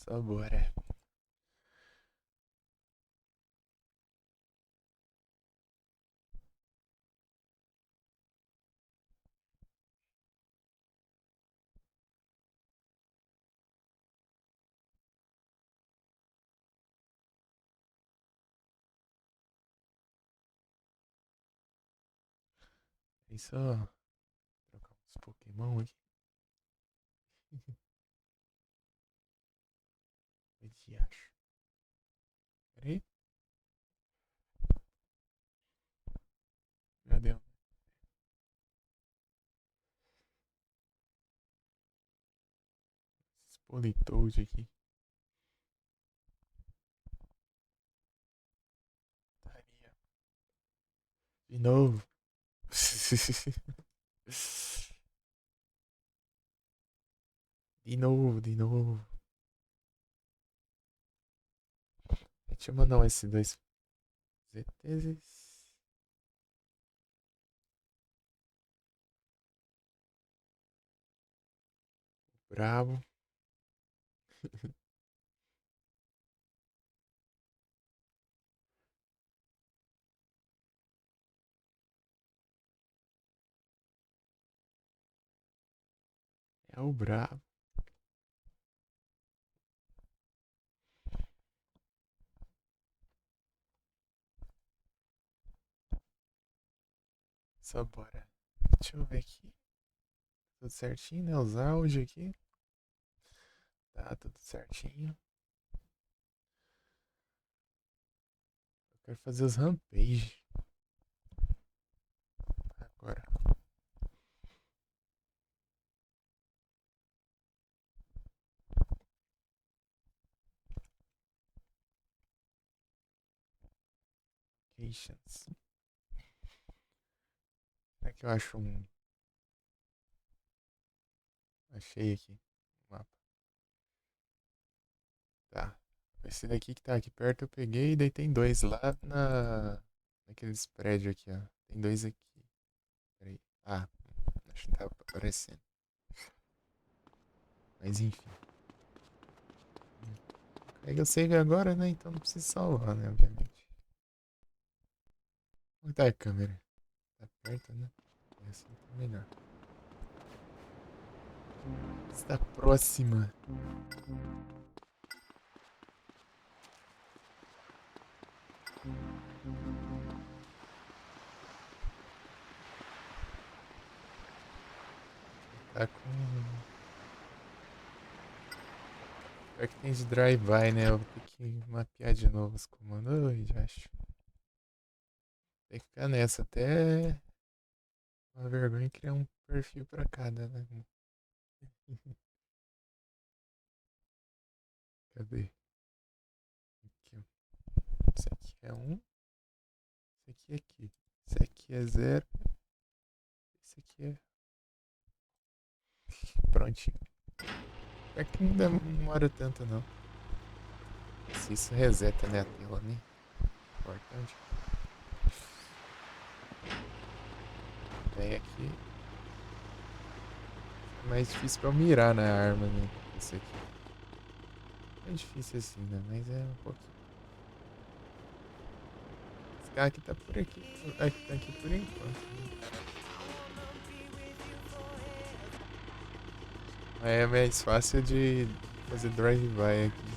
Só bora. É só trocar uns Pokémon aqui. O que acho? Pera aí. Já deu. Esses Politoad aqui. Taria. De novo. De novo, de novo. Deixa eu mandar esses dois ZTs. Bravo. É o bravo. Só bora. Deixa eu ver aqui. Tudo certinho, né? Os áudios aqui. Tá, tudo certinho. Eu quero fazer os rampage. Agora. Locations. Será que eu acho um. Achei aqui. O mapa. Tá. Esse daqui que tá aqui perto eu peguei, e daí tem dois lá naqueles prédios aqui, ó. Tem dois aqui. Peraí. Ah, acho que não tá aparecendo. Mas enfim. Pega o save agora, né? Então não precisa salvar, né? Obviamente. Onde tá a câmera? Tá perto, né? É assim tá melhor. Está próxima. Tá com. Pior que tem de drive-by, né? Eu vou ter que mapear de novo os comandos. Oi, já acho. Tem que ficar nessa até uma vergonha criar um perfil pra cada, né? Cadê? Aqui, ó. Esse aqui é um. Esse aqui é aqui. Esse aqui é zero. Esse aqui é. Prontinho. É que não demora tanto, não. Se isso reseta, né? A tela, né? Importante. Vem aqui. É mais difícil pra eu mirar na arma, né? Esse aqui. Não é difícil assim, né? Mas é um pouquinho. Esse cara aqui tá por aqui. Tá aqui por enquanto. Né? É mais fácil de fazer drive-by aqui.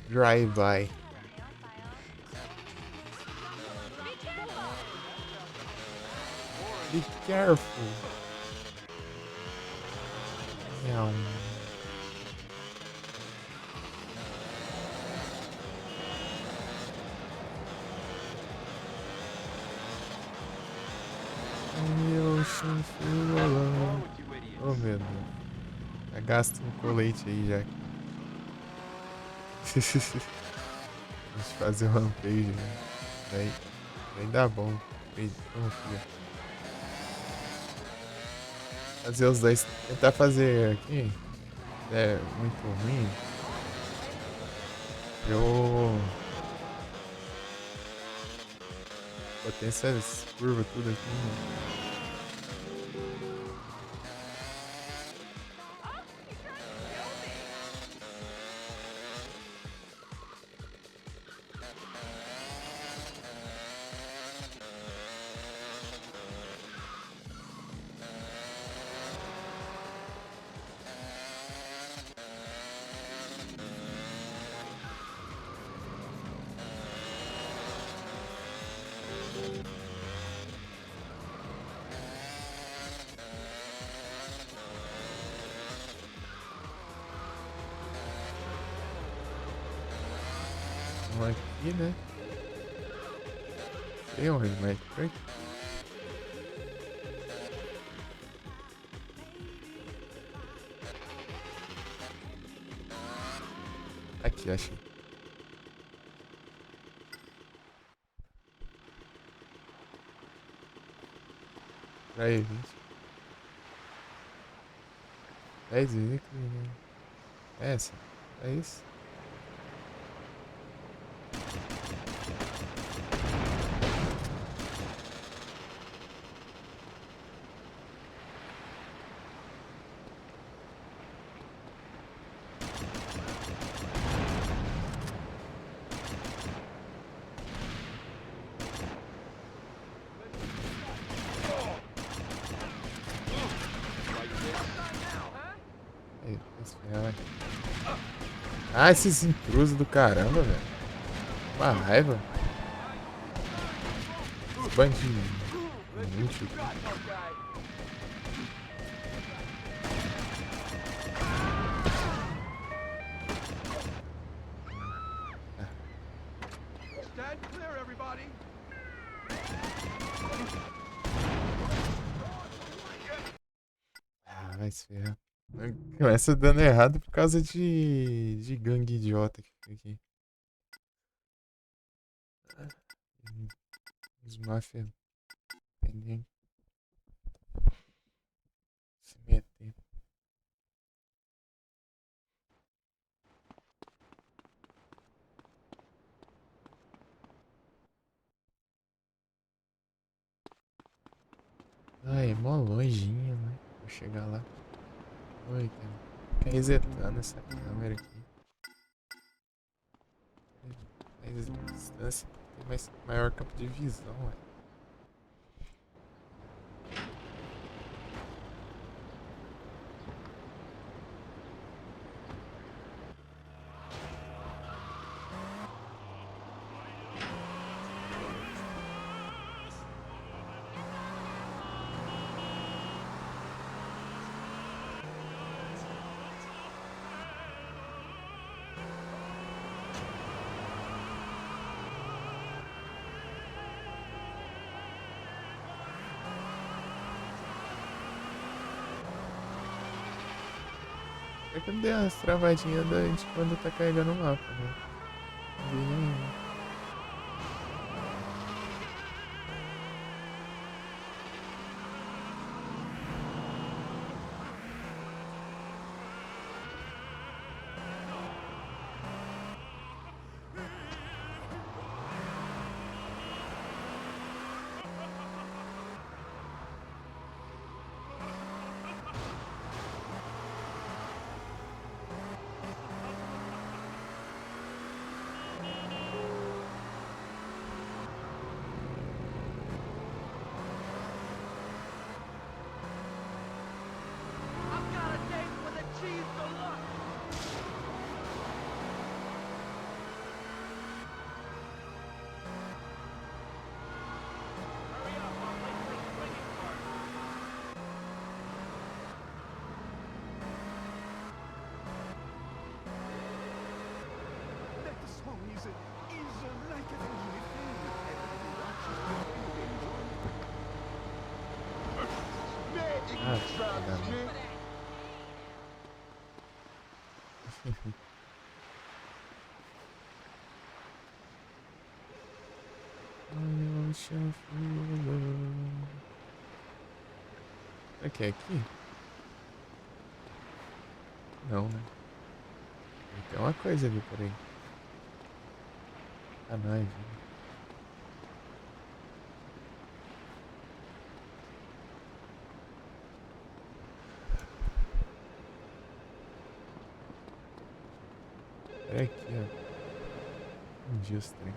Drive-by. Be careful. Não. Meu chanfuro. Oh meu Deus. Já gasta um colete aí já. Vamos fazer um rampage, né? Daí dá bom. Confia. Fazer os dois. Tentar fazer aqui. É muito ruim. Eu. Tem essas curvas tudo aqui. Né? Um aqui, né? Tem onde, mas por aqui. Aqui, achei. Aí, 20. 10 veículos, né? Essa. É isso. Aí, esse ferrão aqui. Ah, esses intrusos do caramba, velho. Uma raiva. Esse bandinho. Inútil. Stand clear, everybody. Ah, vai se ferrar. Começa dando errado por causa de gangue idiota que fica aqui. Os máfia entendem se meter. Ai, é mó longinho, né? Vou chegar lá. Oi, cara. Fica resetando essa câmera aqui. Mais distância, tem maior campo de visão, ué. É que eu dei umas travadinhas da gente quando tá carregando o mapa, né? Não vi nenhuma. I've got a date with a cheese deluxe. Hurry up, I'm late for a swinging party. Let the song is like an only thing. Ah, filha da mãe. Será que é aqui? Não, né? Tem uma coisa ali, peraí. Ah, não, é vida. É aqui, ó. Um dia estranho.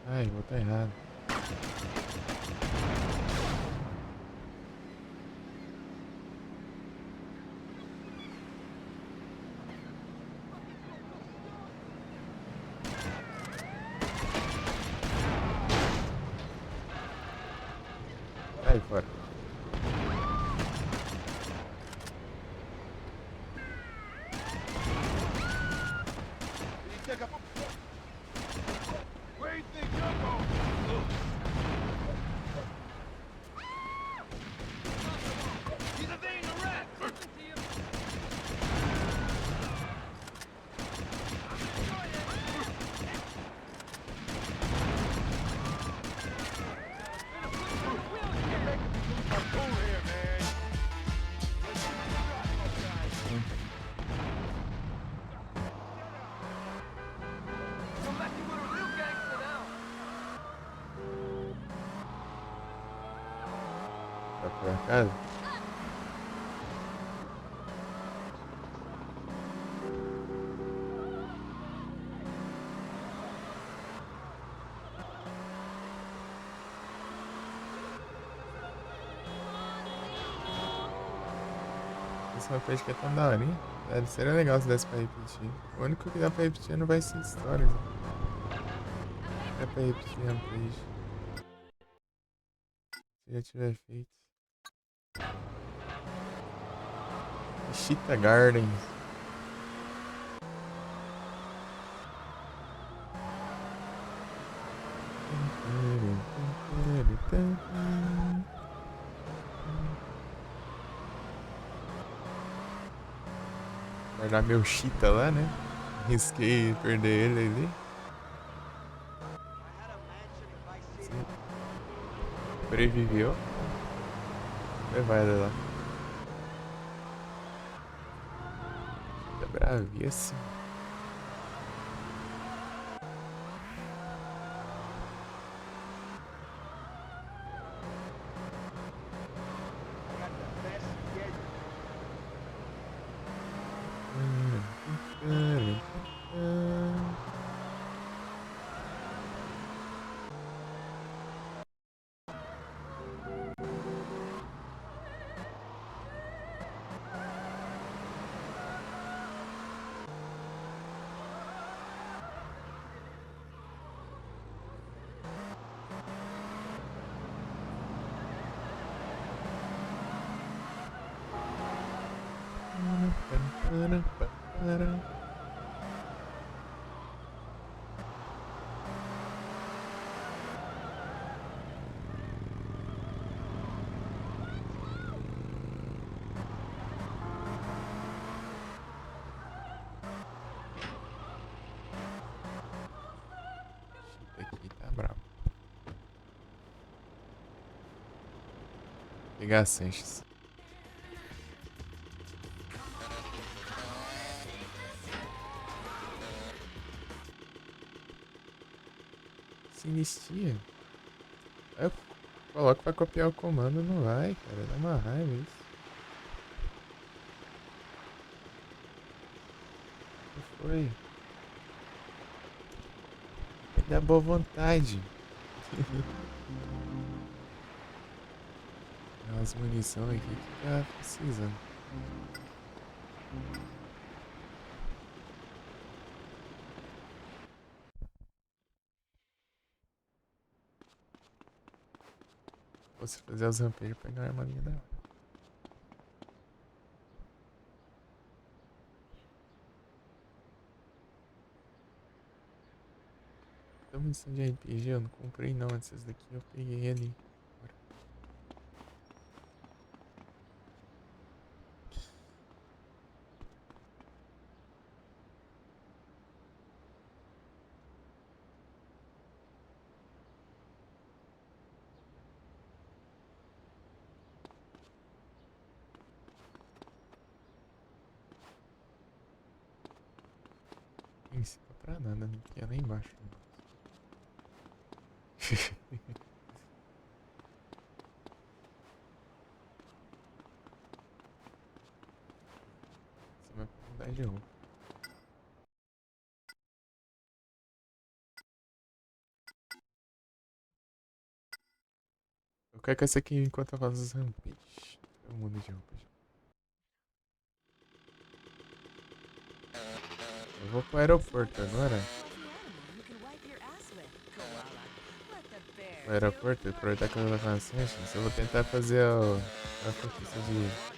Ai, vou tá errado. Sai fora. Where you think you're going? He's evading arrest! Listen to you. Tá pra casa? Esse rapaz que é tão daorinha. Seria legal se desse pra repetir. O único que dá pra repetir não vai ser histórias. Né? Dá pra repetir rampage. Se já tiver feito. Cheetah Gardens. Guardar meu cheetah lá, né? Risquei perder ele ali. Sim. Sobreviveu. Vai lá. Tá bravíssimo. Aqui tá bravo. Pegar Sanches. Se inicia. Eu coloco pra copiar o comando, não vai, cara. Dá uma raiva isso. O que foi? Dá boa vontade. Tem umas munição aqui que tá precisando. Você fazer os rampeiros pra pegar a armadilha da hora. Então, munição de RPG eu não comprei não. Essas daqui eu peguei ali. Em cima pra nada, não tinha nem embaixo. Cima pra mudar de roupa. Eu quero que essa aqui enquanto eu faço os rampages. Eu mudo de roupa já. Eu vou pro aeroporto agora. o aeroporto, aproveitar que eu tô com licença. Eu vou tentar fazer a conquista de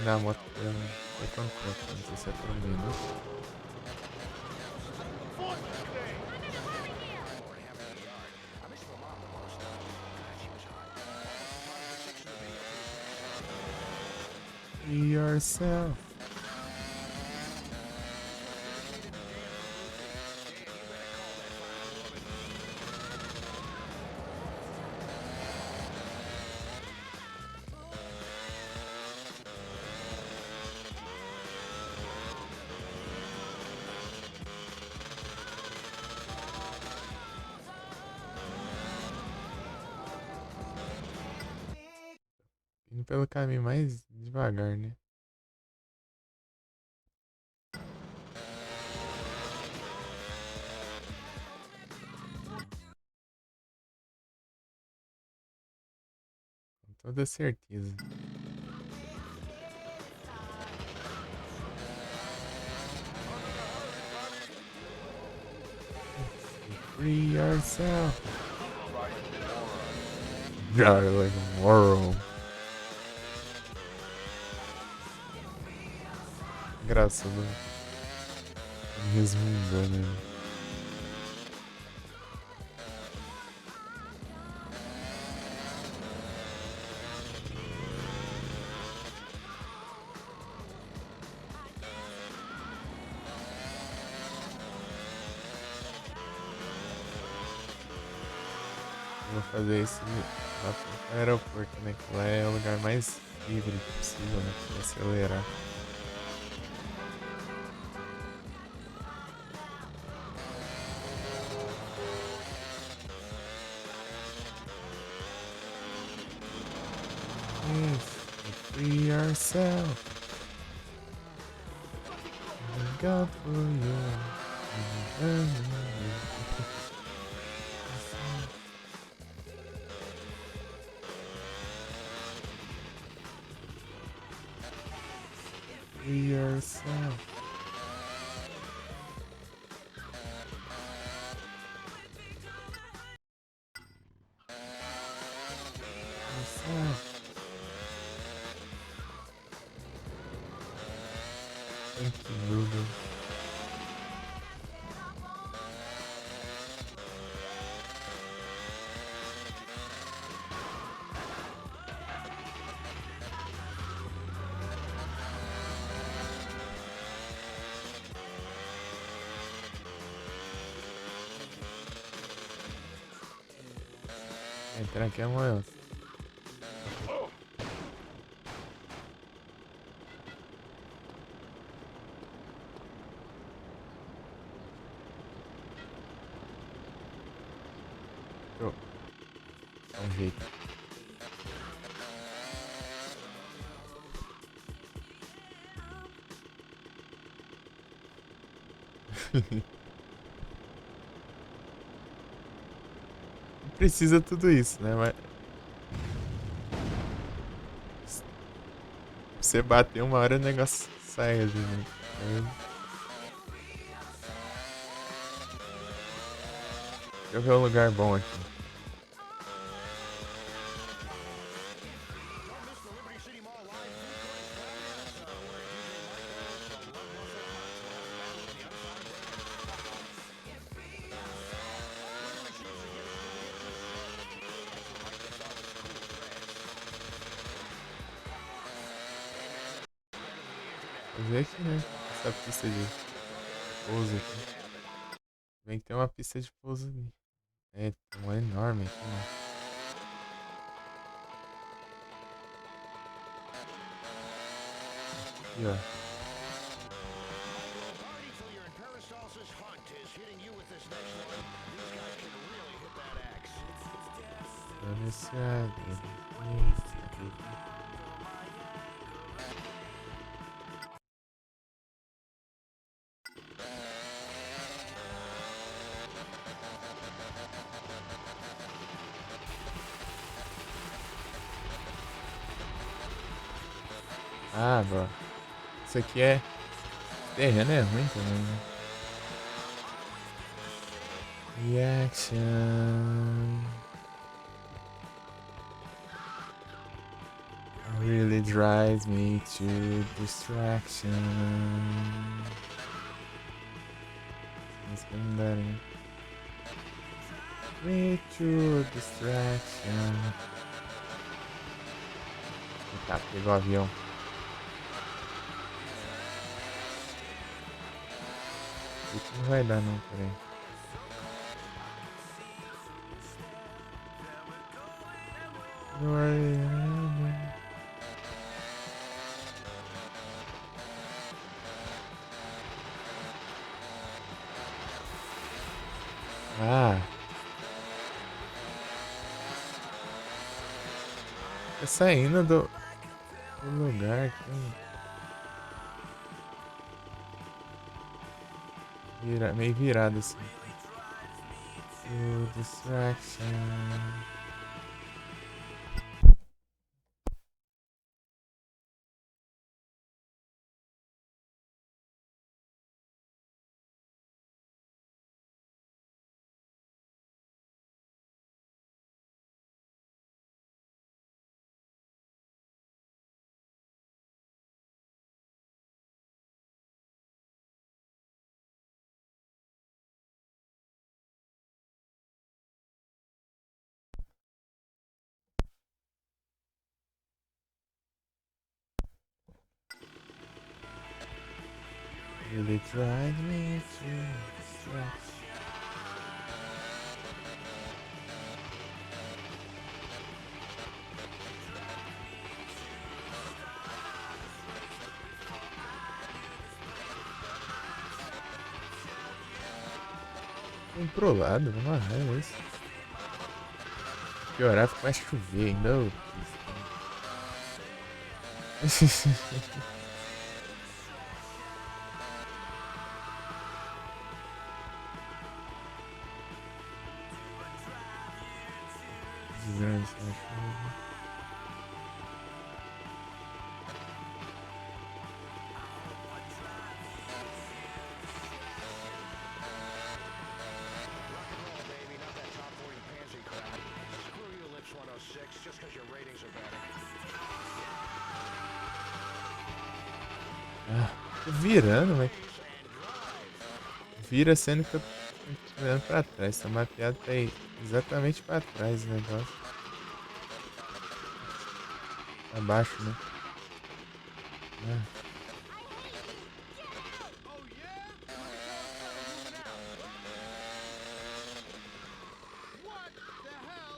na moto por não sei quanto tempo, não sei se é por um minuto. Be yourself. Indo pelo caminho mais devagar, né? Com toda certeza. Free yourself. Got it like a moral. Engraçado. Resmungando, né? Vou fazer isso lá pro aeroporto, né? Que lá é o lugar mais livre possível, né? Pra acelerar. Free yourself. God for you. Free yourself. Thank you, Bruno. Entrar aqui amanhã. Dá um jeito. Não precisa tudo isso, né? Mas você bater uma hora o negócio sai ali, né? Deixa eu ver um lugar bom aqui. Vou ver aqui, né? Essa pista de pouso aqui. Vem que tem uma pista de pouso ali. É, tem uma enorme aqui, né? Aqui, ó. Ah, bro. Isso aqui é... terreno é ruim também, né? Reaction. Really drives me to distraction. Música não dá, né? Me to distraction. Tá, pegou o avião. Isso não vai dar não, peraí. Ah. Tá saindo do lugar aqui. Meio virado assim. Distraction. Really drives me to distraction. Vem pro lado, vamos lá, é isso. Piorar, vai chover ainda. Desgrande essa chuva. Ah, tô virando, velho. Vira sendo que eu tô olhando pra trás. Tá mapeado pra ir exatamente pra trás o negócio. Abaixo, né? Ah.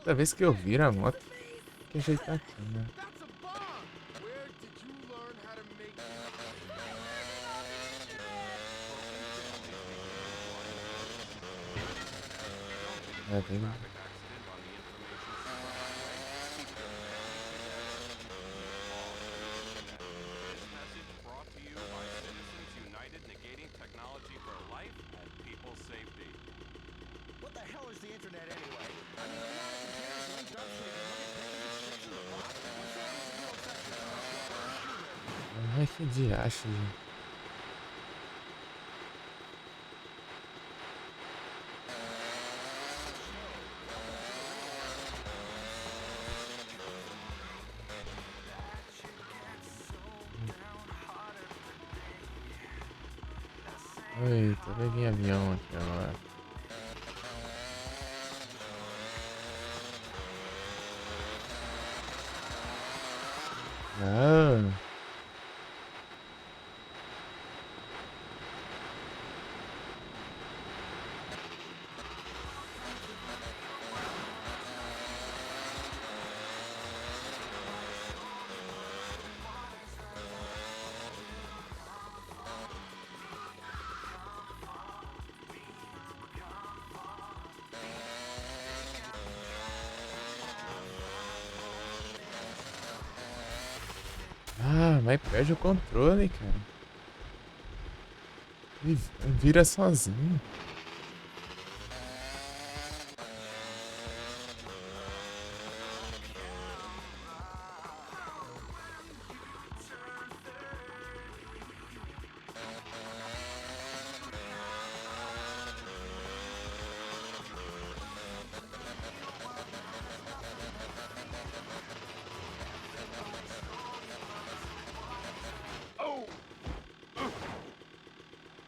Toda vez que eu viro a moto, tem que ajeitar aqui, né? É, tem... Ai, que diacho, gente. Eita, vai vir avião aqui agora. Não. Ah, mas perde o controle, cara. Ele vira sozinho.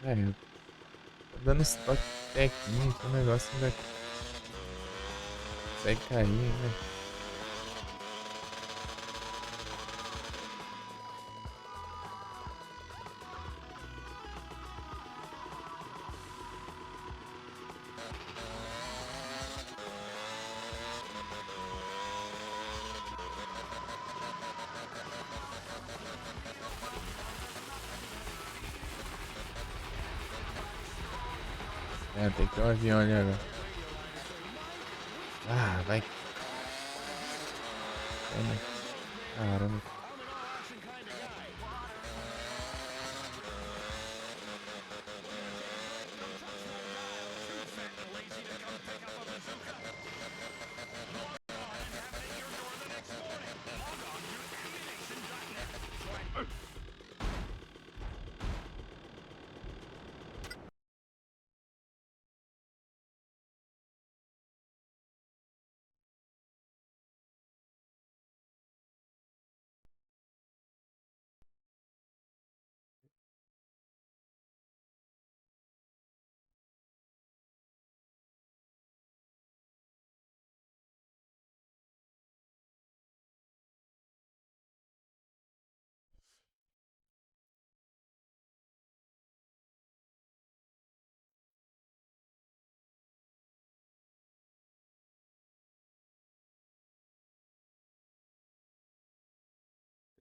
É, tá dando uns toques tequinho que o negócio ainda consegue cair, né? É, tem que ter um avião ali agora. Ah, vai. Toma. Caramba.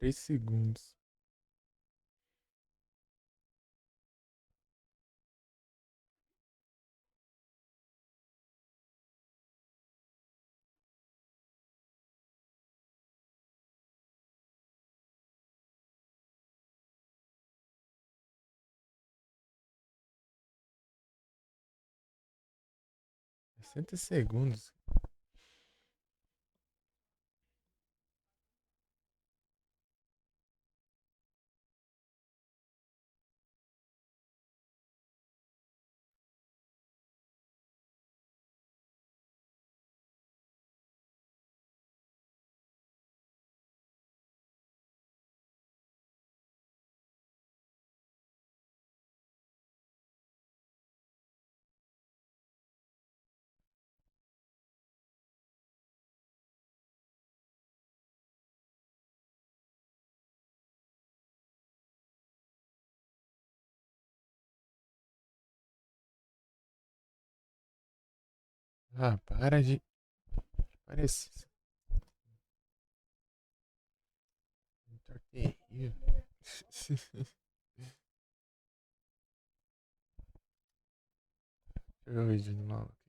Três segundos. É 60 segundos. Ah, para de. Parece. Tá terrível. Deixa eu ver o vídeo do maluco.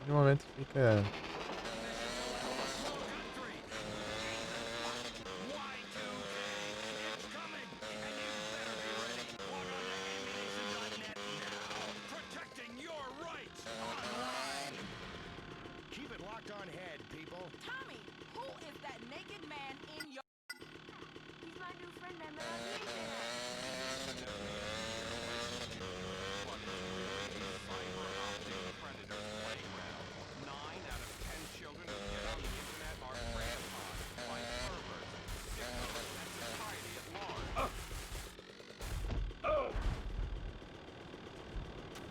No momento fica. Keep it locked on head, people. Tommy, who is that naked man in your... He's my new friend, man.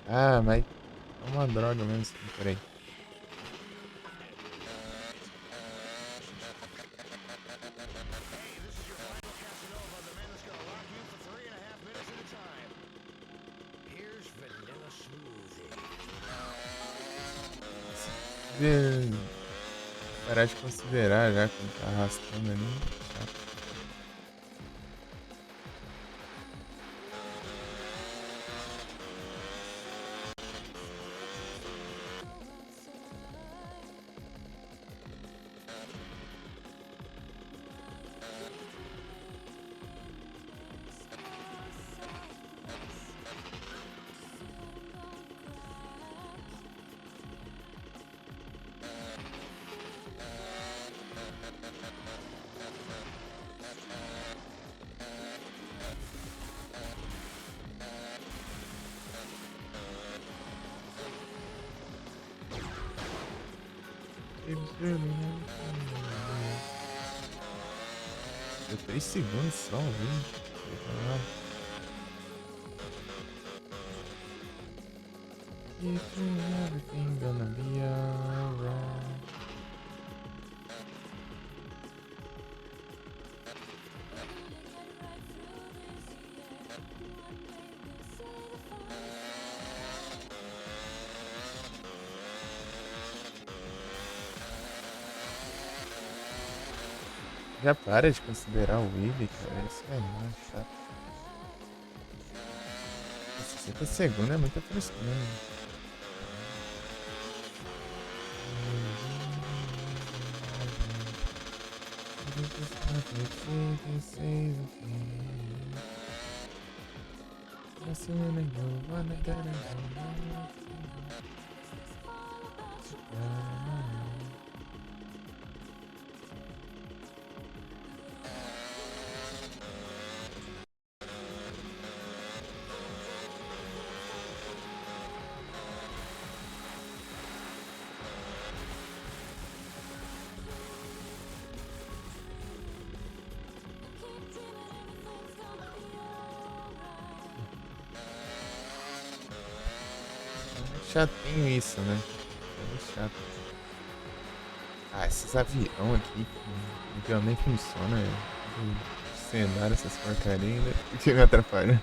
Ah, mas é uma droga mesmo isso aqui, peraí. Parar de considerar já quando tá arrastando ali. Chato. Deu 3 segundos só, viu? Everything gonna be alright. Já para de considerar o Weave, cara. Isso é muito chato. 60 segundos é muita frescura. Chatinho isso, né? É muito chato. Ah, esses avião aqui, que avião nem funciona, cenário, essas porcarias ainda. O que me atrapalha?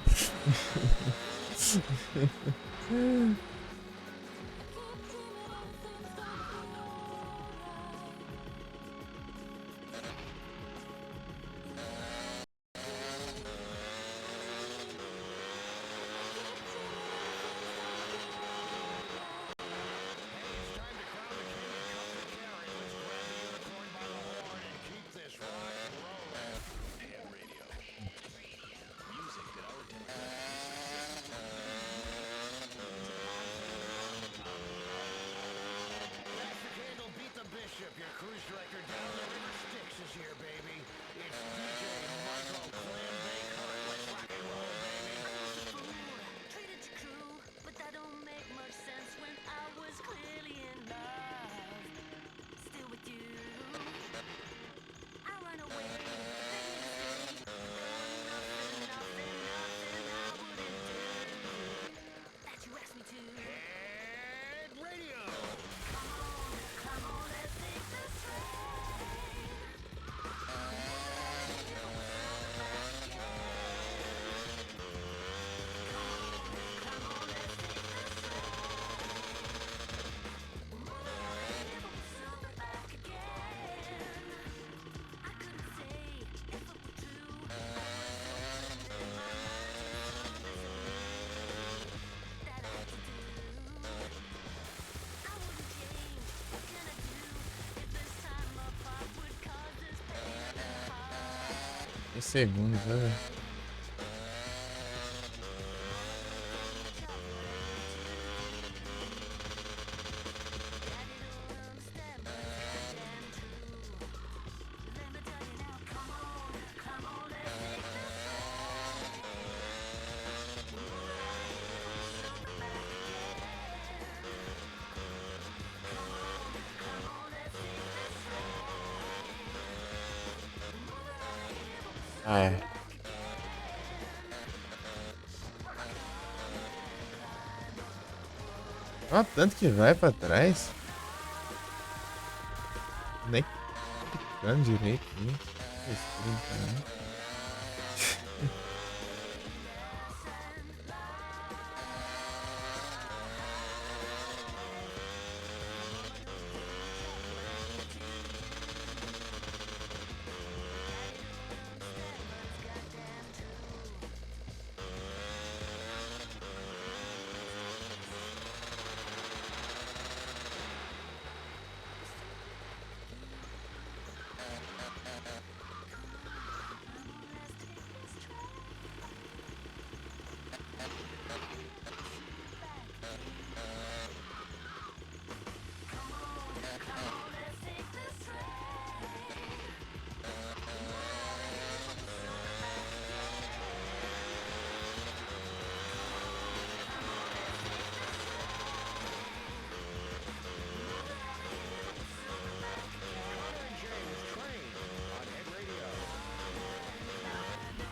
10 segundos, né? Ah, é. Ó, tanto que vai pra trás. Nem clicando direito. Nem besteira, cara.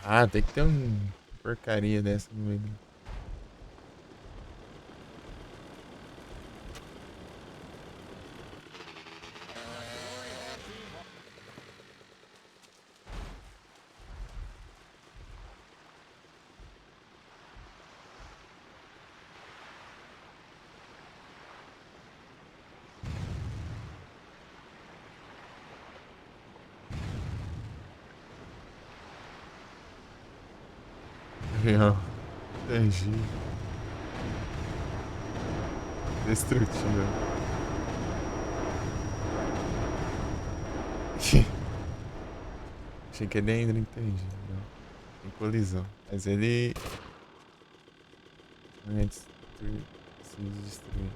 Ah, tem que ter um porcaria dessa no meio. Real. Entendi. Destrutível. Achei que ele ainda não entendi. Não. Tem colisão. Mas ele. Não é destruir. Se destruir.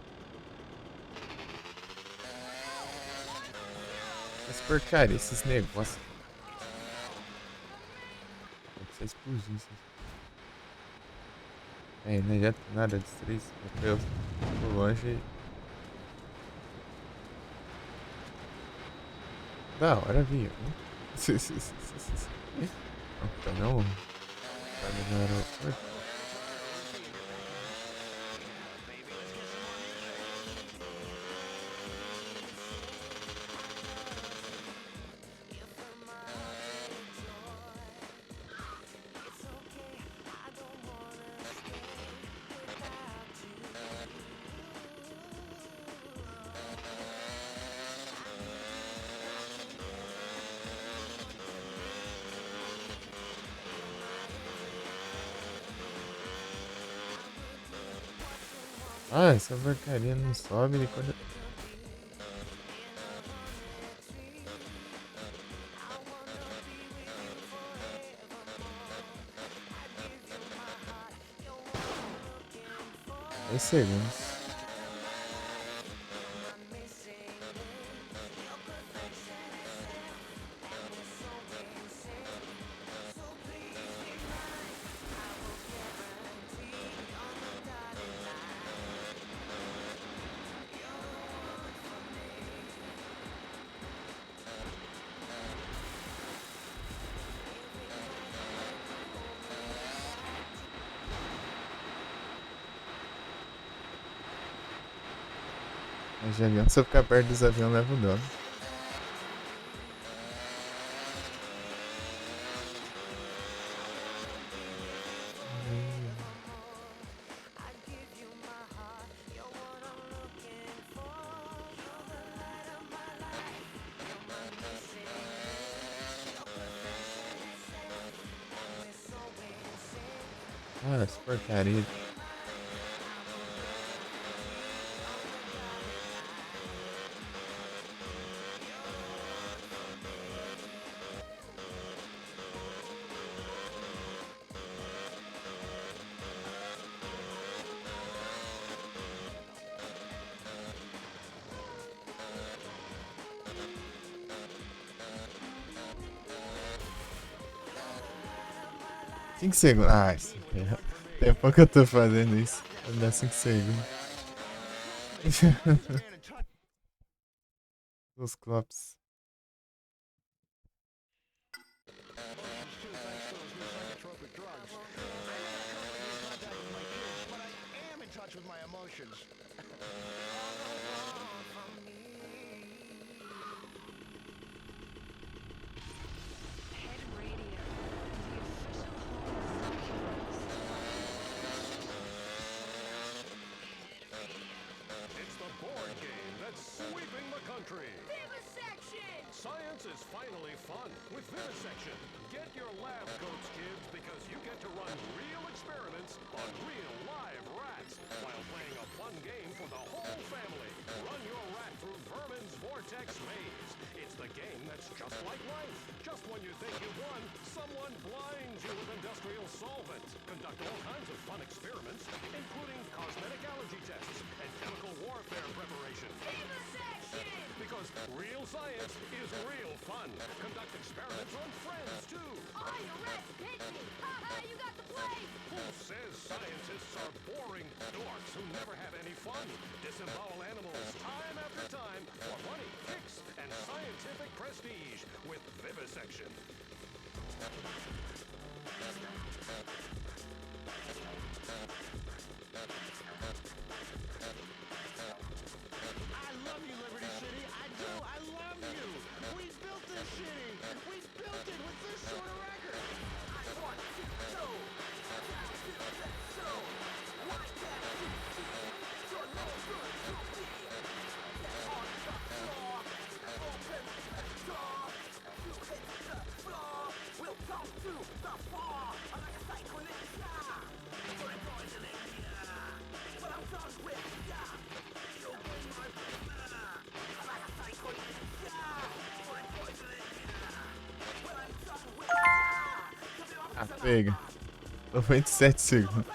Mas porcaria, esses negócios. Tem que ser explodir isso. É, não adianta nada destruir isso. Eu tô longe. Da hora, viu? Não, tá não. Tá no aeroporto. Ah, essa porcaria não sobe de quando. É segundos. Mas de avião, se eu ficar perto dos aviões, leva o dano. Ah, essa porcaria. 5 segundos. Ah, sim. Tem pouco que eu tô fazendo isso. Vai dar 5 segundos. Os clops. Head Radio, the official home of superheroes. It's the board game that's sweeping the country. Vivisection! Science is finally fun with Vivisection. Get your lab coats, kids, because you get to run real experiments on real live rats while playing a fun game for the whole family. Run your rat through Vermin's Vortex Maze. It's the game that's just like life. Just when you think you've won, someone blinds you with industrial solvent. Conduct all kinds of fun experiments, including cosmetic allergy tests and chemical warfare preparation. Vivisection! Because real science is real fun. Conduct experiments on friends, too. Oh, your rats bit me! Ha ha, you got the place! Who says scientists are boring dorks who never have any fun? Disembowel animals time after time for money, kicks, and scientific prestige with Vivisection. I love you, Liberty City. I do. I love you. We built this city. We built it with this sort of record. I want to go. What can you see? You're no good to me. Get on the floor. Open the door. You hit the floor. We'll go to the floor. Like a psycho ninja. You're poisoning me. But I'm done with ya. You'll bring my banana. Like a psycho ninja. You're poisoning me. But I'm done with ya. Ah, pega. 97 segundos.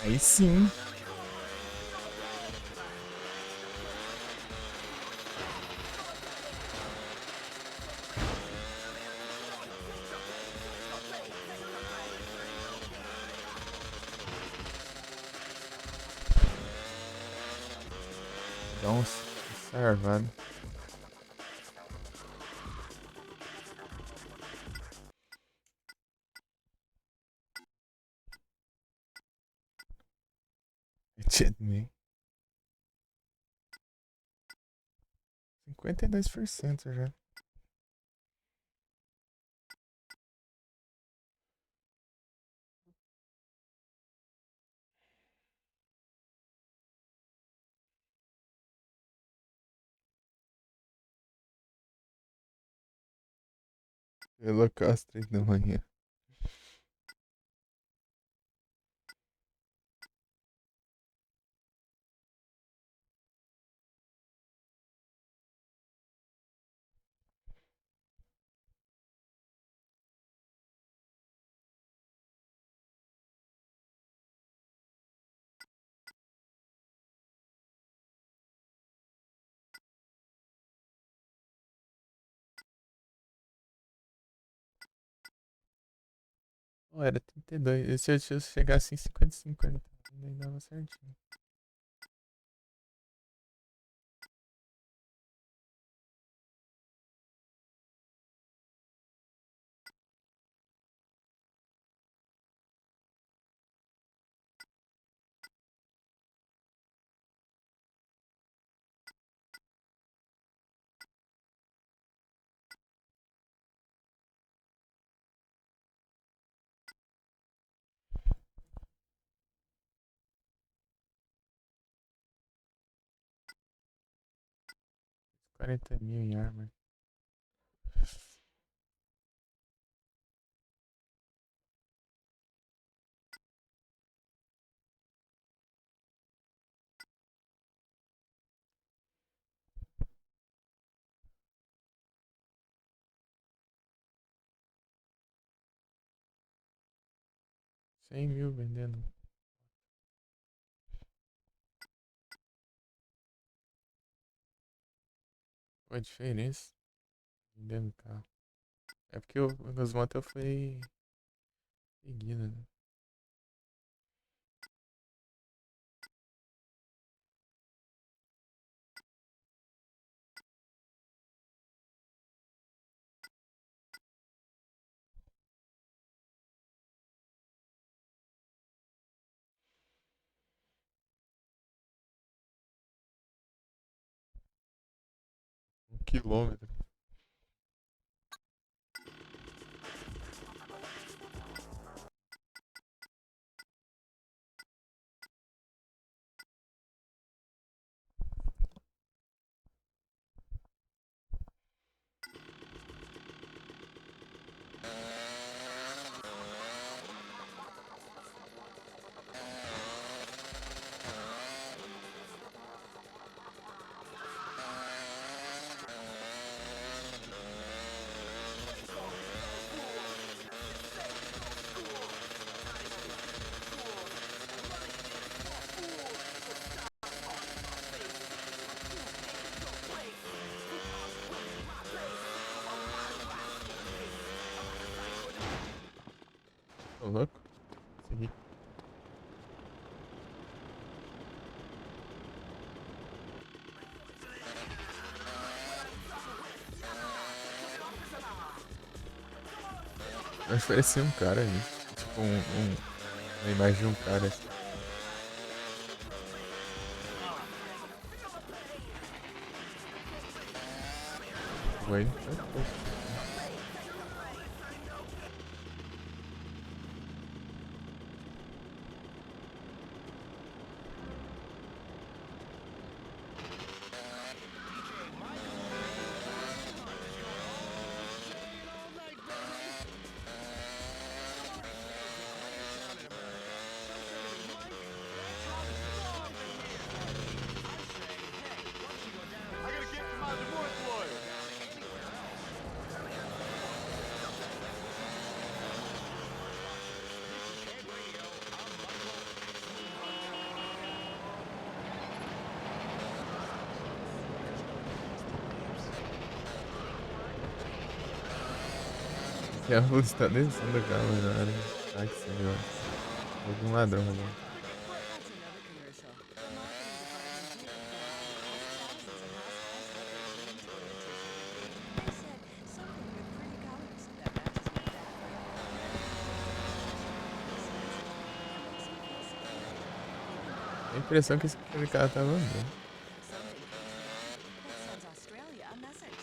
Aí sim. Dá um observado. Me. 52% já. Pelo às 3 da manhã. Não, era 32. E se eu chegasse em 50-50, ainda dava certinho. Fiz 40 mil em arma. Cem mil vendendo. Pô, a diferença vendendo carro. É porque o Gosmoto foi Seguida, né? Um quilômetro. Tô louco? Segui. Acho que parecia um cara ali. Tipo, uma imagem de um cara assim. Ué, tá pouco. I gotta get to my divorce lawyer. E a luz tá descendo o carro na hora. Táxi ali, ó. Algum ladrão roubando. That's another commercial. The marketing department did report how thousands of housewives have been doing toilet tissue. They said something with pretty colors that matches my bathroom. A impressão que esse cara tava andando. Something futuristic that sends Australia a message.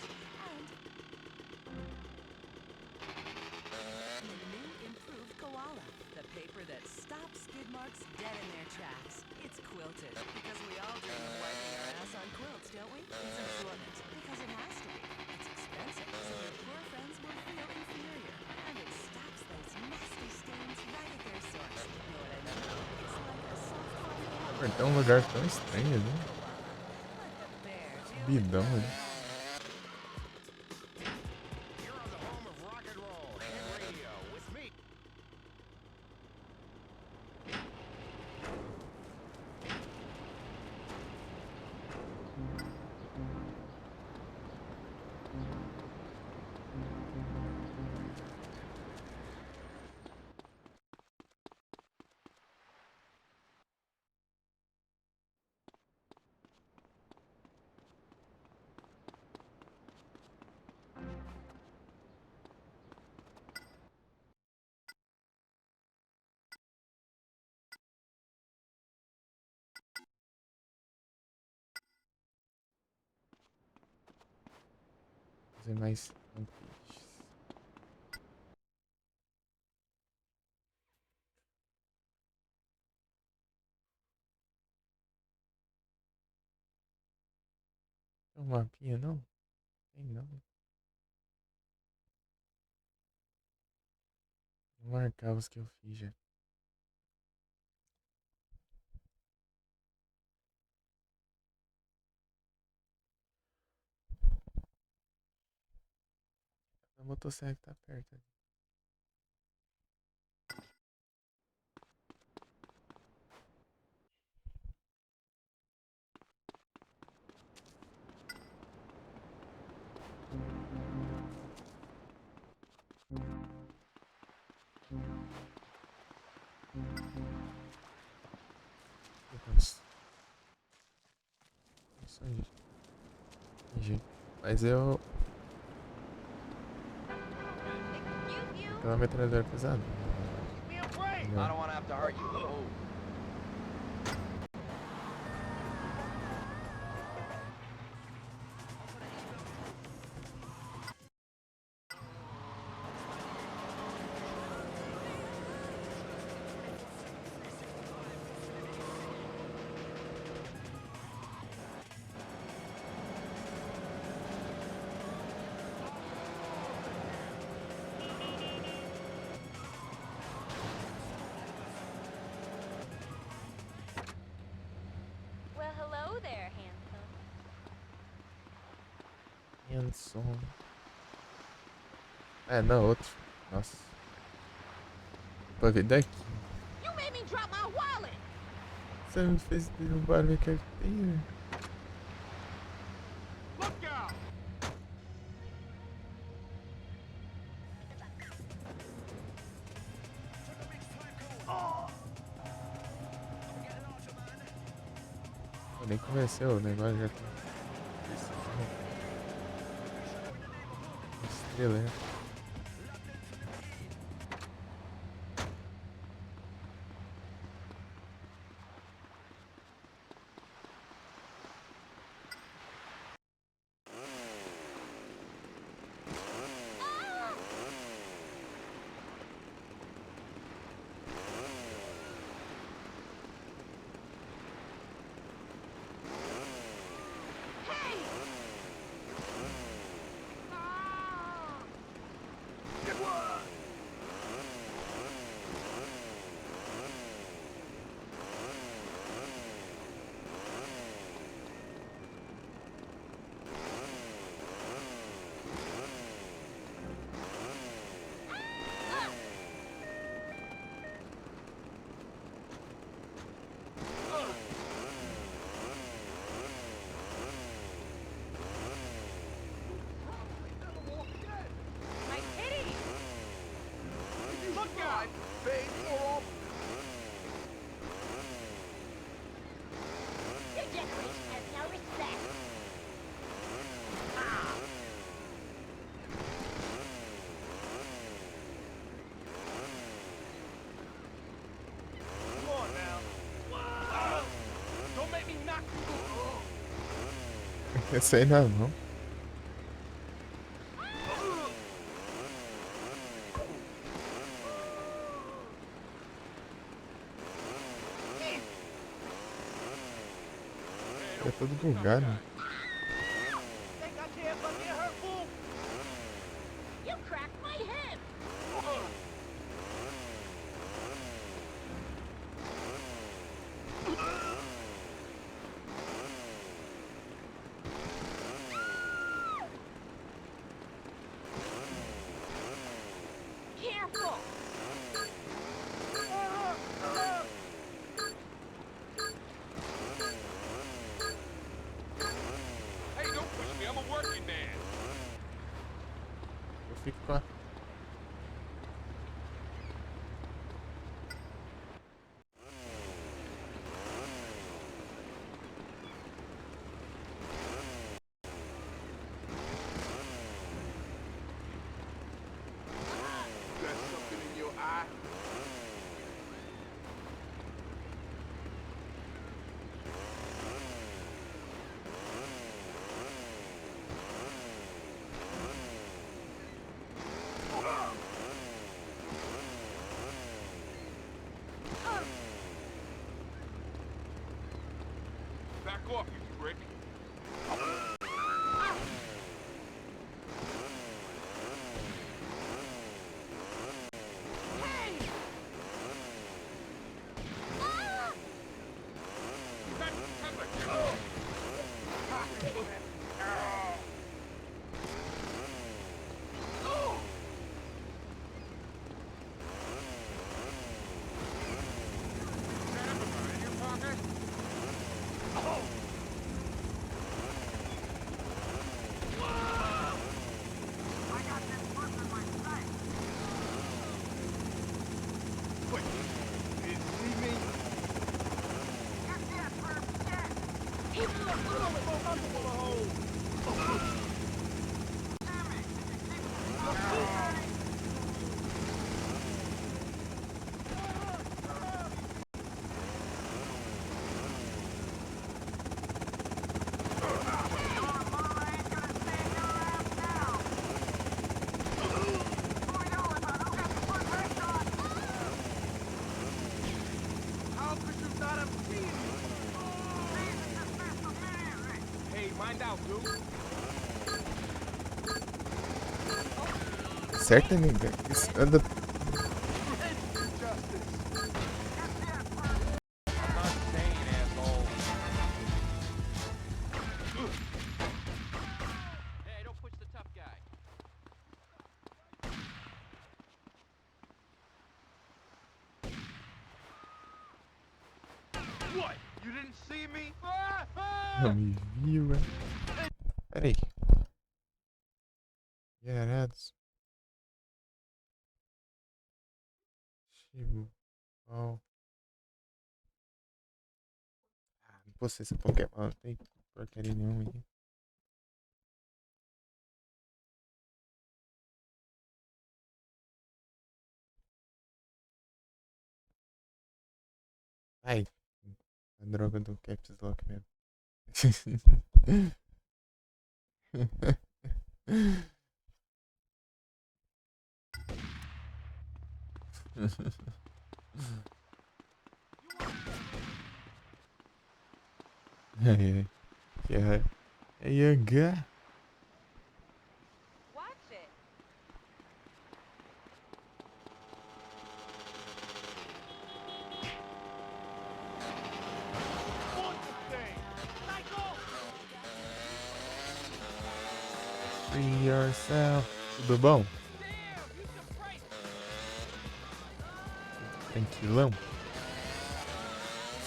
And the new improved koala, the paper that stops skid marks dead in their tracks. It's quilted because we all dream of wiping our ass on quilts, don't we? It's absorbent because it has to be. It's expensive, so your poor friends will feel inferior. And it stops those nasty stains right at their source. Know what I mean? It's like a soft Pô, tá um lugar tão estranho ali. Let the bear do Bidão ali. You're on the home of rock and roll and radio with me. Fazer mais fanfics. Tem um mapinha, não? Tem não. Vou marcar os que eu fiz já. A motosserra que tá perto ali. Entendi. Mas eu. Aquela metralhadora pesada. I Não. don't want to have to hurt you. Oh. Well, hello there, handsome. Hanson. É, não, outro. Nossa. Pra ver daqui. You made me drop my wallet! Você me fez derrubar minha carteira. Look out! Pô, nem comecei o negócio já tá. Estrela, né? My titty! Look out! Babe, or Your generation has no respect. come on now. Don't make me knock you. Essa aí não. É todo bugado. Think I care if I get hurt, fool? You cracked my hip! Careful! Hey, don't push me. I'm a working man. Eu fico com a. There's something in your eye. Back off, you prick. Keep moving! How could you not have seen me? Hey, mind out, dude. Certo, amiga? Isso anda. Hey, don't push the tough guy. What? You didn't see me? Não me viu, velho. Pera aí. Gerados. Chegou. Oh. Ah, não posso ser esse Pokémon. Não tem porcaria nenhuma aí. Ai. A droga do Caps Lock mesmo. Ai, ai. Que raiva. É Yanga. Watch it. Free yourself. Tudo bom? Tranquilão?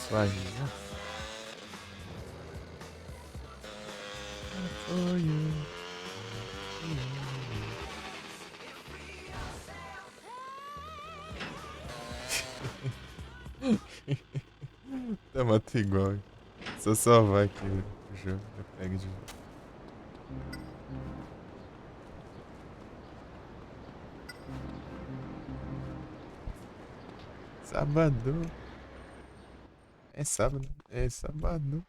Suavezão? For you. Tá mato igual. Só salvar aqui o jogo. Eu pego de volta. Sábado. É sábado. É sábado.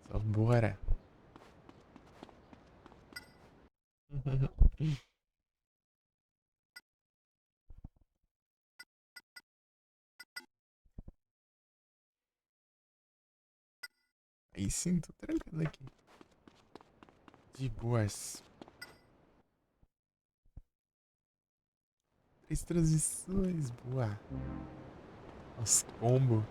Só bora. Aí sim, tô tranquilo aqui. De boas. 3 transições, boa. Os combo.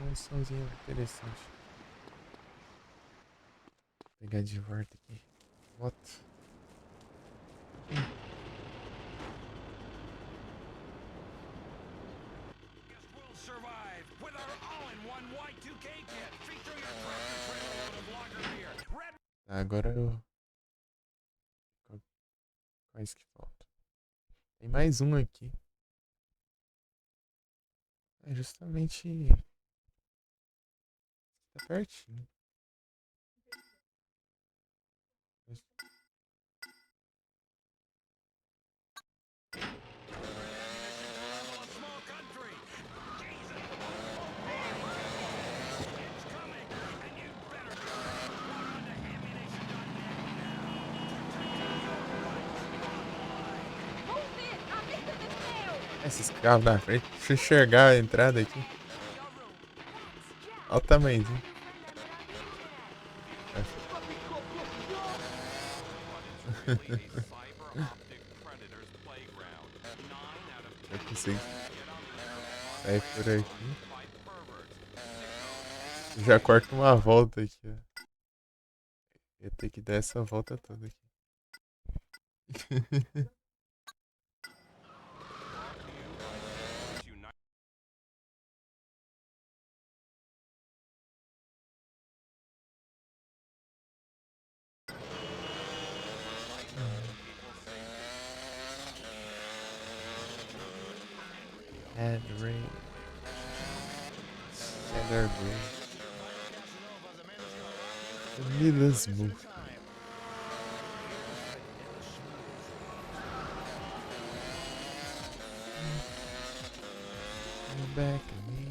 Um somzinho interessante. Vou pegar de volta aqui. Moto. Guess we'll survive with our all-in-one Y2K kit featuring a tractor trailer load of lager beer, red Tá, agora eu. Quais que faltam? Tem mais um aqui. É justamente. Tá pertinho. a small country. Jesus. It's coming, and you better be ready. Log on to ammunition.net now. Move in! I'm missing the snail! Esses carros na frente. Deixa eu enxergar a entrada aqui. Olha o tamanhozinho. Fiber optic predators playground. 9 out of Eu 10 consigo get on there sair por aqui. by perverts. Já corta uma volta aqui, ó. Eu tenho que dar essa volta toda aqui. Head Ray. Cedar Bridge. Vanilla Smooth. Back at me.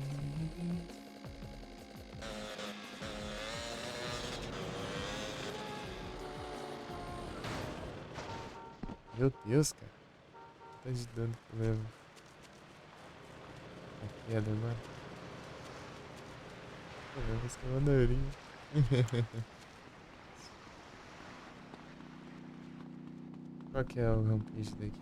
Meu Deus, cara. Tá de dano que eu levo. A queda agora. Eu levo escaladorinho. Qual que é o rampage daqui?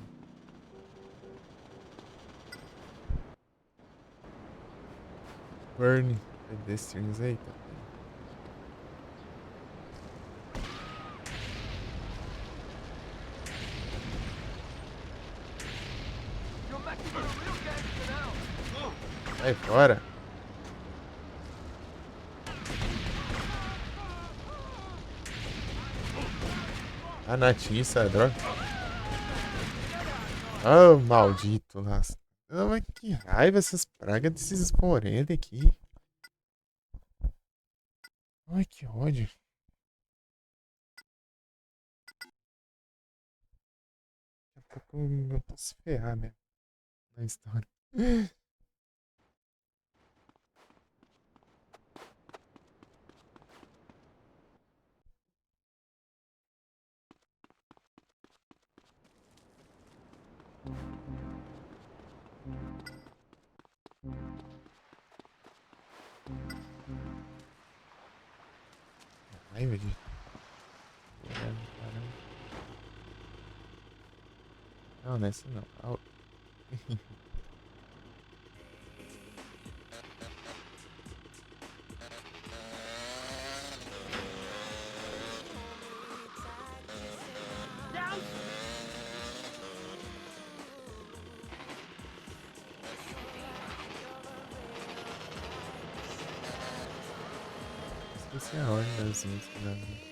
Burn Pedestrians. Eita. Sai fora. Ah, Natinha, essa droga. Oh, maldito, nossa. Não, mas que raiva essas pragas desses esporentes aqui. Ai, que ódio. Daqui a pouco eu vou se ferrar mesmo na história. Raiva de. Caramba. Não, nessa não. A outra. Esqueci a ordem das músicas da vida.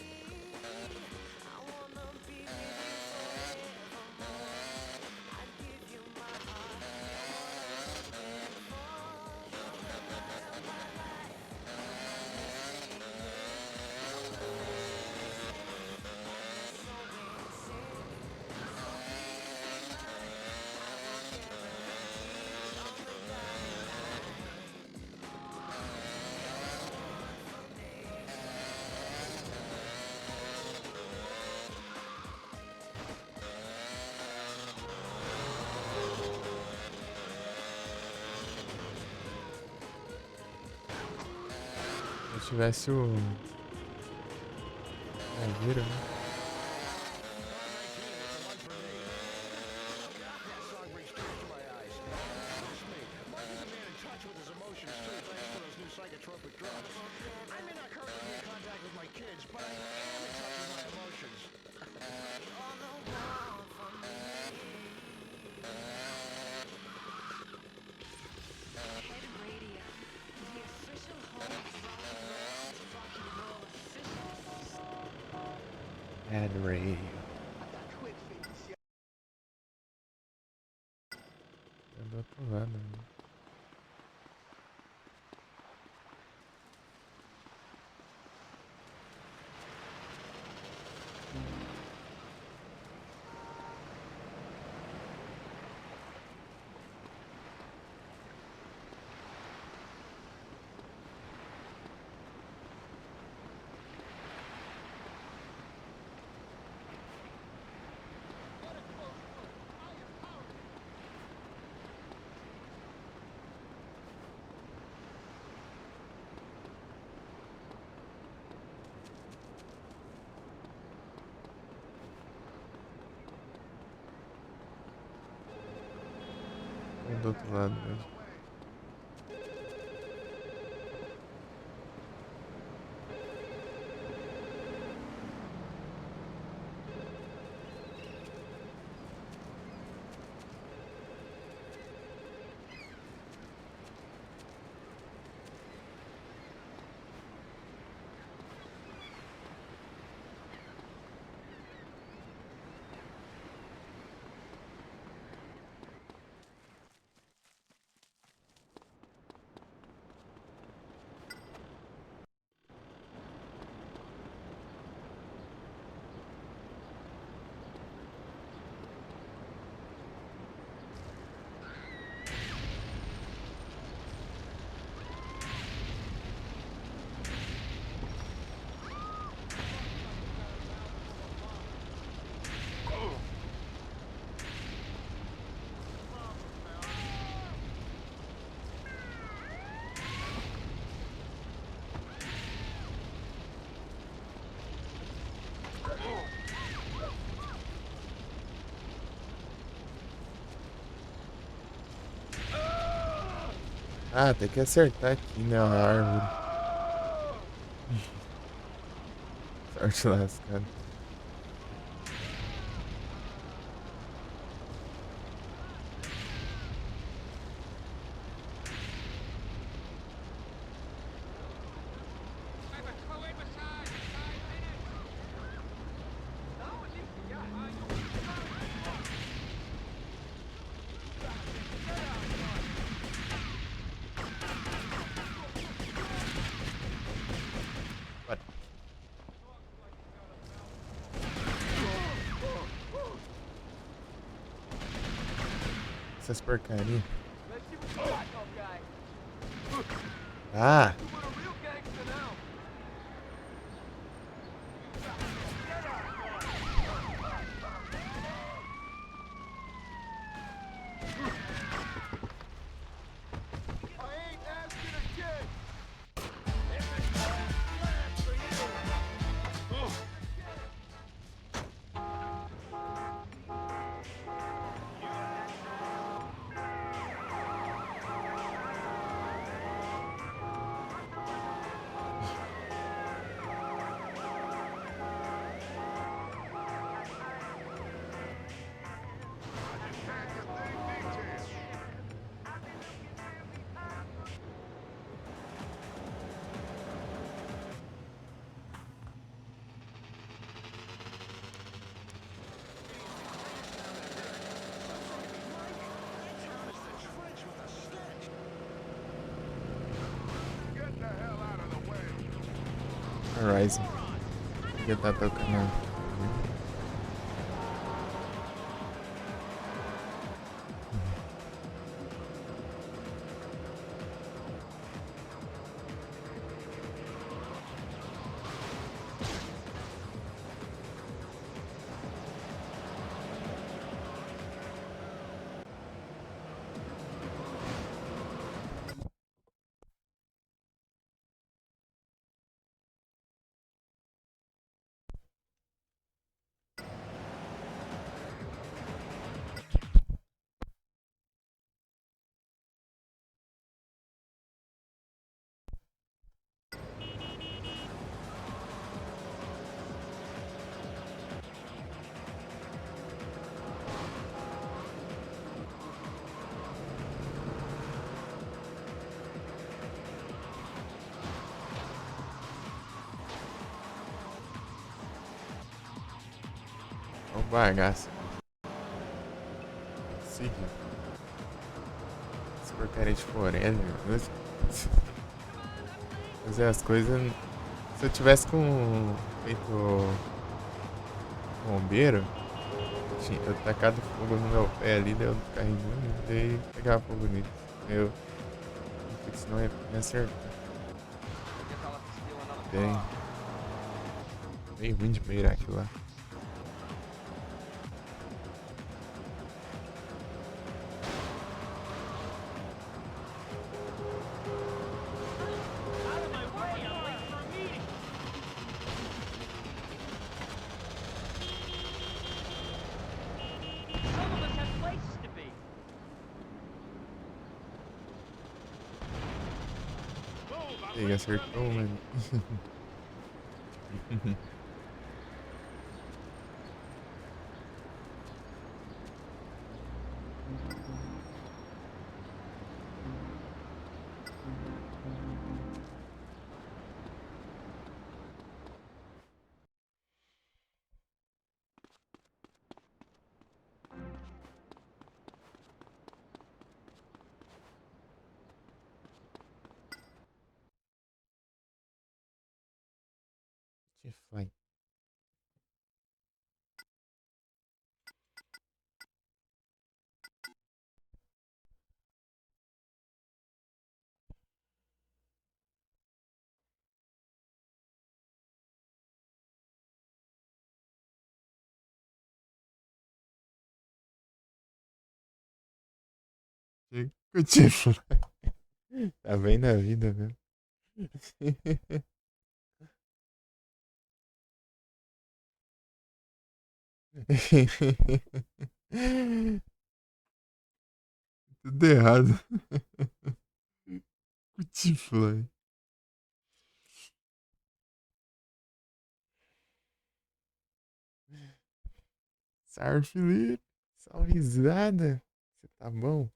Se tivesse o. Vira, né? Head Radio. Tá do outro lado, né? Do outro lado, velho. Ah, tem que acertar aqui, né? A árvore. Sorte lascada. Bora. Essas porcarias. Let's see what you got, tough guy. Ah! You want a real gangster now? I ain't asking again. This is land for you. Horizon. Já tá tocando. Ó o bagaço. Seguiu. Essa porcaria de floresta. Fazer as coisas. Se eu tivesse com feito bombeiro, tinha eu tacado fogo no meu pé ali, daí eu carregando, e daí pegava fogo nele. Eu. Porque senão ia me acertar. Bem. Meio ruim de mirar aquilo lá. Some of us have places to be. Ele acertou, mano. Que fly. Que fly. Tá bem na vida, velho. Tudo errado. Cutiflã. Salve, Felipe. Salve, risada. Você tá bom?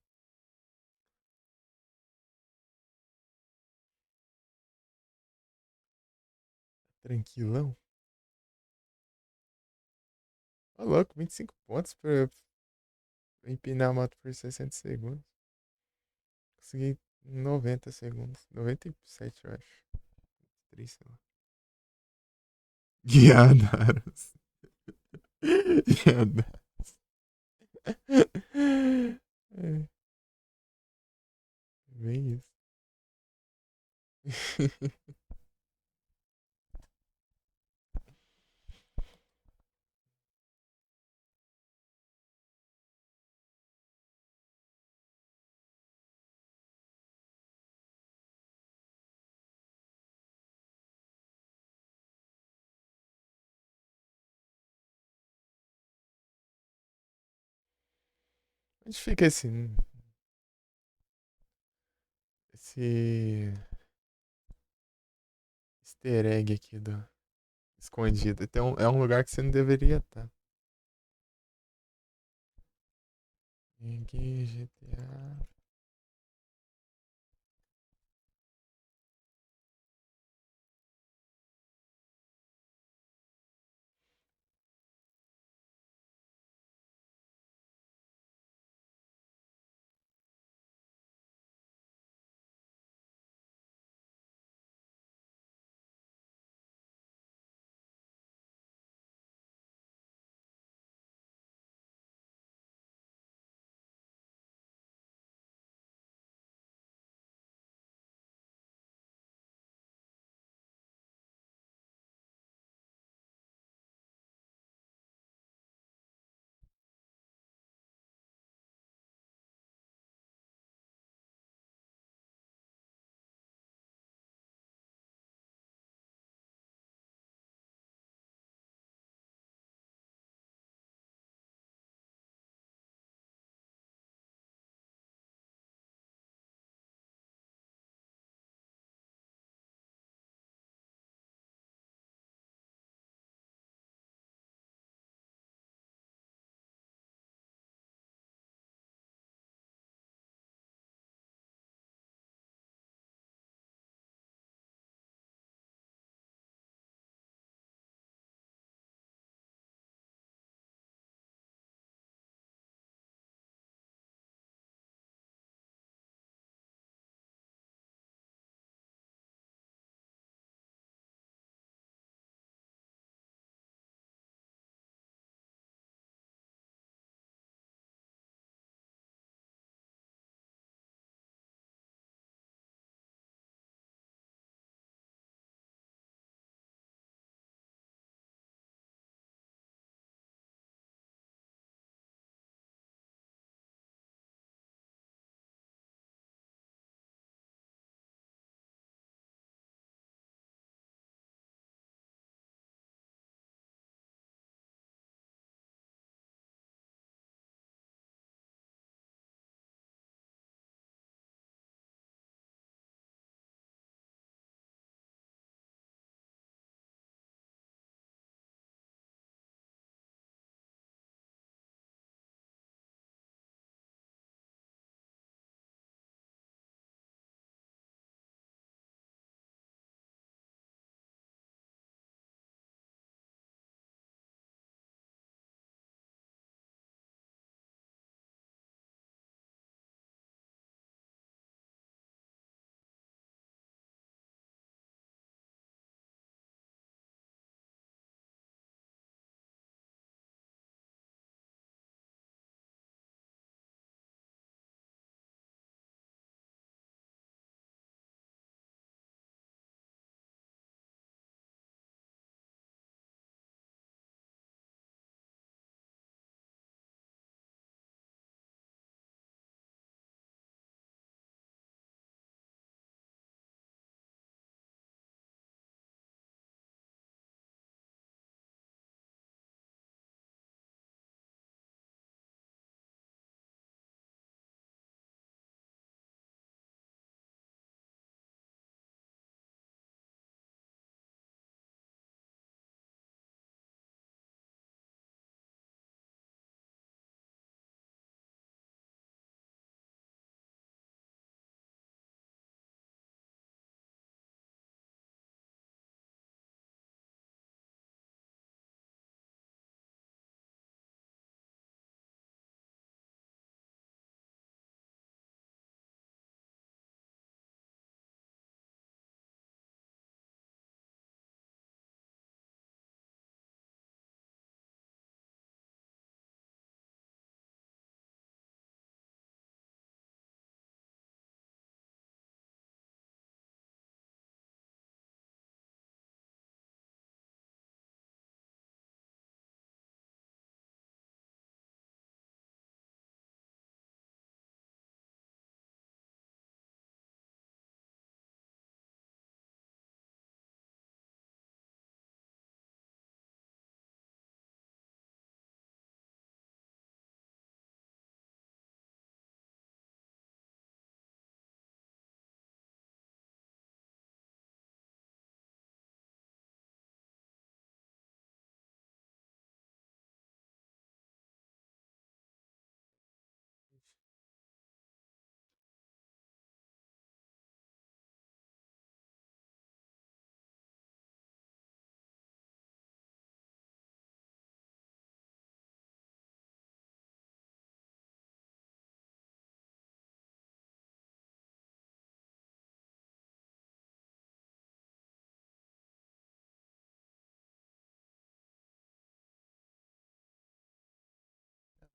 Tranquilão? Ô, louco, 25 pontos pra empinar a moto por 60 segundos. Consegui em 90 segundos. 97, eu acho. 3, sei lá. Guiadaras. Guiadaras. É, bem isso. Onde fica esse easter egg aqui do escondido? É um lugar que você não deveria estar. Aqui, GTA.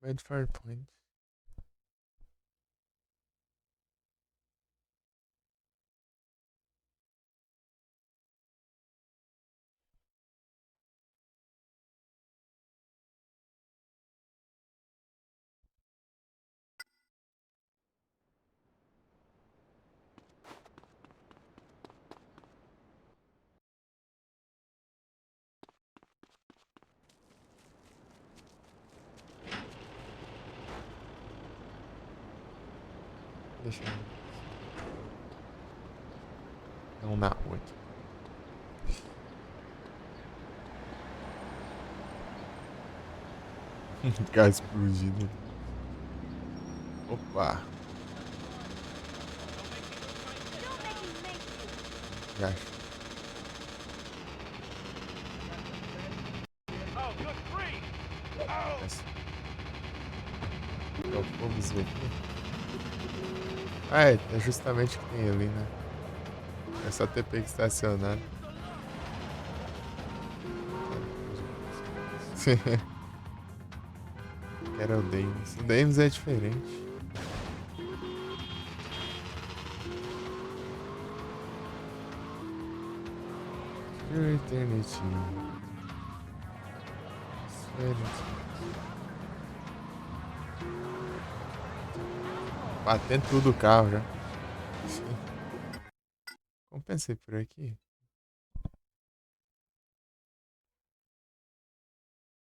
Made Farpoint. Deixa eu. Não na rua aqui. Gás explodido. Opa. Don't make me make you. Já. Oh, good grief! Oh! Essa. É o povos aqui. Ah, é justamente o que tem ali, né? É só ter pego estacionado. Era o Dames. O Dames é diferente. Pure Eternity. Batendo tudo o carro já. Como pensei por aqui?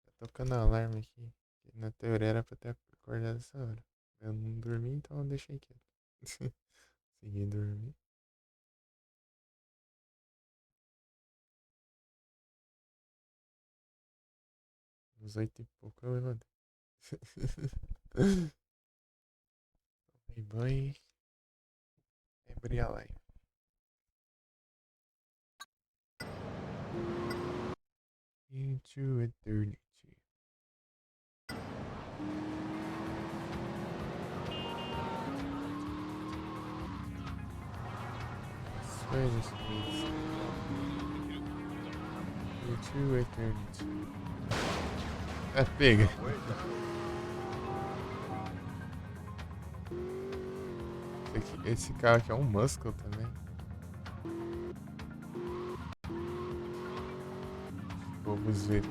Tá tocando alarme aqui. Na teoria era pra ter acordado essa hora. Eu não dormi, então eu deixei quieto. Segui dormir. Uns 8 e pouco eu levantei. Tomei banho. Abri a live. Into eternity. Swear this place. Into eternity. É, pega. Esse cara aqui é um Muscle também. Vamos ver aqui.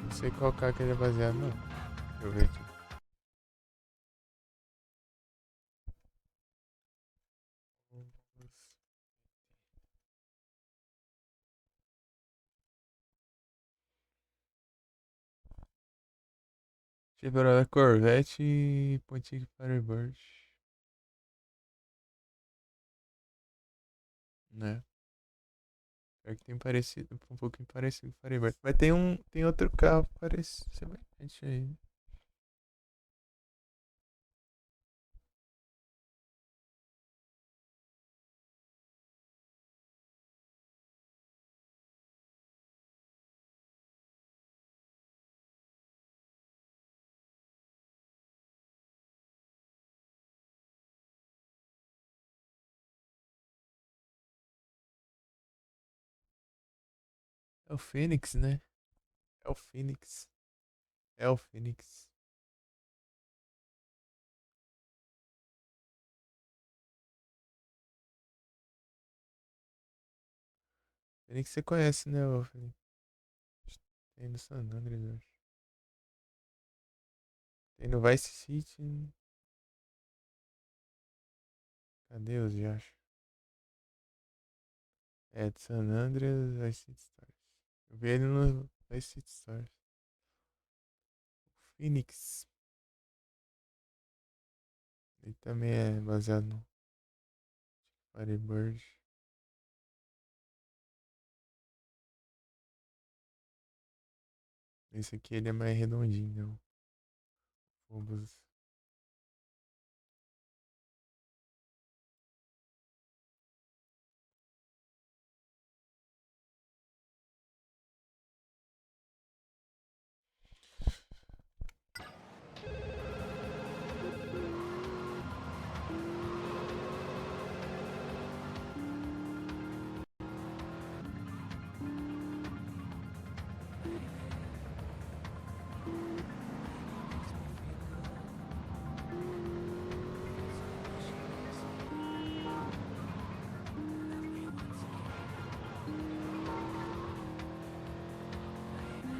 Não sei qual carro que ele é baseado, não. Deixa eu ver aqui. Chevrolet Corvette e Pontiac Firebird. Né? Pior que tem parecido, um pouquinho parecido com o Firebird. Mas tem outro carro parecido, semelhante aí. É o Fênix, né? É o Fênix. É o Fênix. Fênix você conhece, né, ô Fênix? Tem no San Andreas, eu acho. Tem no Vice City. Cadê os de acho? É, de San Andreas, Vice City Stars. Eu vi ele no Vice City Stars. O Phoenix. Ele também é baseado no Firebird. Esse aqui ele é mais redondinho, né? O Phobos.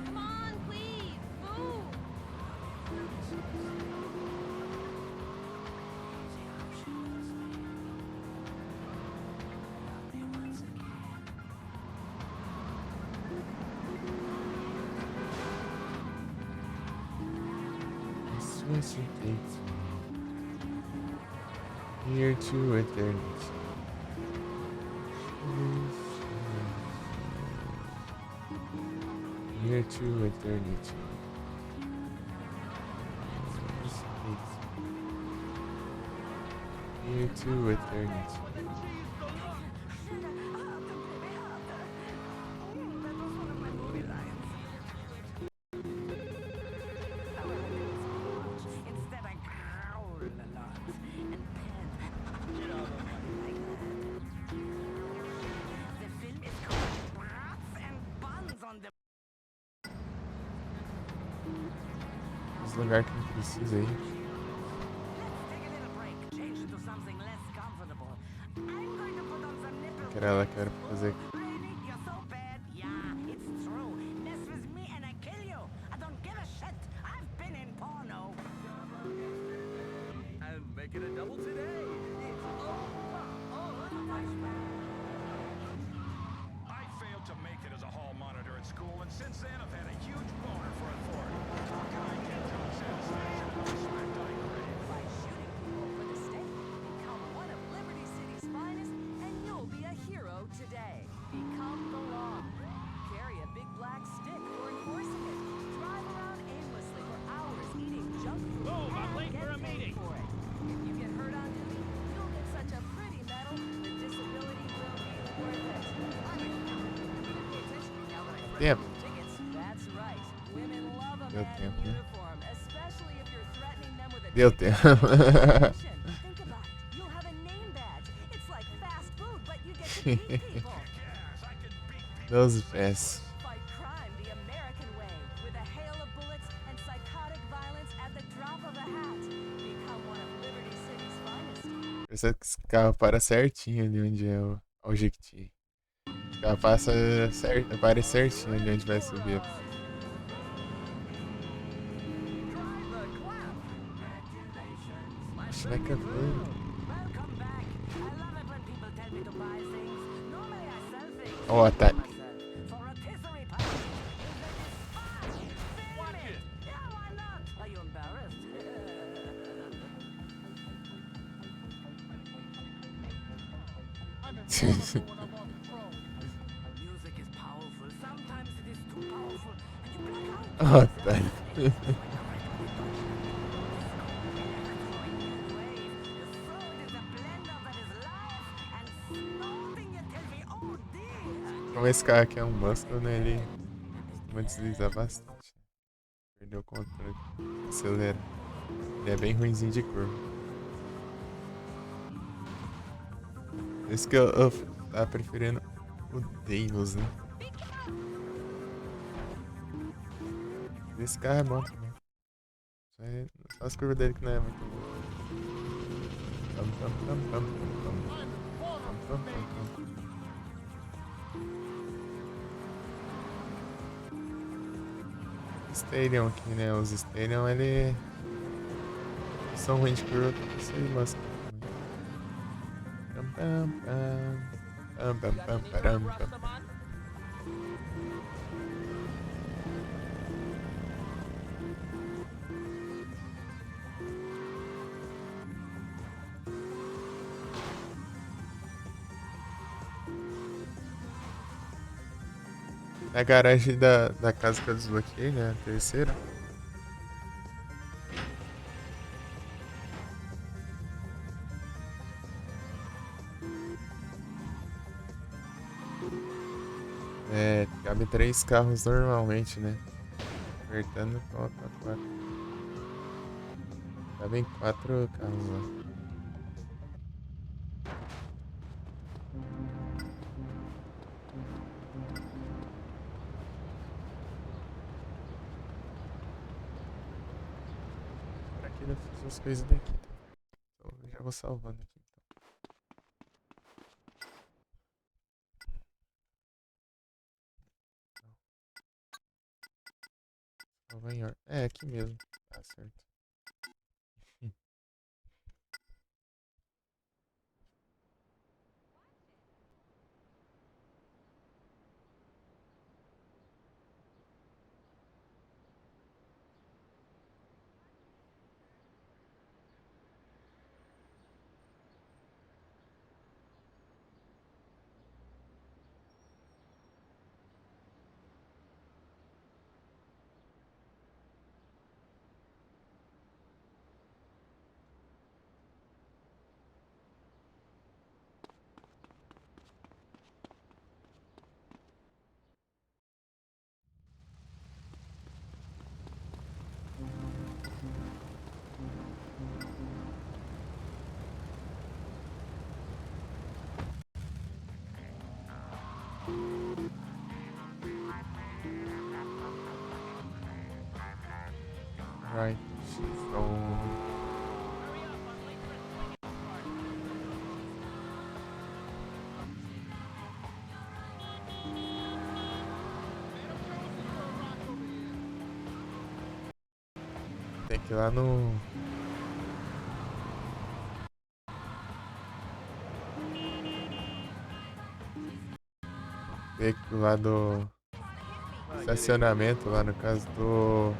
Come on, please, move. Resuscitate me here to eternity. Here to eternity. Resuscitate me here to eternity. That was one of my movie lines. Instead, I growl a lot and pet. Get out of like that. The film is called Brats and Buns on the. Esse lugar que não precisa aí. Let's take a little break. Change into something less comfortable. I'm going to put on some nipple. Que era ela que era pra fazer. Really? You're so bad? Yeah, it's true. Mess with me and I kill you. I don't give a shit. I've been in porno. And make it a double today. It's I failed to make it as a hall monitor at school, and since then I've had a huge boner for authority. How can I get John satisfaction and the respect I crave? By shooting people for the state, become one of Liberty City's finest, and you'll be a hero today. Become the law. Carry a big black stick for enforcing it. Drive around aimlessly for hours eating junk food Boom, I'm and late get for a paid meeting. for it. If you get hurt on duty, you'll get such a pretty medal, the disability will be worth it. I'm a now that I Tempo. tickets, that's right. Women love a Deu man tempo, in né? uniform, especially if you're threatening them with a Deu ticket. tempo. Think about it. You'll have a name badge. It's like fast food, but you get to beat people. Yes, I can beat people. Those pés. Fight crime the American way with a hail of bullets and psychotic violence at the drop of a hat. Become one of Liberty City's finest. Precisa que esse carro para certinho ali onde é o Jequiti. O carro passa certo, para certinho ali onde vai subir. Drive the clap. Oxe, vai que foi. Welcome back. I love it when people tell me to buy things. Normally I sell things. Ó, tá. myself. For rotisserie party. Film it. Yeah, why not? Are you embarrassed? Music is powerful. Sometimes it is too powerful, and you black out. Ó, tá. The throat is a blender that is live and snorting until we OD. Como esse carro aqui é um Mustang, né? Ele costuma deslizar bastante. Perdeu o controle. Acelera. Ele é bem ruinzinho de curva. Esse que eu tava preferindo o Deimos, né? Esse carro é bom também. Só as curvas dele que não é muito boa. Pam, pam, pam, pam, pam, pam. Pam, pam, pam, pam. Stadium aqui, né? Os Stadium, ele são ruins de curva pra você Mustang também. Pam, pam, pam. Pam, pam, pam, param, pam. Na garagem da casa que eu desbloqueei, né? A terceira. É, cabe 3 carros normalmente, né? Apertando, coloca 4. Cabem 4 carros lá. ainda fiz as coisas daqui, tá? Então eu já vou salvando aqui. Salva em ordem. É, aqui mesmo. Tá certo. Right. So... Tem que ir lá no... Tem que ir lá do... Estacionamento, lá no caso do...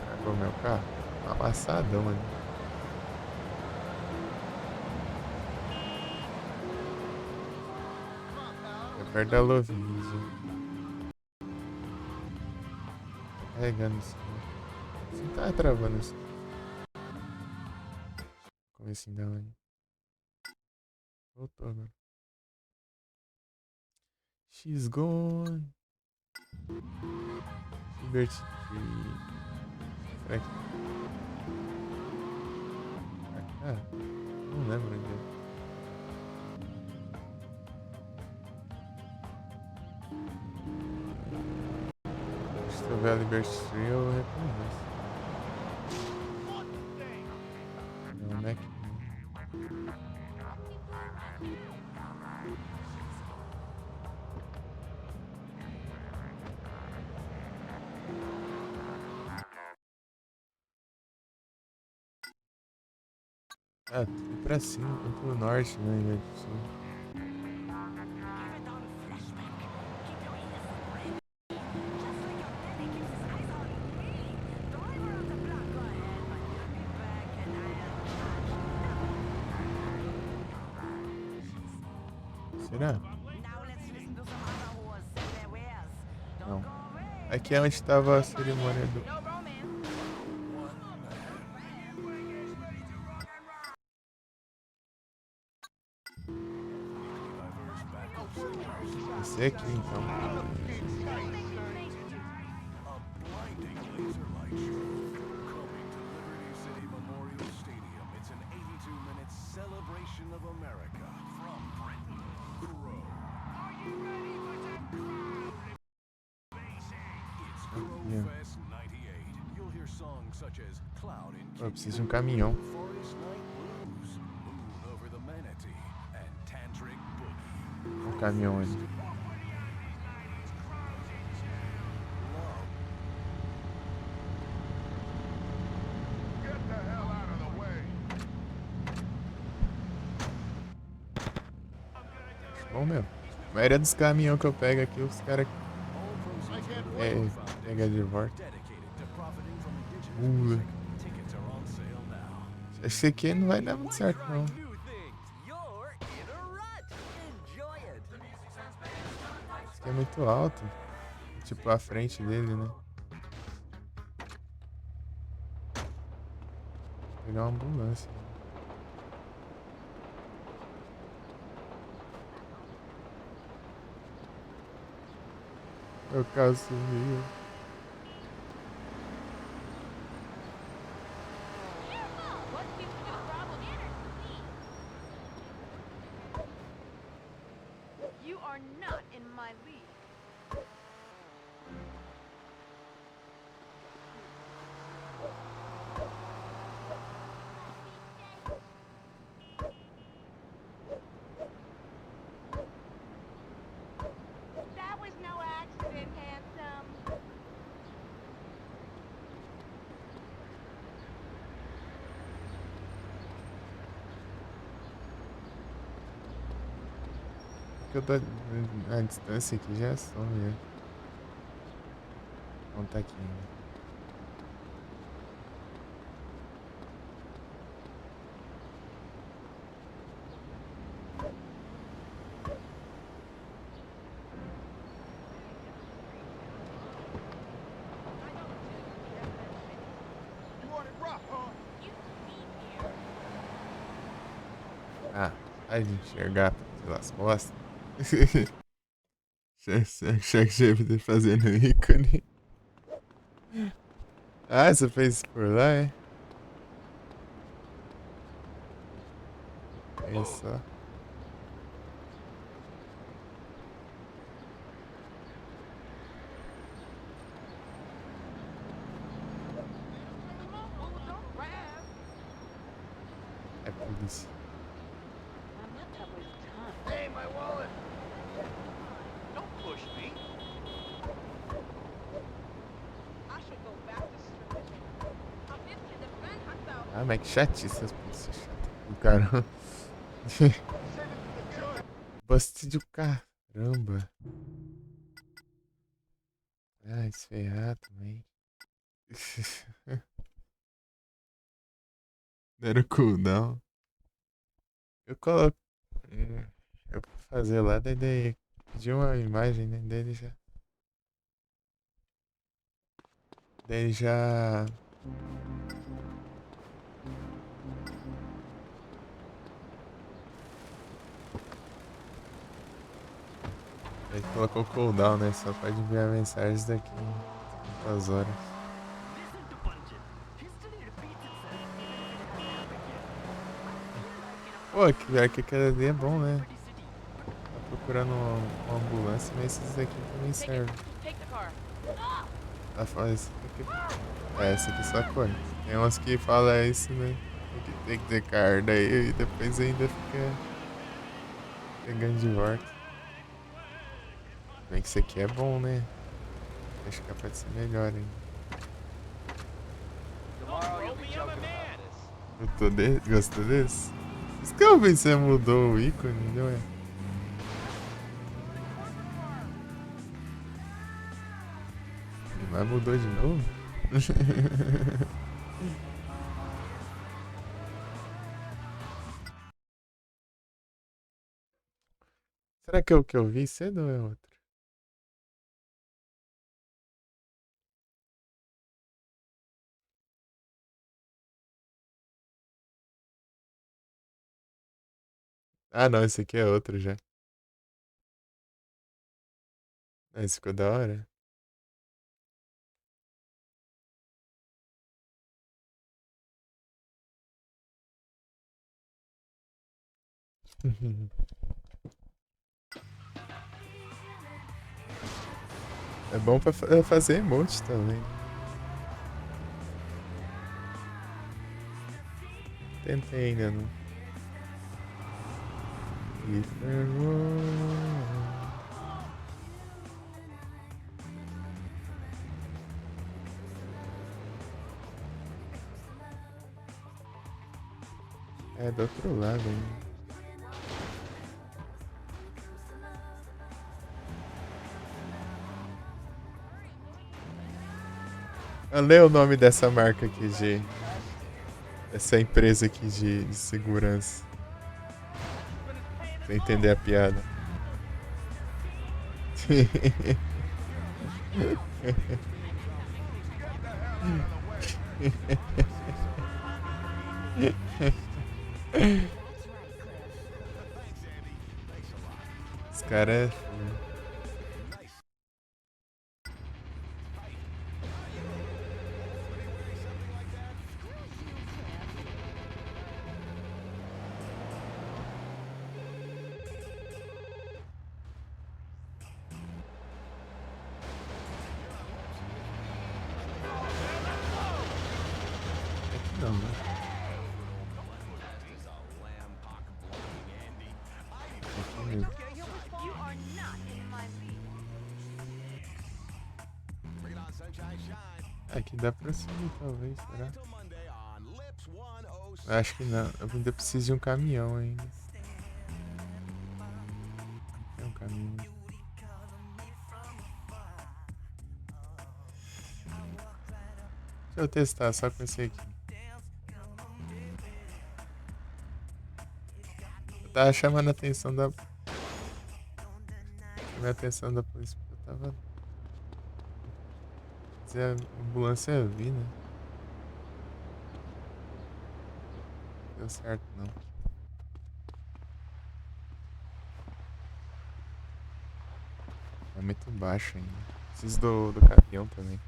Tragou meu carro? Amassadão, mano. É perto da Lovise. Tá carregando isso. Você não tá travando isso. Comecinho da onde? Voltou agora. She's gone. Liberty Tree. Será que... Ah, não lembro onde é. Se eu ver a Liberty Tree, eu reconheço. Não, Mac. Ah, tudo pra cima, pro norte, né, em vez do sul. Será? Não. Aqui é onde estava a cerimônia do... Esse aqui, então. Eu preciso de um caminhão. Um caminhão ali. Bom mesmo. A maioria dos caminhões que eu pego aqui, os caras pega de volta. Esse aqui não vai dar muito certo, não. Esse aqui é muito alto. Tipo, a frente dele, né? Vou pegar uma ambulância. O carro sumiu. You are not in my league. que eu tô a distância aqui já some, né? Não tá aqui ainda. Ah, vai de enxergar pelas costas. Chefe fazendo ícone. Ah, você fez isso por lá, é? É só. É polícia. Hey, my wallet! Don't push me. I should go back to stripping. Ah, mas que chatice essas polícias chatas do caramba. Bust do caramba. Ah, esferrar também. Deram cooldown. Eu coloco. Eu vou fazer lá, daí pedi uma imagem, né? Dele já. Daí já. Ele colocou cooldown, né? Só pode enviar mensagens daqui umas horas. Pô, que aquele ali é bom, né? Tá procurando uma ambulância, mas esses daqui também servem. Ela fala isso aqui. É, essa aqui só corre. Tem umas que falam isso, né? Tem que ter carga aí e depois ainda fica pegando de volta. Bem que isso aqui é bom, né? Acho que é pode ser melhor ainda. Gostou desse? Isso que eu pensei, mudou o ícone, não é? Mas mudou de novo? Será que é o que eu vi cedo ou é outro? Ah, não, esse aqui é outro já. Esse ficou da hora. É bom pra fazer emote também. Tentei ainda, não. E ferrou. É do outro lado ainda. Lê o nome dessa marca aqui de. Essa empresa aqui de segurança. Pra entender a piada. Os caras é. Aqui não, né? Aqui mesmo. Aqui dá pra subir, talvez, será? Acho que não. Eu ainda preciso de um caminhão ainda. caminho. Deixa eu testar só com esse aqui. Eu tava chamando a atenção da... Chamei a atenção da polícia porque eu tava... Se a ambulância vir, né? Não deu certo, não. É muito baixo ainda. Preciso do caminhão também.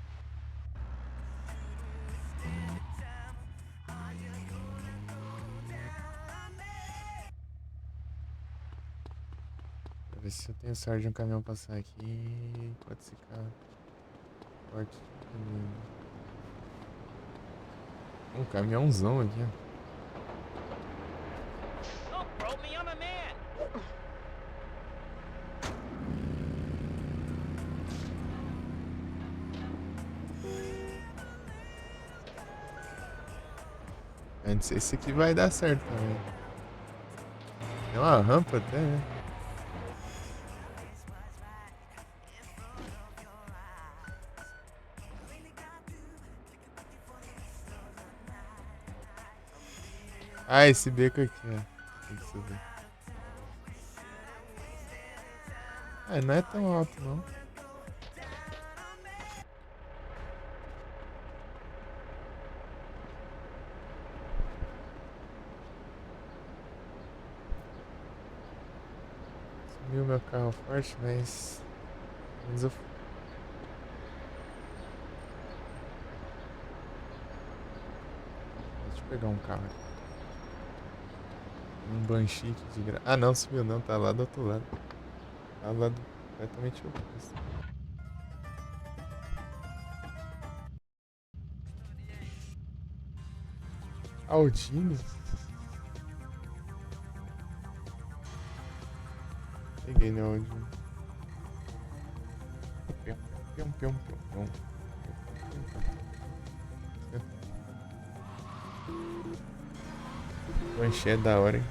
Pra ver se eu tenho sorte de um caminhão passar aqui. Pode esse carro. Forte. Um caminhãozão aqui, ó. Don't throw me, I'm a man. Antes esse aqui vai dar certo também. Tem uma rampa até, né? Ah, esse beco aqui, ó. Tem que subir. Ah, não é tão alto, não. Sumiu meu carro forte, mas... Mas eu... Deixa eu pegar um carro aqui. Um Banshee aqui de graça. Ah, não, subiu não. Tá lá do outro lado. Tá lá do... completamente oposto. Aldino? Peguei no Aldino. Pium, pium, pium, pium. Banshee é da hora, hein?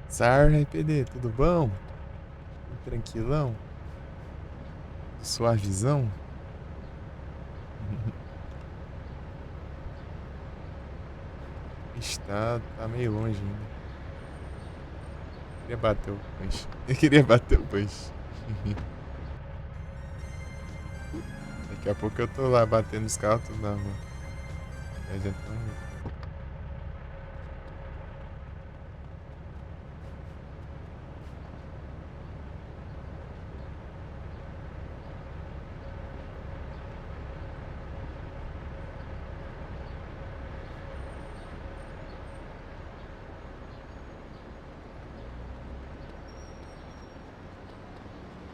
Sar, RPD, tudo bom? Tudo tranquilão? Suavizão? Está meio longe ainda. Queria bater o punch. Eu queria bater o punch. Daqui a pouco eu tô lá batendo os carros tudo na rua. Aí já tá...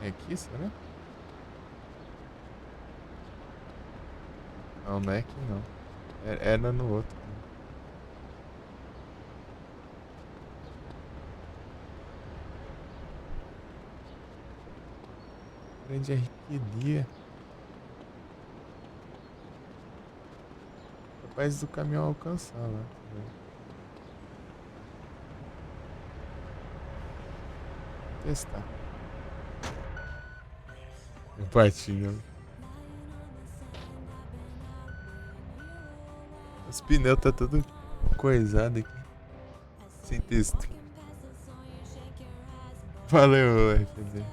É aqui, será? Não, não é aqui não. Era no outro. Grande arrepedia. Capaz do caminhão alcançar lá também. Vou testar. Eu bati, não. Os pneus tá tudo coisado aqui. Sem texto. Valeu, RPD.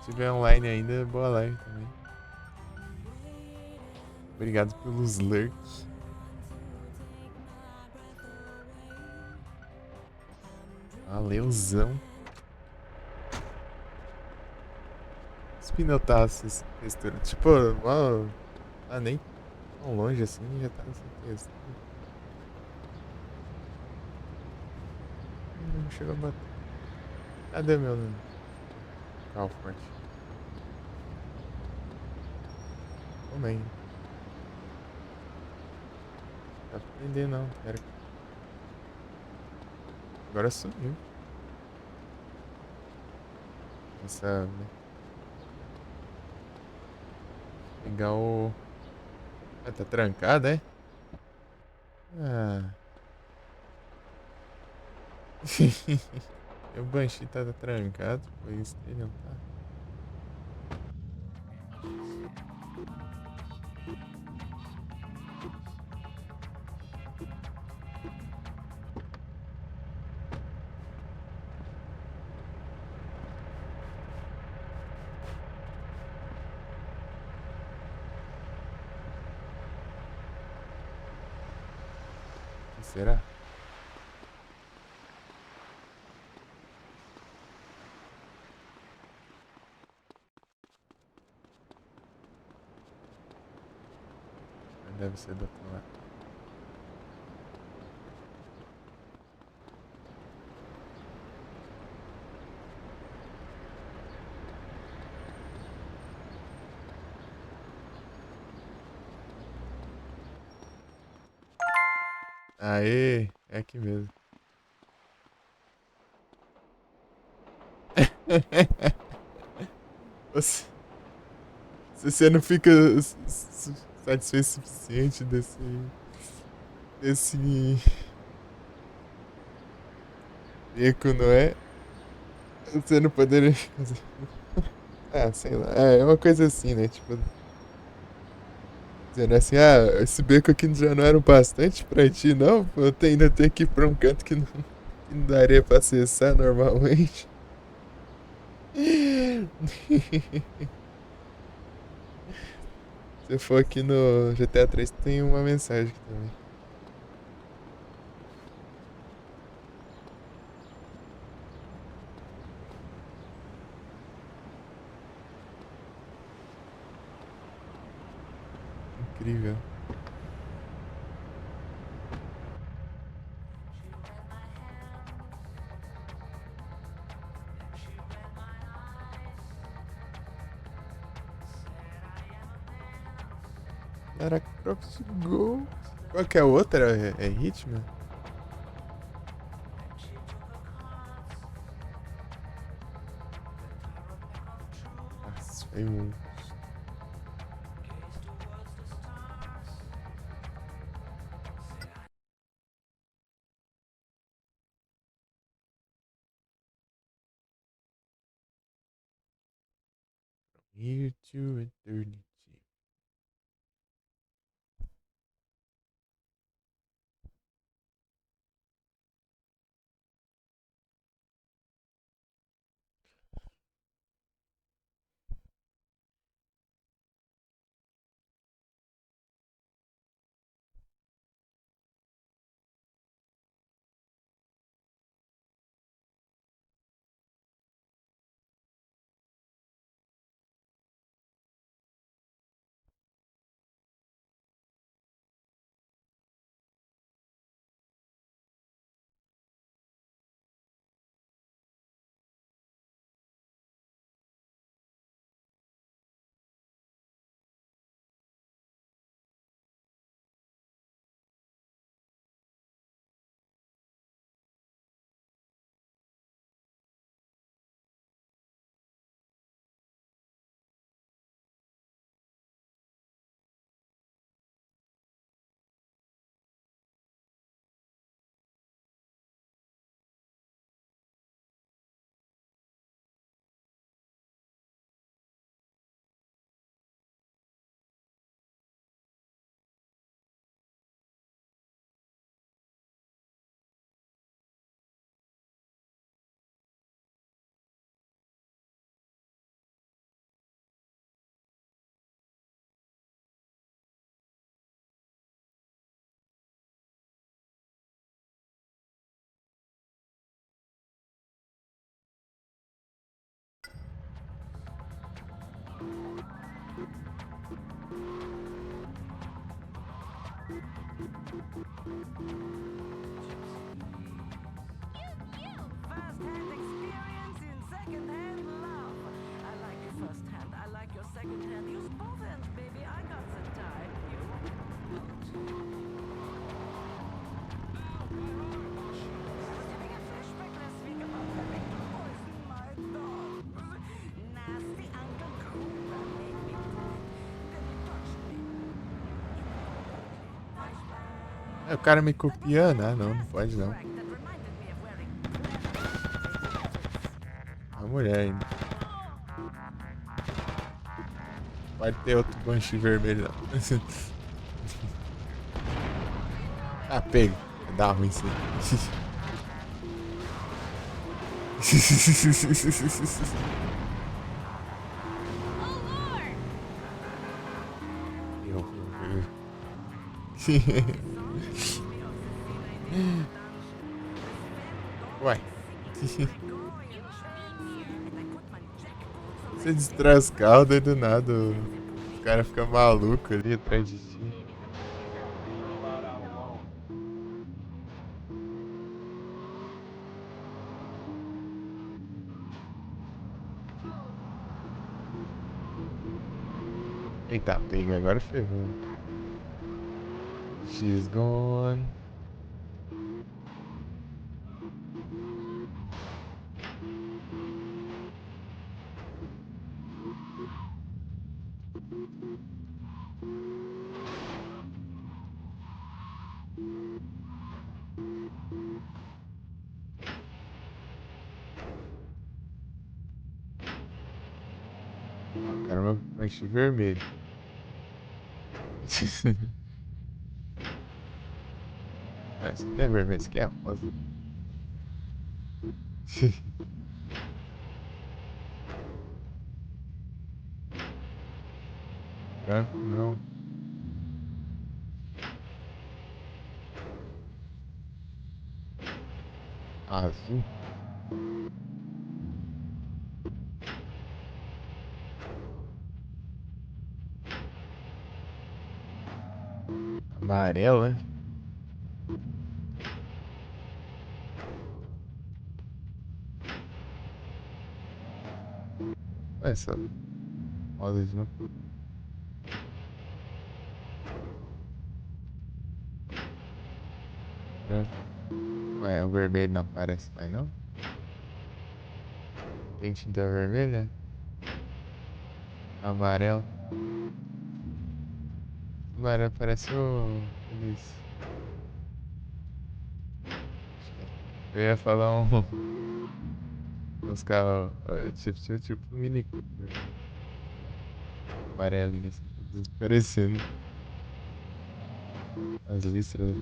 Se tiver online ainda, boa live também. Obrigado pelos lurks. Valeuzão. Os pneus tá sem textura. Tipo, ó, tá nem tão longe assim, já tá sem textura. Não chegou a bater. Cadê meu carro forte? Também. Não dá pra prender não, pera. Agora sumiu. Essa... Pegar o... Ah, tá trancado, é? Ah... O Banshee tá trancado, por isso ele não tá. O que será? Deve ser do outro lado. Aê, é aqui mesmo. Você, se você não fica satisfeito o suficiente desse beco, não é? Você não poderia fazer. Ah, sei lá. É uma coisa assim, né? Tipo, dizendo assim, ah, esse beco aqui já não era o bastante pra ti, não? Pô, eu ainda tenho que ir pra um canto que não daria pra acessar normalmente. Se for aqui no GTA 3, tem uma mensagem aqui também. Incrível. Lara Croft Go. Qual que é a outra? É Hitman? Nossa, foi muito. Here to eternity. First-hand experience in second-hand love. I like you first-hand. I like your second-hand. Use both hands, baby. I got the time. You want É o cara me copiando? Ah, não, não pode não. A mulher ainda. Pode ter outro Banshee vermelho não. Ah, pega. Dá ruim isso aí. Oh, Lord! Ué. You shame here. Você destrói os carros, daí do nada o cara fica maluco ali atrás de ti. Eita, pega, agora ferrou. She's gone. Caramba, manche vermelho. Esse não é vermelho, esse aqui é rosa. Branco não. Azul. Amarelo, né? Olha só. Rosa de novo. Branco. Ué, o vermelho não aparece mais não? Tem tinta vermelha? Amarelo. Amarelo parece o... Eles... Eu ia falar uns carros... Tipo Mini Cooper. Amarelinho assim. Tudo parecendo. As listras.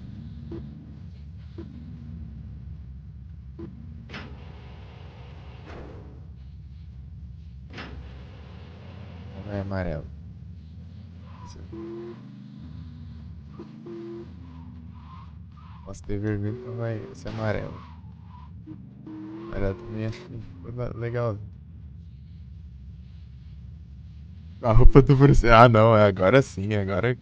Não é amarelo. Posso ter vermelho, então vai ser amarelo. Amarelo também acho legal. A roupa do Bruce. Ah, não, é agora sim, agora.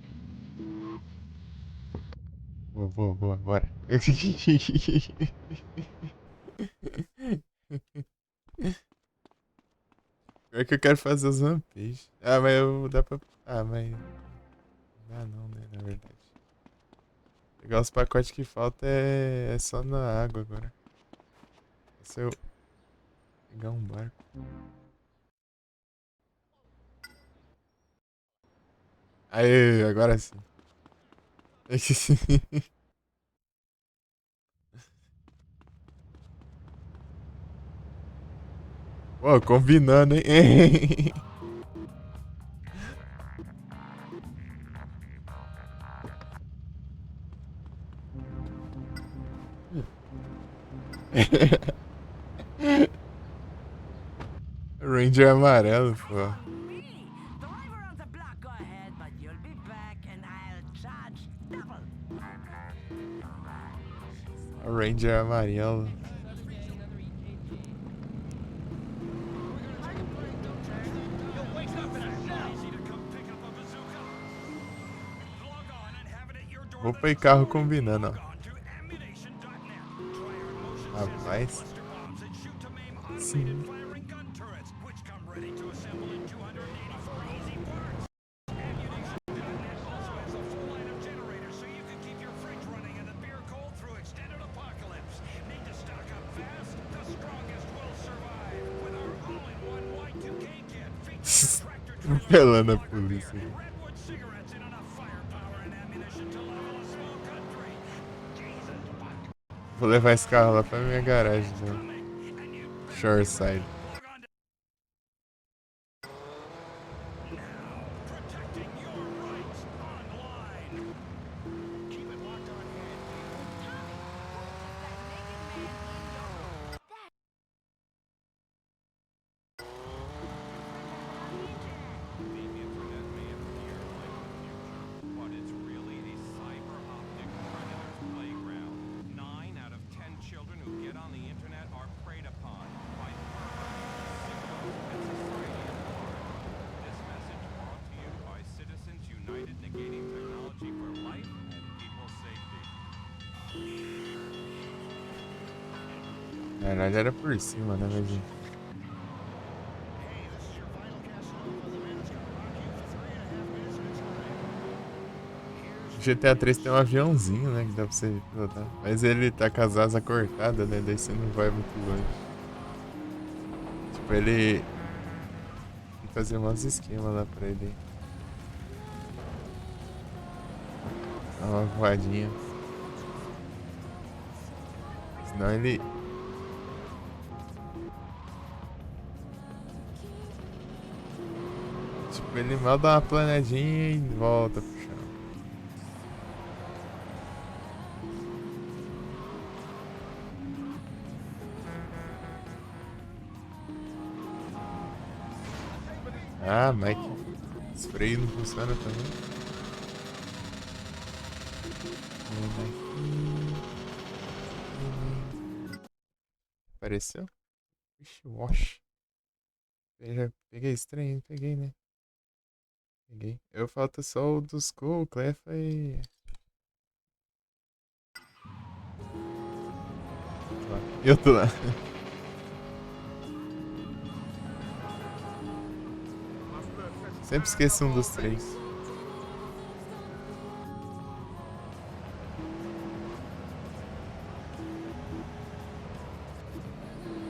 Vou, bora. Pior que eu quero fazer os vampiros. Ah, mas eu dá pra. Ah, mas. Ah, não, né? Na verdade. Pegar os pacotes que falta é só na água agora. Se eu pegar um barco. Aê, agora sim. Pô, combinando, hein? Ranger amarelo, pô. Me! Driver on the block, go ahead, but you'll be back and I'll charge double. Ranger amarelo. Easy to come pick up a bazooka. Log on and have it at your door. Roupa e carro combinando, ó. Log on to ammunition.net. Try our motion Rapaz. sensor cluster bombs that shoot to maim Sim. automated firing gun turrets, which come ready to assemble in 284 easy parts. Ammunition.net also has a full line of generators so you can keep your fridge running and the beer cold through extended apocalypse. Need to stock up fast? The strongest will survive with our all-in-one Y2K kit featuring tractor Atropelando a trailer, polícia. and redwood cigarettes and enough firepower and ammunition to level a small country. Vou levar esse carro lá pra minha garagem do Shoreside. Protecting your rights online. Keep it locked on head. The internet may appear like the future, but it's really a cyber optic predator's playground. 9 out of 10 children who get on the internet are preyed upon by perverts, sickos, and society at large. This message brought to you by Citizens United, negating technology for life and people's safety. Na verdade era por cima, né, meu gente? Hey, this is your final cast off of the man that's gonna rock you for 3.5 minutes at a time. GTA 3 tem um aviãozinho, né, que dá pra você pilotar. Mas ele tá com as asas cortadas, né, daí você não vai muito longe. Tipo, ele... Tem que fazer uns esquemas lá pra ele. Dá uma voadinha. Senão ele... Tipo, ele mal dá uma planadinha e volta pro chão. Ah, Mike. Esse freio não funciona também. Apareceu? Vixe, wash. Peguei esse trem, peguei, né? Peguei. Eu falta só o dos Skull, Clefa e... Eu tô lá. Sempre esqueço um dos três.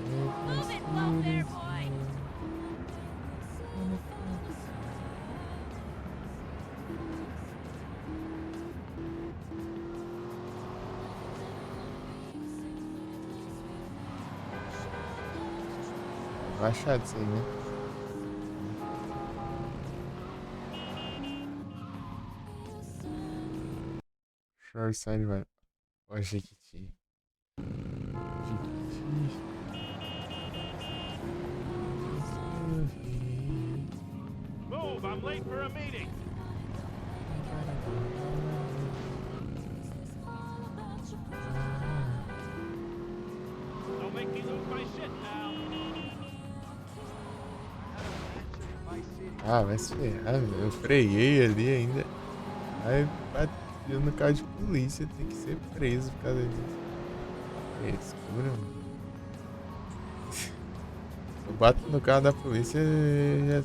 Move it, slow there, boy. Baixado isso aí, né? Shoreside vai. Ó, Jequiti. Move, I'm late for a meeting. Don't make me lose my shit now. Ah, vai se ferrar, meu. Eu freiei ali ainda. Aí bateu no carro de polícia. Tem que ser preso por causa disso. É escuro, mano. Eu bato no carro da polícia e já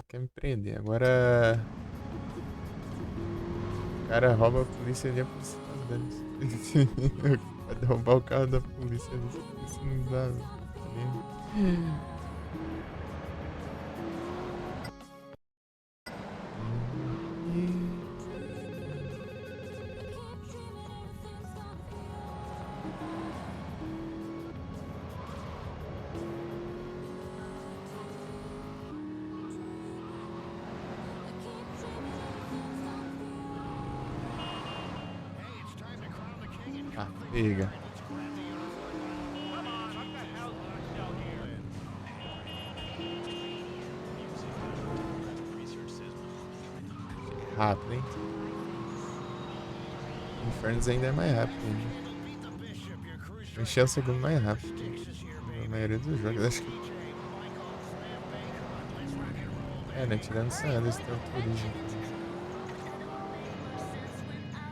quer me prender. Agora. O cara rouba a polícia ali, a polícia tá dando. Vai derrubar o carro da polícia ali. Isso não dá, velho. Hey, it's time to crown the king and Ah, complete pega. Come on, what the hell did I sell here? Rápido, hein? Infernos ainda é mais rápido ainda. Beat the bishop, your cruiser. Encher o segundo mais rápido Texas here, que baby. a maioria dos jogos. Acho que. DJ Michael Slam Bacon. Let's rock and roll, baby. É, né? Tirando San Andreas tem o turismo.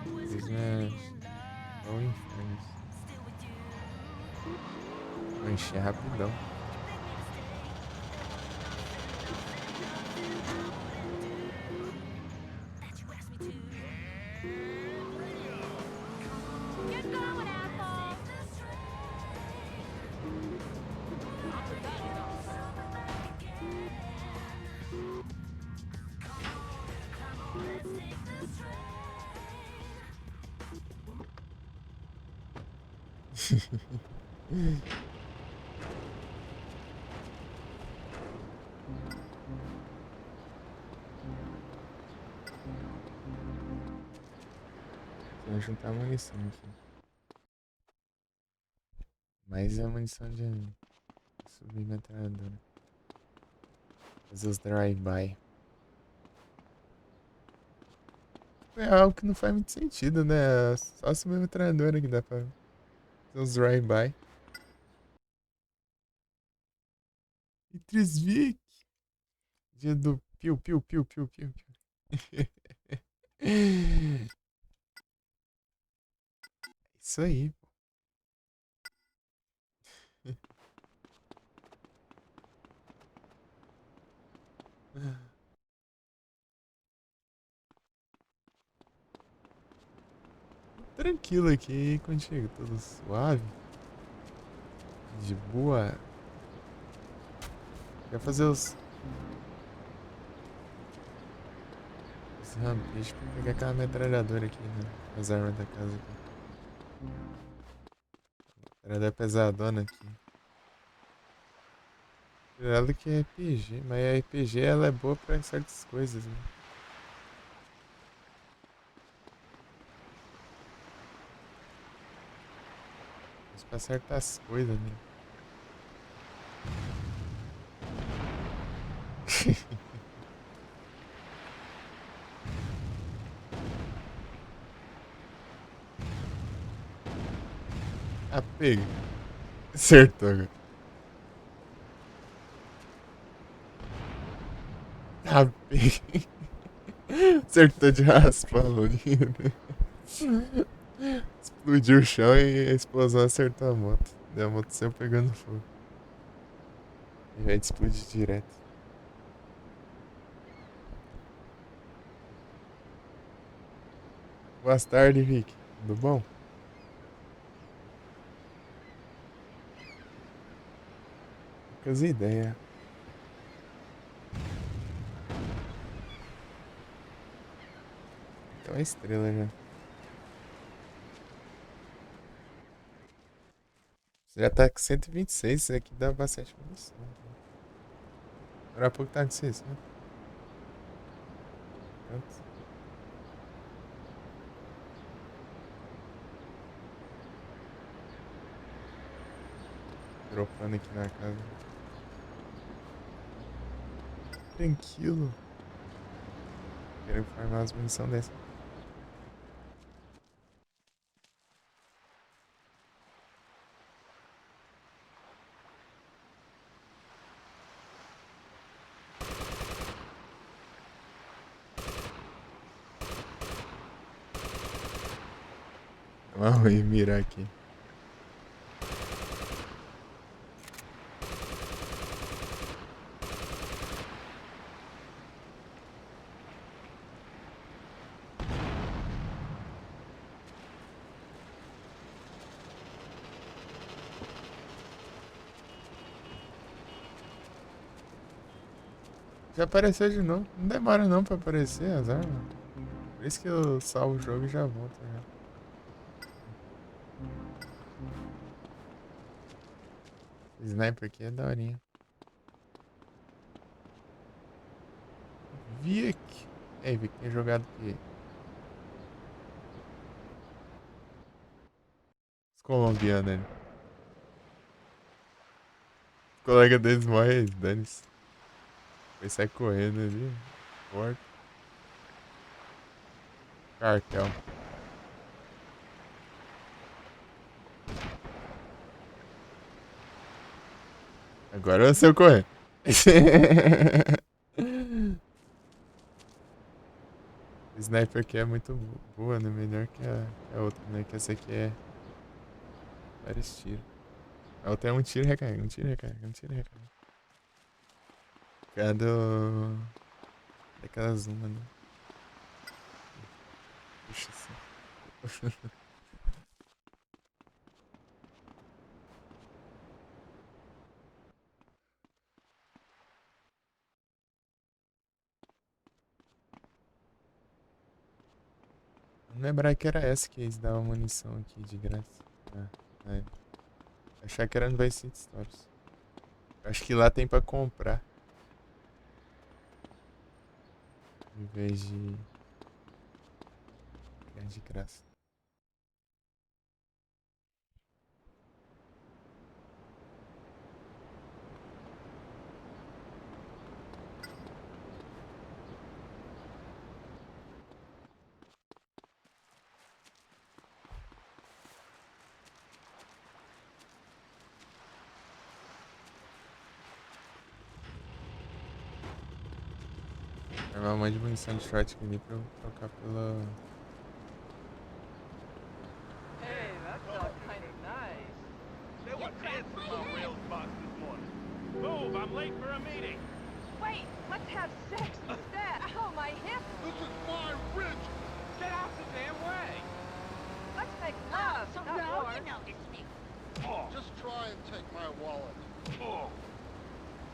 Turismo é o Infernos. Vou encher rapidão. Get going, asshole. Vou juntar munição aqui. Mas é munição de submetralhadora. Fazer os drive-by. É algo que não faz muito sentido, né? Só a submetralhadora que dá pra fazer os drive-by. E Trisvik. Dia do piu, piu, piu, piu, piu, piu. Isso aí. Tranquilo aqui contigo, tudo suave. De boa. Quer fazer os rampejos pra pegar aquela metralhadora aqui, né? As armas da casa aqui. Metralhadora pesadona aqui. Ela que é RPG, mas a RPG ela é boa pra certas coisas, né? Mas pra certas coisas, né? Ah, pega. Acertou agora. Ah, pega. Acertou de raspão, lindo. Explodiu o chão e a explosão acertou a moto. Daí a moto saiu pegando fogo. Ao invés de explodir direto. Boa tarde, Vic. Tudo bom? Poucas ideias. Então é estrela já. Você já tá com 126, isso aqui dá bastante munição. Agora há pouco tá com 60. Pronto. Dropando aqui na casa. Tranquilo. Quero farmar as munição dessa. Vamos aí mirar aqui. Já apareceu de novo. Não demora não pra aparecer as armas. Por isso que eu salvo o jogo e já volto já. Sniper aqui é daorinha. Vic. Ei, Vic, tem jogado aqui. Os colombianos ali. O colega deles morre, dane-se. Vai sair correndo ali. Forte. Cartel. Agora é seu correr. Sniper aqui é muito boa, né? Melhor que a outra, né? Que essa aqui é vários tiros. A outra é um tiro e recarga, um tiro e recarga, um tiro e recarga. Cada daquelas uma, né? Puxa assim. Não lembrar que era essa que eles davam munição aqui de graça. Ah. É. Achar que era no Vice City Stories. Acho que lá tem pra comprar. Em vez de ganhar de graça. Armar um monte de munição de shotgun ali pra eu trocar pela. Hey, that felt kind of nice. They were dancing my rails box this morning. Move, I'm late for a meeting. Wait, let's have sex instead. Oh, my hip. This is my ridge! Get out the damn way. Let's make love, So not now war. you notice me. Oh, Just try and take my wallet. oh,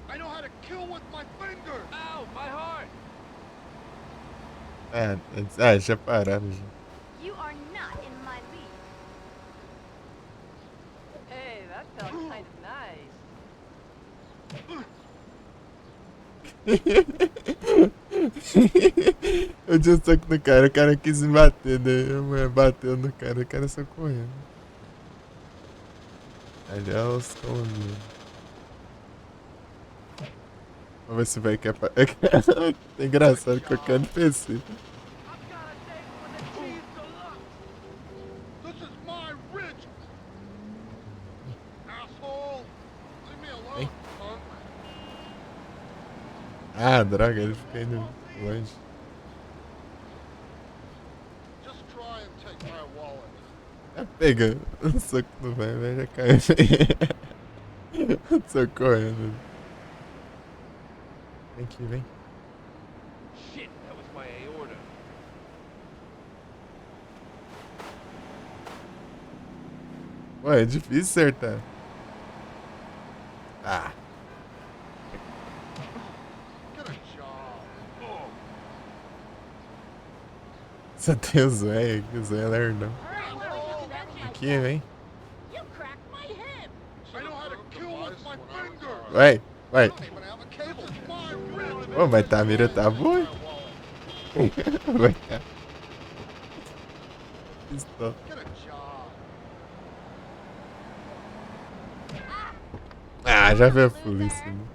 I know how to kill with my fingers! ow, my heart. Já pararam já. You are not in my league. Hey, that felt kind of nice. Eu tinha um soco no cara, o cara quis me bater, né? A mulher bateu no cara, o cara saiu correndo. Ali é os comuns. Vamos ver se vai que é pra... É engraçado que eu quero PC. I've got a date with the cheese deluxe! This is my ridge! Asshole! Leave me alone, punk! Ah, droga, ele fica indo longe. Just try and take my wallet. Pega o soco no velho, já caiu. Socorrendo. Vem aqui, vem. Shit, that was my aorta. Ué, é difícil acertar. Ah, Get a job. Oh, só tem o Zé aqui, o Zé é lerdão. Aqui, vem. You cracked my hip. I know how to kill with my fingers! Vai, I vai. don't even have a cable. This is my ridge! Ô, mas tá, a mira tá boa. My wallet. Vai cá. Pistola. Get a job. Ah, já veio a polícia. Né?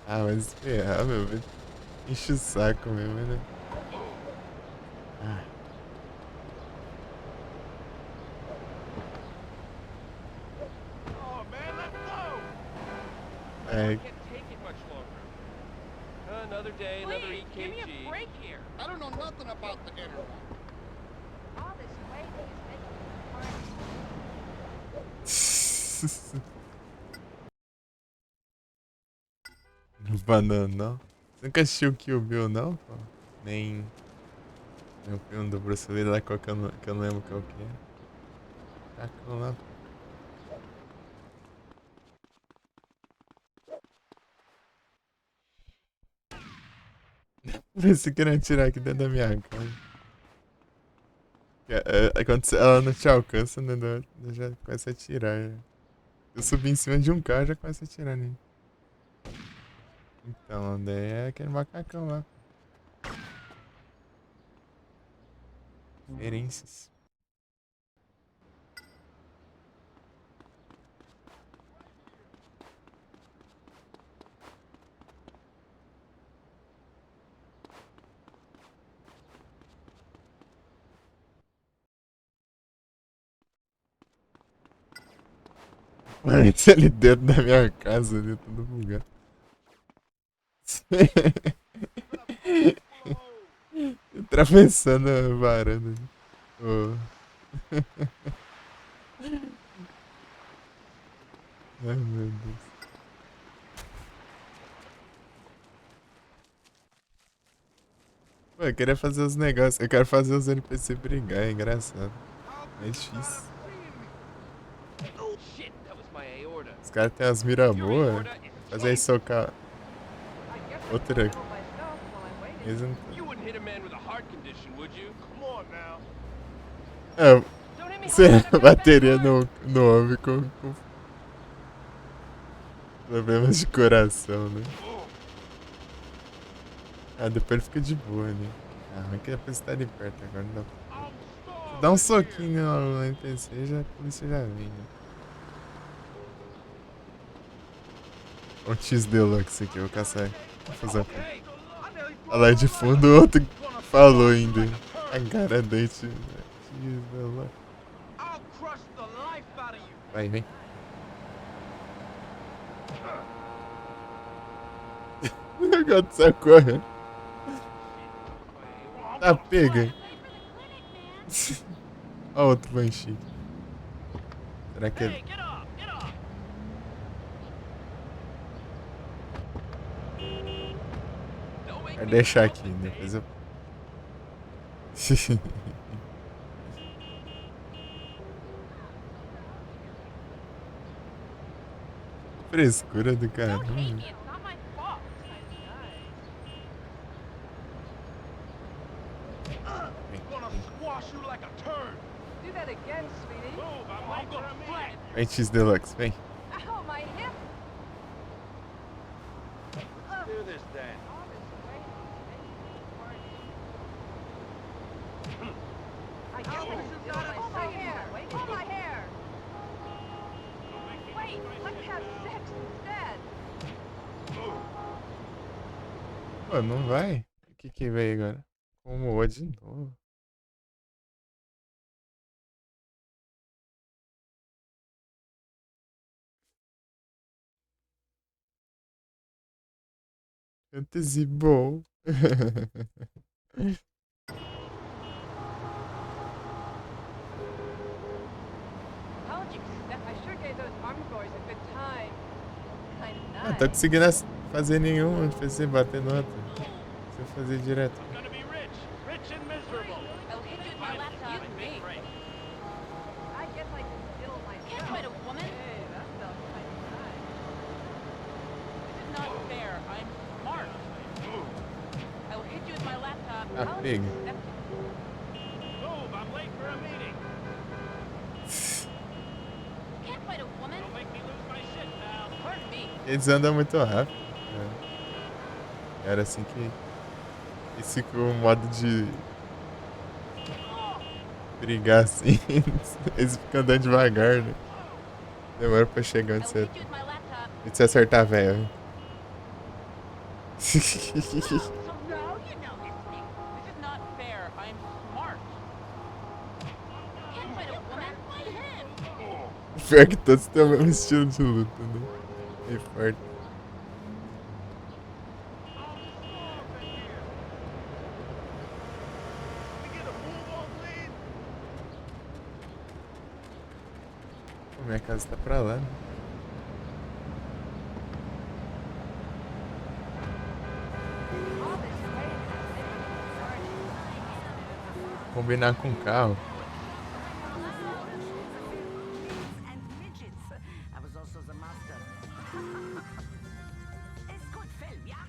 Ah, mas ferrar, meu. Enche o saco mesmo, né? Ah. oh man, let's go. É, Can't take it much longer. Another day, another Please, give me a EKG. break here. I don't know nothing about the internet. All this waiting is making me crazy. Bananão. Você nunca assistiu Kill Bill, não, pô? Nem o filme do Bruce Lee lá, qual que eu não lembro qual que é. Tá com lá, pô. Pensei que ia tirar aqui dentro da minha casa. Quando ela não te alcança, né? Já começa a atirar. Já. Eu subi em cima de um carro, já começa a atirar nele. Então, daí é aquele macacão lá. Referências. Parece ali dentro da minha casa, ali, tudo bugado. Atravessando a varanda. Ali. Oh. Ai, meu Deus. Pô, eu queria fazer os negócios. Eu quero fazer os NPC brigar, é engraçado. É difícil. Oh shit, that was my aorta. Os caras têm as miras Your boas. aorta is Fazer aí socar. I guess I Outra. can handle myself while I'm waiting. Eles não. You wouldn't hit a man with a heart condition, would you? Come on now. É, Don't hit me você hard, I've got a bad bateria heart. no homem com problemas de coração, né? Ah, depois ele fica de boa, né? Ah, mas que depois você tá ali perto agora, não dá pra... I'm Você dá um starving here. soquinho no NPC, já, a polícia já vem, né? Um X Deluxe aqui, eu vou caçar. Vou fazer uma... Hey, I nearly Olha lá de fundo, o outro falou ainda. A cara dente. X Deluxe. I'll crush the life out of you. Vai, vem. O gato saiu correndo. Tá, pega. Olha outro Banshee. Será que ele... Get off, get off. Vai deixar aqui, depois eu... Frescura do caramba. Don't hate me, it's not my fault. Gonna squash you like a turd. Do that again, sweetie. Move, I'm gonna flat. Vem, X Deluxe, vem. Ow, my hip. Do this then. I guess I should pull my hair. Pull my hair. Wait, let's have sex instead. Pô, não vai? O que que veio agora? Como de novo? Fantasy bom. Apologies. I sure gave those army boys a good time. Kind of Não nice. tá conseguindo fazer nenhum NPC bater nota. Se eu fazer direto. Gonna be rich. Rich and miserable. I'll hit you with my laptop. Excuse me. I guess I can still myself. Can't fight a woman. Hey, that felt kind of nice. This is not fair. I'm smart. I will hit you with my laptop. Ah, I'll pega. accept it. Move, I'm late for a meeting. Can't fight a woman. Don't make me lose my shit, pal. Pardon me. Eles andam muito rápido. Era assim que. Esse que o modo de brigar assim. Eles ficam andando devagar, né? Demora pra chegar I onde will você. hit you with my laptop. E se acertar a véia. So now you know it's me. This is not fair. I'm smart. Can't fight a woman. My head. Pior que todos têm o mesmo estilo de luta, né? Bem forte. We get a move on, please. Pô, minha casa tá pra lá, né? All this way. Combinar com o carro. and midgets. I was also the master. It's good film, yeah?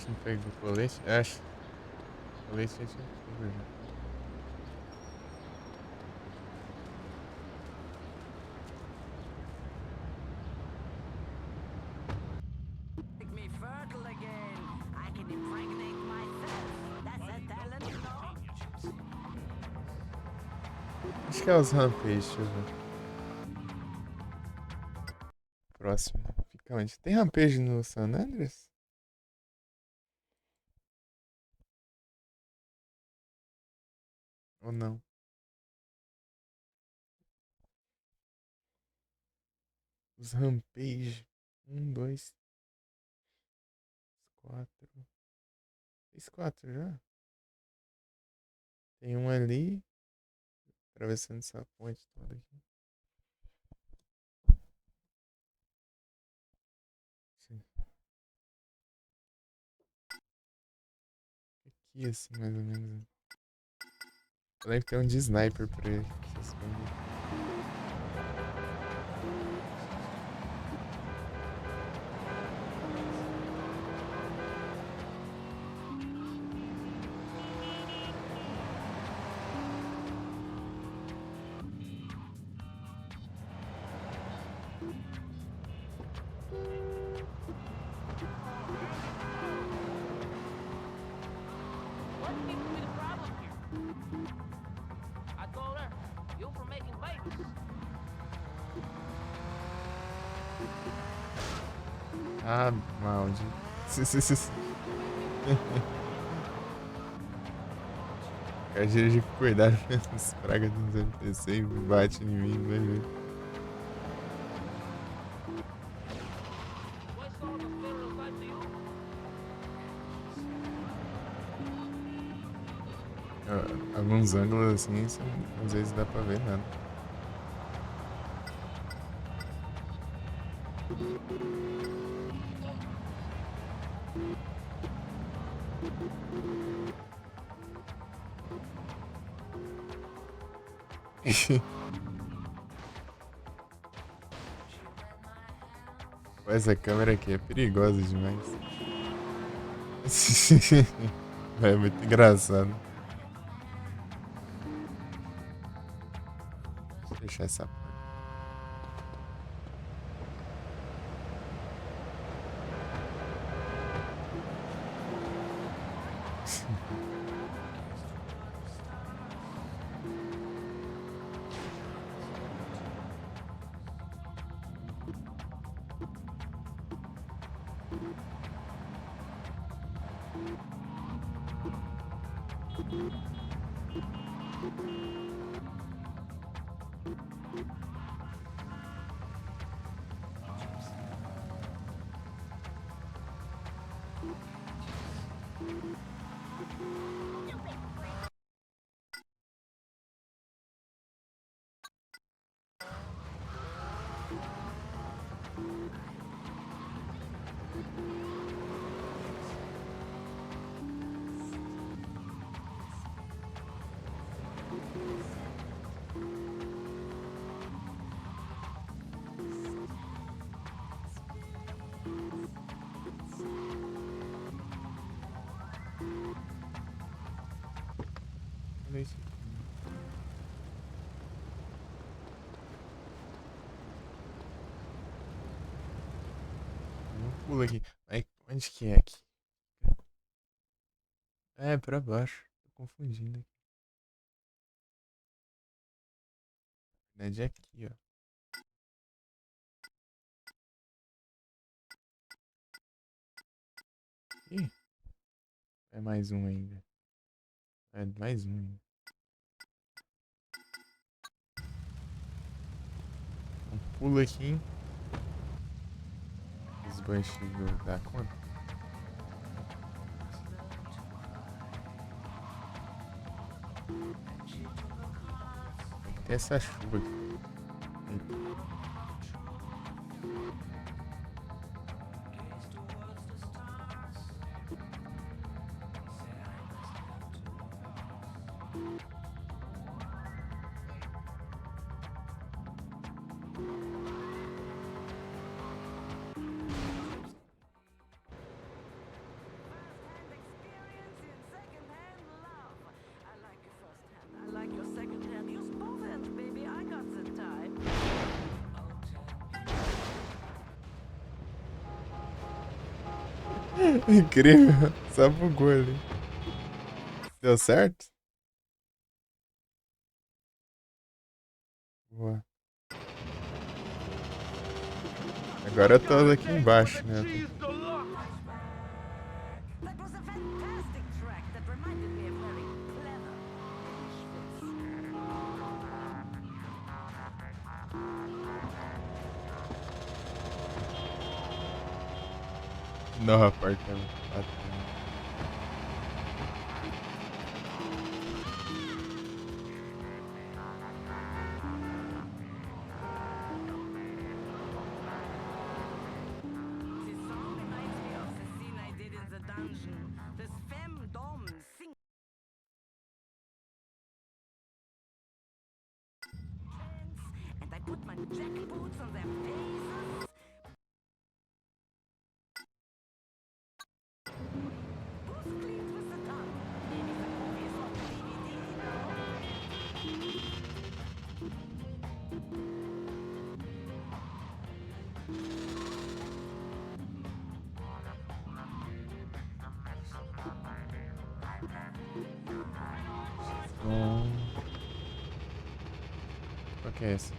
Não pegou o colete? Acho. O colete a gente pegou já. Make me fertile again. I can impregnate myself. That's a talent, you know? Acho que é os Rampage, deixa eu ver. Próximo. Fica onde? Tem Rampage no San Andreas? Ou não? Os Rampage. 1, 2, 4. Fez 4 já? Tem um ali. Atravessando essa ponte toda aqui. Sim. aqui, assim, mais ou menos. Eu lembro que tem um de sniper por aí. Se esconde. What seems to be the problem here? I told her, you for making babies. Ah, maldito. Cara, dirige com cuidado mesmo. As pragas dos NPC e bate em mim, vai ver. Why saw the stereotype to you? Alguns ângulos assim, às vezes dá pra ver nada. Pô, essa câmera aqui é perigosa demais. É muito engraçado. Deixa eu fechar essa porta. Olha isso aqui. Não pula aqui. Ai, onde que é aqui? É, pra baixo. Tô confundindo aqui. Na verdade é aqui, ó. Ih, é mais um ainda. É mais um ainda. Então pula aqui, hein? Os banchos dá conta. Tem que ter essa chuva aqui. First-hand experience in second-hand love. I like your first-hand. I like your second-hand. Use both hands, baby. I got the time. Incrível. Só bugou ali. Deu certo? Boa. Agora eu tô aqui embaixo, né? Cheese deluxe. That was a fantastic track that reminded me of very clever Não, apartamento. This song reminds me of the scene I did in the dungeon. This femdom put my jackboots on their faces. Who's cleaned with the tongue? Maybe the movies on DVD, no? Oh. Qual que é esse?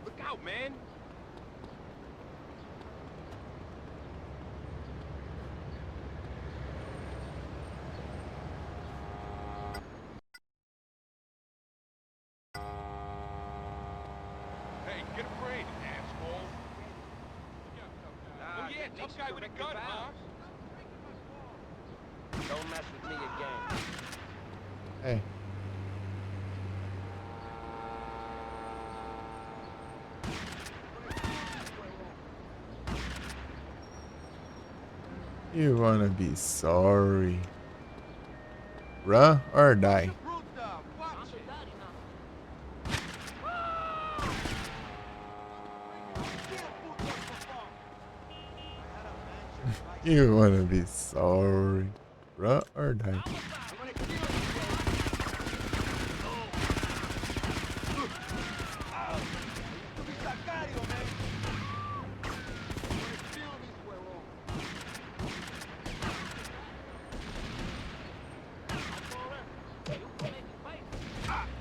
Look out, man! Hey, get afraid, asshole! Oh yeah, tough guy with a gun, huh? Don't mess with me again. Hey. You wanna be sorry. Run or die. Bruta, watch it! You wanna be sorry. Run or die.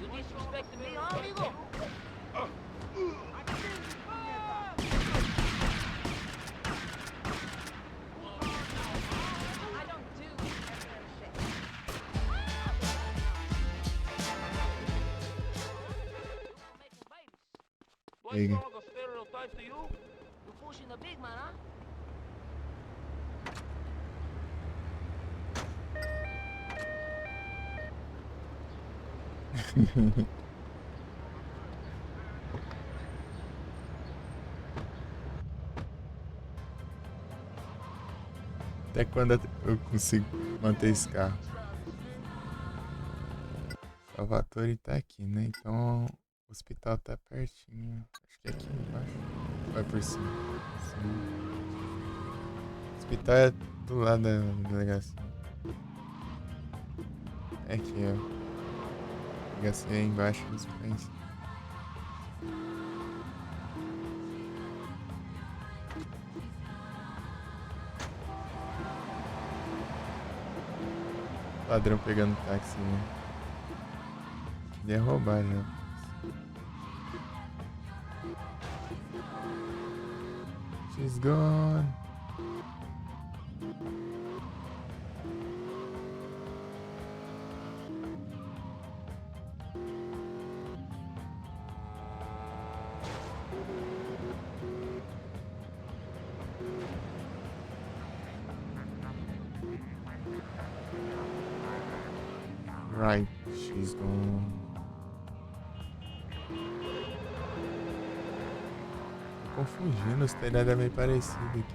You disrespecting me, huh, amigo? I don't do shit. Do There you I go. sound like a stereotype to you? You pushing the big man, huh? Até quando eu consigo manter esse carro? Salvatore tá aqui, né? Então o hospital tá pertinho. Acho que é aqui embaixo. Vai por cima. Sim. O hospital é do lado da delegacia. É aqui, ó. Delegacia é embaixo dos pães. Ladrão pegando táxi, né? Queria roubar já. She's gone. Right, she's gone. Tô confundindo, os telhados é meio parecido aqui. Give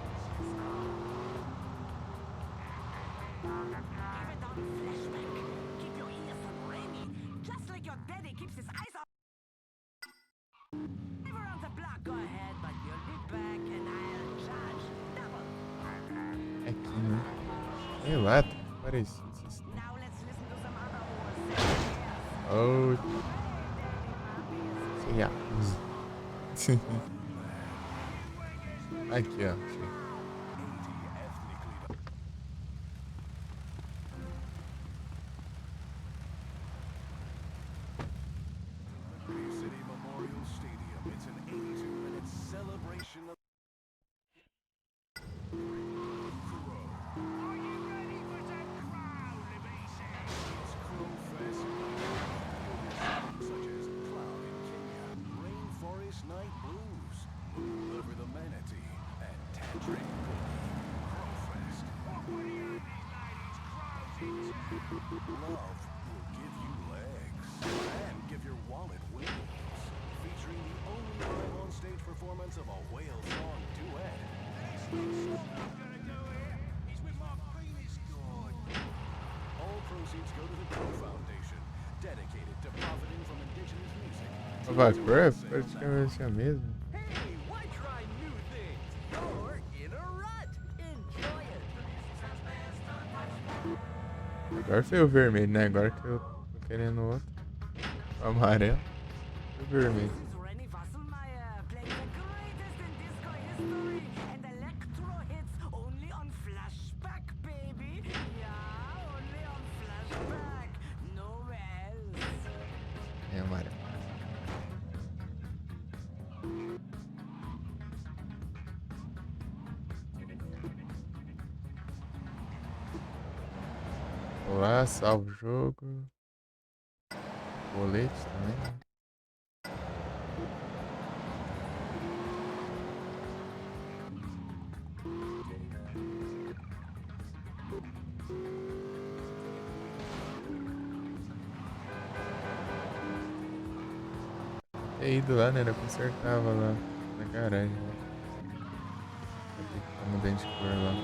it on flashback. Keep your ears on Raimi, just like your daddy keeps his eyes on. Never on the block, go ahead, but you'll be back and I'll charge double. É aqui, né? Sei lá, tá parecido. Esses... Now let's listen to some other horse. Oh. Sei lá. Aqui, ó. Achei. City Memorial Stadium. It's an 82-minute celebration of Are you ready for some crowd, It's Crowfest. Such as Cloud in Kenya, Rainforest Night Blues, Moon Over the Manatee, and Tantric Boogie. Crowfest. What were the these ladies crows into? Love will give you legs and give your wallet wings. Featuring the only live-on-stage performance of a whale song duet. Gonna do it. He's with my penis god. All proceeds go to the Crow Foundation. dedicated to profiting from indigenous music. A vapor é praticamente a mesma. Hey, why try new things? You're in a rut. Enjoy it. Agora foi o vermelho, né? Agora que eu tô querendo outro. O amarelo. E o vermelho. This is Renny Wasselmeyer playing the greatest in disco history and electro hits only on flashback, baby. Yeah, only on flashback. Nowhere else. É amarelo. Olá, salvo o jogo. Colete também. Né? Ter ido lá, né? Eu consertava lá na garagem. Né? Vai ter que ficar mudando de cor lá.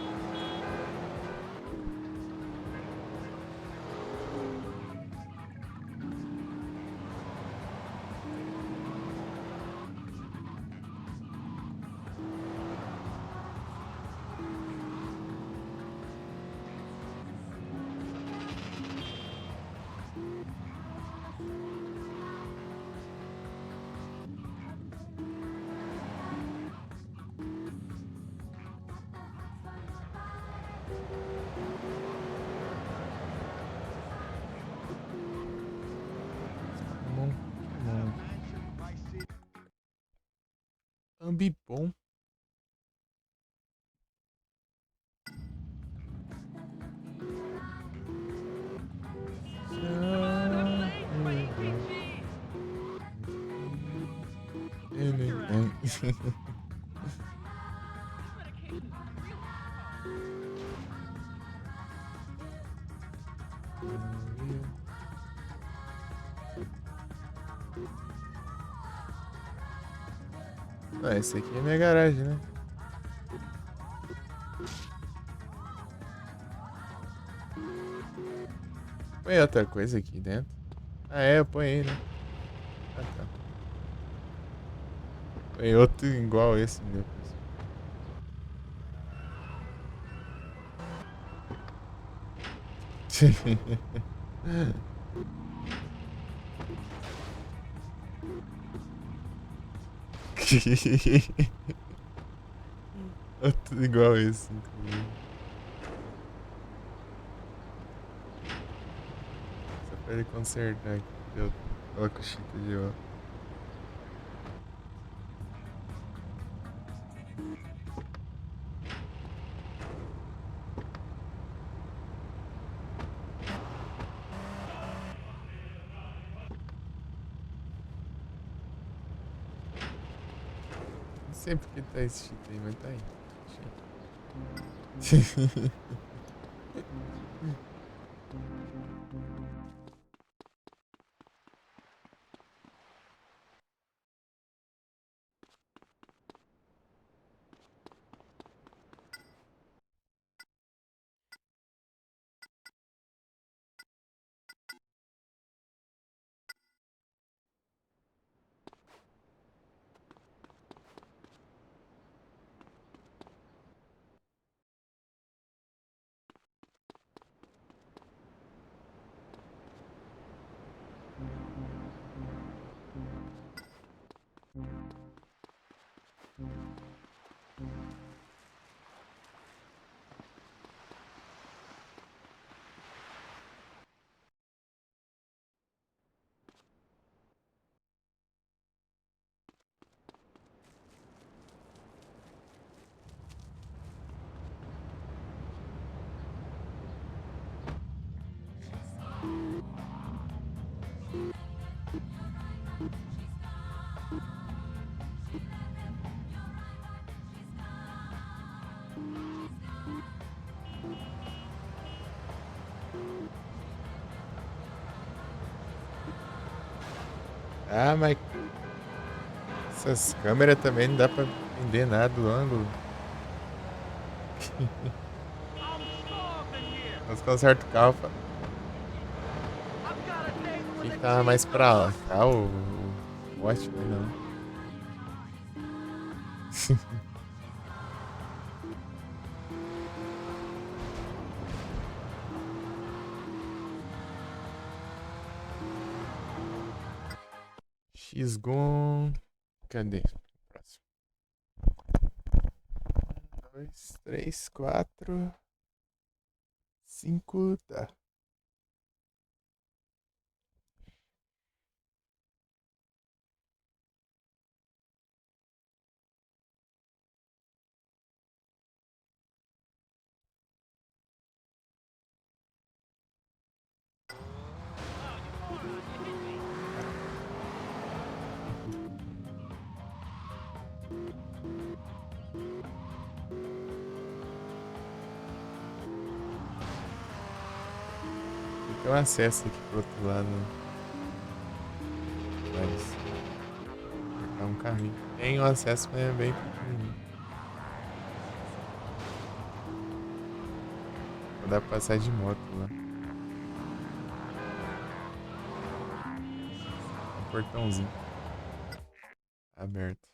Ambibom. Ah, esse aqui é minha garagem, né? Põe outra coisa aqui dentro. Ah, é, eu ponho né? Ah, tá. Põe outro igual esse depois. Tudo igual esse. Só pra ele consertar aqui. Eu coloco o chita de ó. Não sei porque tá esse chita aí, mas tá aí. Ah, mas essas câmeras também não dá pra entender nada do ângulo. I'm starving here. Nós conserta o carro, I've got a date with Quem tá mais pra lá? Tá o Watchmen, não. X-Gon. Cadê? Próximo. 1, 2, 3, 4, 5. Tá. Tem um acesso aqui pro outro lado. Mas é um caminho. Tem um acesso, mas é bem pequenininho. Não dá pra passar de moto lá. Um portãozinho aberto.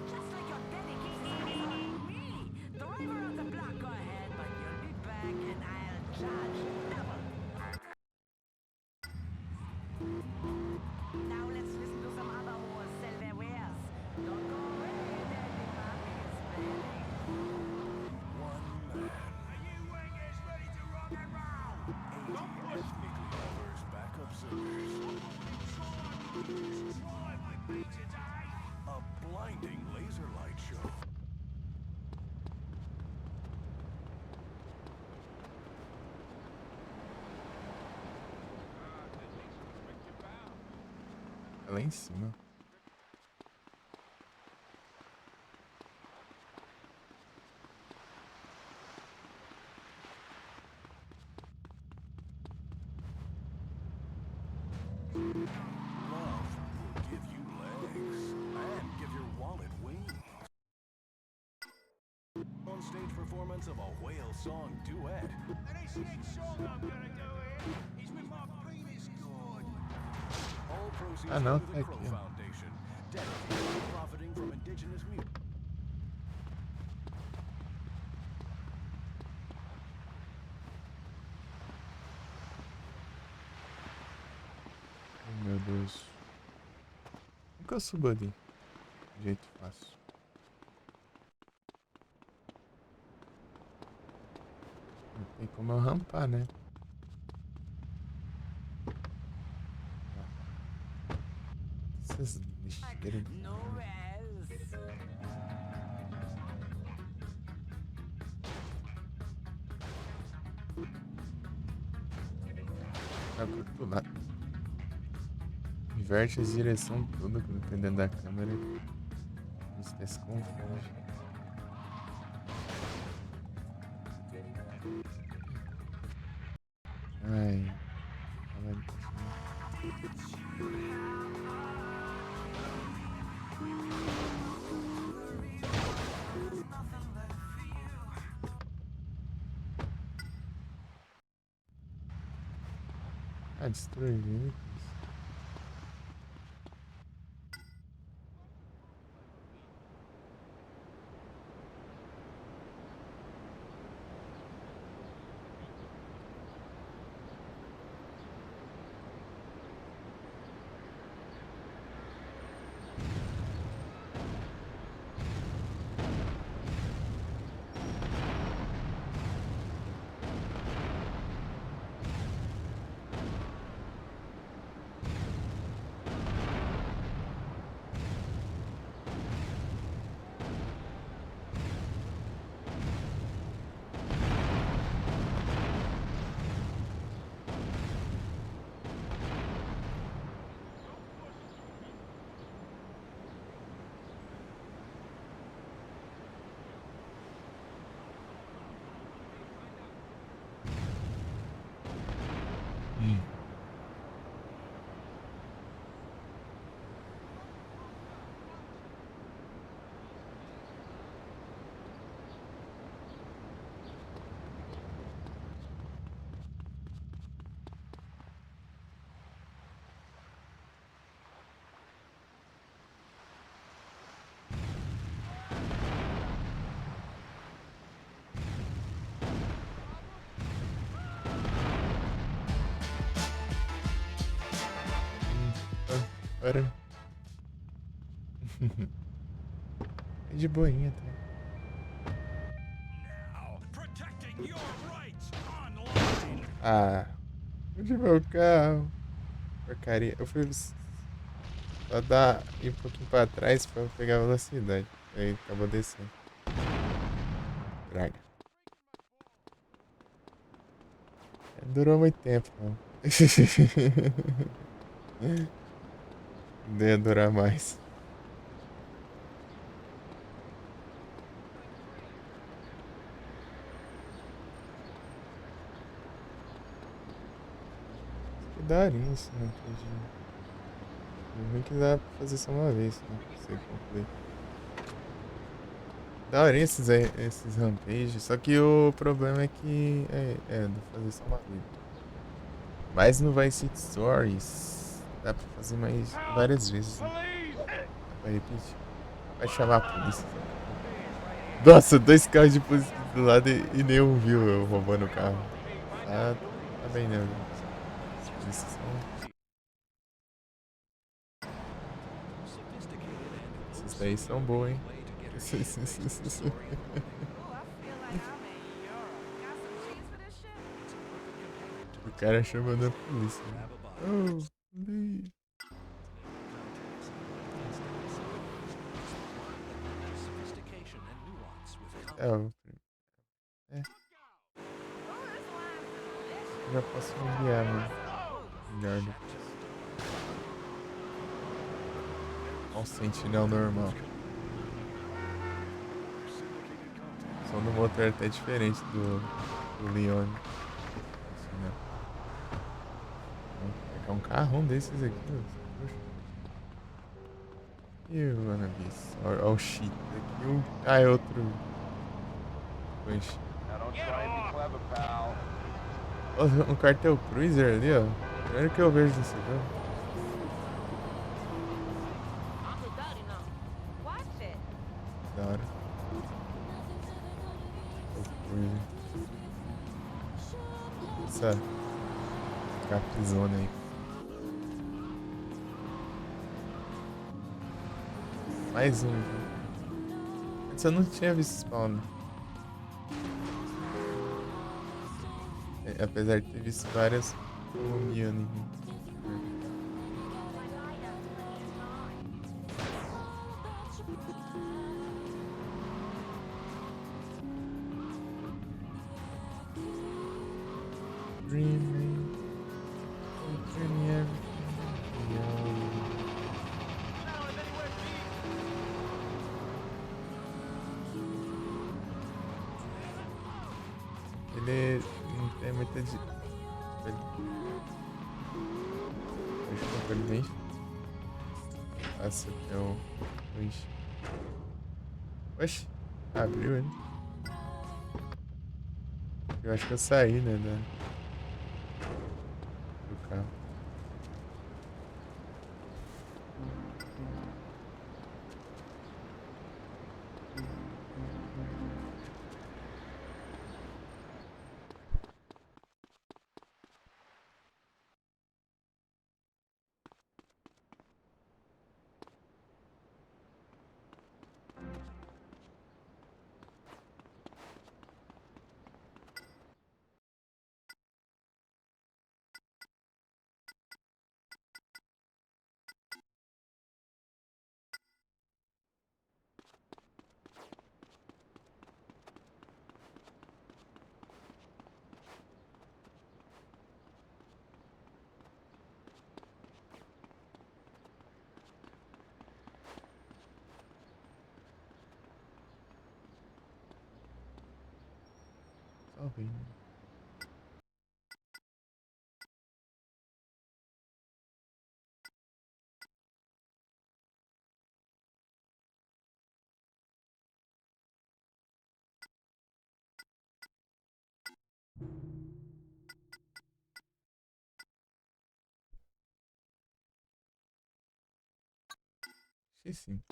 Just like your daddy keeps his eyes on me. Driver of the block, go ahead, but you'll be back and I'll charge double. Now let's listen to some other whores sell their wares. Don't go away, daddy, mommy is ready. Are you wingers ready to rock and roll? Don't push me. Backup singers. Try with me today. A blinding laser light show. É lá em cima. Love will give you legs and give your wallet wings. On stage performance of a whale song duet. And this next song I'm gonna do here is with my penis god. All proceeds Ah, não, go to tá the Crow aqui, ó. Foundation, dedicated to profiting from indigenous music. Ai, meu Deus. Nunca subo ali. De jeito fácil. Não tem como eu rampar, né? Essas lixeiras. No res. Tá pro outro lado. Inverte a direção toda dependendo da câmera. Isso até se confunde. Ai. Ela Ah, destruir veículos. Para. É de boinha, tá? Now, protecting your rights online. Ah, onde vai o carro? Porcaria. Eu fui só dar ir um pouquinho pra trás pra pegar a velocidade. Aí acabou descendo. Droga. Durou muito tempo, não. Não ia durar mais. Que daorinha isso, não entendi. O ruim que dá pra fazer só uma vez, né? Pra você concluir. Daorinha esses rampages, só que o problema é que dá pra fazer só uma vez. Mas no Vice City Stories dá pra fazer mais várias vezes, né? Dá pra repetir. Vai chamar a polícia. Nossa, 2 carros de polícia do lado e nenhum viu eu roubando o carro. Tá bem, né? Os polícias são... Esses daí são bons, hein? Ooh, I feel like I'm in Europe. Got some cheese for this shit? O cara chamando a polícia. Né? Oh, please. Sophistication and nuance with É, Ooh, this lime's delicious. eu já posso enviar, mano. Melhor do um sentinel normal. O som do motor é até diferente do Leon. Assim, né? É um carrão desses aqui. Poxa. E o Wannabies? Olha o shit aqui. Ah, é outro. Poxa. Um cartel cruiser ali, ó. Primeiro que eu vejo desse jogo. Uncle Daddy now. Watch it. Da hora. Essa capizona aí. Mais um. Antes eu não tinha visto spawn. Apesar de ter visto várias colombianas. Dreaming, dreaming everything. Ele não tem muita de. Deixa eu ver ele bem. Passa até o. Oxi. Oxi. Abriu ele. Eu acho que eu saí, né? Do carro. Só vem. Esqueci.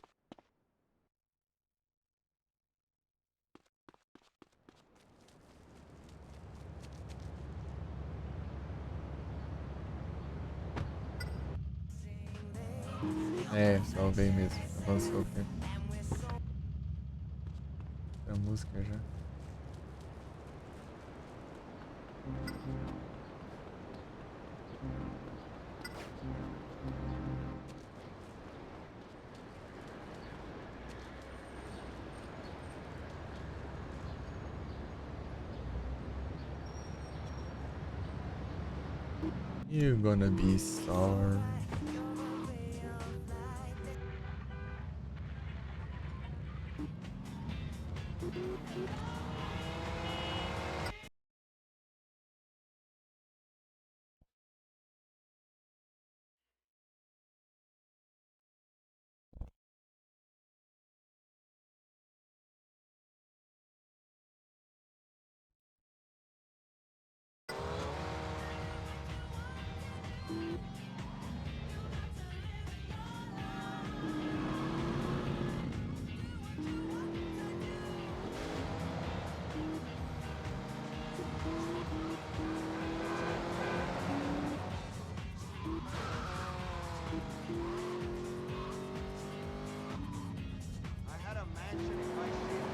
É, salvei mesmo. Avançou o tempo. A música já. You're gonna be sorry. I had a mansion in my city.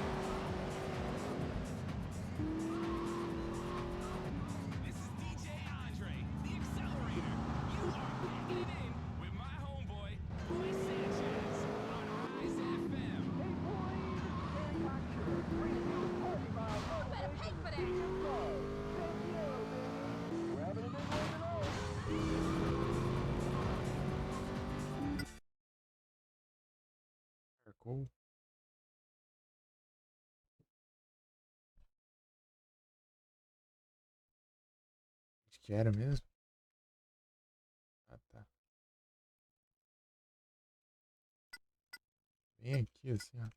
This is DJ Andre, the Accelerator. You are rocking it in with my homeboy, Roy Sanchez, on Rise FM. Better pay for that. Marcou. Acho que era mesmo. Ah, tá. Bem aqui, assim, ó.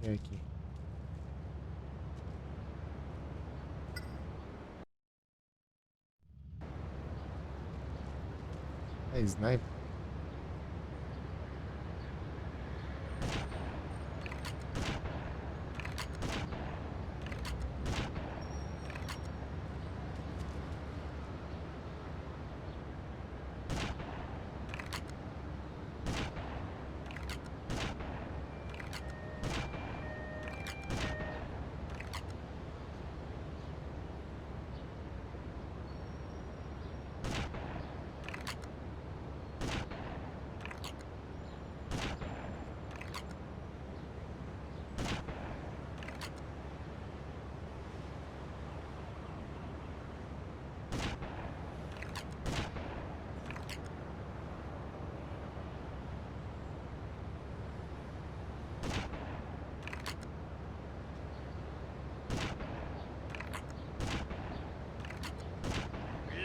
E aqui. É sniper.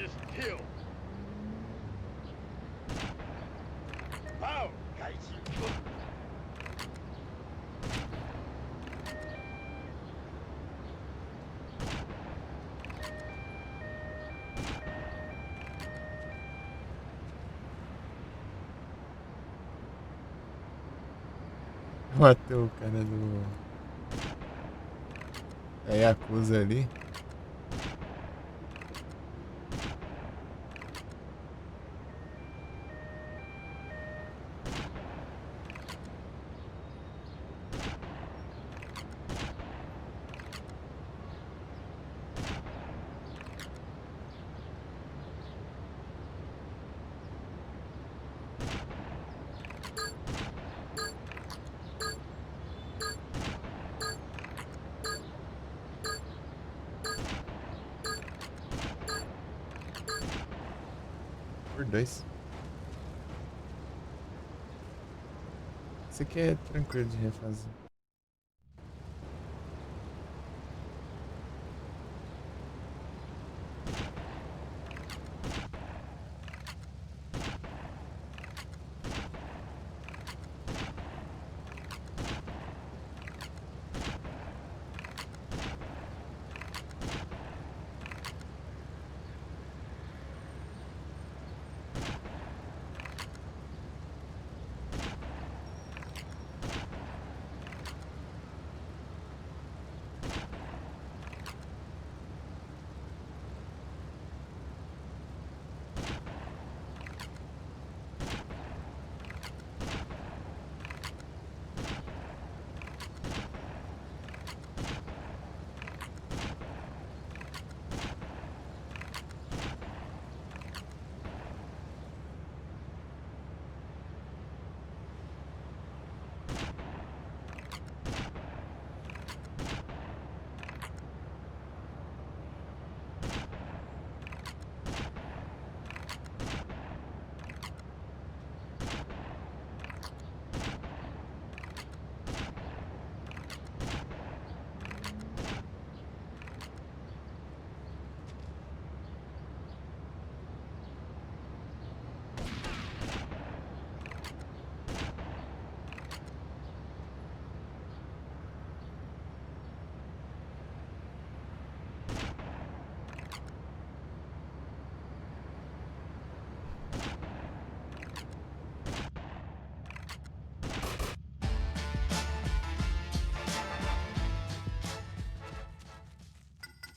Is kill. Pow! Gaichi. Matou o cara do. Da Yakuza ali. por 2. Esse aqui é tranquilo de refazer.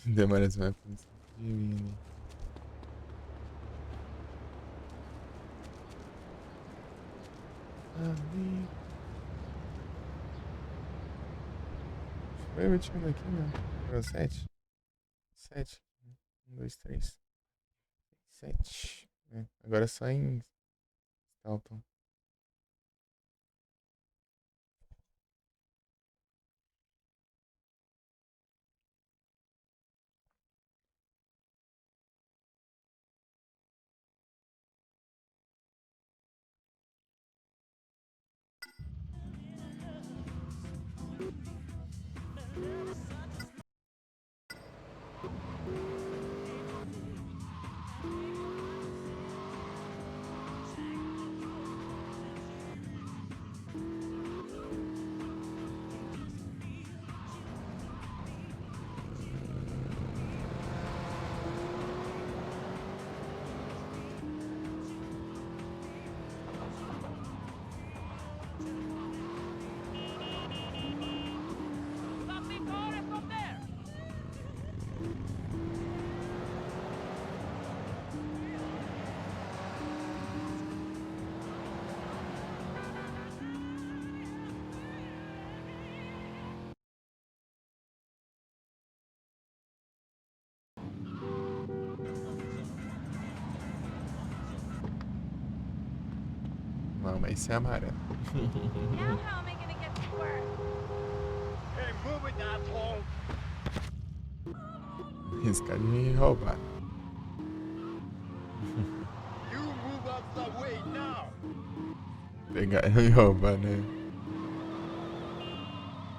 Demora demais pra isso. Divine. Ali. Foi o último daqui, né? Foi o 7? 7. 1, 2, 3. 7. É, agora só em Stalton. Stop me calling from there! Não, mas esse é amarelo. Now how am I gonna get to work? Hey, move it, asshole! Riscar de me roubar. You move out the way now! Pegar e roubar, né?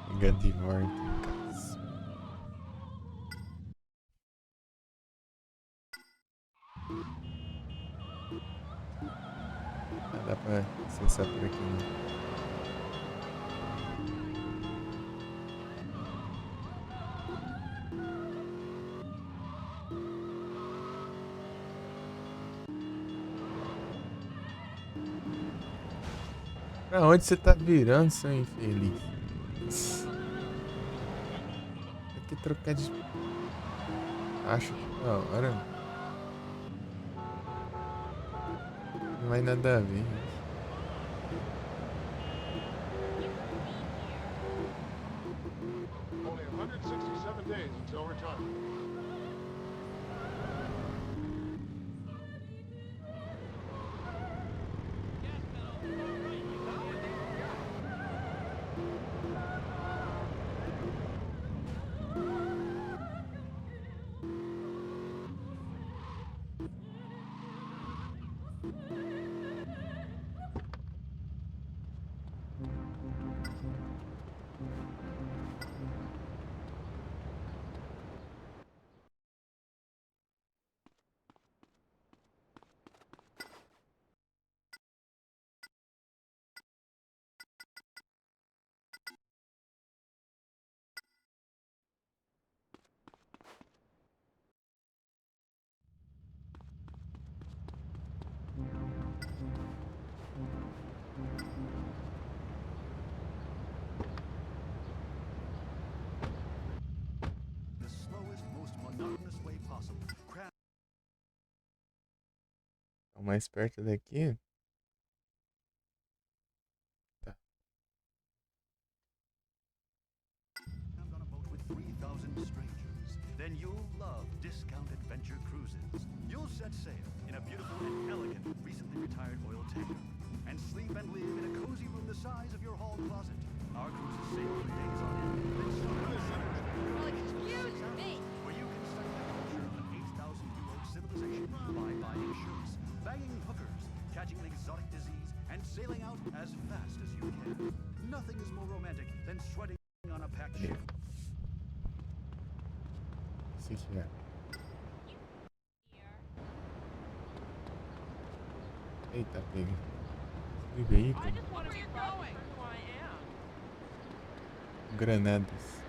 Pegar de morte em casa. Ah, dá pra acessar por aqui, né? Pra onde você tá virando, seu infeliz? Tem que trocar de... Acho que da hora. Não vai nada a ver. Only 167 days until retirement. possible. Tá mais perto daqui. Tá. On a boat with 3,000 strangers. Then you'll love Discount Adventure Cruises. You'll set sail in a beautiful and elegant, recently retired oil tanker, and sleep and live in a cozy room the size of your hall closet. Our cruises sail for days on end. Then Well, excuse me. where you can study the culture of an 8,000-year-old civilization by buying shirts, banging hookers, catching an exotic disease, and sailing out as fast as you can. Nothing is more romantic than sweating on a packed ship. Se quiser. Eita, pega. E I veículo. just want to be proud for who I am. Granadas.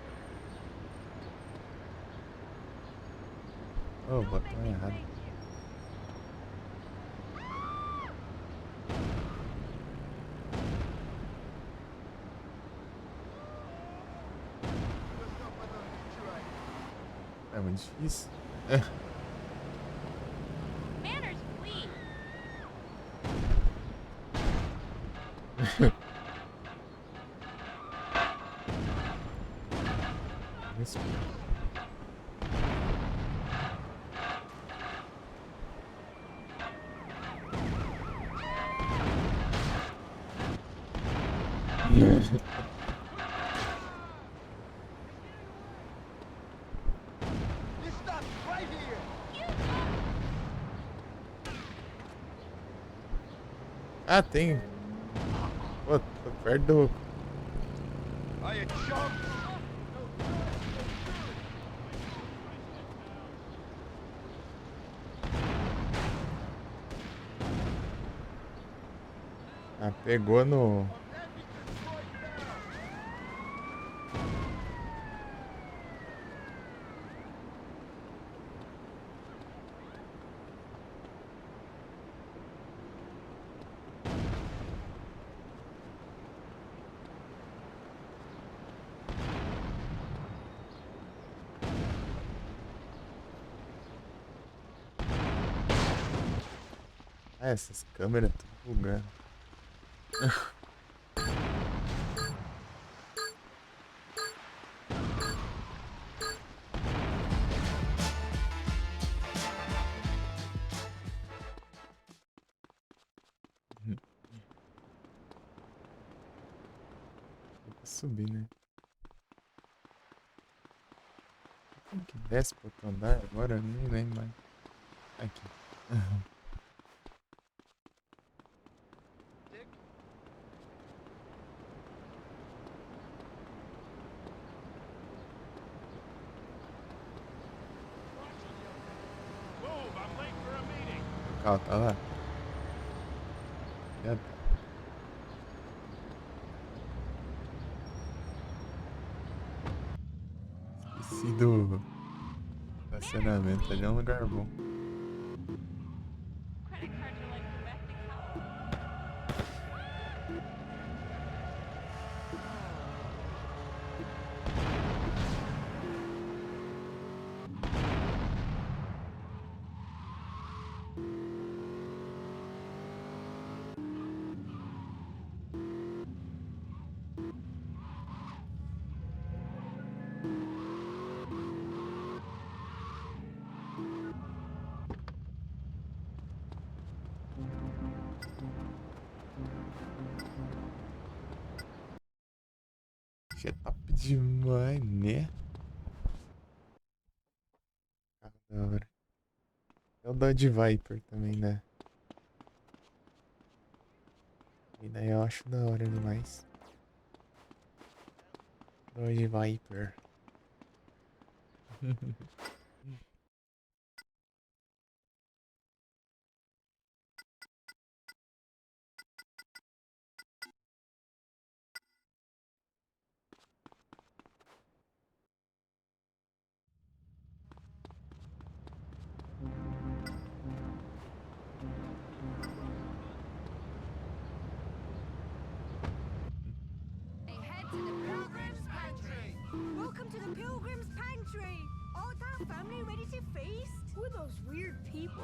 Oh, botão errado. É muito difícil. Manners, please. Isso. This stops right here. Ah, tem. Pô, tô perto do. Are you chump? Ah, pegou no. Ah, essas câmeras estão bugando. Tem que subir, né? Como que desce pro outro andar agora? Eu nem lembro mais. Aqui. Move, I'm late for a meeting. O carro tá lá? Já tá. Esqueci do estacionamento. Ali é um lugar bom. Credit cards are like domestic help. Que é top demais, né? Carro da hora. É o Dodge Viper também, né? E daí eu acho da hora demais. Dodge Viper. Head to the Pilgrim's Pantry. Welcome to the Pilgrim's Pantry. Art our family ready feast? Who are those weird people?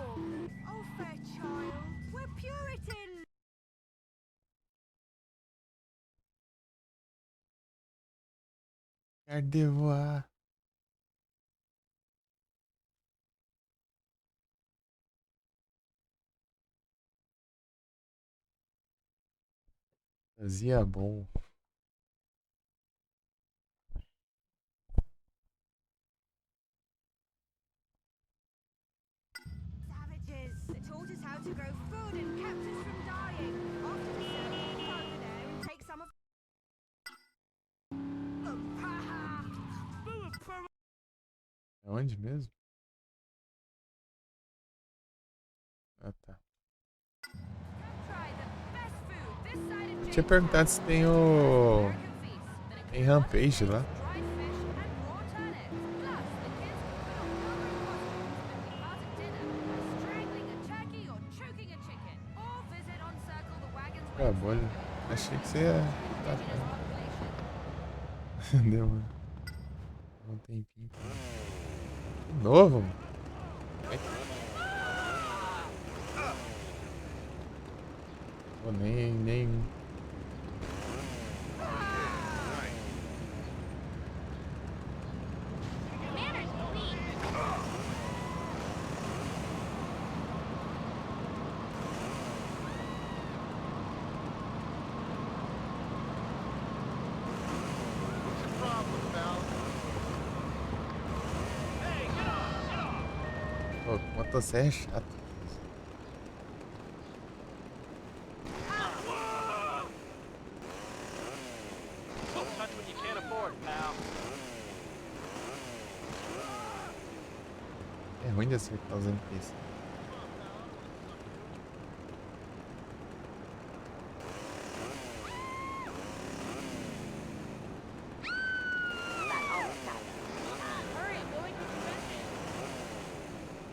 Oh, fair child. We're Puritans. Cadê voar? Fazia bom. Savages. They taught us how to grow food and kept us from dying. After we served them over there and take some of. Aonde mesmo? Ah, tá. Try the best food this side of Eu tinha perguntado se tem o... American feast. That Tem Rampage lá. dried fish and raw turnips. Plus, the kids can put on coloring costumes and be part of dinner by strangling a turkey or choking a chicken. Or visit on Circle the Wagon's Ah, bolha. Achei que você ia... Tá, indigenous tá. population. Deu um tempinho. De novo, mano. Pô, nem... What's your problem, pal? Hey, get off! Pô, motosserra é chato. Don't touch what you can't afford, pal. É ruim de acertar os NPCs. Hurry, I'm going to convention.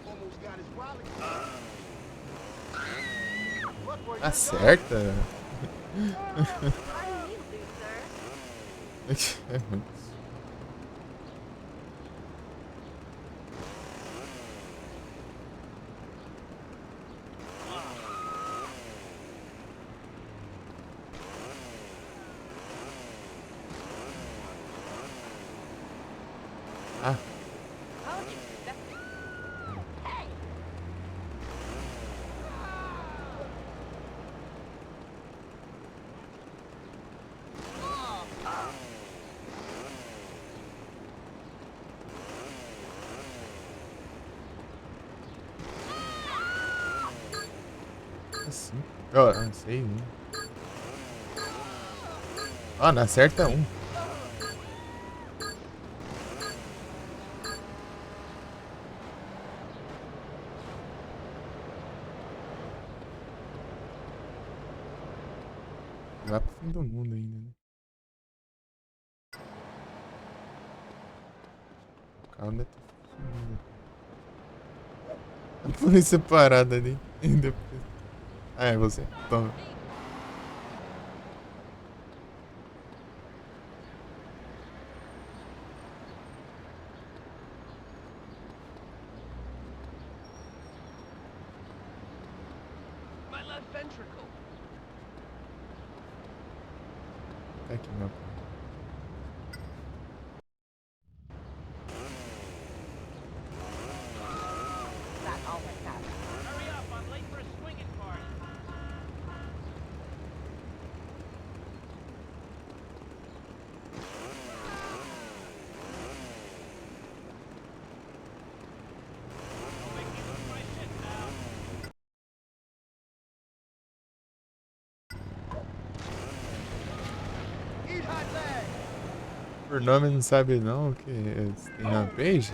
Almost got his wallet. Look where you Acerta? I need loser. É ruim. Ah, Apologies. That's... Hey! assim. Ó, não sei. Né? Ó, não acerta um. Vai pro fim do mundo ainda, né? O carro ainda tá funcionando. A polícia parada ali. E depois... Ah, é você? Toma. My left ventricle. Tá aqui, meu. That all went out. Hurry up, I'm late for a swinging party. Don't make me lose my shit, pal. Eat hot leg. Por nome não sabe não que tem Rampage?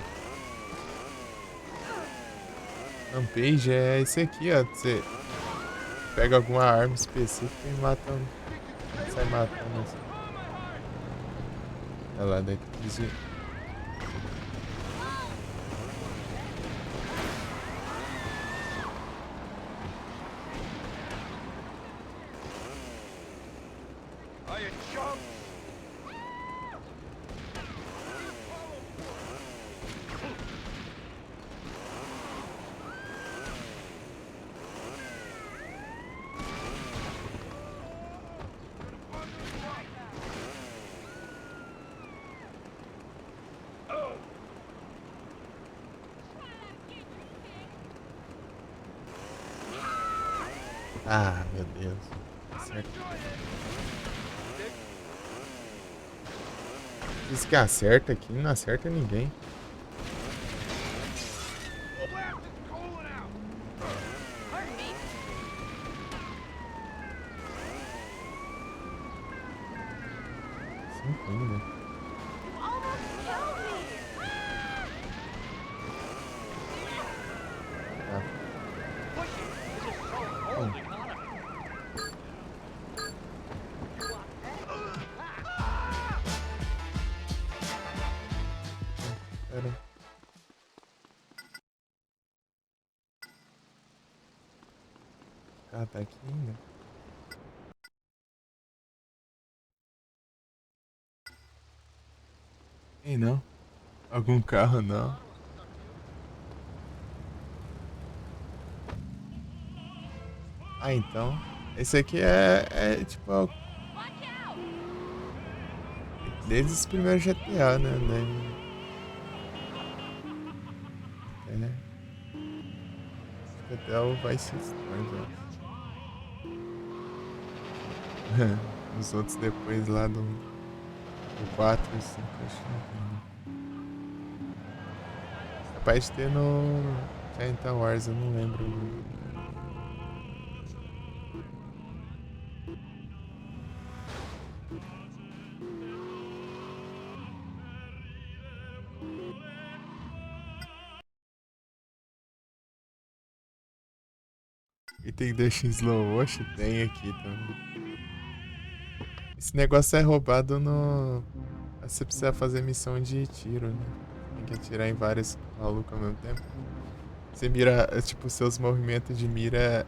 Rampage é esse aqui, ó. Você pega alguma arma específica e mata sai matando assim. Olha lá, daí tem que desviar. Are you chumps? Ah, meu Deus. Acerta. Diz que acerta aqui, não acerta ninguém. The left is calling out. Pardon me. Cinco ainda. You almost killed me! Tá. Pushing. This is so old economy. Pera. Ah, tá aqui ainda. Tem não. Algum carro não. Ah, então. Esse aqui é tipo Watch out! desde os primeiros GTA, né? É. Acho que até o Vice City, eu acho. Os outros depois lá do 4 e 5, acho que não tem. Capaz de ter no Giant Wars, eu não lembro. E tem deixa em slow motion? Tem aqui também. Esse negócio é roubado no... Você precisa fazer missão de tiro, né? Tem que atirar em vários malucos ao mesmo tempo. Você mira, tipo, seus movimentos de mira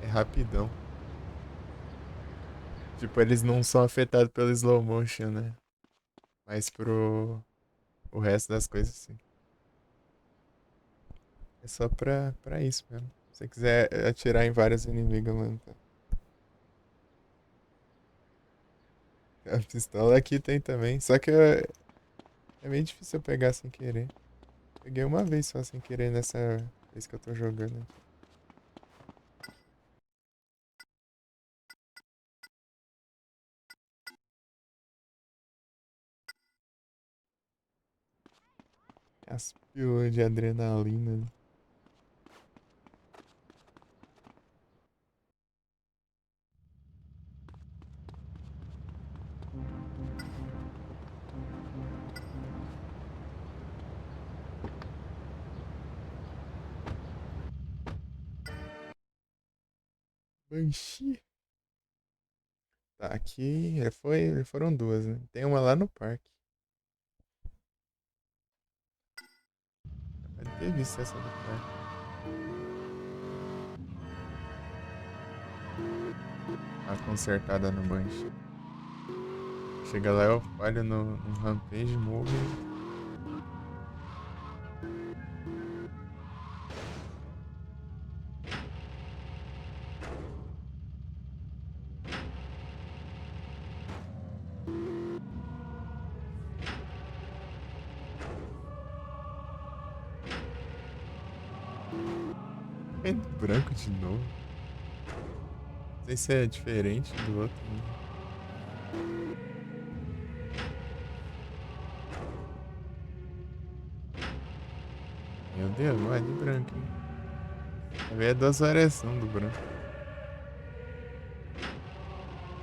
é rapidão. Tipo, eles não são afetados pelo slow motion, né? Mas o resto das coisas, sim. É só pra isso mesmo. Se você quiser atirar em vários inimigos ao mesmo tempo. A pistola aqui tem também. Só que é meio difícil eu pegar sem querer. Peguei uma vez só sem querer nessa vez que eu tô jogando. As pílulas de adrenalina. Banshee. Tá, aqui foram duas, né? Tem uma lá no parque. Pode ter visto essa do parque. A consertada no Banshee. Chega lá, eu falho no Rampage, morro. É branco de novo. Não sei se é diferente do outro. Né? Meu Deus, vai de branco, hein? Vai ver a duas variações do branco.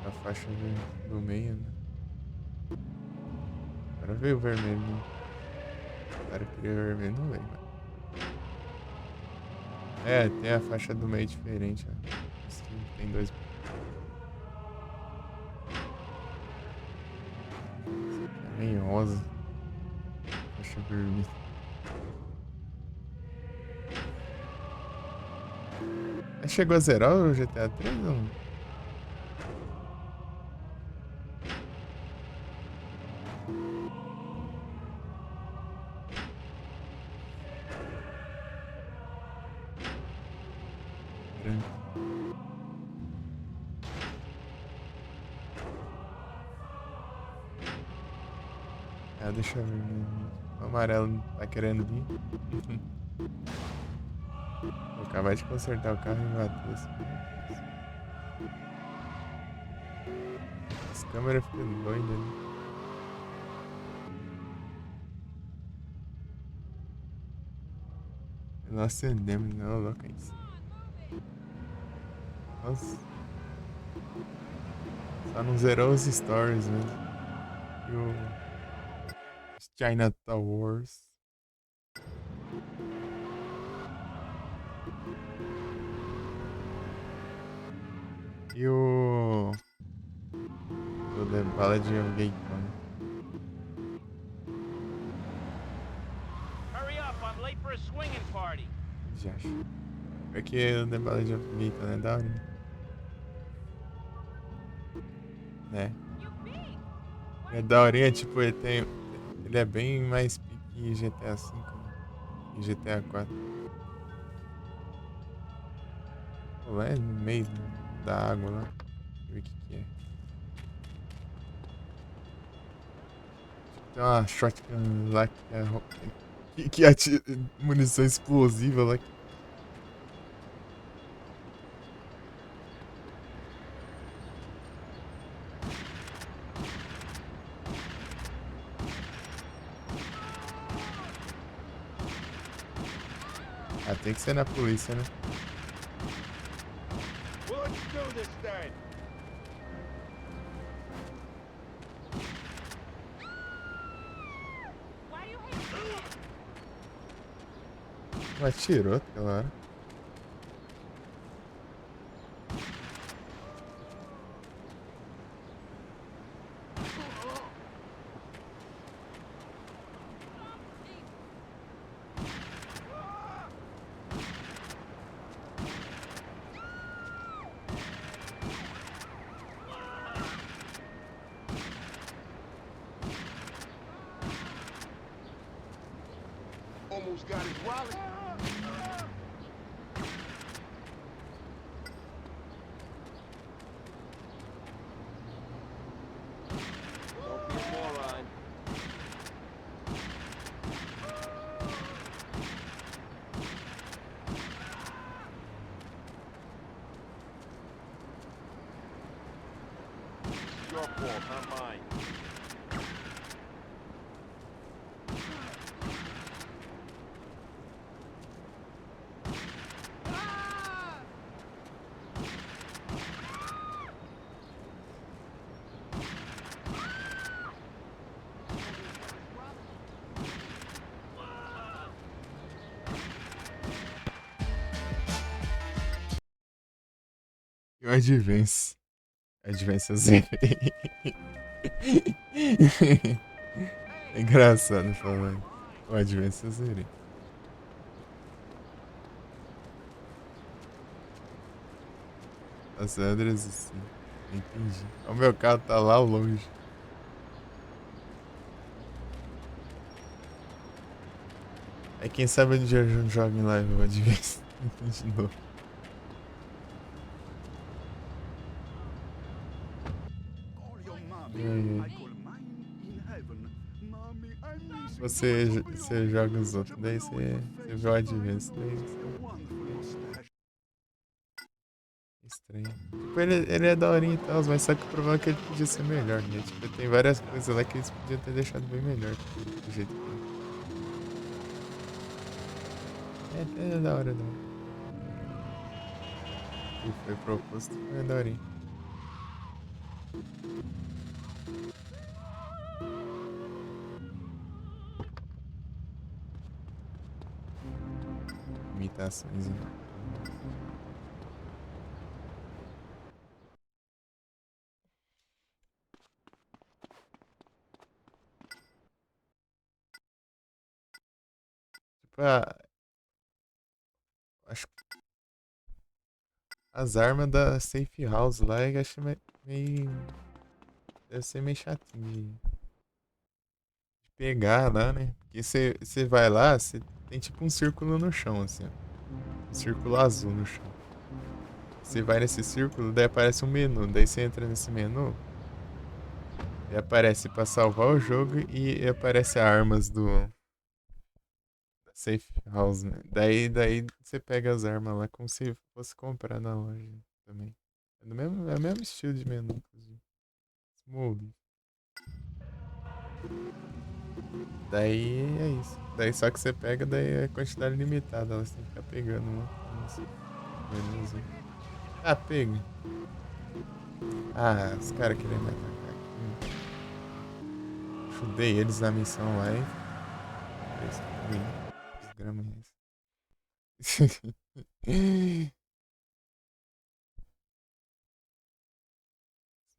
A faixa do meio, né? Agora veio o vermelho, né? O cara queria vermelho, não veio, mas... É, tem a faixa do meio diferente, ó. Esse tem dois. Esse aqui é meio rosa. Faixa vermelha. Mas chegou a zerar o GTA 3 ou não? Ah, deixa eu ver. O amarelo tá querendo vir. Vou acabar de consertar o carro e bater assim. câmera fica doida ali. Nós acendemos, não, louco isso. Nossa. Só não zerou os stories mesmo. E o China Towers. E o The Ballad of Gay Tony. Hurry up, I'm late for a swinging party. Já acho. Porque o The Ballad of Gay Tony é da hora. Né? É daorinha, tipo, ele é bem mais pique GTA V e GTA 4. Lá é no meio da água lá. Deixa eu ver o que é. Tem uma shotgun lá que atira munição explosiva lá. Ah, tem que ser na polícia, né? Well, let's do this then. Why do you hate me? Atirou aquela hora. Almost got his wallet. Don't be a moron. This is your fault, not mine. E o Advance. Advance eu zerei. É engraçado falando. O Advance eu zerei. As Andras assim. Entendi. O meu carro tá lá longe. É quem sabe onde eu não jogo em live o Advance. De novo. Call your mommy. Ai, ai. I call mine in heaven. Mommy, I miss you. Você joga os outros, daí você vê o Advance, daí Wonderful mustache. é estranho. Tipo, ele é daorinha e tal, mas só que o problema é que ele podia ser melhor, né? Tipo, tem várias coisas lá que eles podiam ter deixado bem melhor do jeito que é da hora, da hora. O que foi proposto é daorinha. Imitações, hein? Tipo, acho que as armas da Safe House lá eu acho meio. Deve ser meio chatinho de pegar lá, né? Porque você vai lá, você tem tipo um círculo no chão, assim, ó. Um círculo azul no chão. Você vai nesse círculo, daí aparece um menu. Daí você entra nesse menu. E aparece pra salvar o jogo e aparece armas do da Safe House, né? Daí você pega as armas lá como se fosse comprar na loja também. É o mesmo estilo de menu, inclusive. Smooth. Daí é isso. Daí só que você pega, daí é quantidade limitada. Elas têm que ficar pegando uma. Beleza. Ah, pega. Ah, os caras querem me atacar aqui. Ajudei eles na missão lá e. Desgrama isso.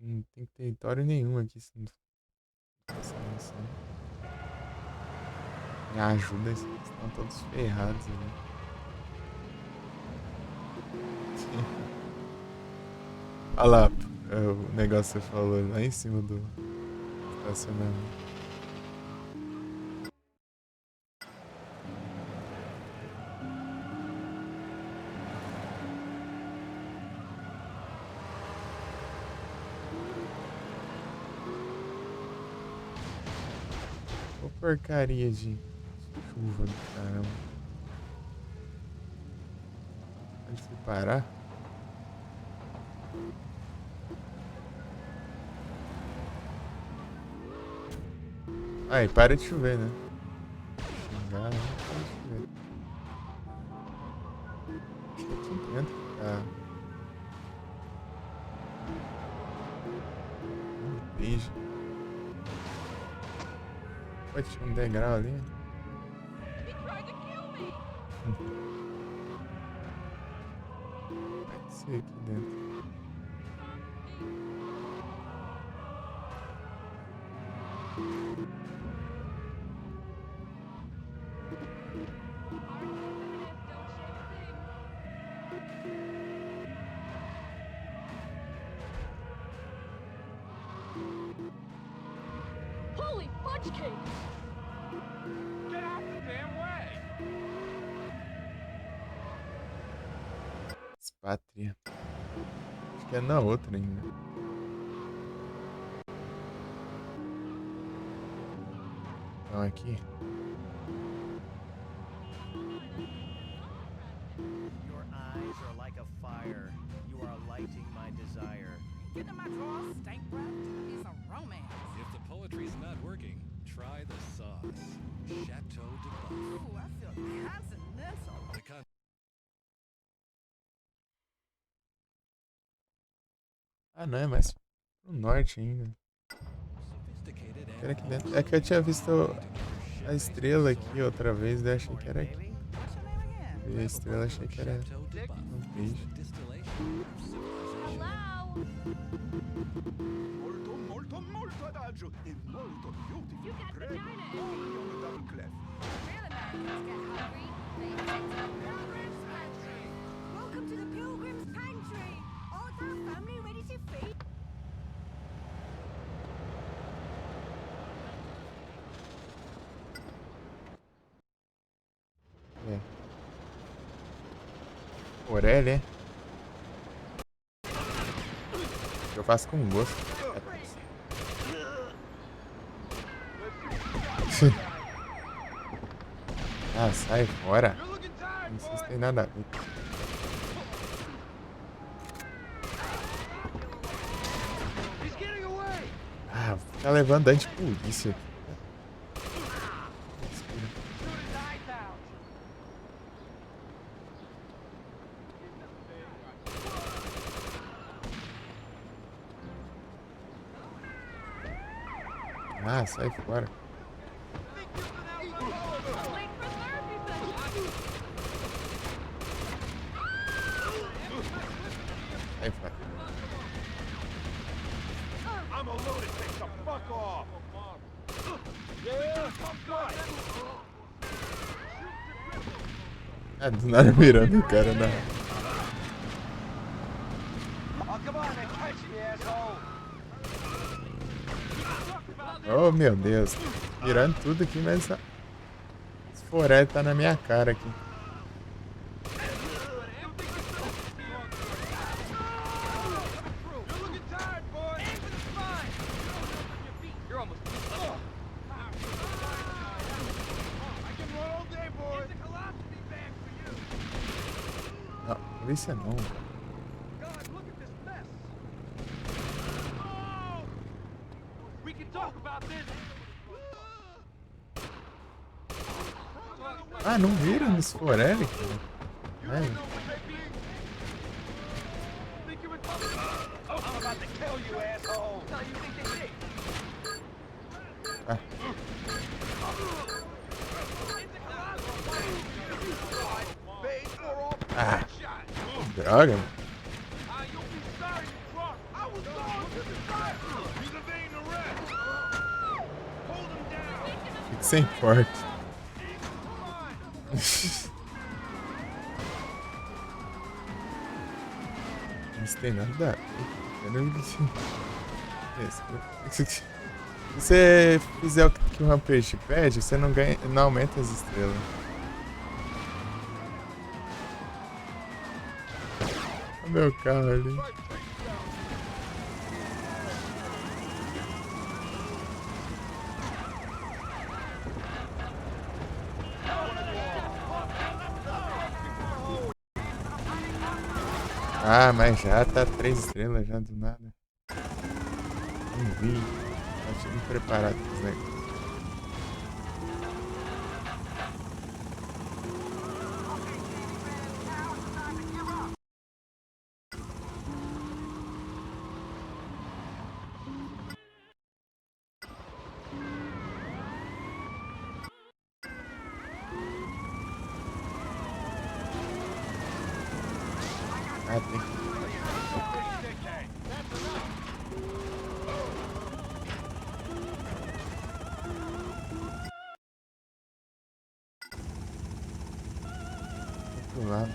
Não tem território nenhum aqui. Se não essa missão. Me ajuda, eles estão todos ferrados ali. Olha lá, o negócio que você falou lá em cima do estacionamento. Ô porcaria de chuva do caramba. Pode se parar? Aí, para de chover, né? Xingar, né? Para de chover. Fica aqui dentro, cara. Beijo. Pode tinha um degrau ali. Vai ser aqui dentro. Holy fudge cake! Get out the damn way! Pátria. Acho que é na outra ainda. Então aqui. Your eyes are like a fire. You are lighting my desire. Get in my drawers, stank breath. It's a romance. If the poetry's not working, try the sauce. Chateau de Buff. Ooh, I feel continental. The con- Ah, não, é mais pro norte ainda. sophisticated and Era aqui dentro. É que eu tinha visto a estrela aqui outra vez, daí achei que era aqui. What's your name again? Vi a estrela, achei que era Chateau de Buff. um beijo. Distillation of civilization. Hello? Molto, molto, molto adagio e molto beautiful. You got Prego, banana in only on the double clef. Real Americans get hungry. They take to the Pilgrim's Pantry. Welcome to the Pilgrim's Pantry. Art our family ready to feed? É. Orelha, é? Eu faço com gosto. Ah, sai fora. You're looking tired, Não sei se boy. tem nada a ver. He's getting away. Ah, fica levando antipolícia. Shoot his eyes out. Ah, sai fora. Late for therapy session. Sai fora. I'm a lunatic, so fuck off. Yeah, I'm good. Ah, do nada mirando o cara na. Oh, come on and catch me, asshole. Oh, meu Deus. Mirando tudo aqui, mas essa foré tá na minha cara aqui. You're looking tired, boy. Aim for the spine. You're almost. I can run all day, boy. It's a colostomy bag for you. Não, polícia não. God, look at this mess. Oh! Miss Forelli, cara. You Ai, don't know what they be? Think you're Republican? Oh, I'm about to kill you, asshole! How you think they think? ah, Paid for off Ah. shot. droga, mano. You'll be sorry you crossed. I was going to the drive-thru. He's evading arrest. Hold him down. Fique sem porte. Come on. Não tem nada. Se você fizer o que o Rampage pede, você não ganha, não aumenta as estrelas. Olha o meu carro ali. Ah, mas já tá 3 estrelas já do nada. Não vi. Tá tudo preparado pra esse negócio. Ah, tem que... Outro lado.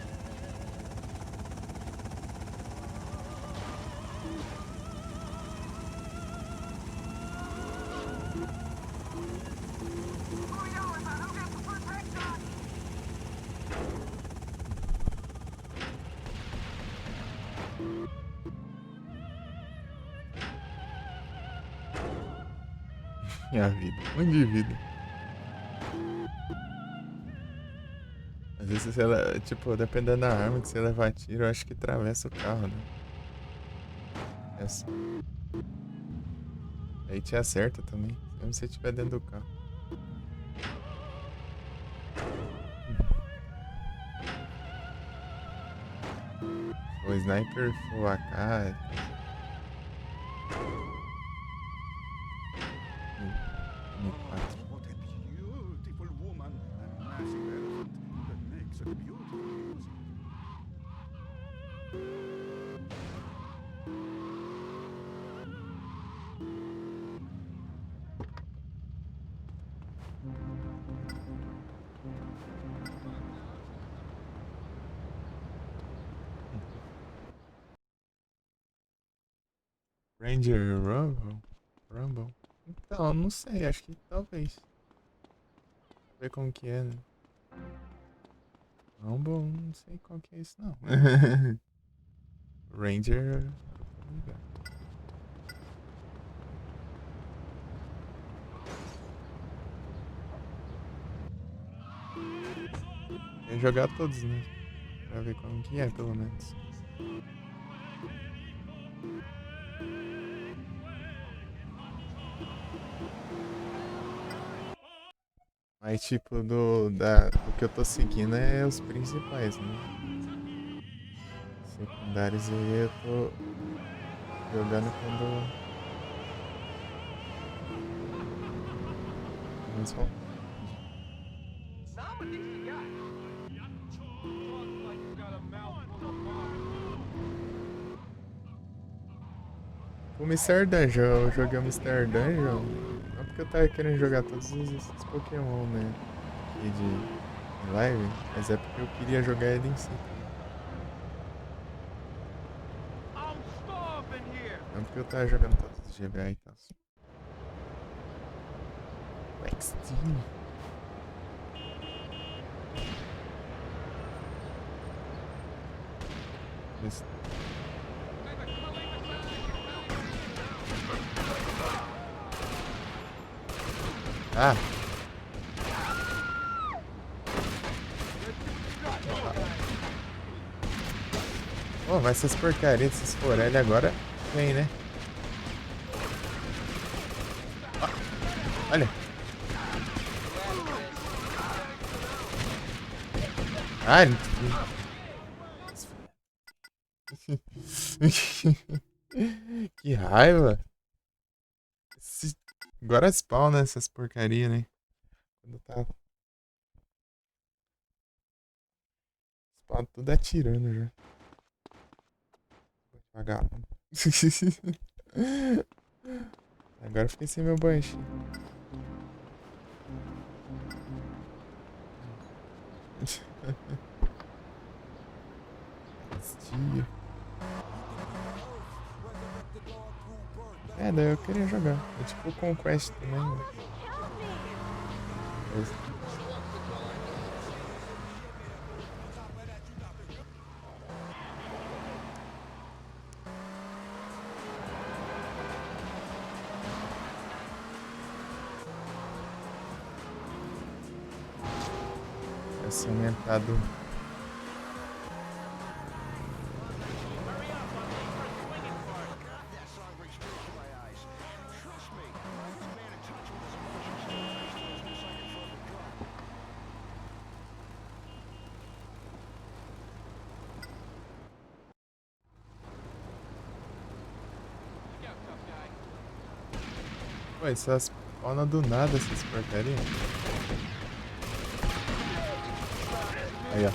Minha vida, muito de vida. Às vezes você, tipo, dependendo da arma que você levar tiro, eu acho que atravessa o carro, né? Essa. Aí te acerta também, mesmo se você estiver dentro do carro. O sniper full AK. What a beautiful woman. A massive elephant that makes a beautiful music. Ranger Rumble? Então, não sei, acho que talvez. Vamos ver como que é, né? Rumble, não sei qual que é isso não. Ranger. Vamos ver. Tem que jogar todos, né? Pra ver como que é, pelo menos. Mas tipo, do que eu tô seguindo é os principais, né? Secundários aí eu tô jogando quando... Mas bom. I'm a decent guy. Talk like you got a mouthful of mine. O Mr. Dungeon, eu joguei o Mr. Dungeon. Não porque eu tava querendo jogar todos esses Pokémon, né? Aqui de live, mas é porque eu queria jogar ele em si. I'm starving here. Não porque eu tava jogando todos os GBA e tal. XD. Esse- Ah! Oh, mas essas porcarias desses Forelli agora vem, né? Ah, olha! Ah, ele... Que raiva. Agora spawna essas porcaria, né? Quando tá... Spawn tudo atirando já. Vagabundo. Agora eu fiquei sem meu banchinho. Tia. É, daí eu queria jogar. É tipo Conquest também. Né? Vai ser aumentado. Pô, só spawna do nada essas porcarias. Aí, ó.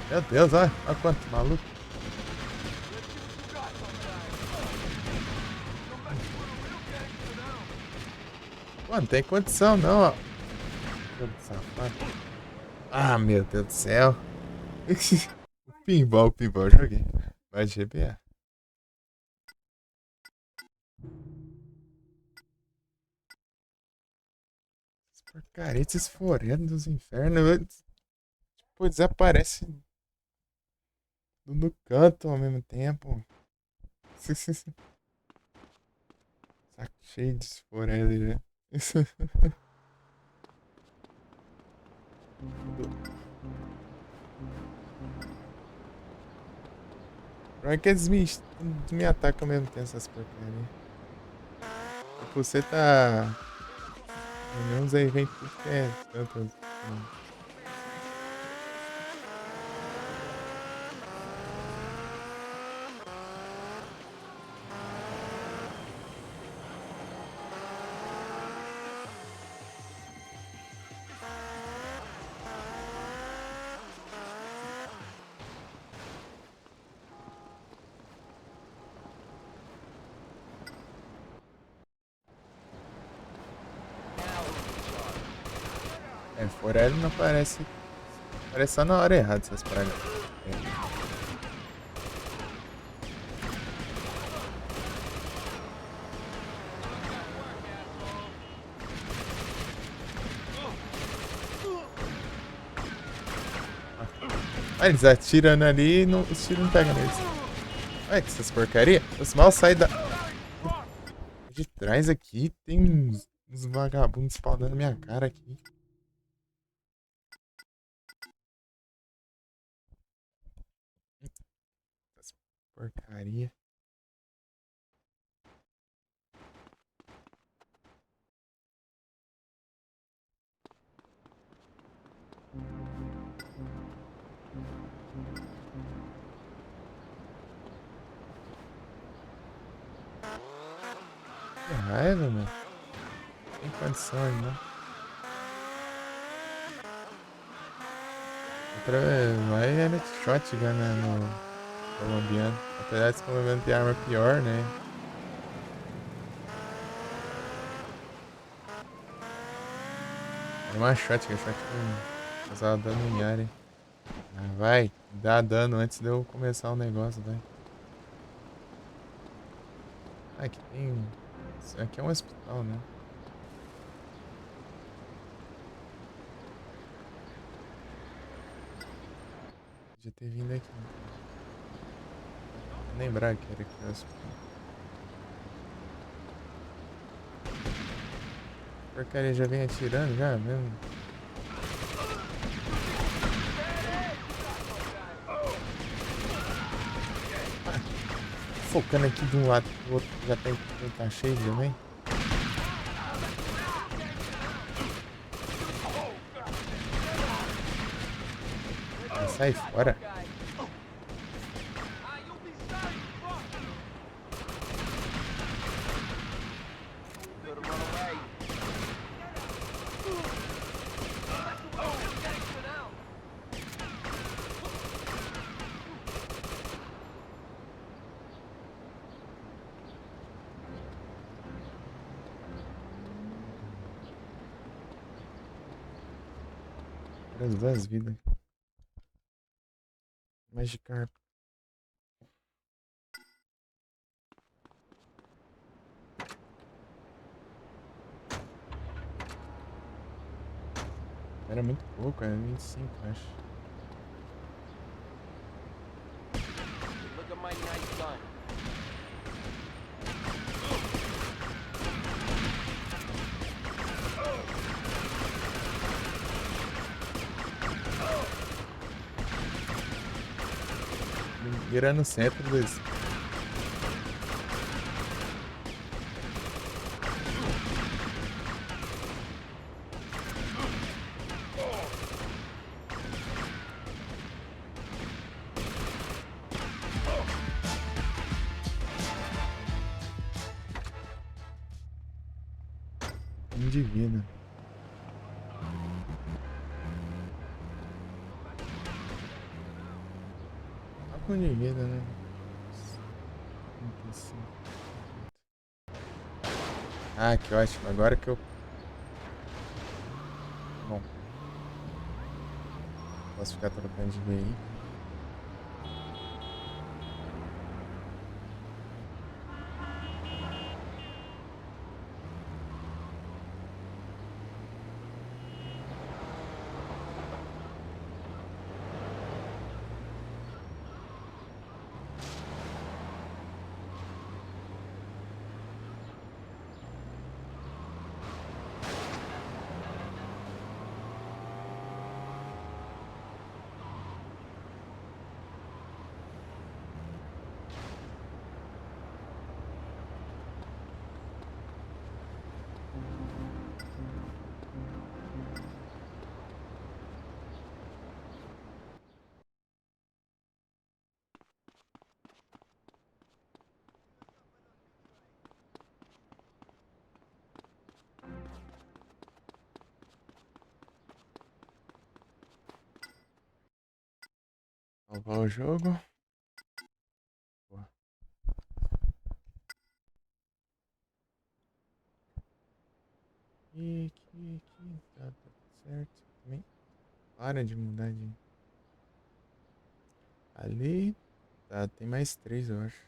Meu Deus, olha quanto maluco. Pô, não tem condição não, ó. Ah, meu Deus do céu. Pinball, joguei. Vai de GBA. Porcaria, esses forenos dos infernos. Tipo, desaparece no canto ao mesmo tempo. Saco cheio de forenos já. Por que eles me atacam ao mesmo tempo, essas porcarias? Tipo, você tá... Pelo menos aí vem tudo que é tanto... É, Forelli não aparece. Aparece só na hora errada essas pragas. Ah, eles atirando ali e os tiros não pegam neles. Olha que essas porcaria. Os mal saem da. De trás aqui tem uns vagabundos spawnando na minha cara aqui. Essas porcaria. Que raiva, mano. Não tem condições, não. Outra vez, vai era shotgun, né, no colombiano. Apesar desse colombiano ter arma pior, né? Era uma shotgun causava dano em área. Ah, vai, dá dano antes de eu começar o negócio, vai. Ah, aqui tem... Isso aqui é um hospital, né? Podia ter vindo aqui. Vou lembrar que era aqui o hospital. Porcaria, já vem atirando já mesmo. focando aqui de um lado pro outro, já tá cheio também. Sai fora. As 2 vidas. Magikarp. Era muito pouco, era 25, acho. Look at my nice gun. Mira no centro desse. De vida. Tá com de vida, né? 35. Ah, que ótimo. Agora que eu... Bom. Posso ficar trocando de veículo. Salvar o jogo. Boa. Aqui, tá tudo certo também. Para de mudar de... Ali, tá, tem mais 3, eu acho.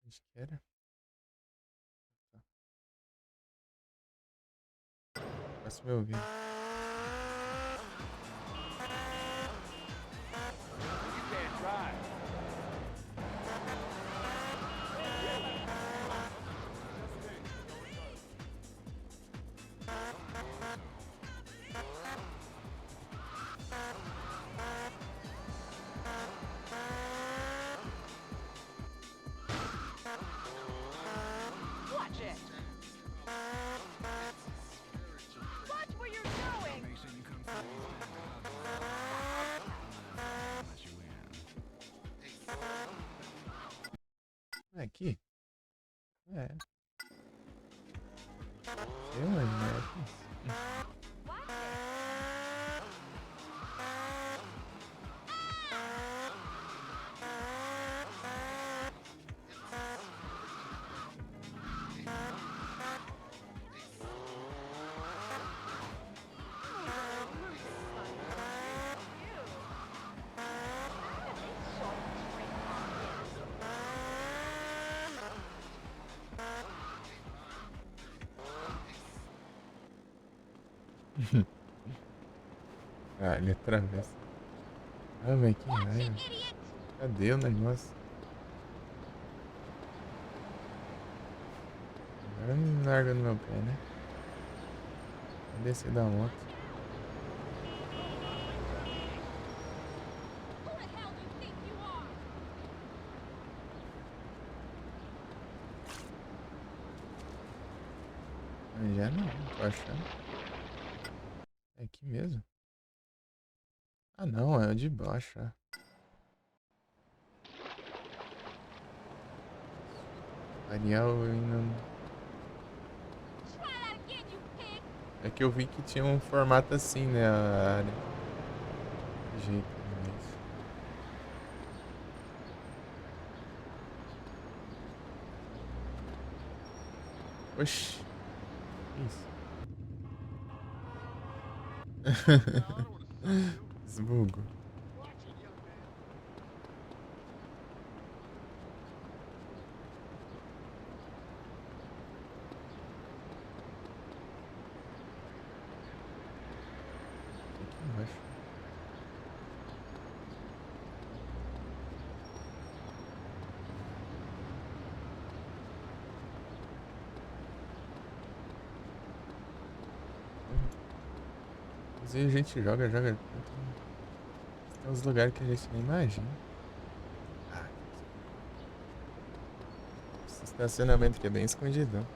Acho que era. Tá. Próximo eu vi. You can't drive. Watch it. Watch where you're going. Aqui? É. Eu imagino aqui. Ah, ele atravessa. Ah, velho, que raiva. Cadê o negócio? Agora me larga no meu pé, né? Vou descer da moto. Mas já não, tô achando. É aqui mesmo? Ah não, é o de baixo, ó. Ariel indo. É que eu vi que tinha um formato assim, né? A área. Que jeito, mas. Oxi. Que isso? Esbugo. Aqui embaixo. Às vezes a gente joga. Tem uns lugares que a gente nem imagina. Ah, esse estacionamento aqui é bem escondidão.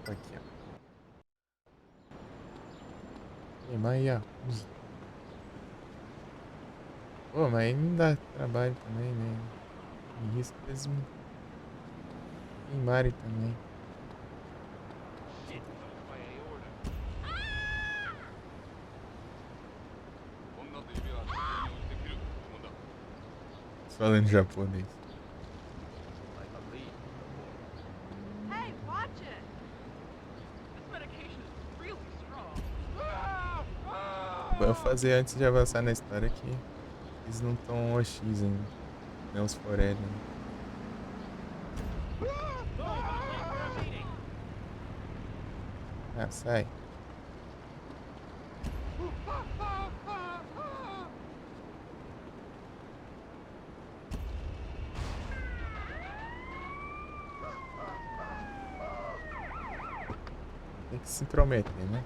Aqui, ó. E mais Yakuza. Pô, mas aí não dá trabalho também, né? Em risco eles me queimarem também. Falando japonês. Hey, watch it! This medication is really strong. Vou fazer antes de avançar na história que eles não estão OX ainda. Nem os Forelli. Né? Ah, sai. Tem que se intrometer, né?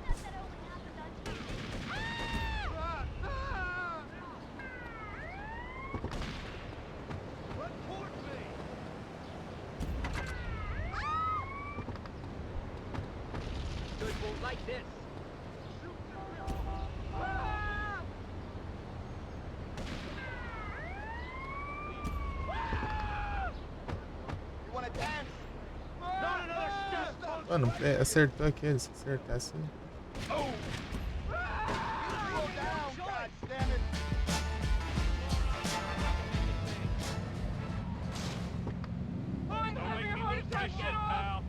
Good won't like this. You wanna dance? Not another step. Mano, acertou aqui, se acertasse. Oh! Slow down, goddammit! Don't make me lose my shit, pal.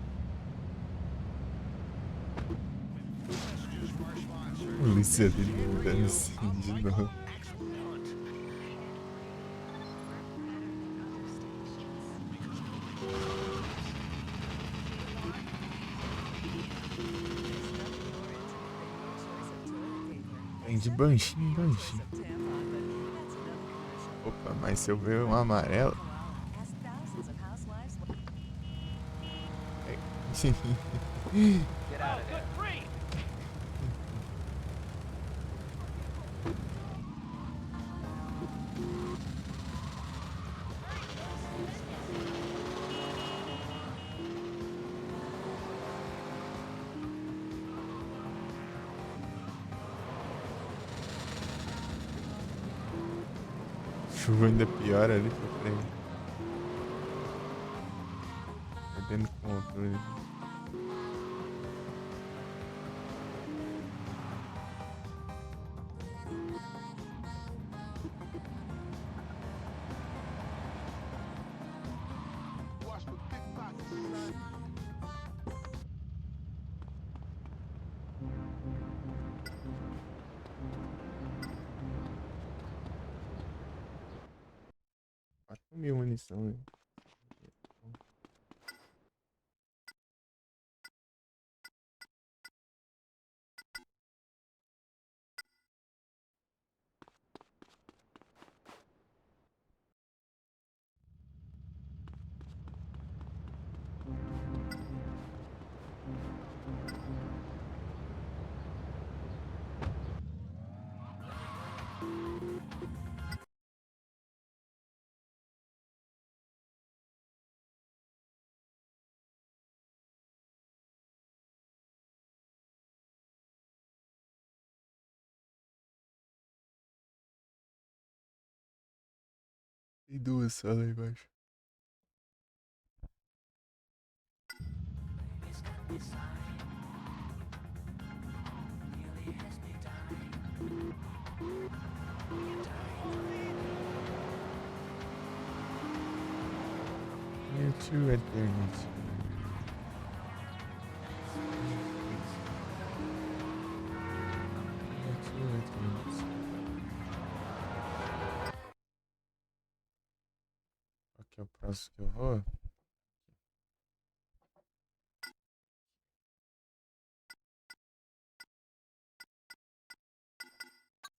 Polícia dele dando assim de novo. Vem de banchinho, banchinho. Opa, mas se eu ver um amarelo. Get out of there. Free! Chuva ainda pior ali que eu falei. Perdendo o controle. Watch for pickpockets, son. Quatro mil munição, velho. Tem duas só lá embaixo. Here to eternity. Here to eternity. Qual que é o próximo que eu vou?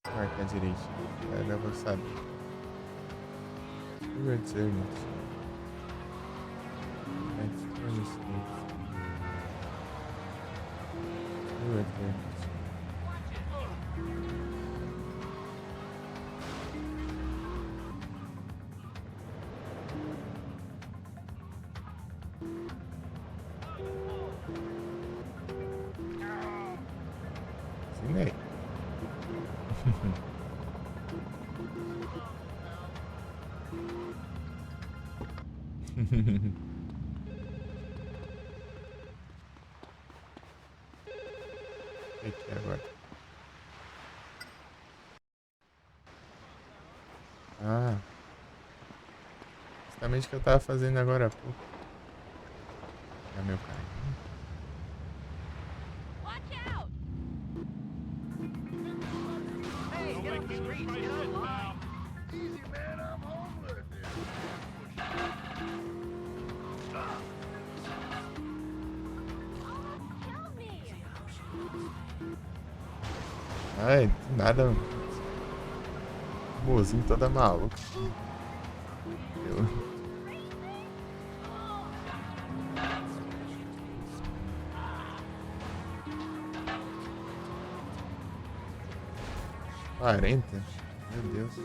Marcar direitinho. Agora eu vou saber. To eternity. Eternity. To eternity. Ensinei. O que é agora? Ah, justamente o que eu tava fazendo agora há pouco. É meu carrinho. Watch out! Hey, get off the street, get on line. Easy, man, I'm homeless. Help me! Ai, nada. Mozinho toda maluca. Eu... Quarenta? Meu Deus.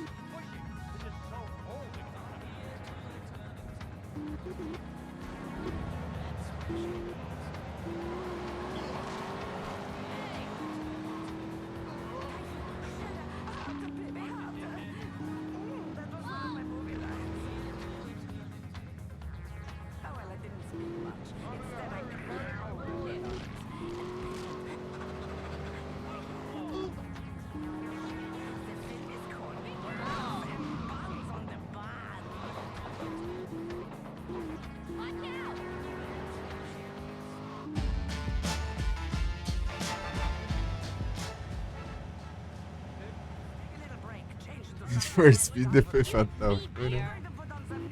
Need for Speed depois Fatal Fury.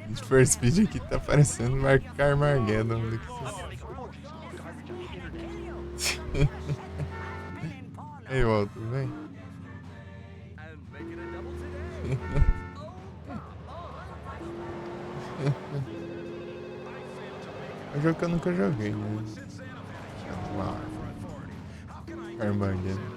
Need for Speed aqui tá parecendo marcar Armageddon do que se... Ei, Walter, vem. É um jogo que eu nunca joguei, né? Armageddon.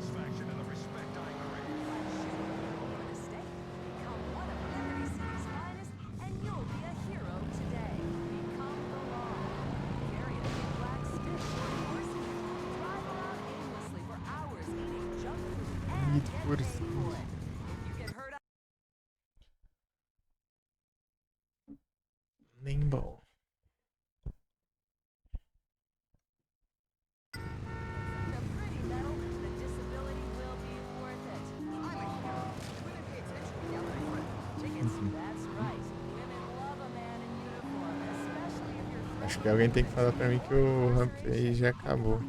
Need for Speed. Nimble. Acho que alguém tem que falar pra mim que o Rampage já acabou.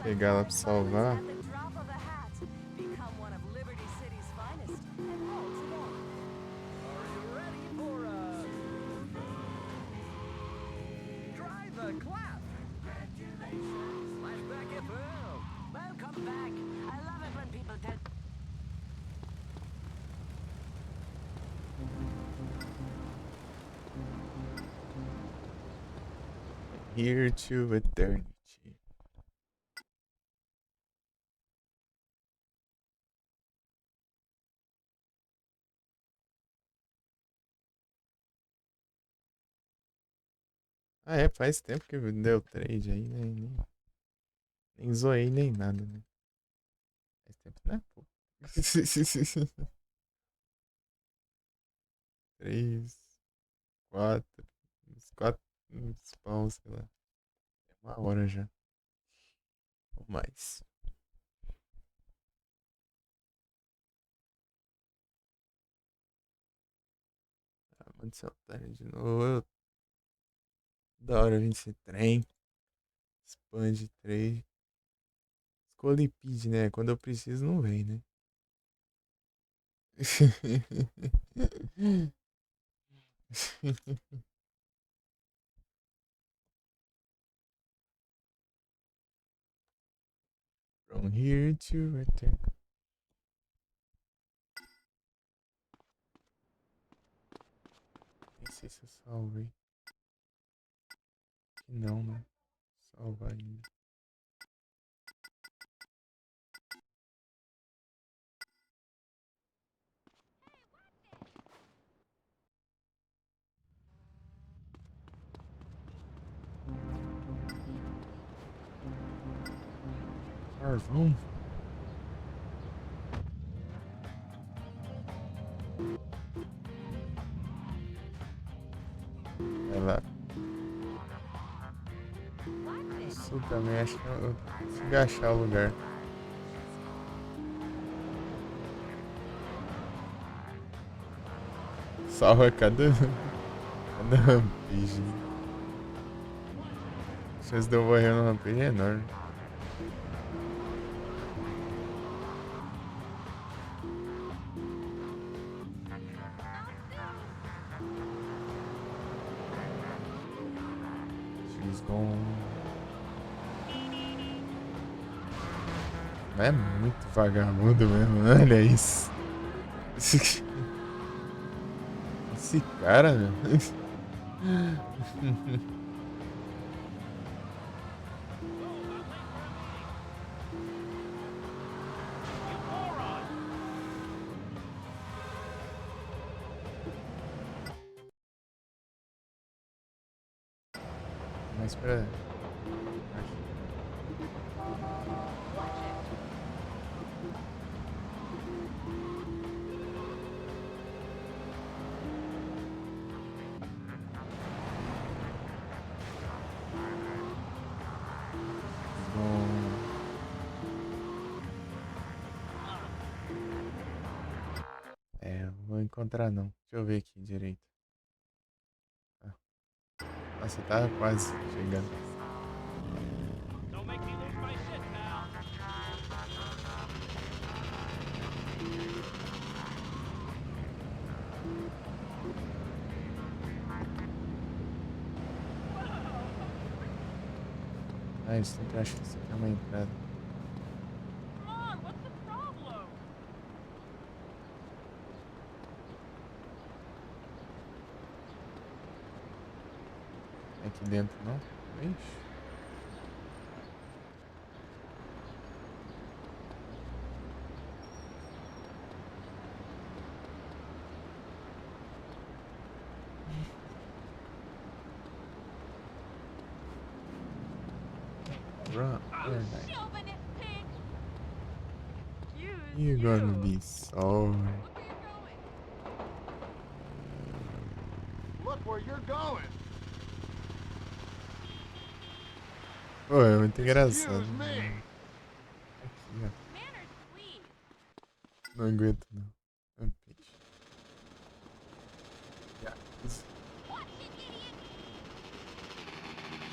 Chegar lá pra salvar. Here to eternity. Ah, é, faz tempo que deu trade aí, né? Nem zoei nem nada, né? Faz tempo, né, pô? 3, 4, uns 4 spawn, sei lá. É 1 hora já. Ou mais. Ah, mano, esse otário de novo. Da hora vir esse trem. Expande 3. Escolipide, né? Quando eu preciso, não vem, né? From here to return. Nem sei se eu salvei. Que não, né? Salvar ainda. Carvão. Vai lá. Isso também acho que eu consigo achar o lugar. Salva cada rampage. A chance de eu morrer no rampage é enorme. She's gone. É muito vagabundo mesmo, olha isso. Esse cara, meu. Mais pra. É, não vou encontrar não. Deixa eu ver aqui direito. Ah. Nossa, tá quase chegando. Don't make me lose my shit, pal. Ah, eles sempre acham que isso aqui é uma entrada. Come on, what's the problem? Aqui dentro não? Ixi. Run, very nice. Chauvinist pig! You're gonna be sorry. Look where you're going. Pô, é muito engraçado. Excuse me. Aqui, ó. Manners, please! Não aguento não. Rampage. Yeah. Watch it, idiot!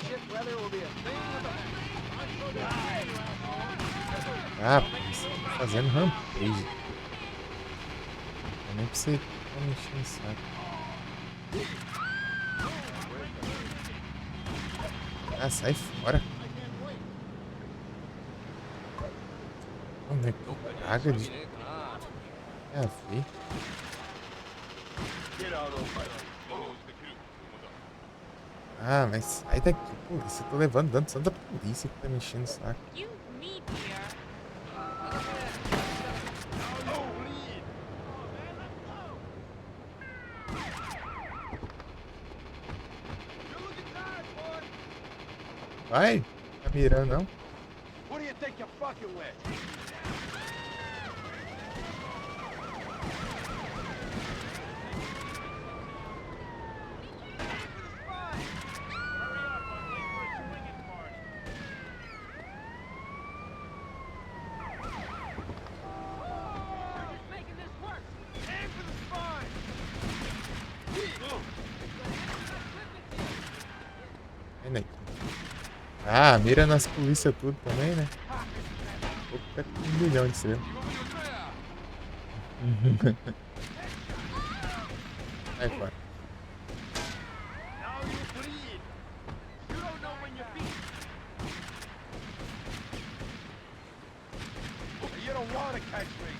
Shit weather will be a thing of the past. Ah, você tá fazendo rampage. Eu nem pra você tá me enchendo o saco. Ah, sai fora. Onde é que eu cago de... É a ver. Ah, mas sai daqui, polícia. Eu tô levando dano só da polícia que tá me enchendo o saco. Excuse me, dear. You're looking tired, boy. Vai? Tá mirando, não? What do you think you're fucking with? Ah, mira nas polícias tudo também, né? Pouco tá com 1 milhão de estrela. Sai fora. Now you bleed. You don't know when you're beat. You don't want to catch me.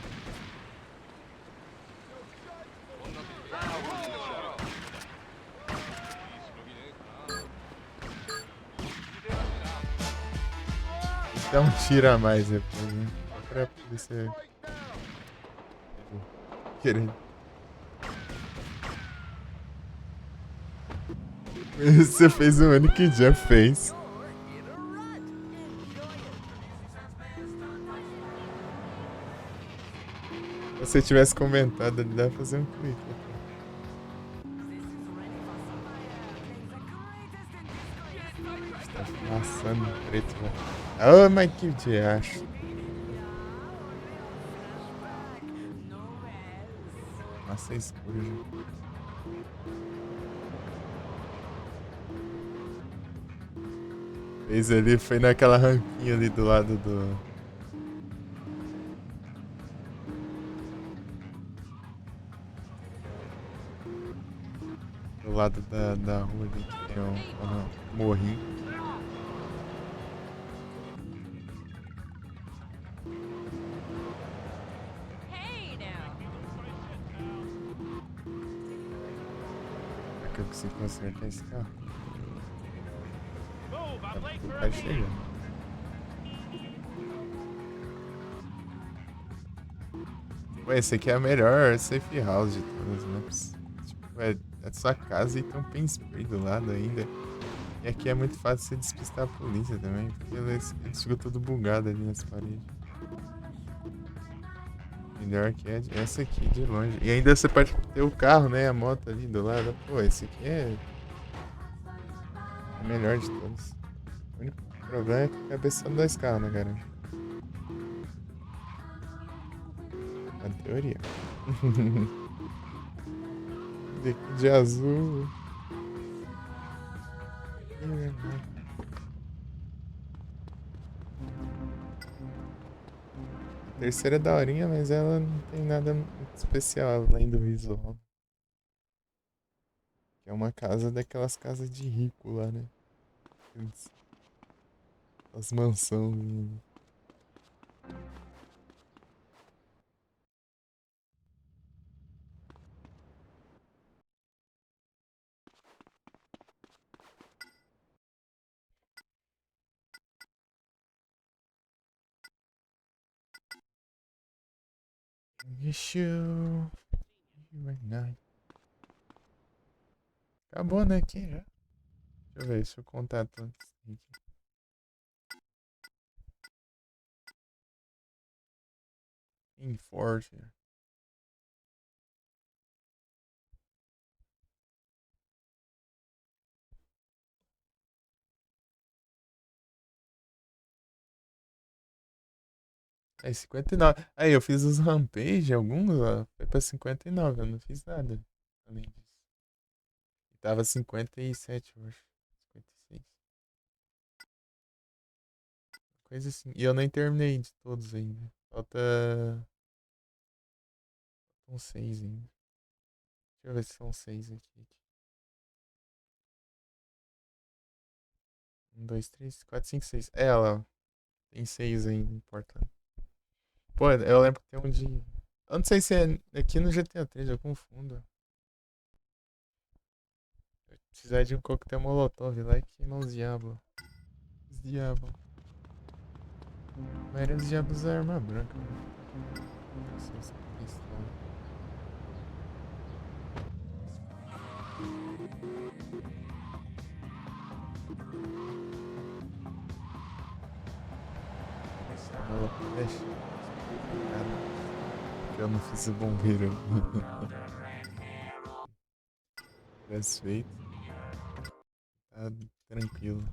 Dá um tiro a mais depois, né? Só pra polícia querendo. Você fez o ano que o Jeff fez. Se você tivesse comentado, ele dá pra fazer um clipe. Tá amassando preto, velho. Oh, mas que diacho. Massa escura, já. Fez ali, foi naquela ranquinha ali do lado do... Do lado da rua ali que tem um morrinho. Será que eu consigo consertar esse carro? Tá chegando. Pô, esse aqui é a melhor safe house de todas, né? Tipo, é sua casa e tem um pen spray do lado ainda. E aqui é muito fácil você despistar a polícia também, porque eles ficam tudo bugado ali nas paredes. Melhor que é essa aqui de longe. E ainda você pode ter o carro, né? A moto ali do lado. Pô, esse aqui é o melhor de todos. O único problema é que a cabeça não 2 carros, né, cara? Na teoria. De azul. A terceira é daorinha, mas ela não tem nada muito especial além do visual. Que é uma casa daquelas casas de rico lá, né? As mansões. Issue. Acabou, né? Aqui já. Deixa eu ver, deixa eu contar tanto. Enforcer. É 59. Aí eu fiz os rampage, alguns, ó. Foi pra 59, eu não fiz nada além disso. Tava 57, eu acho. 56. Coisa assim. E eu nem terminei de todos ainda. Faltam 6 ainda. Deixa eu ver se são 6 aqui. 1, 2, 3, 4, 5, 6. É, ela, ó. Tem 6 ainda, importante. Pô, eu lembro que tem um dia. Eu não sei se é aqui no GTA 3, eu confundo. Eu precisar de um coquetel molotov lá e queimar os diabos. Os diabos. A maioria dos diabos é arma branca. Não sei se é pistola. Ela deixa. Cara, que eu não fiz o bombeiro. Tivesse feito. Tá tranquilo.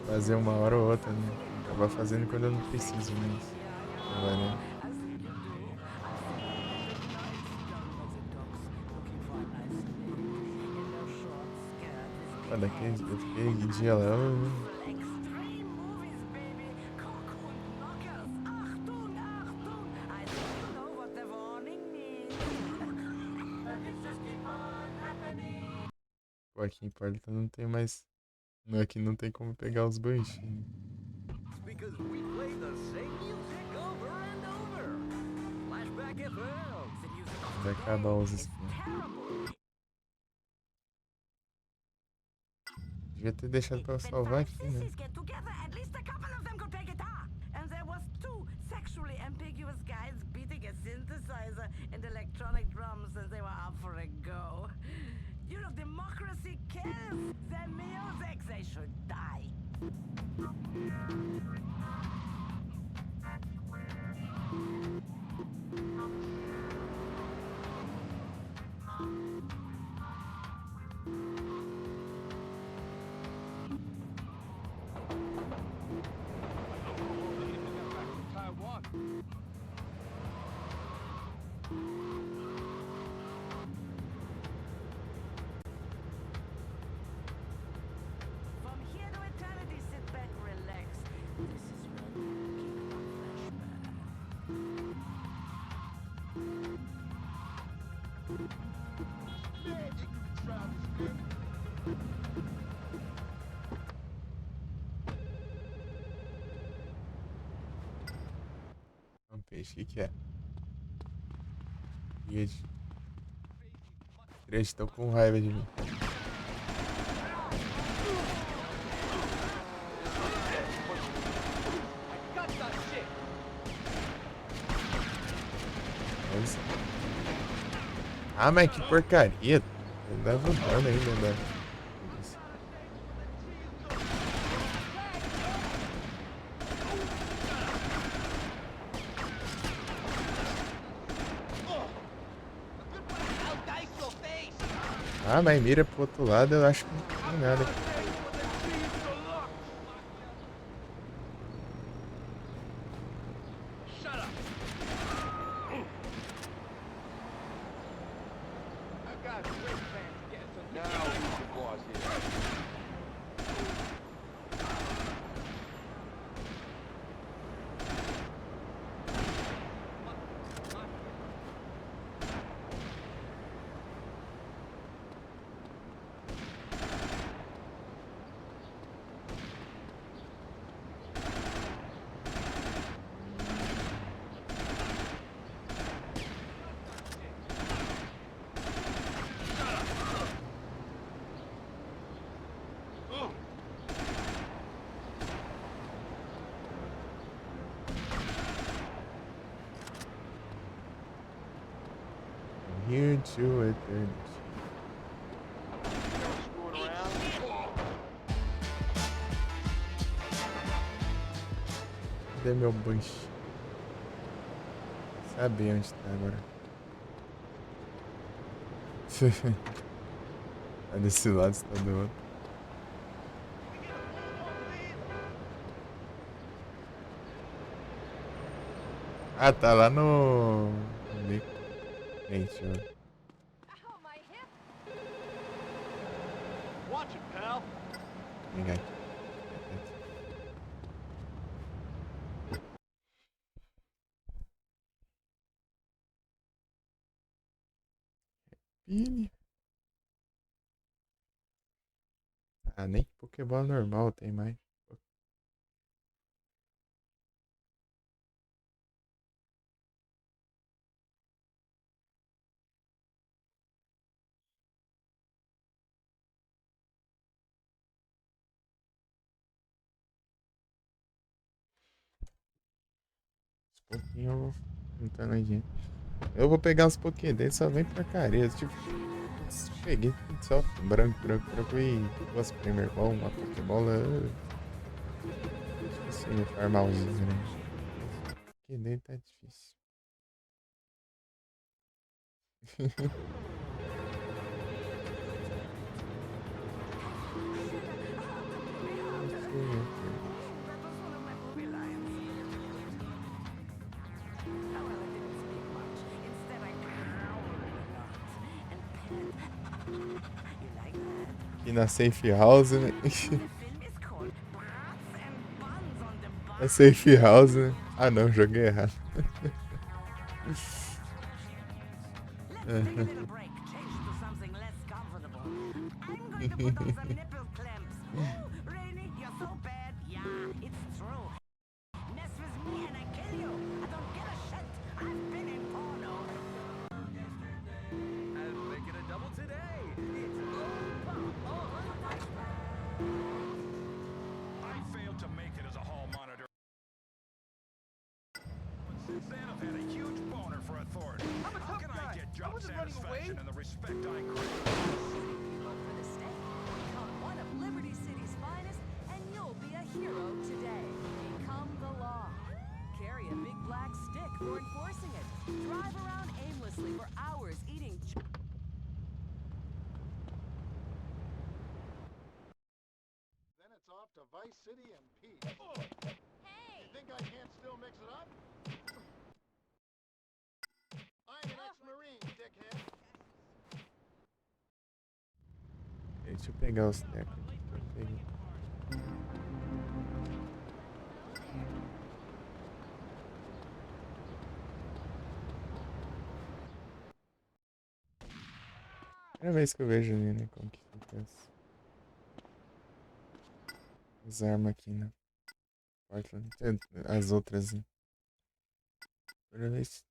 Fazer uma hora ou outra, né? Acabar fazendo quando eu não preciso, mas. Agora, né? Daquele dia lá. Pô, aqui em Porta não tem mais. Aqui não tem como pegar os banchinhos. Because we play the same music over and over. Flashback FM. The music of Vai acabar os skins. terrible. Devia ter deixado pra eu salvar aqui, né? Sissies get together, at least a couple of them could play guitar. And there was two sexually ambiguous guys beating a synthesizer and electronic drums, and they were up for a go. You know, democracy kills the music. They should die. Taiwan. From here to eternity, sit back, relax. This is Red Kingdom Flashback. Magic, Travis, man. É um peixe, o que é? Rede. Eles estão com raiva de mim. Nossa. Ah, mas que porcaria. Não dava dano ainda, né? Ah, mas mira pro outro lado, eu acho que não tem nada. Shut up. I got great plans to get some. Now who's the boss here? Here to it. Screwing around. Cadê meu bush? Saber onde tá agora. Tá desse lado, você tá do outro. Ah, tá lá no... Gente, ó. Watch it, pal. Vem cá. Pini. Ah, nem Pokébola normal tem mais. Pouquinho eu vou juntando aí, gente. Eu vou pegar os Pokédex, só vem porcaria. Tipo, peguei tudo só branco e duas Premier Ball, uma Pokébola. Tipo consigo farmar os grandes. Aqui dentro tá difícil. Aqui na Safe House, né? A Safe House, né? Ah não, joguei errado. I failed to make it as a hall monitor. Since then, I've had a huge boner for authority. I'm a How tough can guy. I get I job wasn't running satisfaction away. and the respect I crave? Look for the stake. Become one of Liberty City's finest, and you'll be a hero today. Become the law. Carry a big black stick for enforcing it. Drive around aimlessly for hours eating. Then it's off to Vice City and peace. You think I can't still mix it up? I'm an ex-Marine, dickhead. Deixa eu pegar os tecos aqui que eu peguei. Primeira vez que eu vejo ali, né? Como que fica as armas aqui, né? Portland. As outras, né? Primeira vez.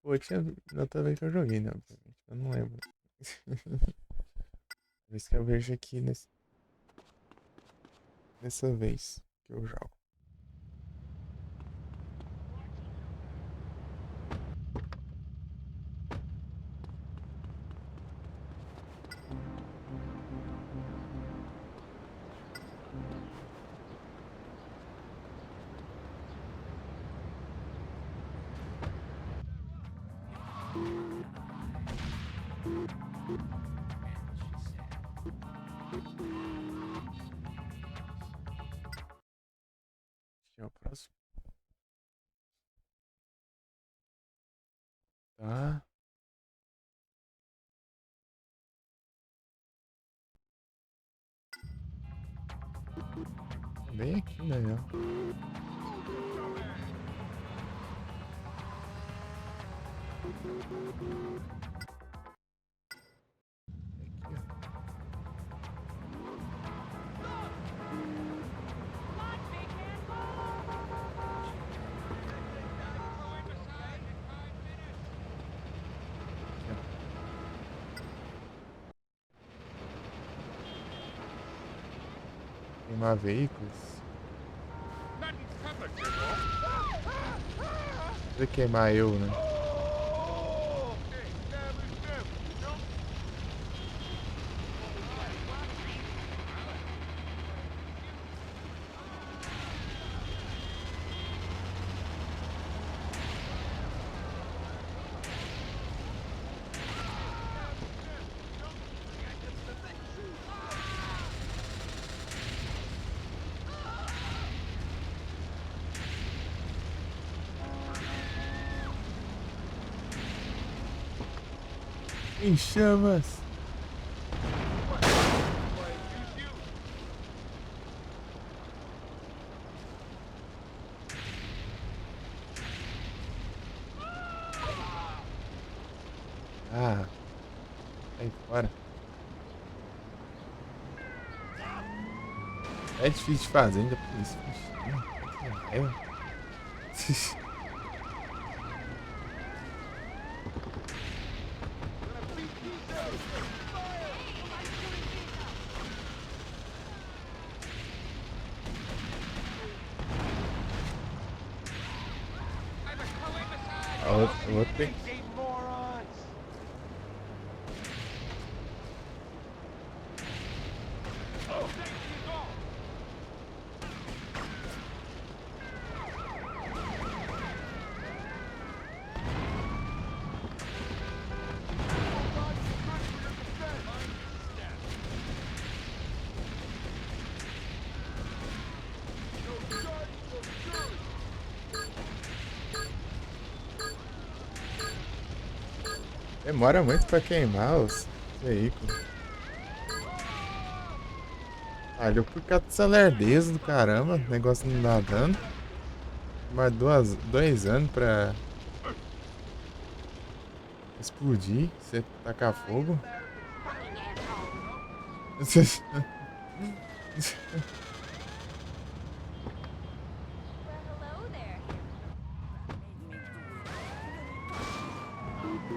Pô, tinha na outra vez que eu joguei, né? Obviamente. Eu não lembro. Vez que eu vejo aqui nessa vez que eu jogo. Aqui é o próximo. Tá. Bem aqui, né? Aqui, ó. Queimar veículos. Vai queimar eu, né? Em chamas. Ah, sai fora. É difícil de fazer ainda por isso. Eu vou ter. Demora muito pra queimar os veículos. Falhou por causa dessa lerdeza do caramba. O negócio não dá dano. Mais 2 anos pra explodir. Você tacar fogo.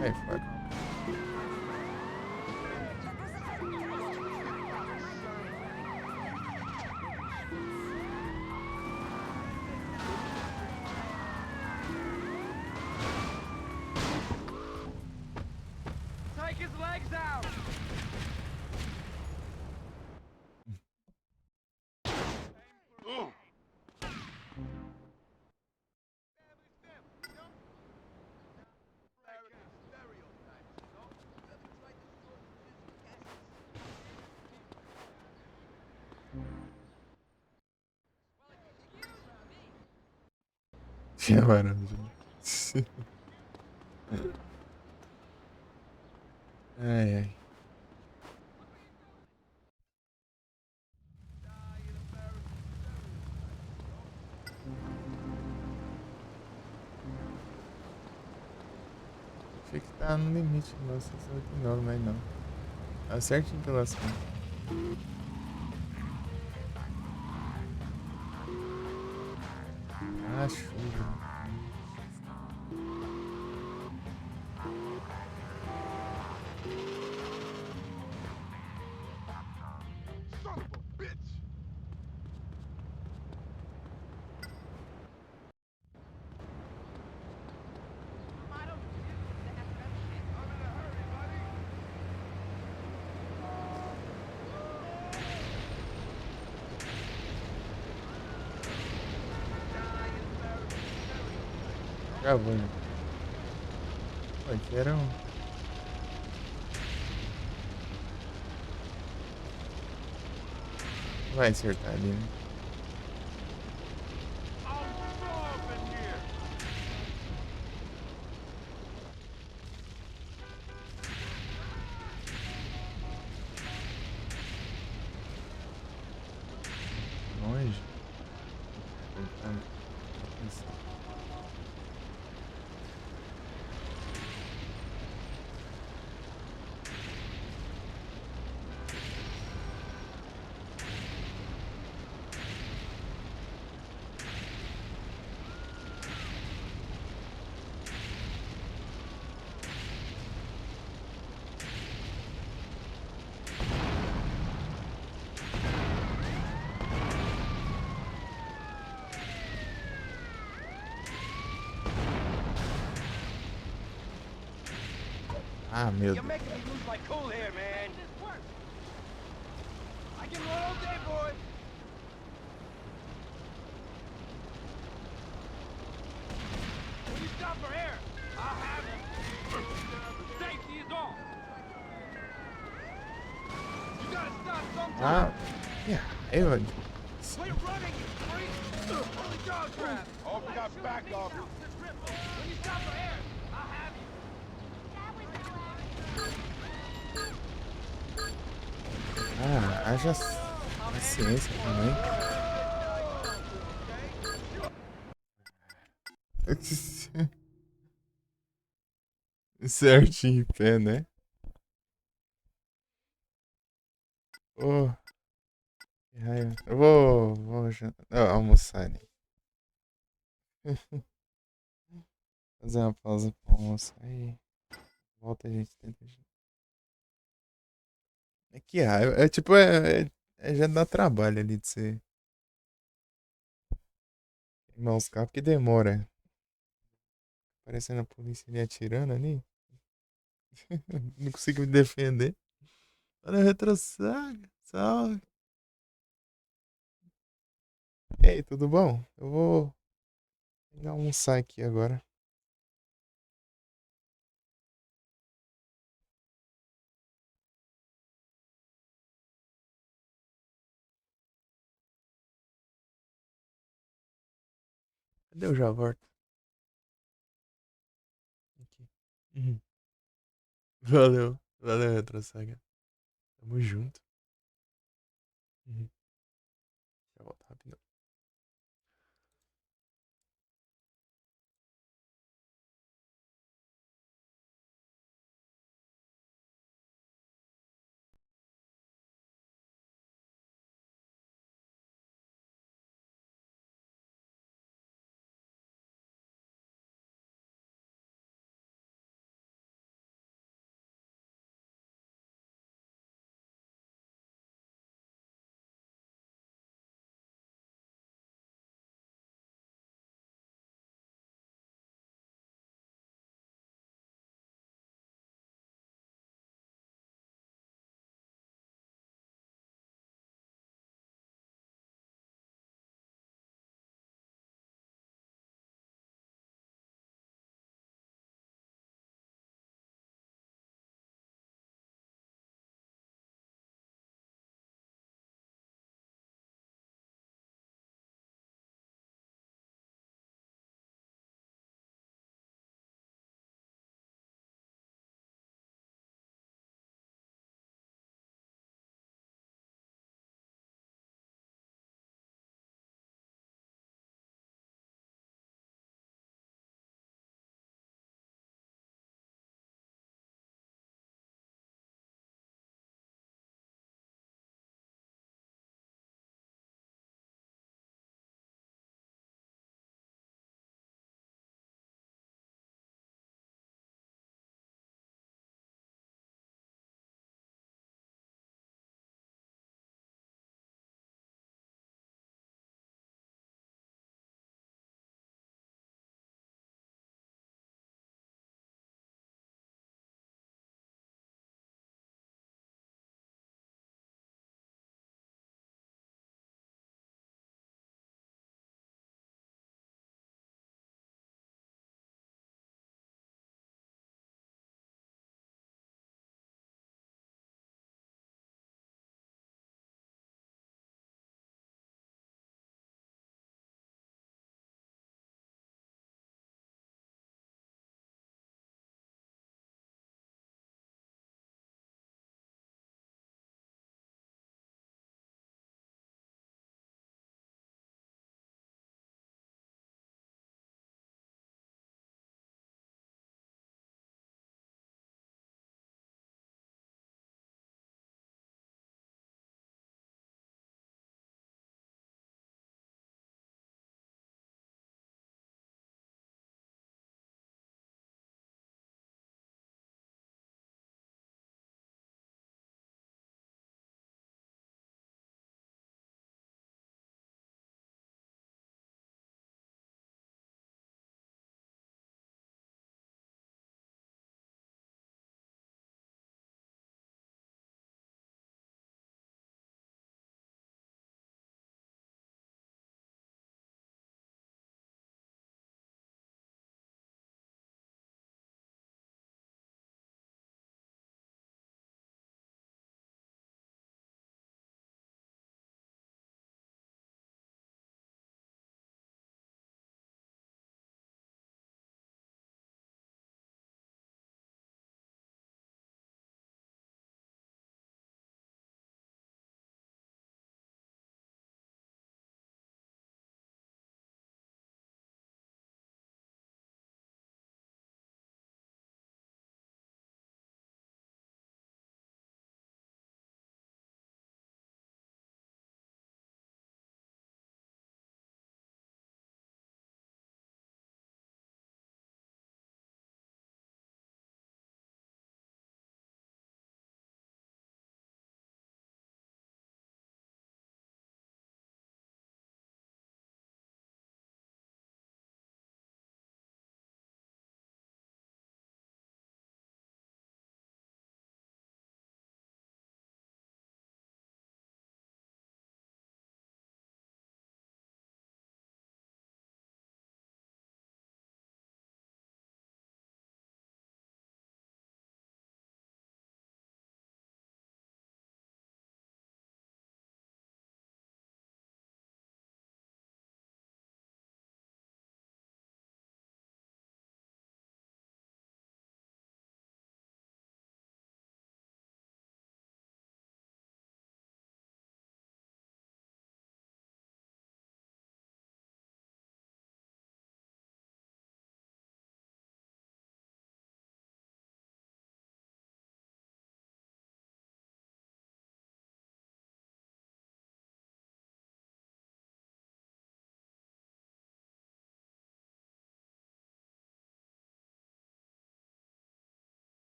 Aí, fora. Take his legs out! Tinha varanda. Ai, ai. Achei que tá no limite da nossa aqui não, mas não. Tá certinho pelas contas. Ah, chuva. Son of a bitch! I'm in a hurry, buddy! Gravou, né? Pô, aqui era um... Vai acertar ali, né? I'll starve in here! Longe. Voltando. Atenção. Ah, meu You're Deus. making me lose my cool here, man! I can run all day, boy! When you stop for air, I'll have him! Safety is all! You gotta stop sometime! Ah, que raiva. Quit running, you freak! Holy dog crap! Oh, we got back off! When you stop for air, I'll have you! Ah, haja paciência também. Certinho em pé, né? Oh, que raiva. Eu vou almoçar ali. Fazer uma pausa pra almoçar e volta a gente tenta. É que raiva. É tipo, já dá trabalho ali de você queimar os carros, porque demora. Parecendo a polícia ali atirando ali. Não consigo me defender. Olha, retrosaga. Salve. E aí, tudo bom? Eu vou almoçar aqui agora. Cadê o já volto? Aqui. Uhum. Valeu. Valeu, Retro Saga. Tamo junto. Uhum. Já volto rapidão.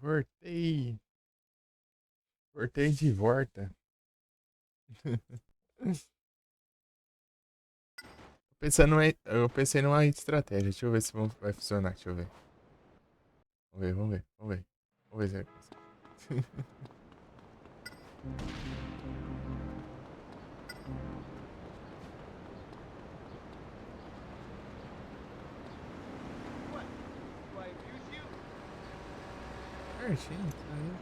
Voltei. Voltei de volta. Eu pensei numa estratégia. Deixa eu ver se vai funcionar. Deixa eu ver. Vamos ver. Vamos ver se vai conseguir. What? Do I abuse you? Certinho, tá aí.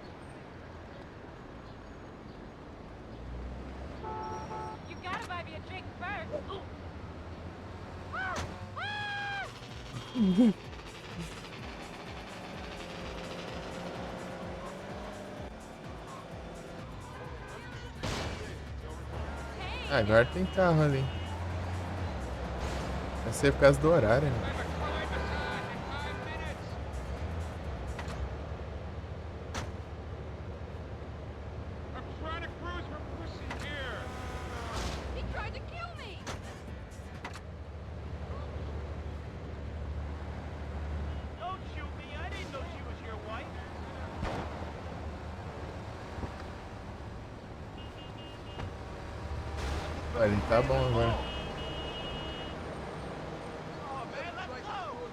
You gotta buy me a drink first. Ooh. Ah! Ah! Ah, agora tem carro ali. Vai ser por causa do horário, né? I have a Thai massage in 5 minutes. I'm trying to cruise for pussy here. He tried to kill me. Don't shoot me. I didn't know she was your wife. Olha, ele tá bom agora. Oh, man, let's go.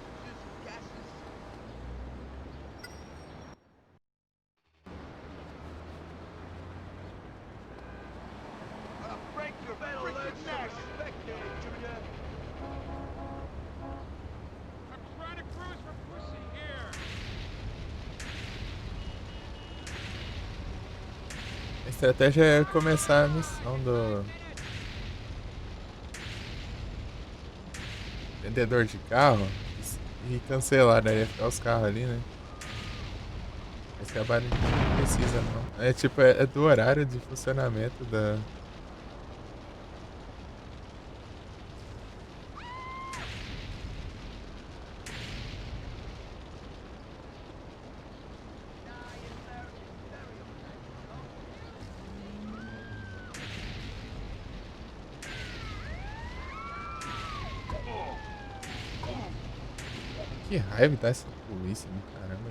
Break your freaking neck. I'm trying to cruise for pussy here. A estratégia é começar a missão do vendedor de carro e cancelar, né? Ia ficar os carros ali, né? Esse trabalho não precisa, não. É tipo, é do horário de funcionamento da. Que raiva que tá essa polícia do caramba.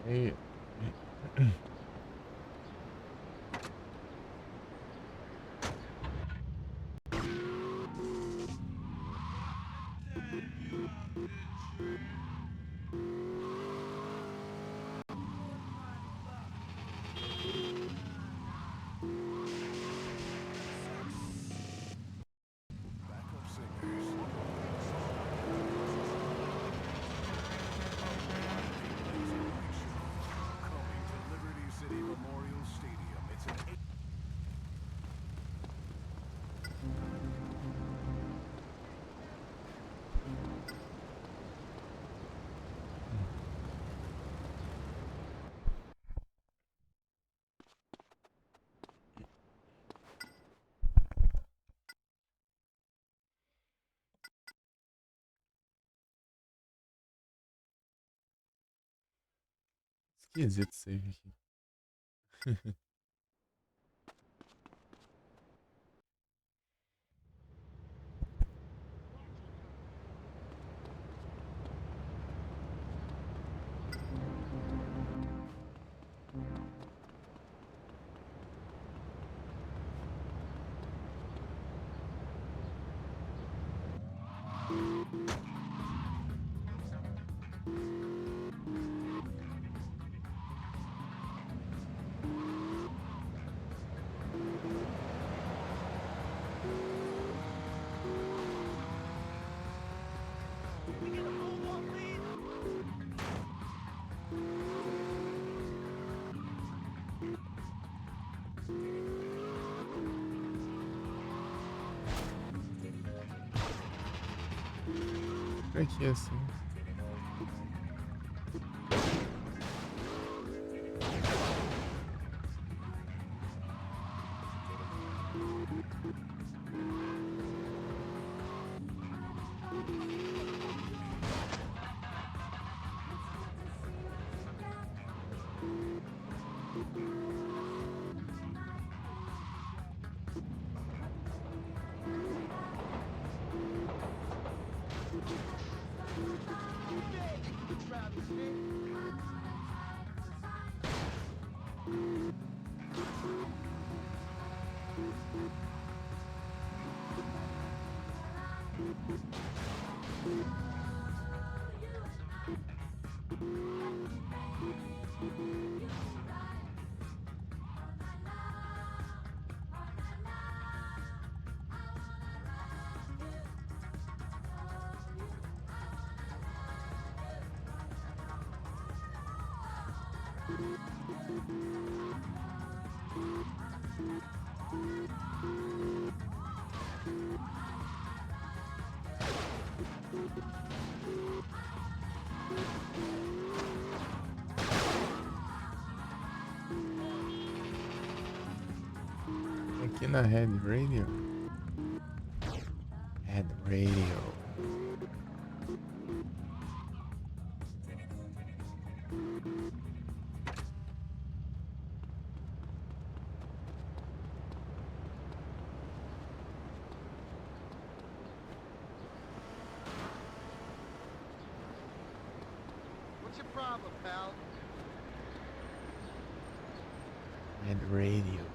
E... Coming to Liberty City Memorial Stadium. It's an Esquisito save aqui. por aqui assim. Aqui na Red Radio. Red Radio. What's your problem, pal? Red Radio.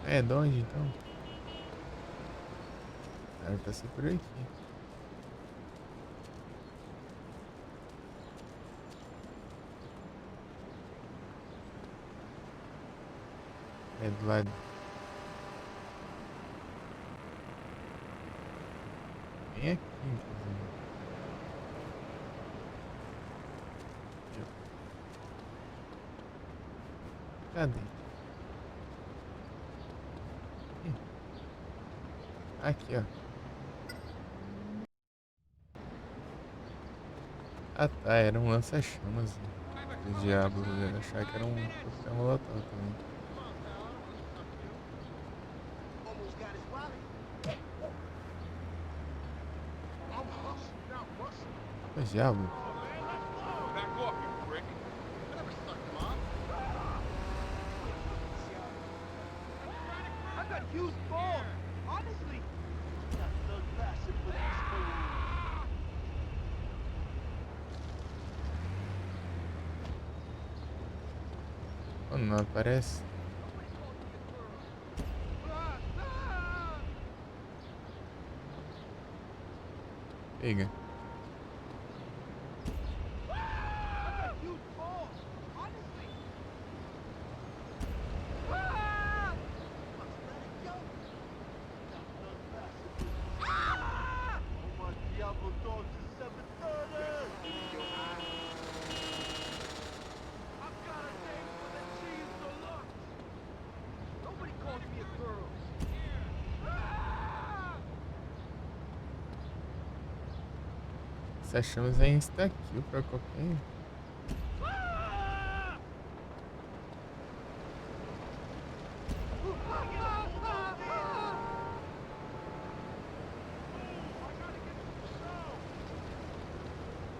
É de onde então? Deve estar ser por aqui. É do lado. Bem aqui, inclusive. Cadê? Aqui, ó. Ah tá, era um lança-chamas. O diabo ia achar que era um coquetel molotov também. Almost got his wallet. I'm hustling, not busting. O diabo. Back off, you prick. I never sucked him off. I got used balls. Honestly. Got no passion for these fools. Oh, não aparece. Pega. Essa chamas é insta-kill pra qualquer um.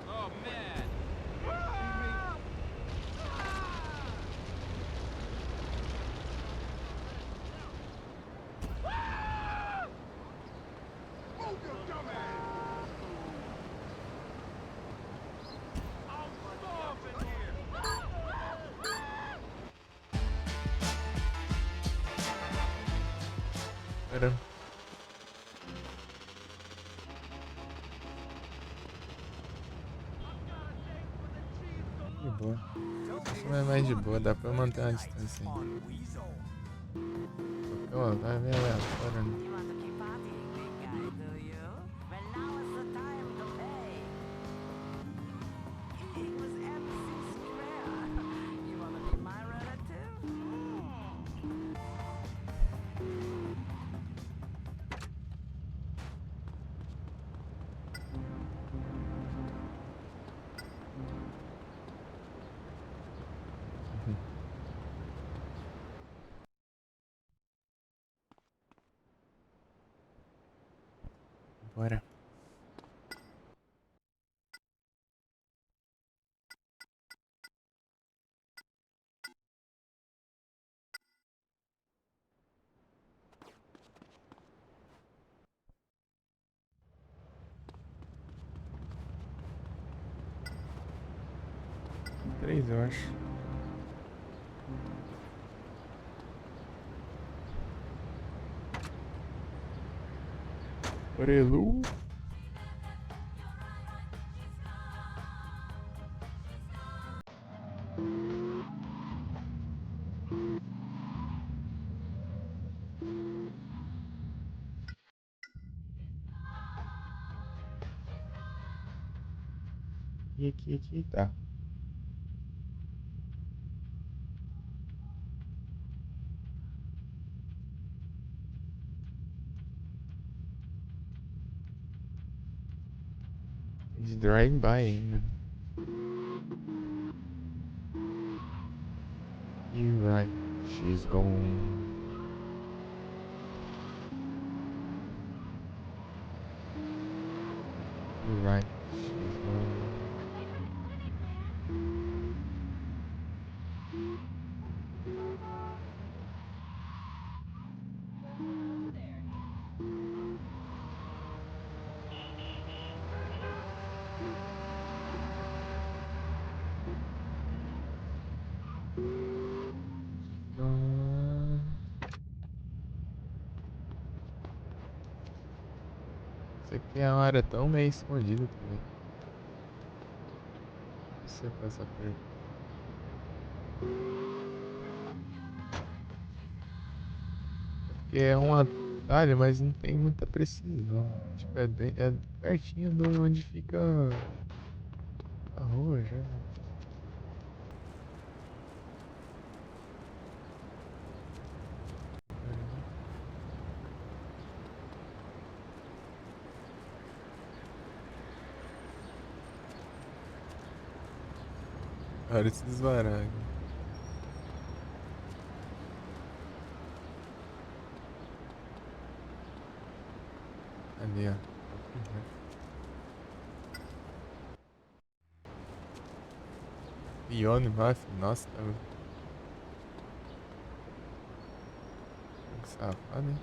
Oh man. Caramba. De boa. Isso não é mais de boa, dá pra manter uma distância aí. Ó, vai ver aleatório, né? You want to keep partying, big guy, do you? Well, now is the Bora. Três, eu acho. Orelu. E aqui, tá. He's driving by ainda. You right, she's gone. You right, she's gone. Isso aqui é uma área tão meio escondida também. Você passa perto. Porque é um atalho, mas não tem muita precisão. Tipo, é pertinho de onde fica a rua já. Olha esse desvaragem. Ali, ó. Ione, nossa, tá safado, hein?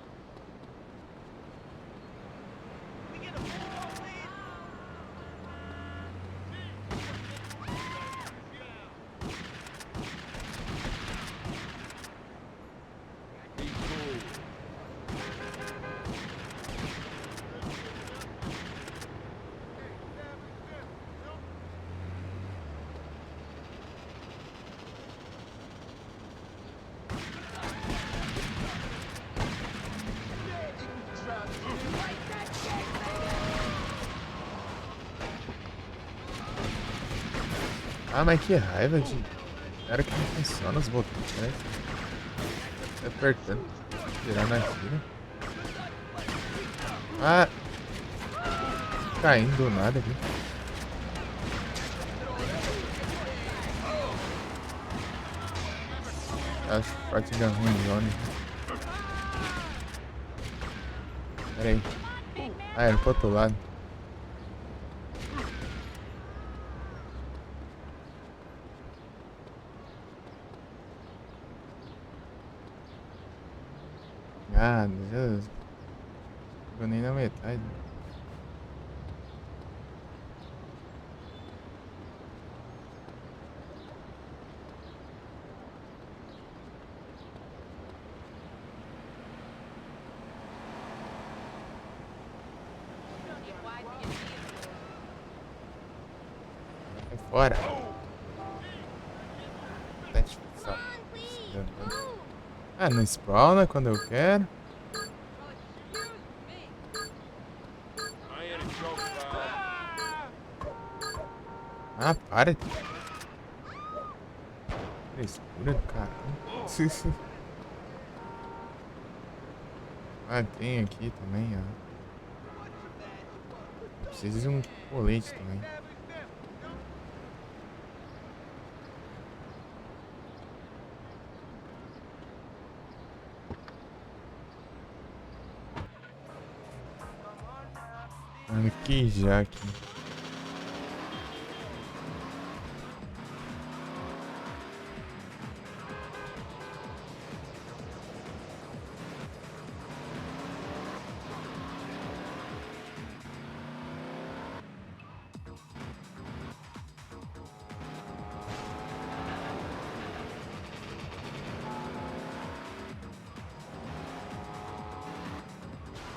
Ah, mas que raiva de cara que não funciona os botões, né? Tá apertando, tirando aquilo. Ah! Caindo do nada aqui. Acho partida ruim, Johnny. Pera aí. Ah, era pro outro lado. Ah, já chegou nem na metade. Sai fora. Tá te Ah, não spawna quando eu quero. Ah, para. Frescura do caralho. Ah, tem aqui também, ó. Preciso de um colete também. que já aqui.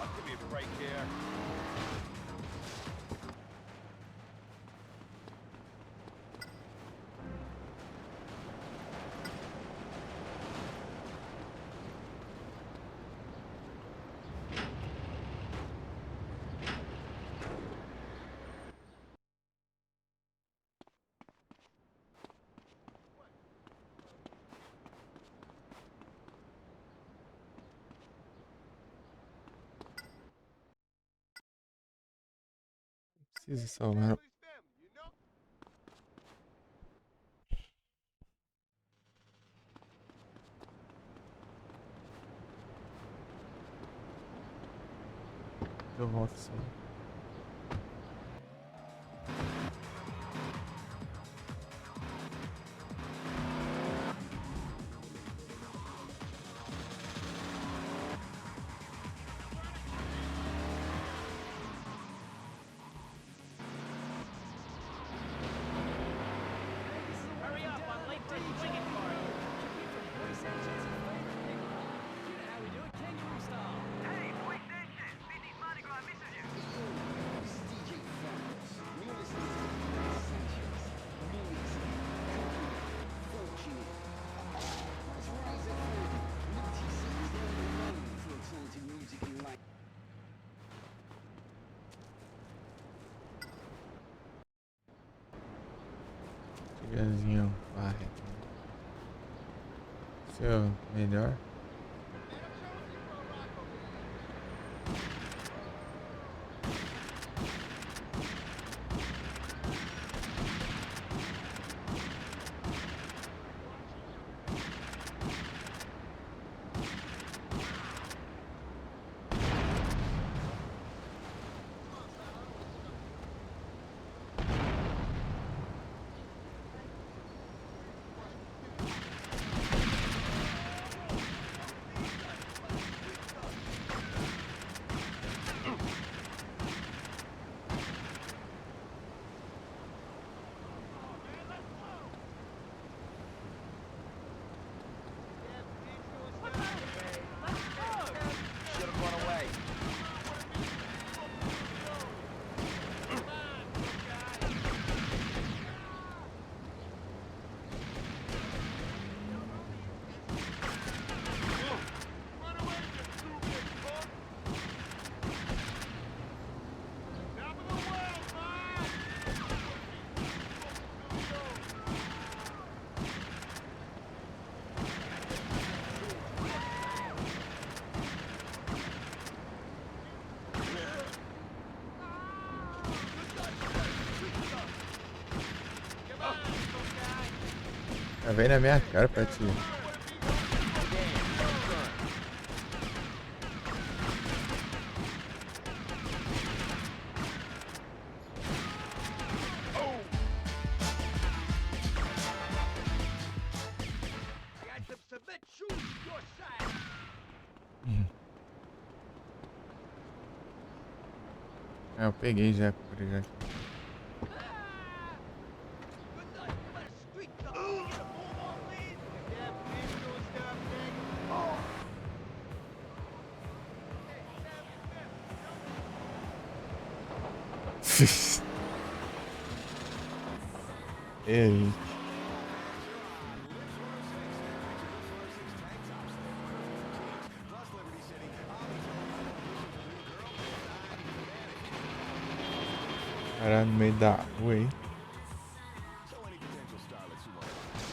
I'll give you a break here. Preciso salvar. Eu volto sim. Hurry up, I'm late for the chicken party. How we do it, kangaroo style. Tigazinho vai. Seu melhor. Should have run away. Run away, you stupid punk! Top of the world, man! Tá vendo na minha cara pra ti. I got some cement shoes your size. Ah, eu peguei já por já. Good night, you better street dog. You get a bullhorn lead? Yeah, please don't stop, Nick. Oh! Ei. Parar no meio da rua aí. So any potential starlets who want to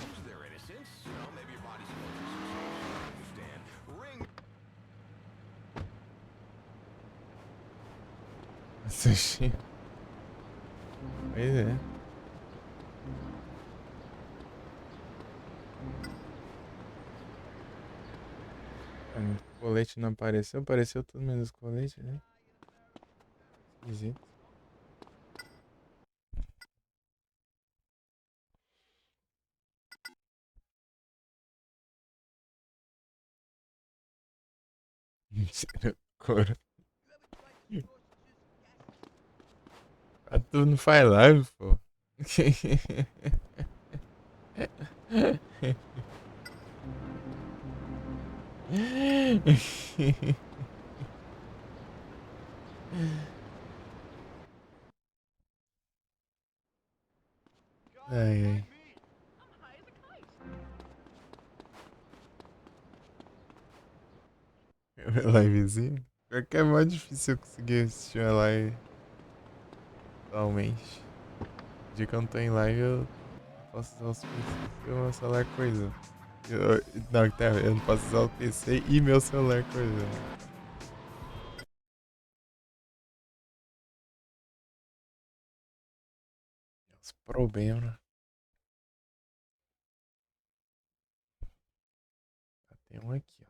use their innocence, maybe your body's understand. Ring Sushi. Pois é. O colete não apareceu. Apareceu tudo menos o colete, né? Esquisito. Tira couro. Ah, tu não faz live, pô. Ai, ai. Livezinho? Pior que é mais difícil eu conseguir assistir uma live atualmente. O dia que eu não tô em live, eu posso usar os PCs e o meu celular coisa. Não, tá, eu não posso usar o PC e meu celular coisa. Os problemas. Tem um aqui, ó.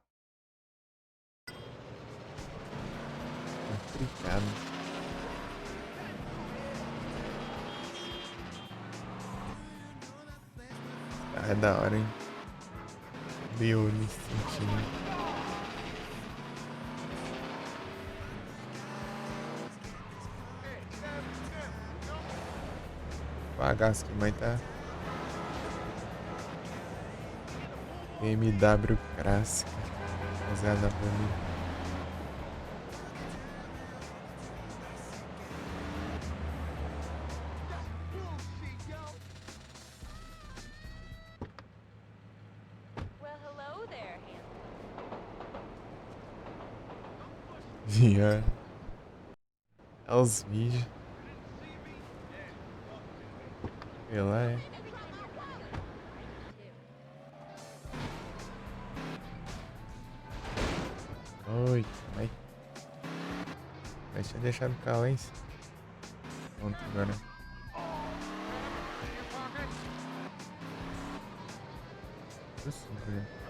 Complicado. Ah, é da hora, hein? Meu, me sentindo. Bagaço que mãe tá. BMW clássica. Usada pra mim. Well, hello there, handsome. Yeah. É os vídeos. Sei lá, é. Oi, mas. Mas tinha deixado o carro lá em cima. Pronto, agora. Possível.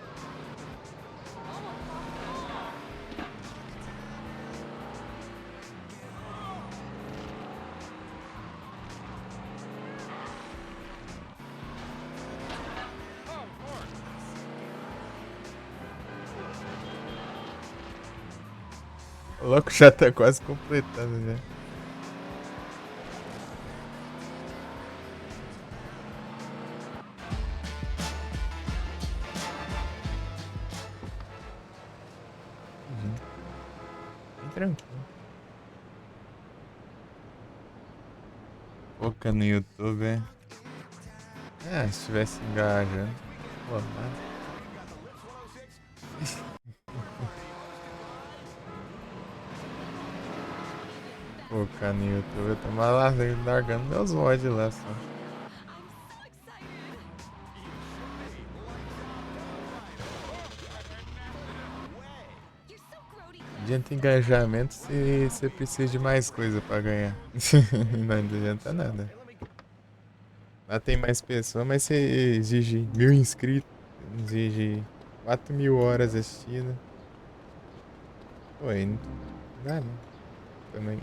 O louco já tá quase completando já. Bem tranquilo. Foca no YouTube, é. Ah, se estivesse engajando. Pô, mas... Focar no YouTube, eu tô lá largando meus mods lá só. Adianta engajamento se você precisa de mais coisa pra ganhar. Não adianta nada. Lá tem mais pessoas, mas você exige 1000 inscritos, exige 4000 horas assistidas. Pô, aí não dá não. Também.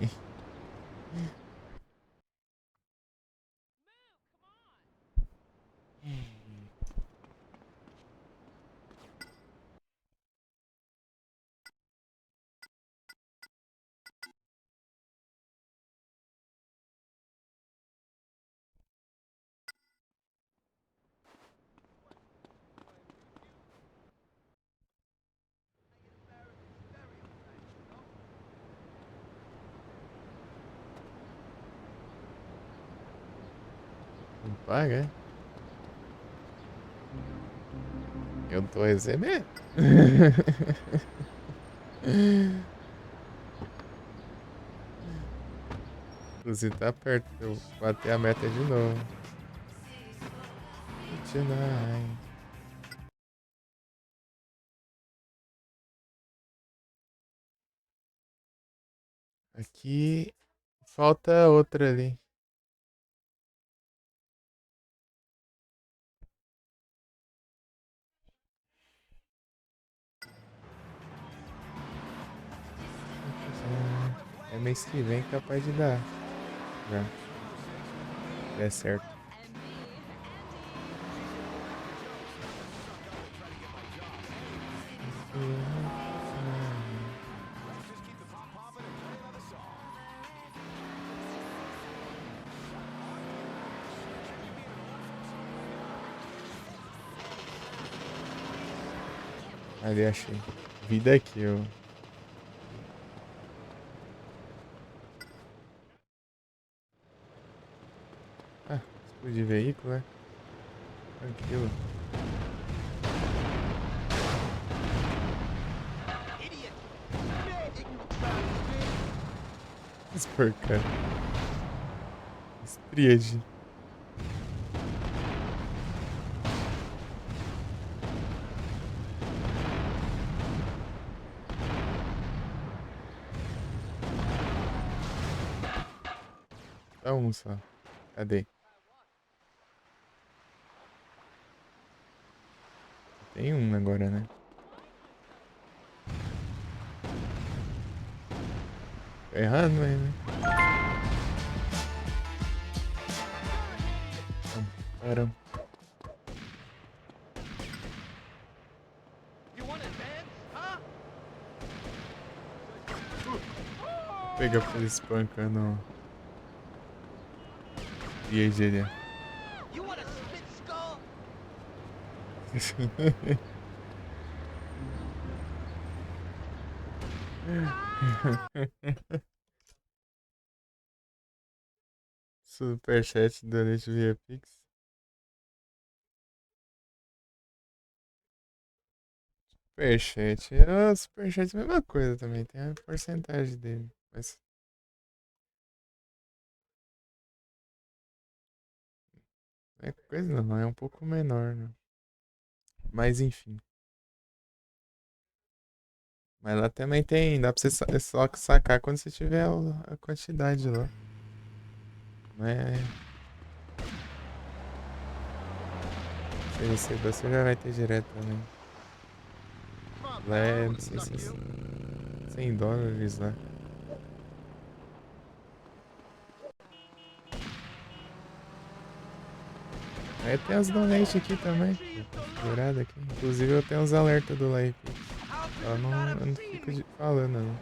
Não paga, é? Eu tô recebendo. Você tá perto de eu bater a meta de novo. Tonight. Aqui falta outra ali. É mês que vem capaz de dar. Já. É certo. Ali, achei. Vida aqui, ó. Ah, explodir veículo, né? Tranquilo. Esporcando. Estríade. Dá um só. Cadê? Tem um agora, né? Tô errado, mas, né? Caramba. Vou pegar pra ele espancando o Tríade ali. You want a spit skull? Superchat donate via Pix. Superchat. Superchat é a mesma coisa também. Tem a porcentagem dele. Mas não é coisa não. É um pouco menor, né? Mas enfim. Mas lá também tem. Dá pra você só sacar quando você tiver a quantidade lá. Não é. Se receber, você já vai ter direto também. Lá é, não sei se é $100 lá. Aí tem as donate aqui também. Configurado aqui. Inclusive eu tenho os alertas do Live. Eu não fico falando, não.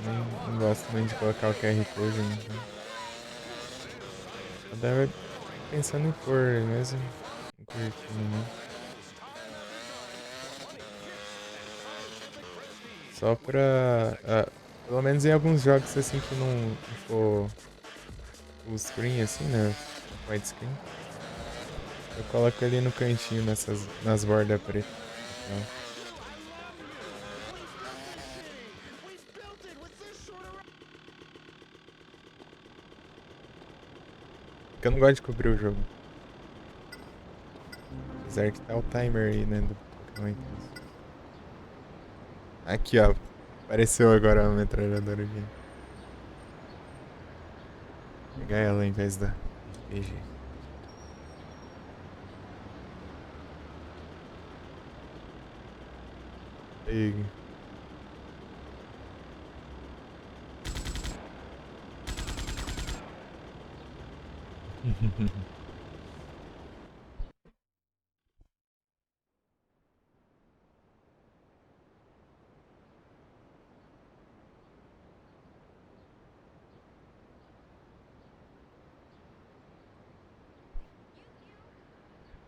Nem, não gosto nem de colocar o QR Code, então. Eu tava pensando em pôr mesmo. Não curtindo, né? Só pra. Pelo menos em alguns jogos assim que não for full screen, assim, né? Widescreen. Eu coloco ali no cantinho, nas bordas pretas. Então. Porque eu não gosto de cobrir o jogo. Apesar que tá o timer aí, né? Do Pokémon. Aqui, ó. Apareceu agora a metralhadora aqui. Vou pegar ela em vez da RPG. Pega.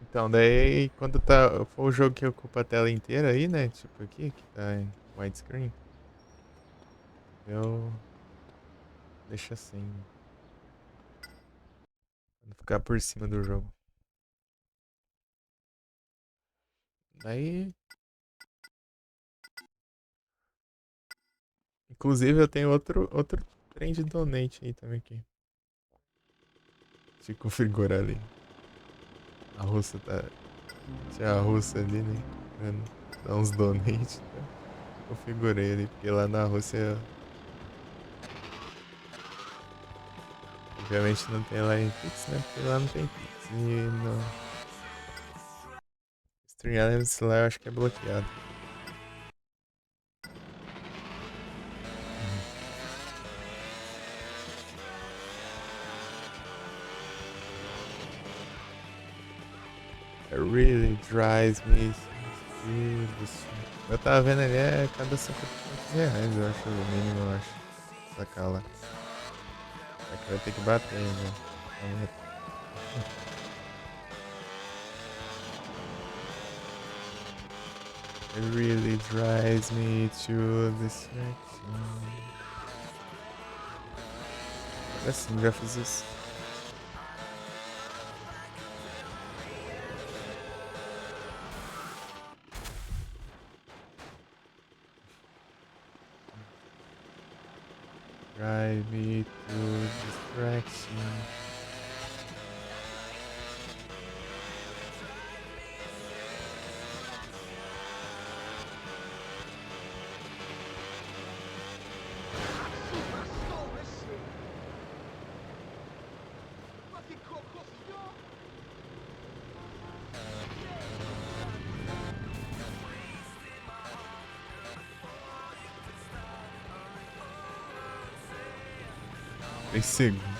Então, daí quando for o jogo que ocupa a tela inteira aí, né? Tipo aqui, que tá em widescreen. Eu deixo assim. Pra não ficar por cima do jogo. Daí. Inclusive eu tenho outro trem de donate aí também aqui. Deixa eu configurar ali. A russa tá. Tinha a russa ali, né? Pra dar uns donate. Tá? Configurei ali, porque lá na Rússia. Obviamente não tem lá em Pix, né? Porque lá não tem Pix. E no Stream Elements lá eu acho que é bloqueado. It really drives me. Eu tava vendo ali, é cada R$50, eu acho, o mínimo, eu acho. Sacar lá. Só que vai ter que bater, né? It really drives me to distraction. Assim, já fiz isso. Drive me to distraction. I stole this shit. Fucking Coco, yo. Tem segundo.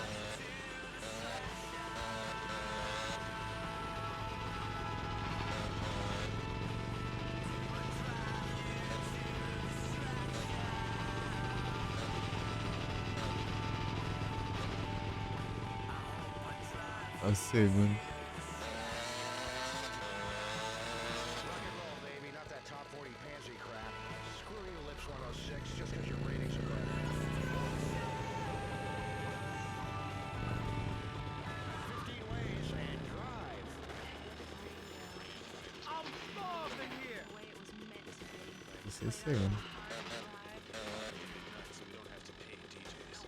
Um segundo. Rock and roll, baby, not that top 40 pansy crap. Screw you, Lips 106, just because your ratings are better. 15 ways and drive. I'm starving here. The way it was meant to be. Isso é segundo. So we don't have to pay DJs.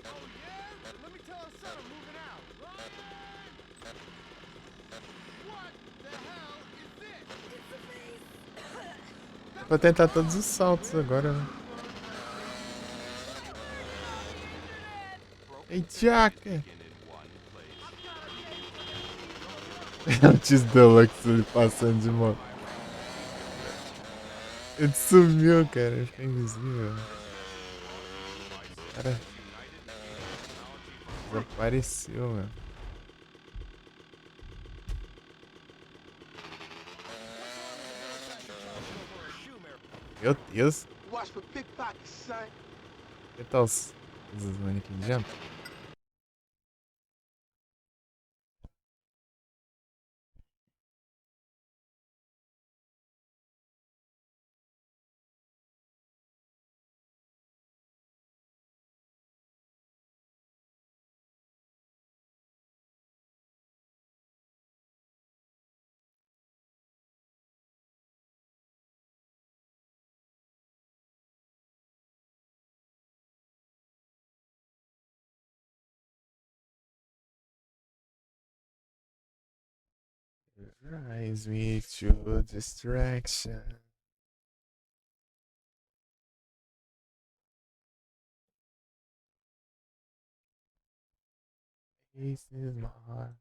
Oh yeah? Let me tell her son I'm moving out. Run! What the hell is this? Vou tentar todos os saltos agora, né? Ei, Jaca! Antes Deluxe ele passando de moto. Ele sumiu, cara. Ele ficou invisível. Cara. Desapareceu, mano. Meu Deus. Watch for pickpockets, son. Que tal os manequins jump? Drives me to distraction. This is my heart.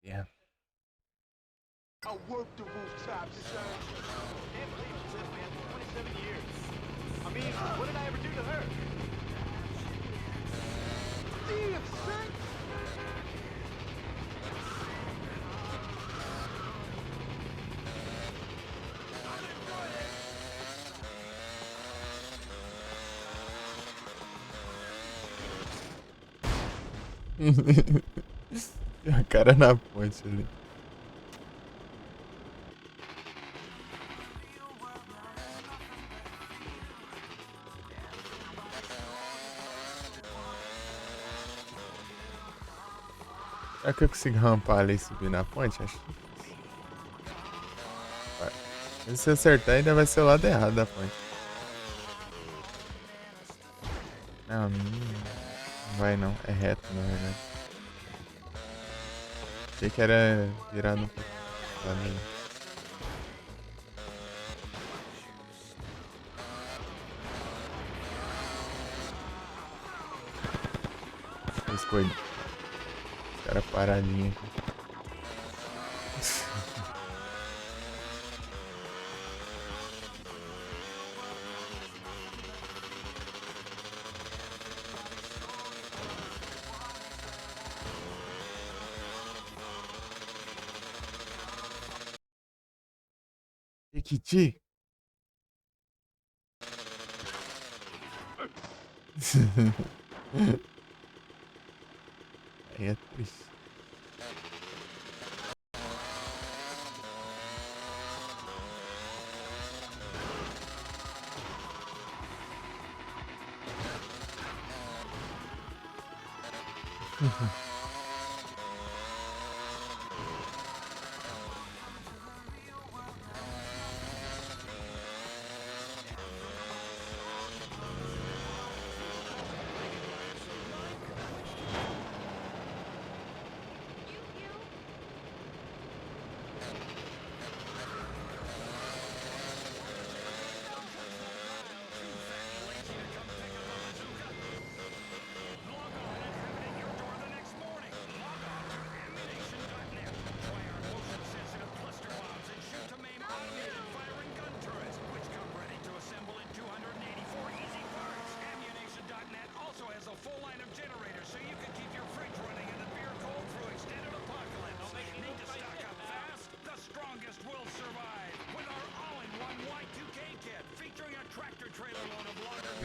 Yeah. I worked the rooftops, son. Can't believe she's lived, man, 27 years. I mean, what did I ever do to her? Damn, son. A cara na ponte ali. Será que eu consigo rampar ali e subir na ponte? Acho que vai. Mas se acertar ainda vai ser o lado errado da ponte. Não, não vai não. É reto na verdade. Achei que era virado um pouco lá ali. Escolhi. Os caras paradinhos aqui. Ikiti. Aí é triste.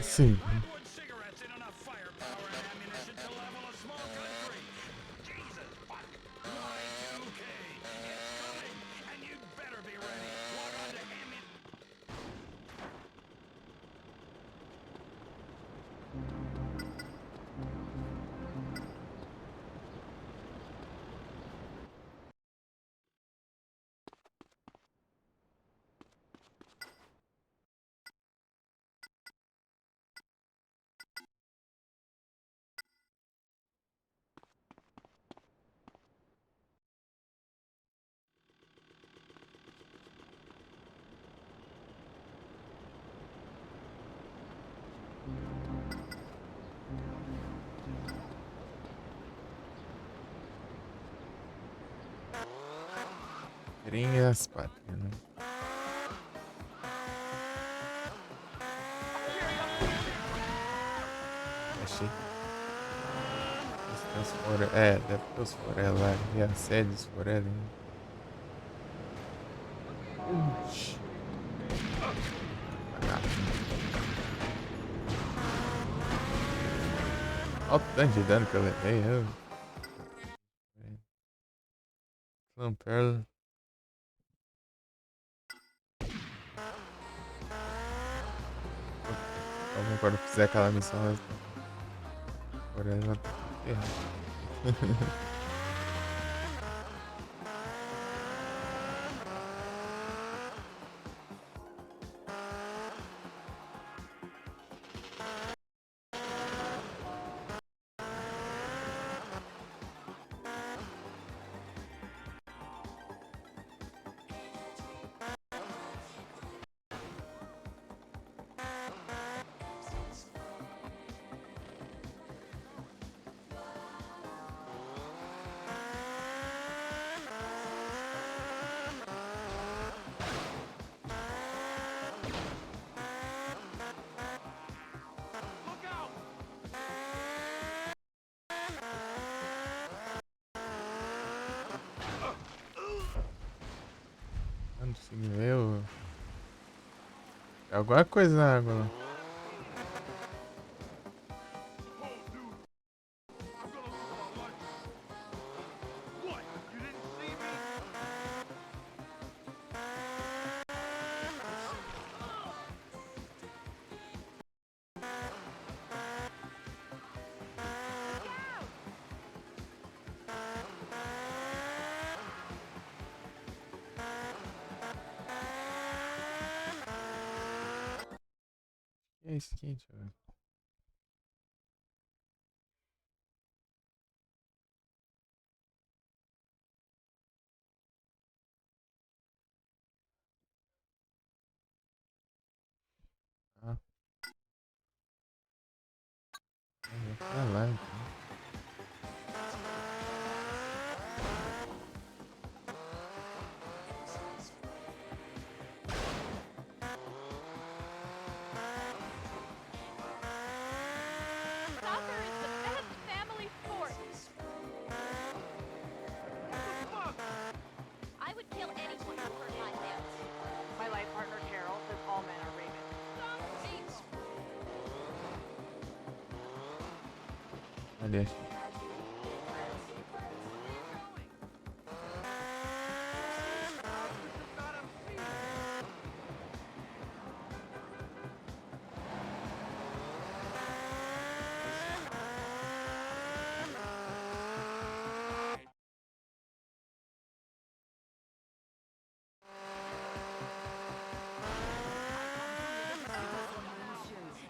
Sim. As pátrinas. Achei. Os fora... É, deve ter os forela lá. E a sede dos forela. Olha o tanto de dano que eu levei. Lamperla. Vamos agora fizer aquela missão. Agora ela tá ferrada. Tem que ver o... alguma coisa na água lá. Oh, dude. I'm gonna lose my life. What? You didn't see me? E é isso aqui, deixa eu ver. Ah. Vai pra lá, então. Soccer is the best family sport. I would kill anyone who hurt my family. My life partner Carol says all men are Ravens. Ali, acho.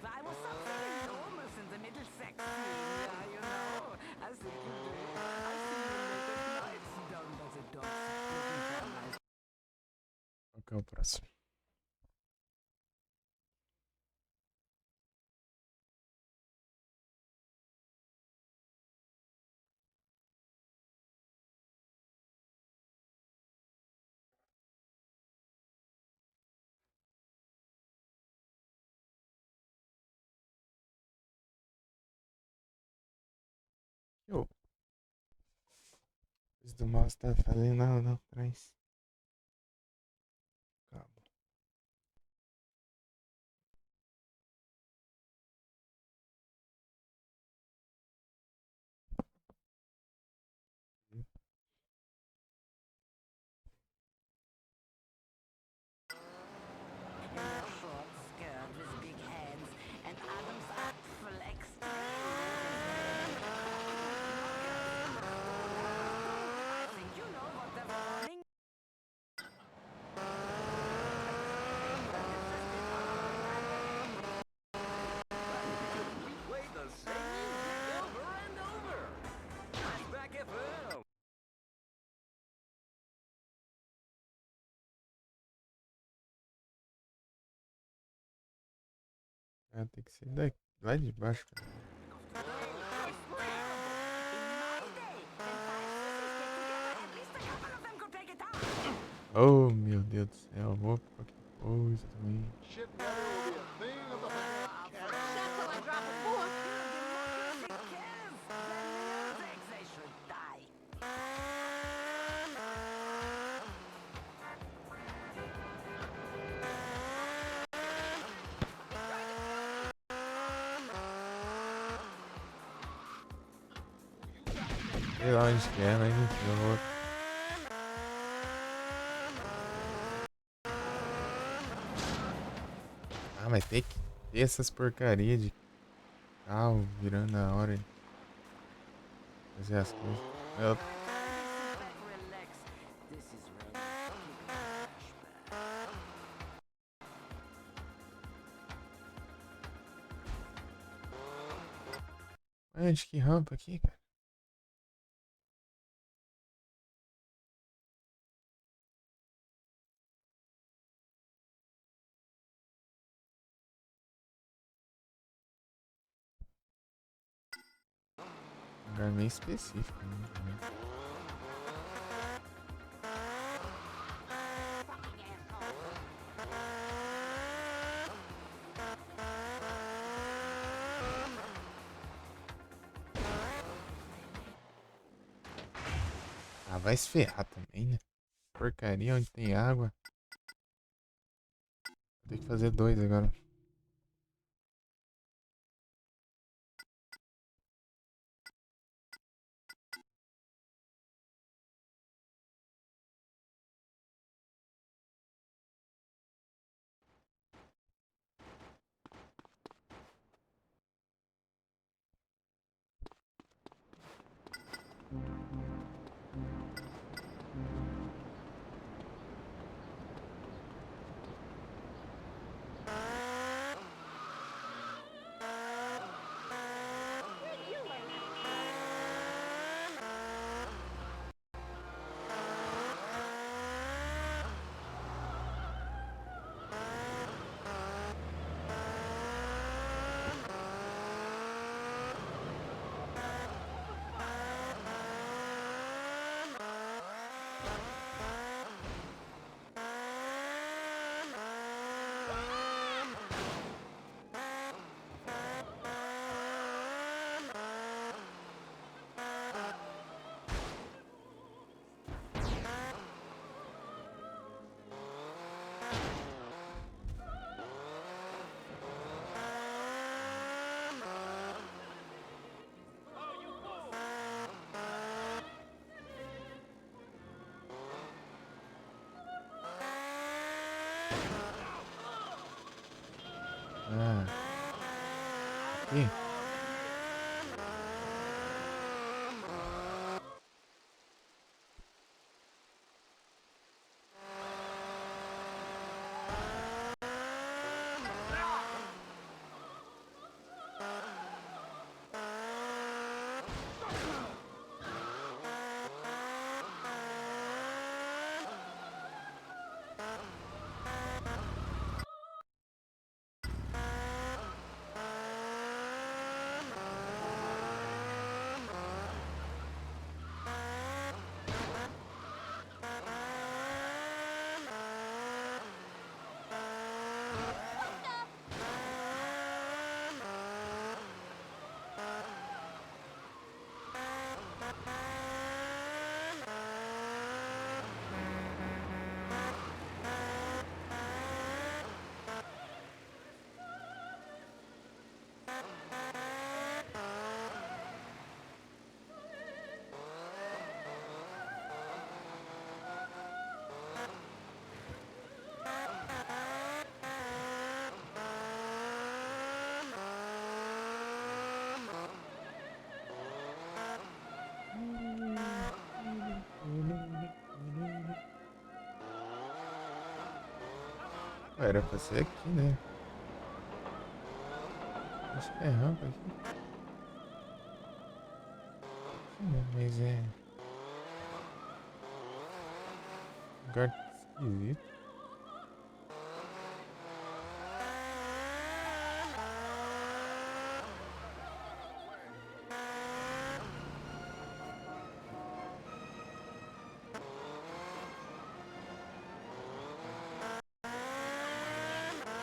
I was something enormous in the Middlesex scene, yeah, you know. As if you do. I've seen you naked nights done by the dogs. Qual que é o próximo? Eu. Os do mouse tá falando, não, não, traz. Calma. Short skirt with big hands and Adam's apple extra. I think you know what the warning. We played the same music over and over. Flashback FM. Ah, tem que ser daqui, lá de baixo, cara. Oh, meu Deus do céu, vou pra qualquer coisa também. Shit weather will be a thing of the past. That's till I drop a book. They should die. Sei lá onde que é, mas enfim, eu vou. Ah, mas tem que ter essas porcarias de carro virando na hora de fazer as coisas. Eu... Relax. This is ready. Onde que rampa aqui, cara? Um lugar meio específico, né? Ah, vai se ferrar também, né? Porcaria onde tem água. Tem que fazer 2 agora. Ah. Aqui. Era pra ser aqui, né? Acho que é rampa aqui. Aqui, né? Mas é. Lugar esquisito.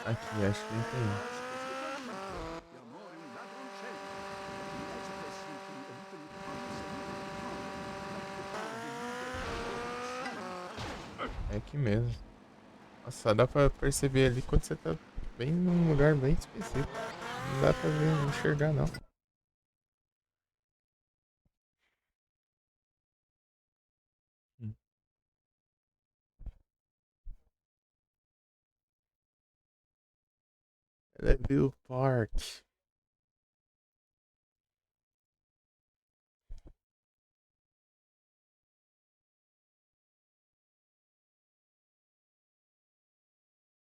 Aqui, acho que tem. É aqui mesmo. Nossa, só dá pra perceber ali quando você tá bem num lugar bem específico. Não dá pra ver, enxergar não. Hum. É Bill Park.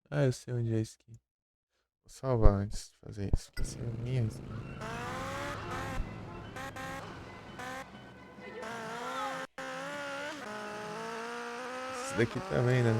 Ah, eu sei onde é isso aqui. Vou salvar antes de fazer isso. Vai ser a minha skin. Isso daqui também, né?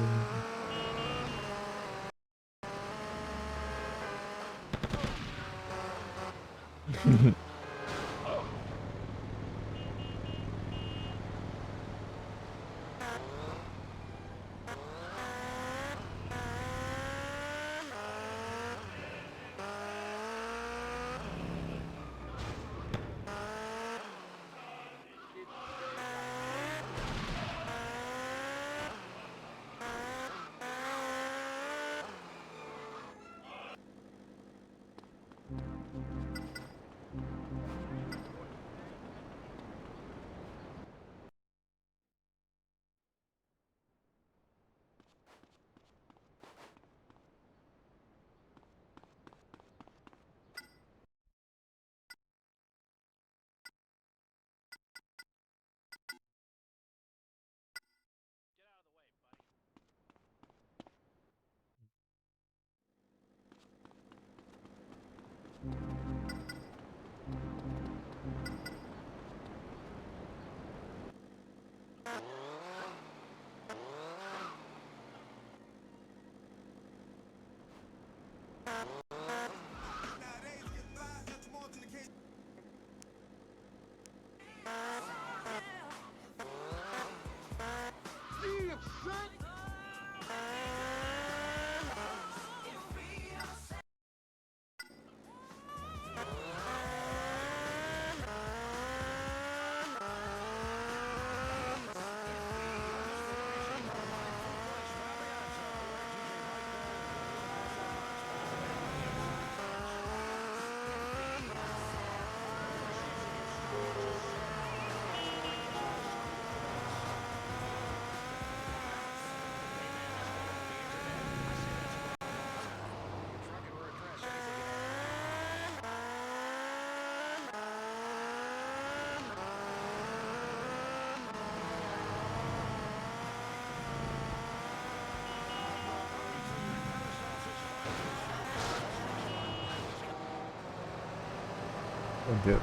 Meu Deus.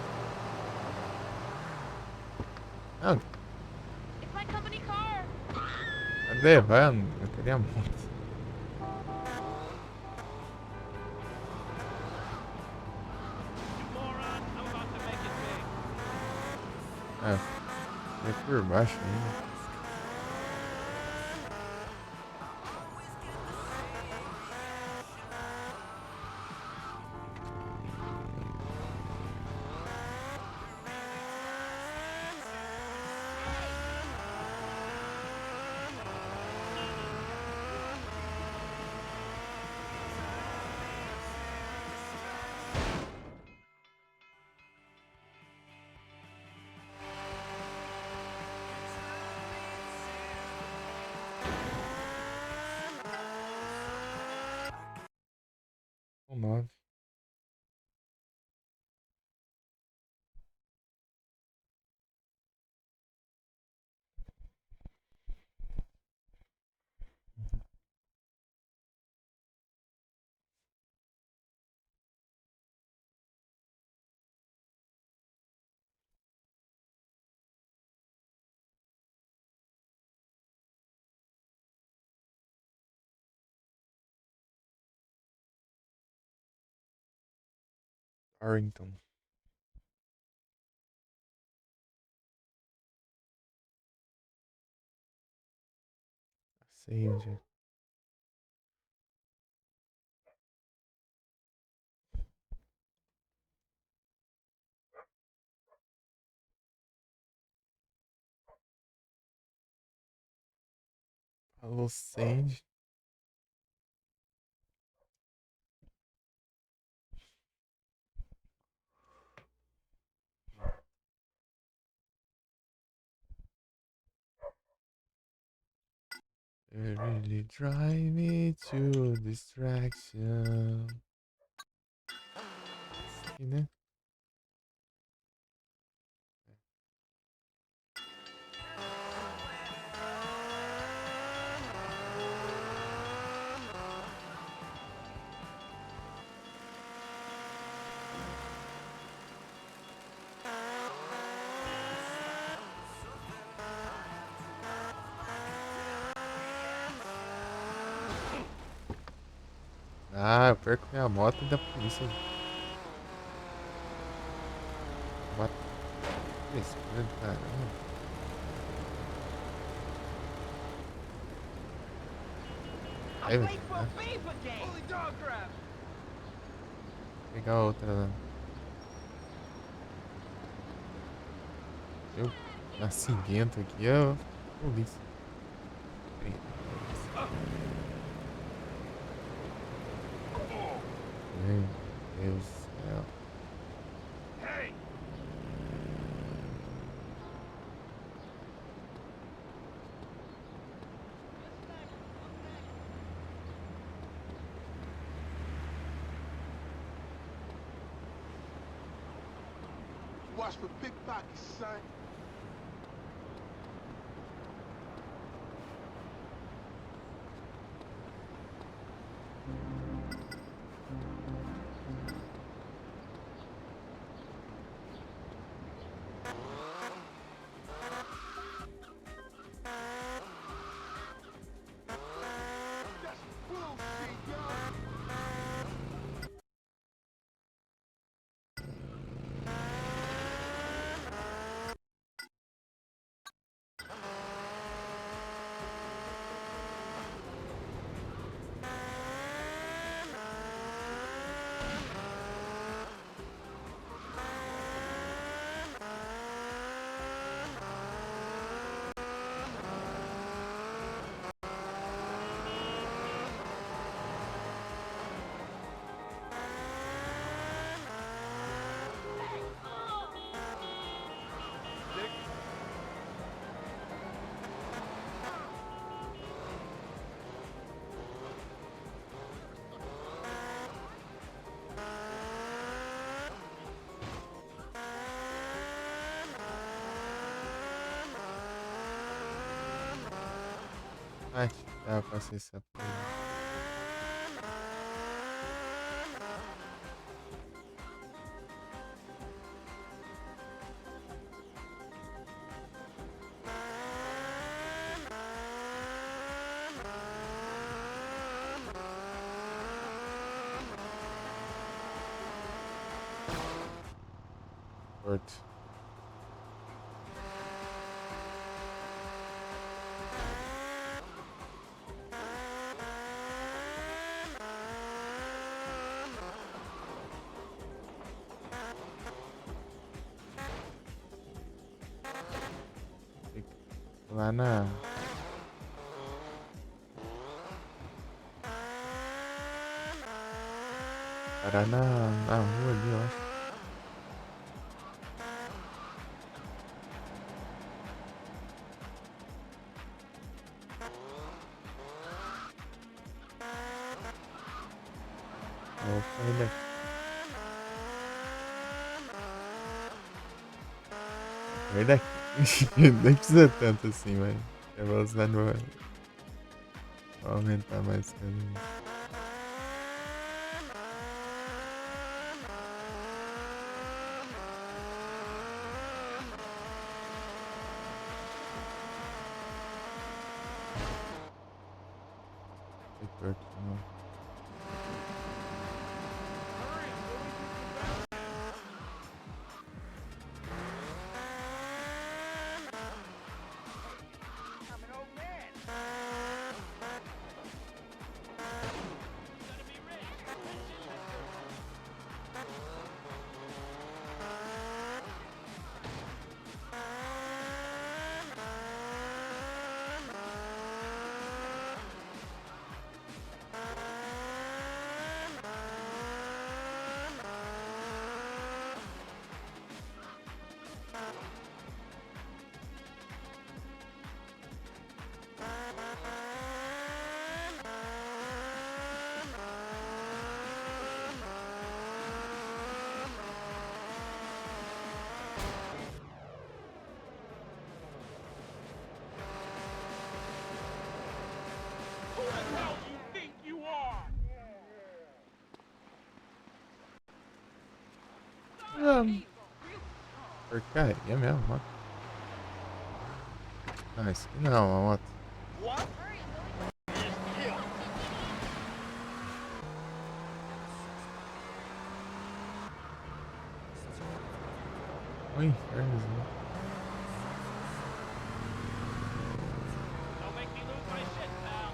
Ah, It's my company car. cadê? Vai, eu queria muito. You moron, I'm about to make it big. Ah, foi por baixo ainda. Um 9. Arrington. Save. Falou save. It really drive me to distraction. Aqui, né? Ah, eu perco minha moto e da polícia. Bate. Isso, caramba. Aí, I'm late for a né? FIFA game. Holy dog crap. Pegar a outra lá. Eu nascimento aqui, ó. Polícia. Meu Deus do céu. Hey. Watch for pickpockets, son. That's bullshit, yo. Ah, dá pra acessar por aí. Porto. Lá na... Parar na rua ali, eu acho. Vou sair daqui. Sair daqui. Nem precisa tanto assim, mas a velocidade vai aumentar mais que a torto, não. Who the hell do you think you are? Porcaria mesmo, moto. Ah, isso aqui não é uma moto. What? Um inferno. Don't make me lose my shit, pal.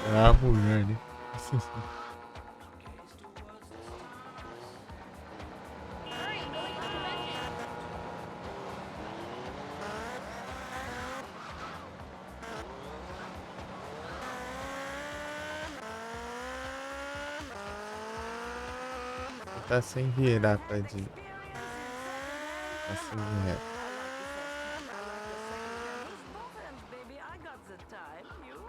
Ah, mulher, né? Hurry, going to the convention. Tá sem virar pra direita. Tá sem virar. Baby, I got the time. You?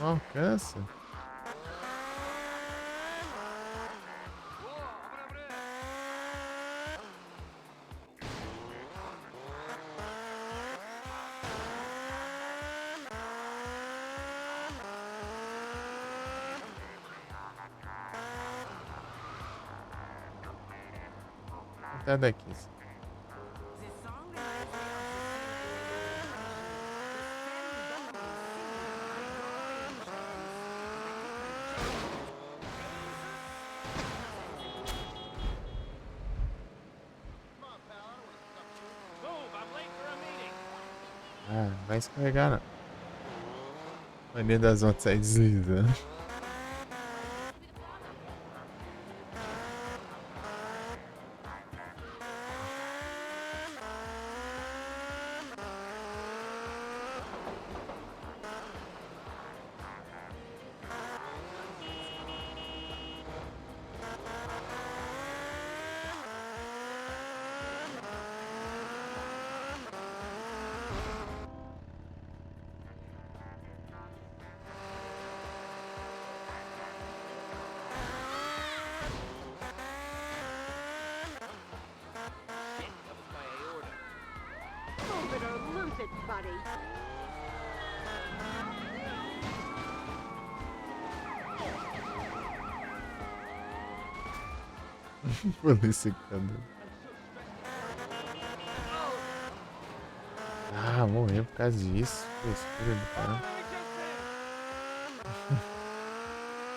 Não alcança. Tá daqui. The song reminds me of Move, I'm late for a meeting. Ah, não vai escorregar não. Mania das motos sai deslizando. it, buddy. Polícia, cadê? Ah, morreu por causa disso. Frescura do caramba.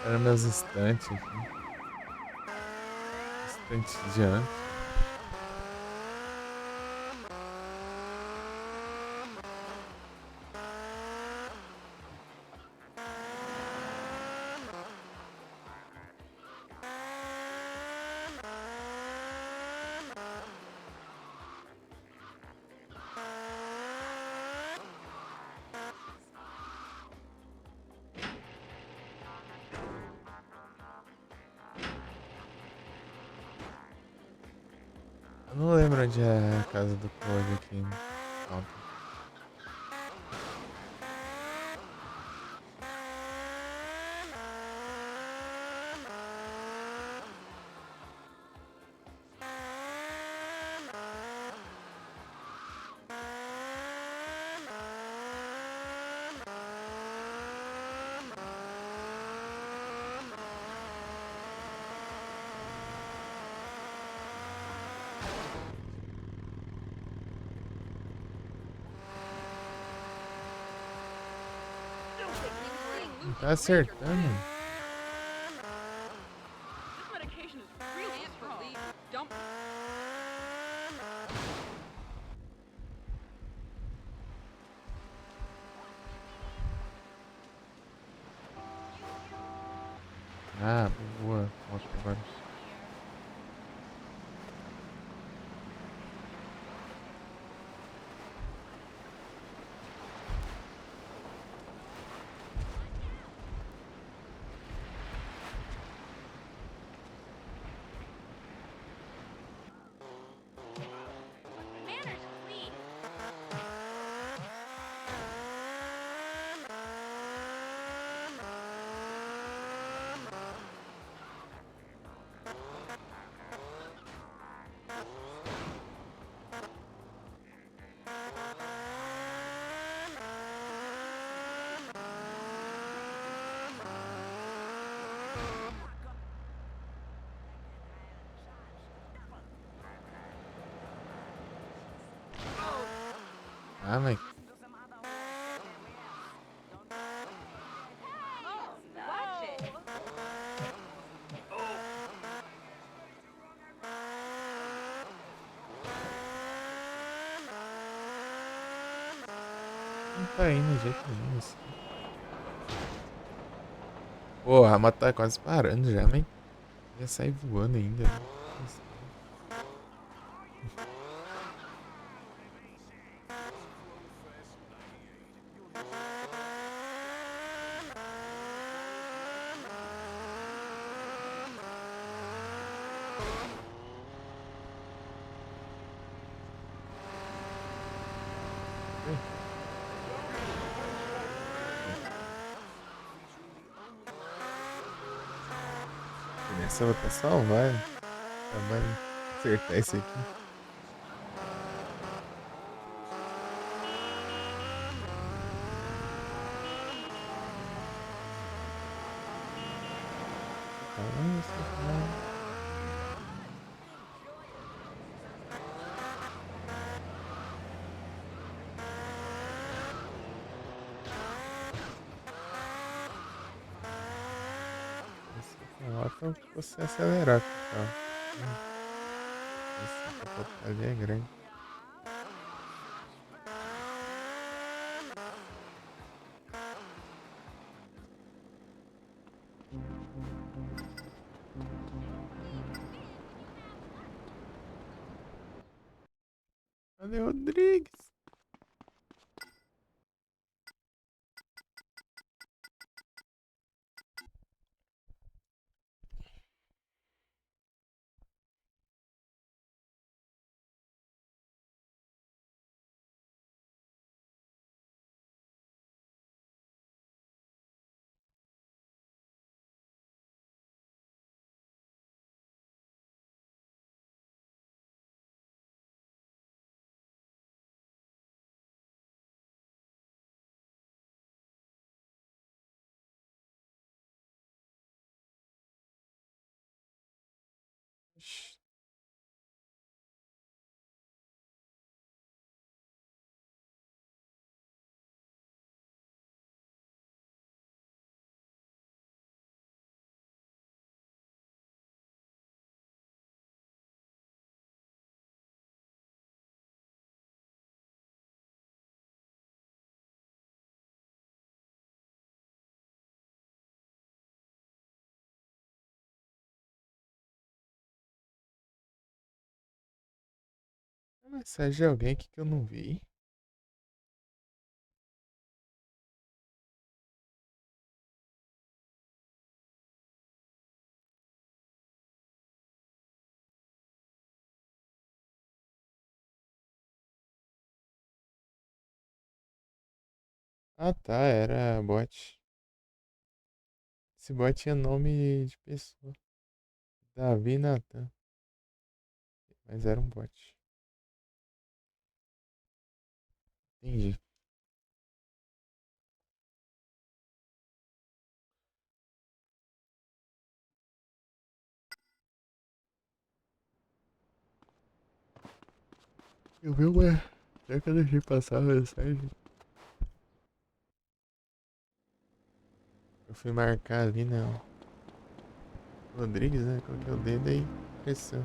Era meus estantes aqui. Estante de antes. Eu não lembro onde é a casa do Code aqui. Ó. Não tá acertando. This medication is really strong. Don't. Ah, boa. Mostra agora. Manners, please. Ah, mas Watch it. não tá indo de jeito nenhum isso. Porra, a moto tá quase parando já, mas ia sair voando ainda. Essa eu vou até salvar. Vai acertar esse aqui. Falta você acelerar com o carro. Esse capô ali é grande. Cadê o Rodrigues? Mensagem de alguém aqui que eu não vi. Ah tá, era bot. Esse bot tinha nome de pessoa. Davi Natan. Mas era um bot. Entendi. Eu vi uma. Já que eu deixei passar a mensagem. Eu fui marcar ali na Rodrigues, né? Coloquei o dedo aí. Pressão.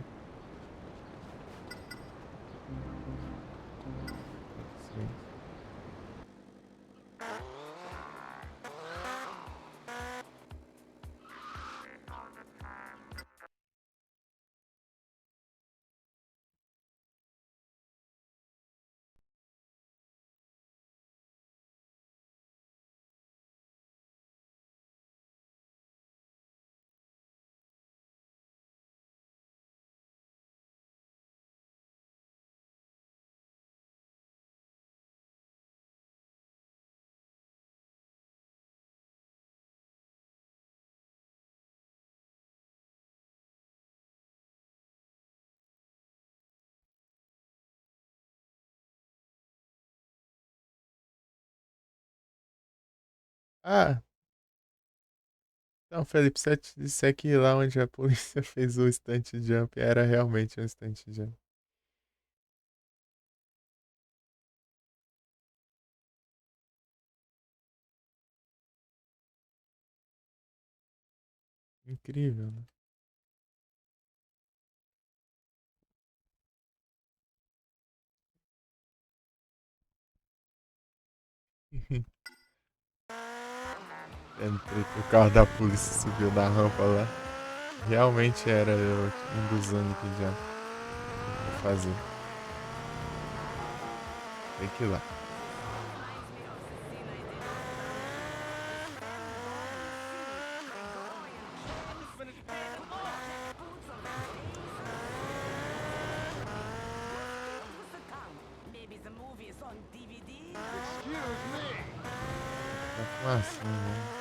Sim. Ah, então, Felipe, se eu te disser que lá onde a polícia fez o stunt jump era realmente um stunt jump. Incrível, né? Entrei que o carro da polícia subiu na rampa lá. Realmente era um dos Unique Jump. Vou fazer. Tem que ir lá. Maybe the movie is on DVD. Excuse me. Tá com assim, né?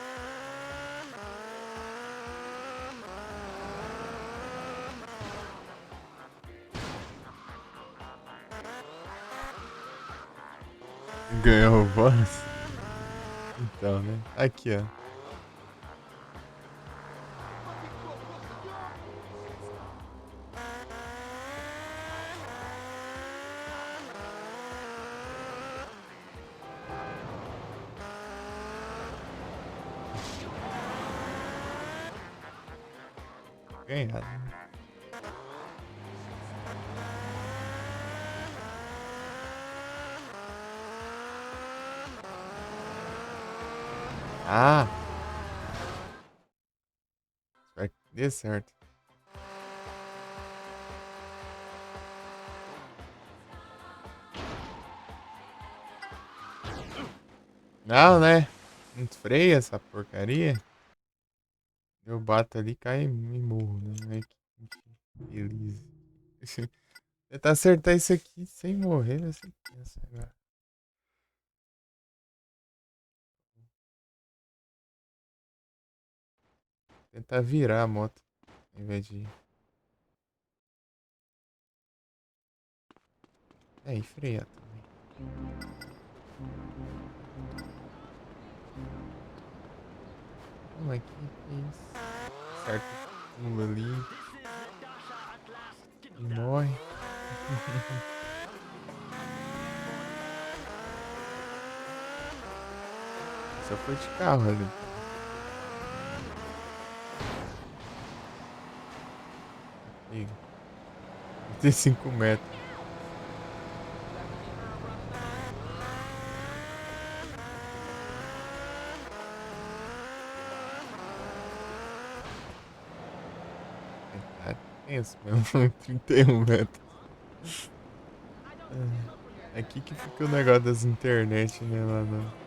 Ganhou o bônus? Então, né? Aqui, ó. Ganhado. Ah! Espero que dê certo. Não, né? Não freia essa porcaria. Eu bato ali, cai e me morro, né? Ai, que beleza. Tentar acertar isso aqui sem morrer, vai ser tenso agora. Tentar virar a moto em vez de. É, e frear também. Como é que é isso? Certo, pula ali. E morre. Só foi de carro ali. Amigo. 35 metros. É, tá tenso mesmo. 31 metros. É aqui que fica o negócio das internet, né, lá no...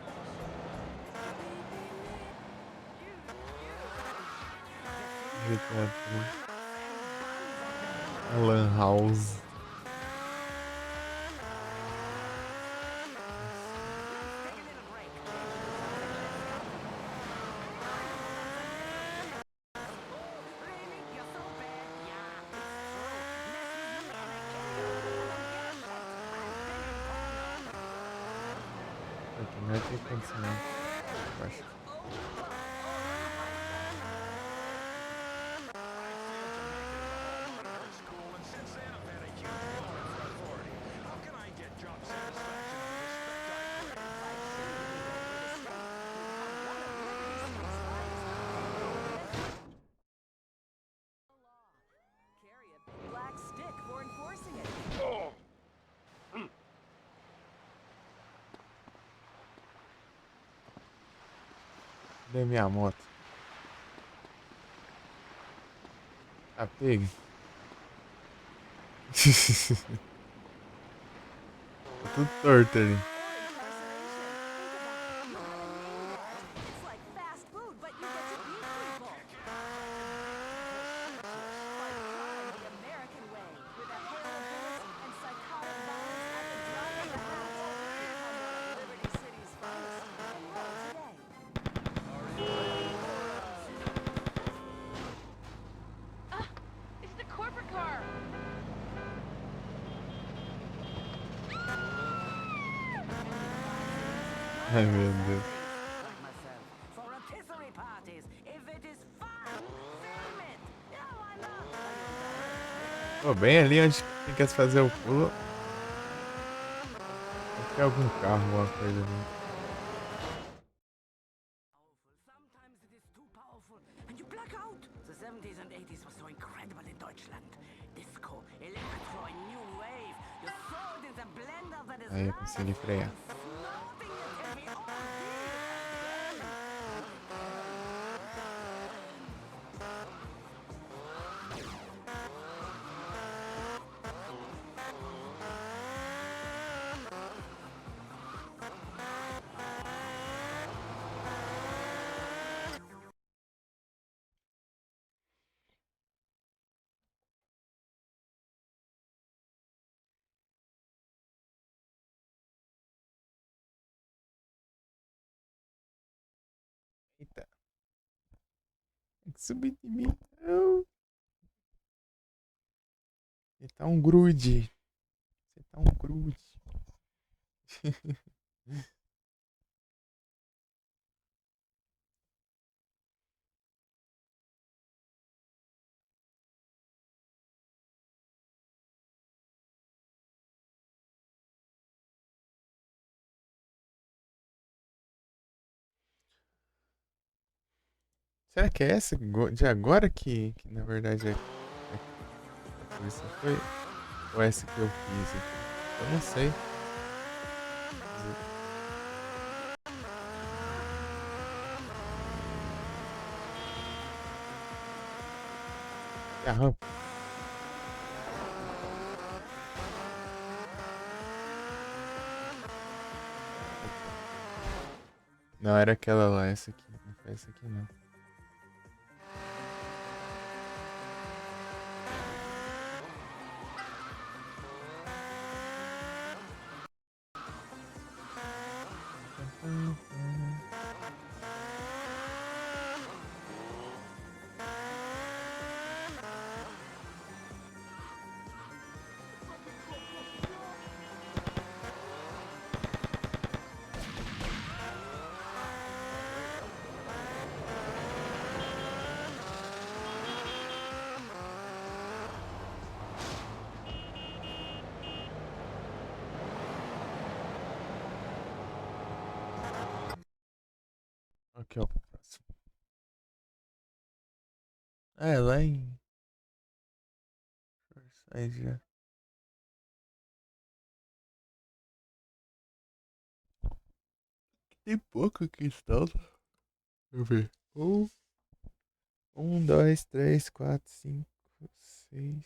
GTA 3. A Lan House. Aqui não vai ter condição, não. Eu acho. Carry a big black stick for enforcing it. Cadê minha moto? Ah, pegue. Tá tudo torto ali. It's like fast food, but you get to eat people. Fight crime the American way, with a hail of bullets and psychotic violence at the drop of a hat. Become one of Liberty City's finest. Enroll today. It's the corporate car. Ai, meu Deus. Like myself. For rotisserie parties. If it is fun, film it. Yeah, why not? Pô, bem ali onde tem que fazer o pulo. Deve ter algum carro, alguma coisa ali. Sometimes it is too powerful and you black out. The 70s and 80s were so incredible in Deutschland. Disco, electro, a new wave. You saw it in the blender that is Aí eu consegui frear. snorting it and we all Eita. Tem que subir de mim. Não. Você tá um grude. Você tá um grude. Será que é essa de agora que na verdade a polícia foi? Ou essa que eu fiz aqui? Eu não sei. É a rampa. Não, era aquela lá, essa aqui. Não foi essa aqui não. Aqui, ó. Próximo. Ah, é lá em. Aí já. Tem pouco aqui instalado. Deixa eu ver. Um, dois, três, quatro, cinco, seis.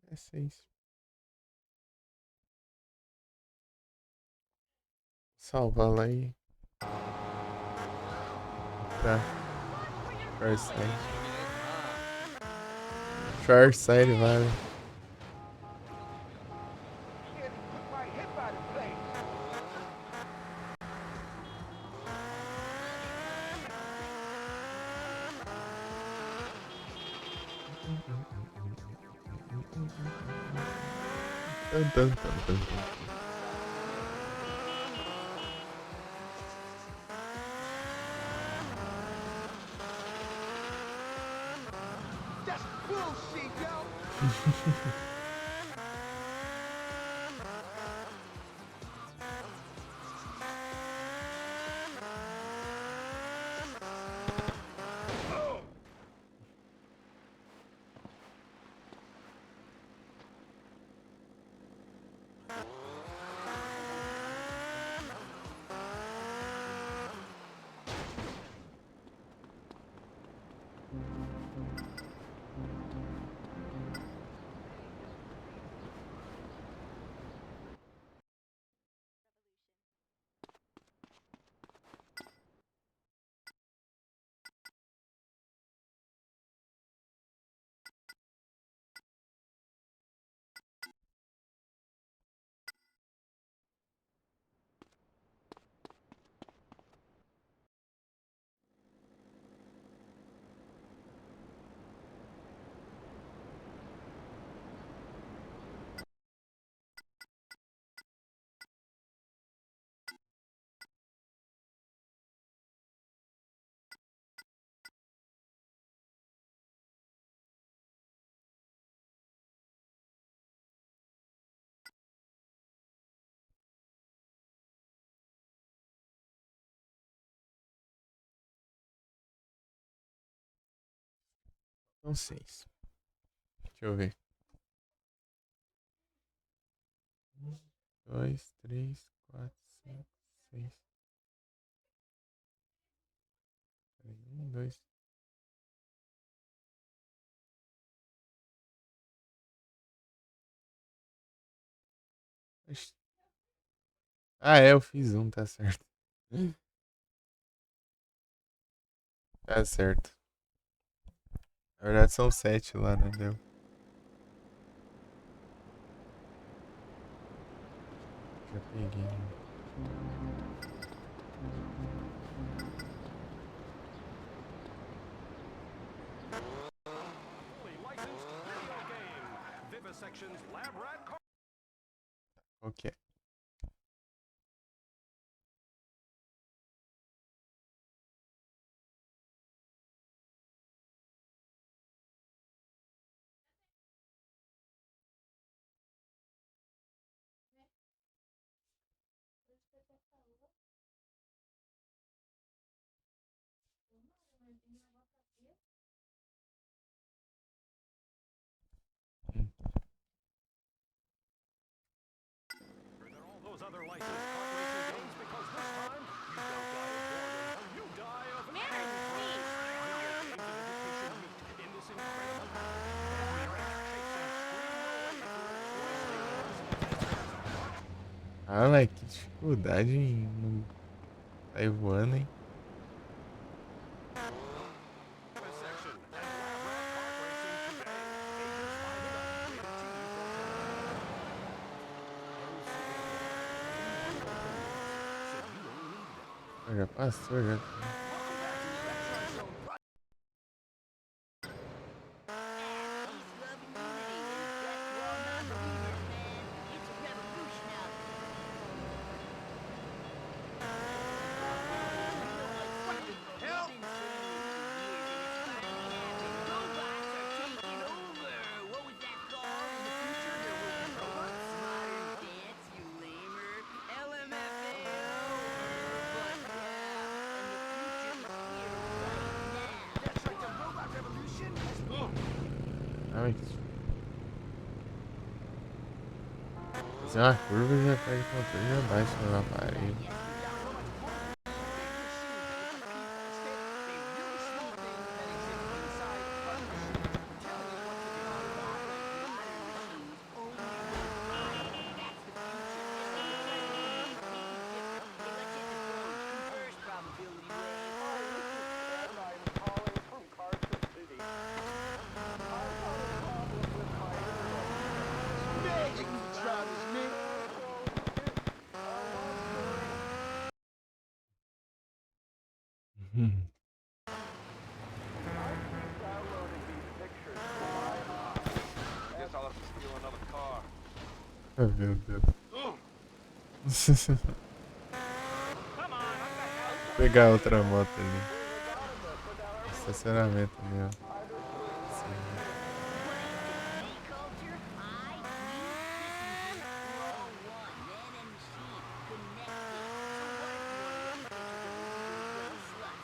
É seis. Salva lá e. Tá. Far side. Far side, vale. Nearly put my hip out of place. Dun, dun, dun, dun, dun. That's bullshit, yo. Não sei. Deixa eu ver. 1, 2, 3, 4, 5, 6. 1, 2. Ah, é, eu fiz um, tá certo. Tá certo. Na verdade são 7 lá, né? Deu. Já peguei. Fully licensed video game. Vivisection's Lab Rat Car. Ok. All those other licensed kart racing games because this time you don't die of boredom. You die of Manners, please. Video games and education meet in this incredible Ah, moleque, que dificuldade no... Tá voando, hein? Vivisection and Lab Rat Kart Racing today. Ages 5 and up. Rated T for Já passou, já. Ai, que... Fazer uma curva já pega o controle e já baixa no aparelho. Guess I'll have to steal another car. Oh, meu Deus. Pegar outra moto ali. Estacionamento ali, ó. Sim. Culture, high, clean, row one, man and machine, connected. So what if you want to little slut?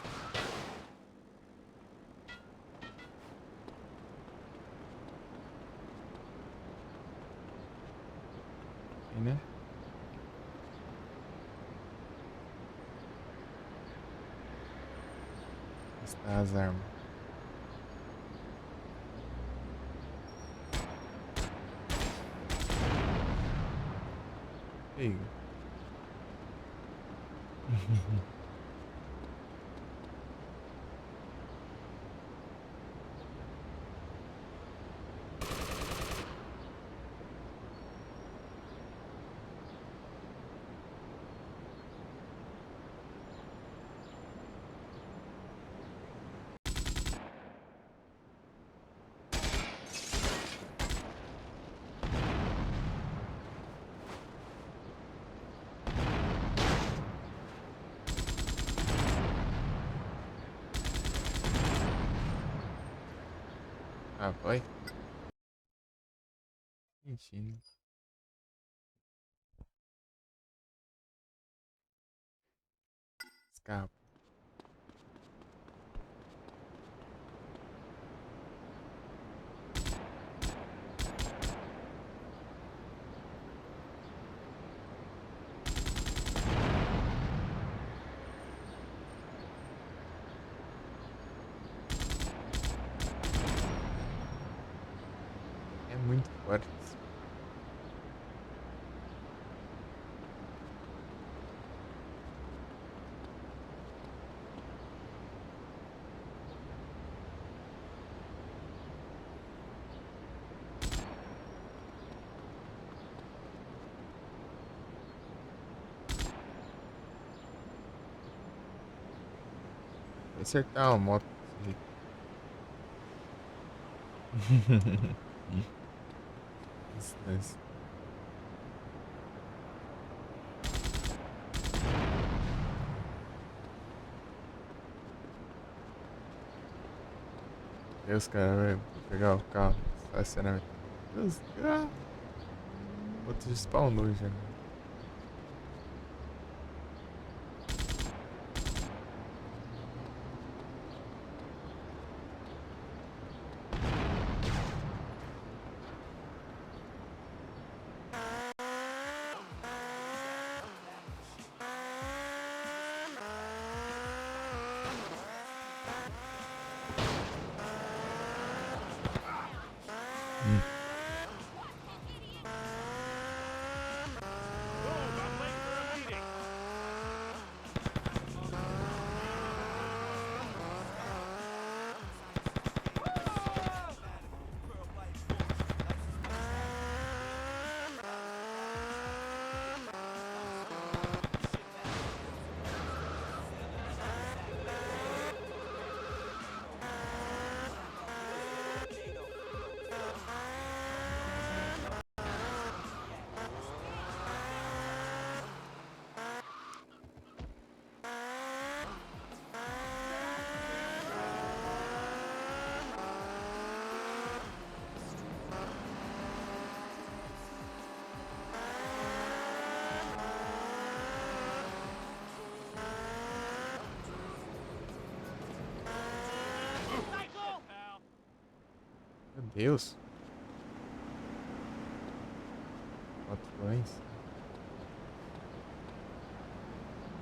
E, né? Está as armas. Ei. Ah, foi? Mentira. Escapa. É muito forte. Vou acertar uma moto desse jeito. Isso. Deus, cara, vou pegar o carro, estacionamento. Deus, outro spawnou já. Meu Deus. Patrões.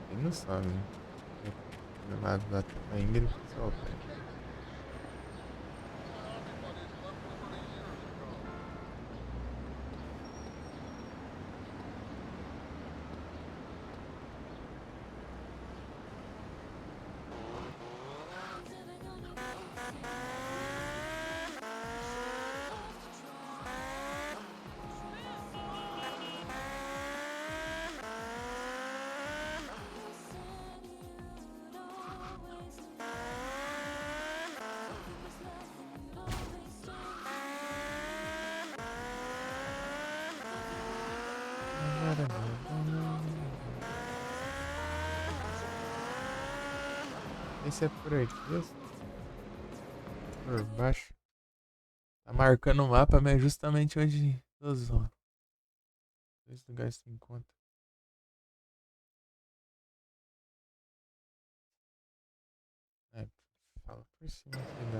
Quem não sabe, né? Do lado da Ingrid, o pessoal pega. sei se é por aqui ou por baixo. Tá marcando o mapa, mas é justamente onde os dois lugares se encontram. É, fala por cima aqui da.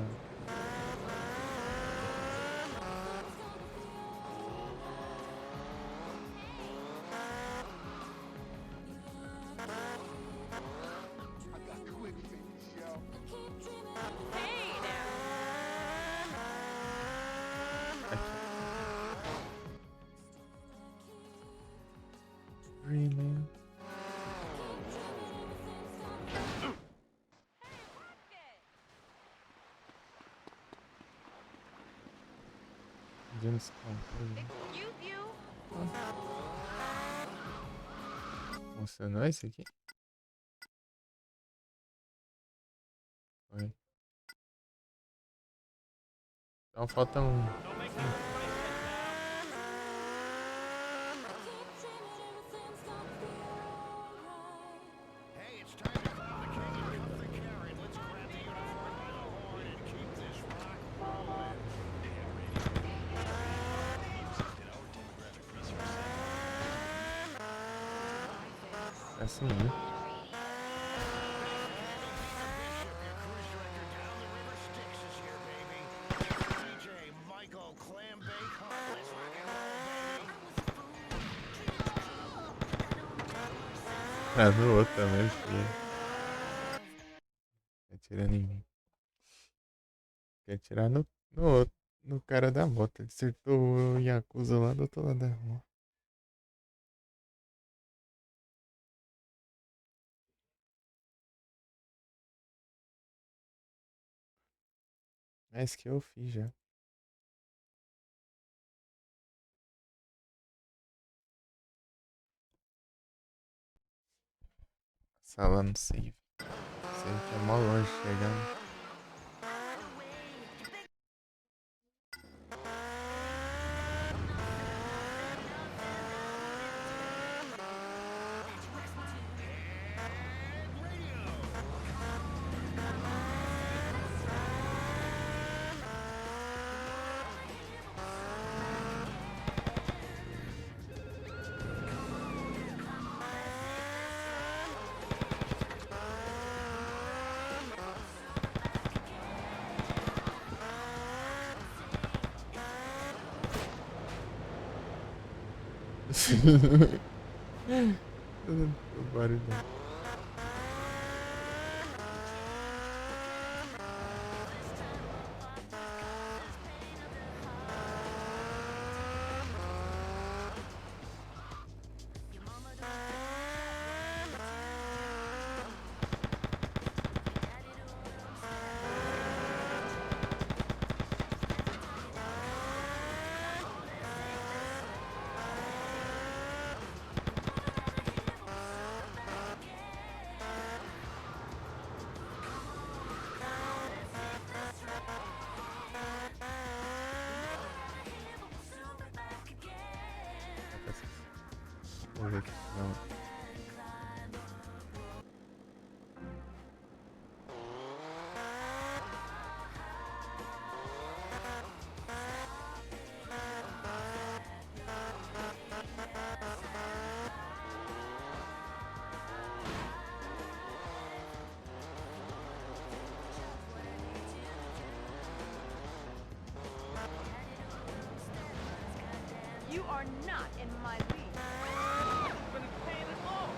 I got quick fingers, yo. Hey now. Aqui. Dreaming. Onde eles estão? Excuse you. Funcionou esse aqui? Foi. Então falta um. Hey, it's time to clown the king and cut the carrot. Let's grab the unicorn by the horn and keep this rock rolling. É assim, né? Ah, no outro também, filho. Quer atirar em mim. Quer atirar no outro. No cara da moto. Ele acertou o Yakuza lá do outro lado da rua. É isso que eu fiz já. Sala no save. Save que é mó longe chegando. O barulho. Vamos ver aqui. Não. You are not in my league. But it's paying it low.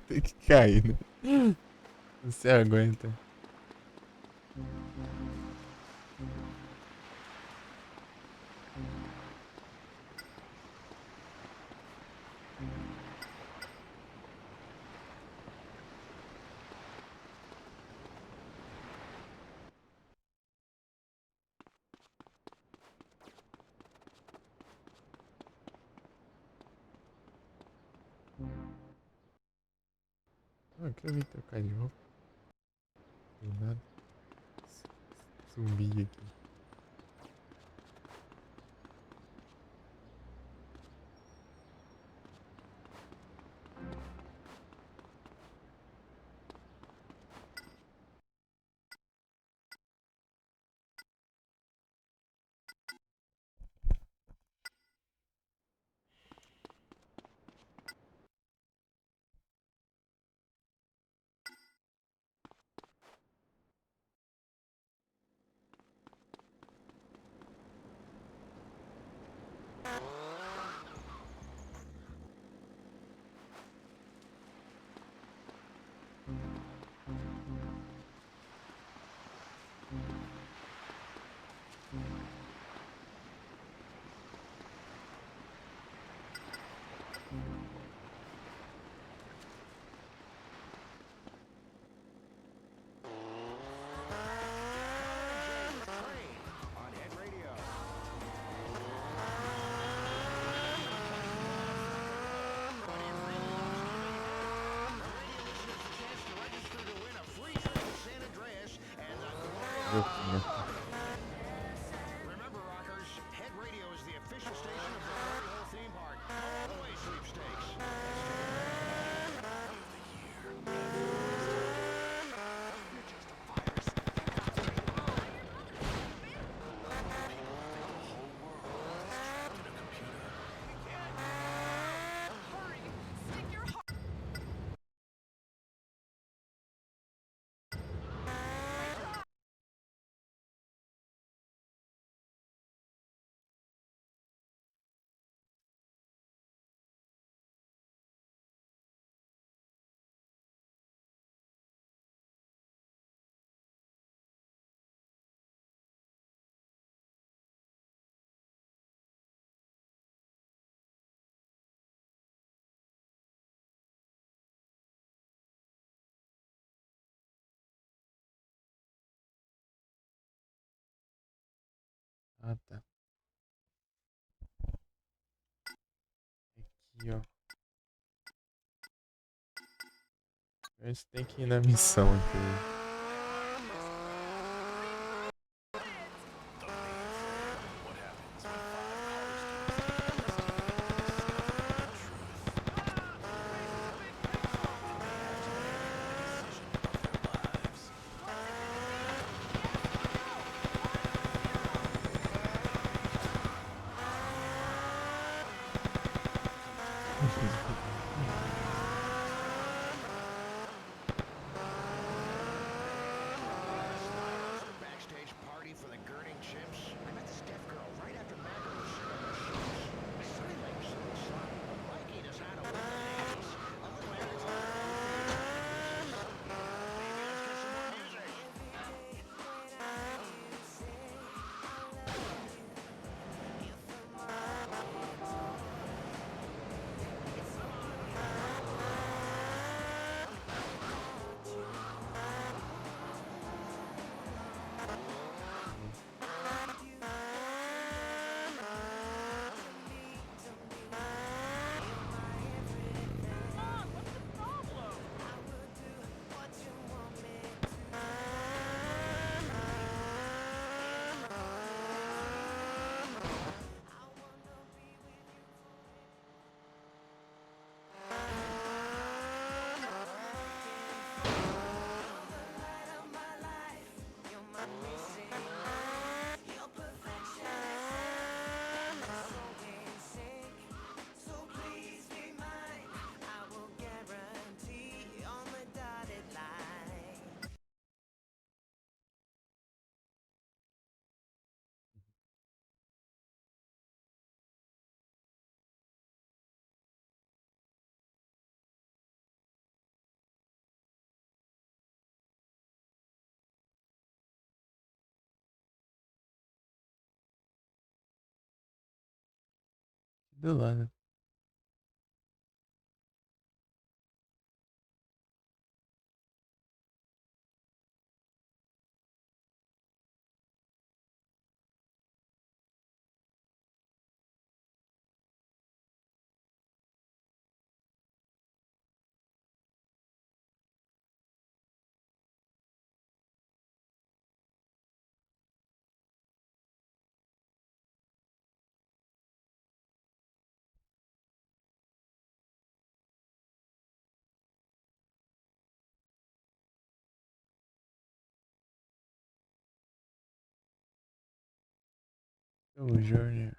Tem que cair, né? Você aguenta. Ah, que eu vim trocar de roupa. Do nada. zumbi aqui. On Head Radio. Eu tinha. Remember, rockers, Head Radio is the official station of the Glory Hole theme park. All the way sweepstakes. Ah, tá. Aqui, ó. A gente tem que ir na missão aqui. Backstage party for the Girding Chimps. I met this deaf girl right after Magger was showing her shoes. Sunny Lake was so sloppy, but Mikey knows how to win the days. A little attitude. Maybe let's get some more music. Mom, what's the problem? Do lado. O Júnior.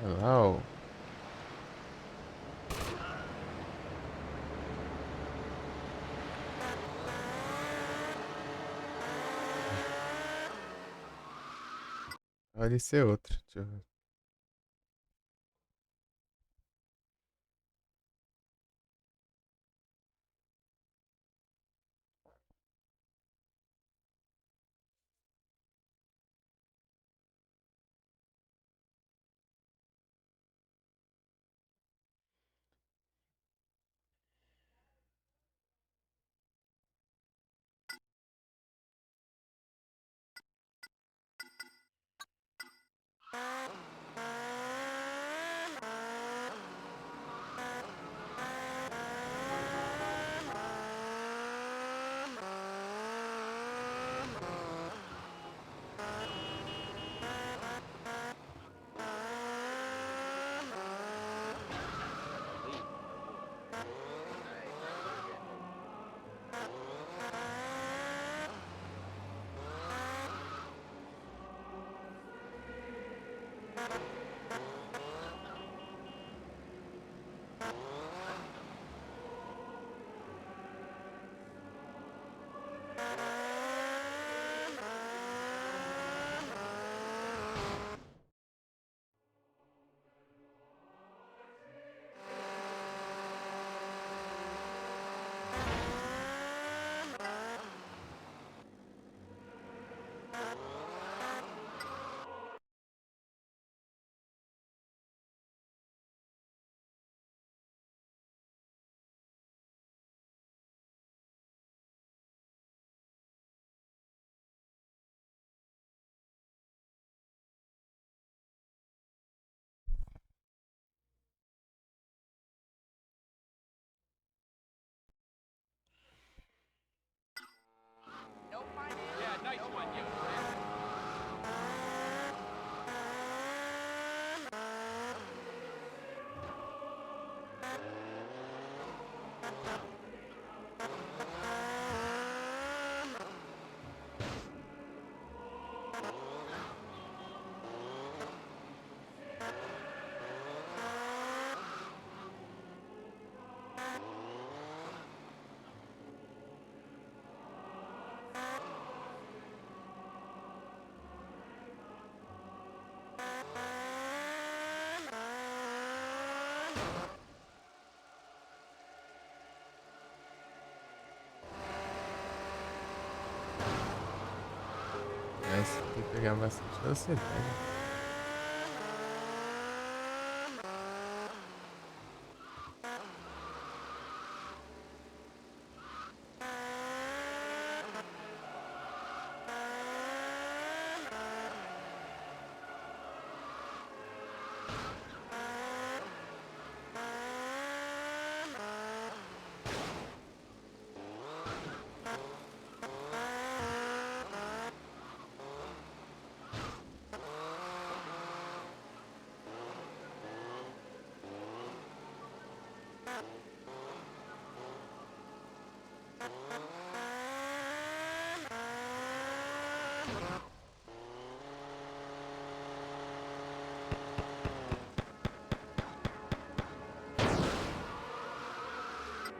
Hello. Olha esse é outro. Deixa eu ver. No finance. Yeah, nice one, you. Mas tem que pegar bastante velocidade.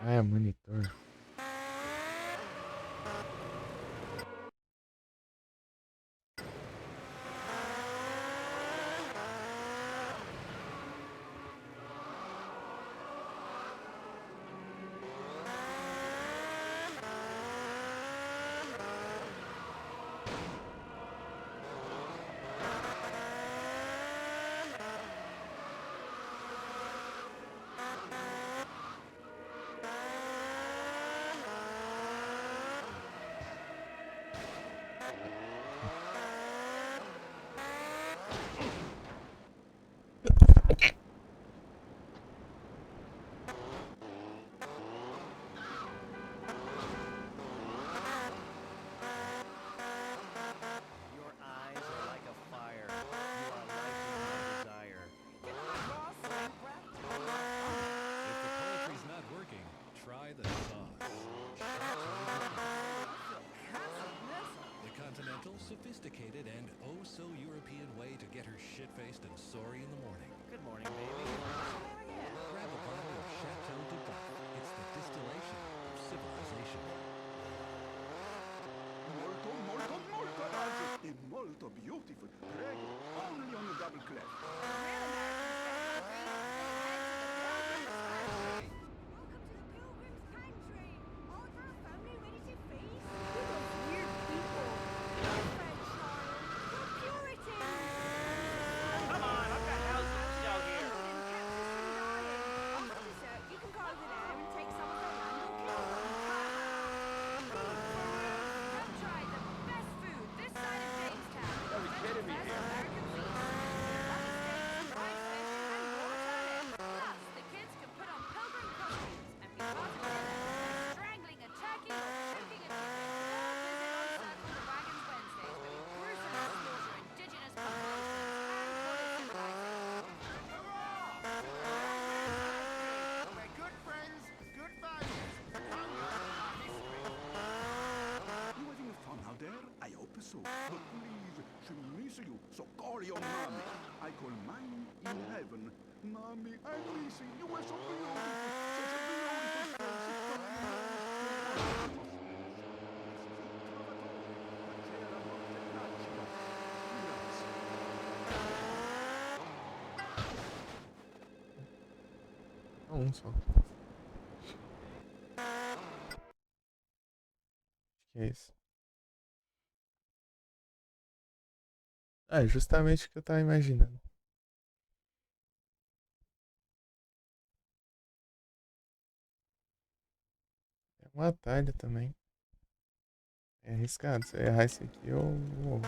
Ah, é monitor. sophisticated and oh so European way to get her shit-faced and sorry in the morning. Good morning, baby. Grab a bottle of Chateau de Buff. It's the distillation of civilization. Molto, molto, molto majesty, molto beautiful. Prego, only on the double clef. Come on, I've got houses to sell here. Are we kidding me here? The kids can put on pilgrim costumes and be caught together, strangling a turkey or shooting a pigeon. Or visit Uncircle the Wagons Wednesdays, where we gruesomely slaughter indigenous populations and call it civilization. We're good friends, good values. Hunger, history. You having fun out there? I hope so. But please, she miss you, so call your mommy. I call mine in heaven. Mommy, I'm missing you. Were so beautiful. Such a beautiful Um só. Acho que é isso. Ah, é justamente o que eu tava imaginando. É um atalho também. É arriscado. Se eu errar esse aqui, eu morro.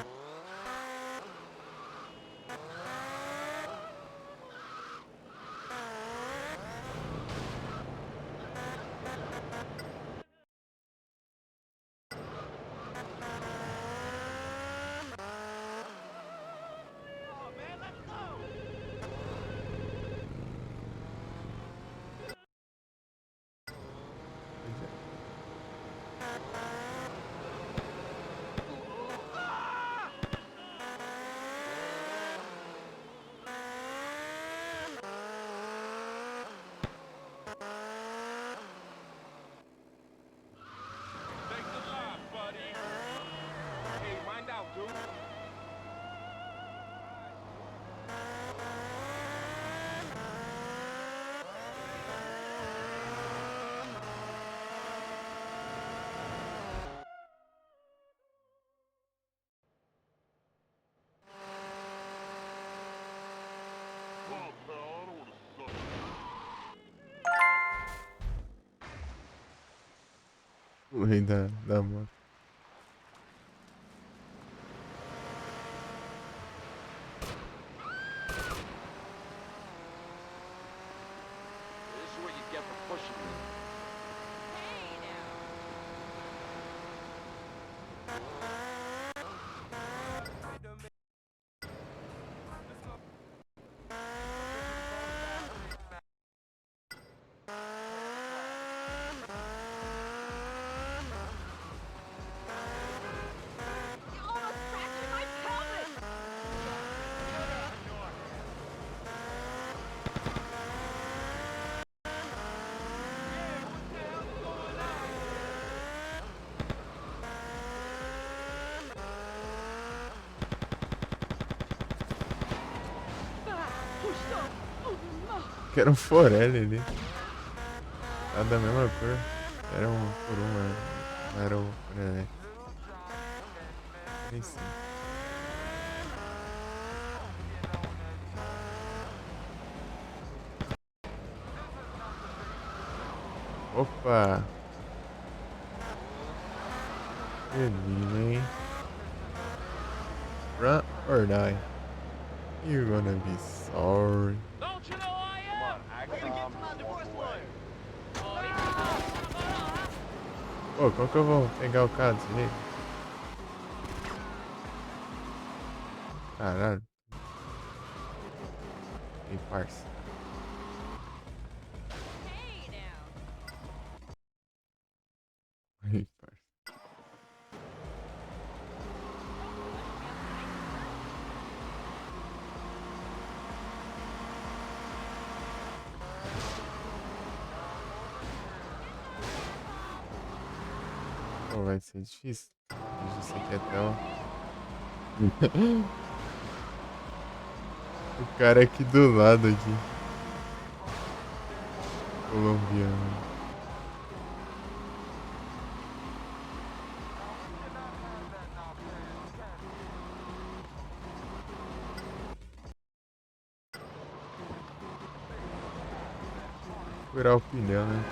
Oh, man, let's go. Thanks a lot, buddy. Hey, mind out, dude. Well, pal, I don't want to suck. O rei da moto. This is what you get for pushing me. Hey now. You almost fractured my pelvis! Que era um Forelli ali. Tá da mesma cor. Era um por uma. Não era o Forelli. Nem sei. Opa! Que lindo, hein? Run or die. You're gonna be sorry. Don't you know I am? Way to get to my divorce lawyer. Pô, como que eu vou pegar o cara desse jeito? Caralho. E parça. Hey now. E parça. Pô, vai ser difícil. Isso aqui até o. O cara aqui do lado aqui. Colombiano. Furar o pneu, né?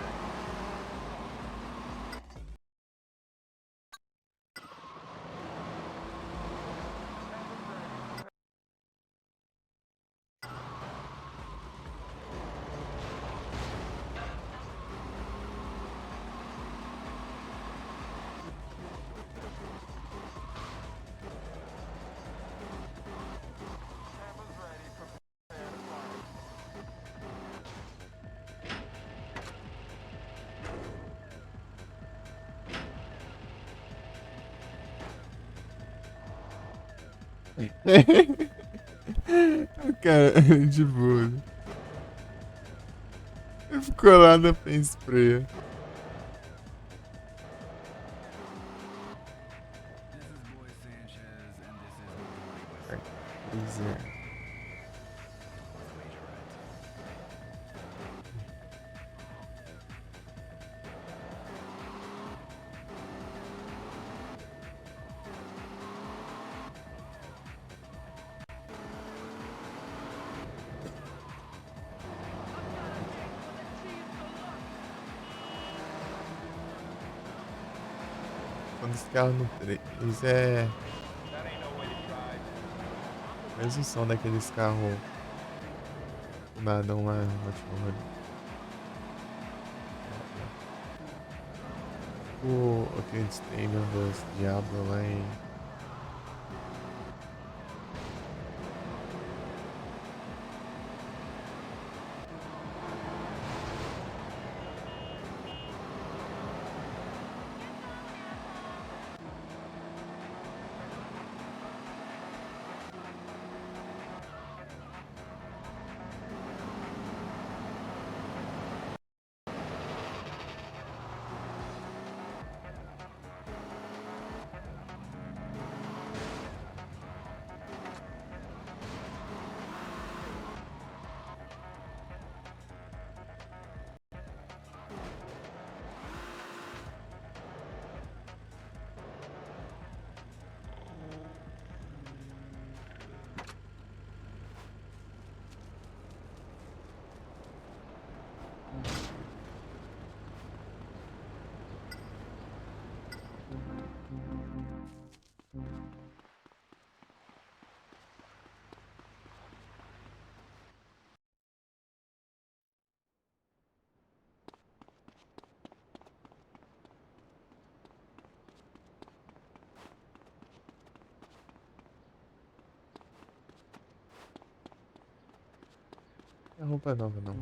O cara, de boa. Ele ficou lá na pen spray. Cruiser. Quando esse carro no 3 é. Mesmo som daqueles carros nadão lá no último rolê. O aquele Stadium dos Diablo lá em. É roupa nova não.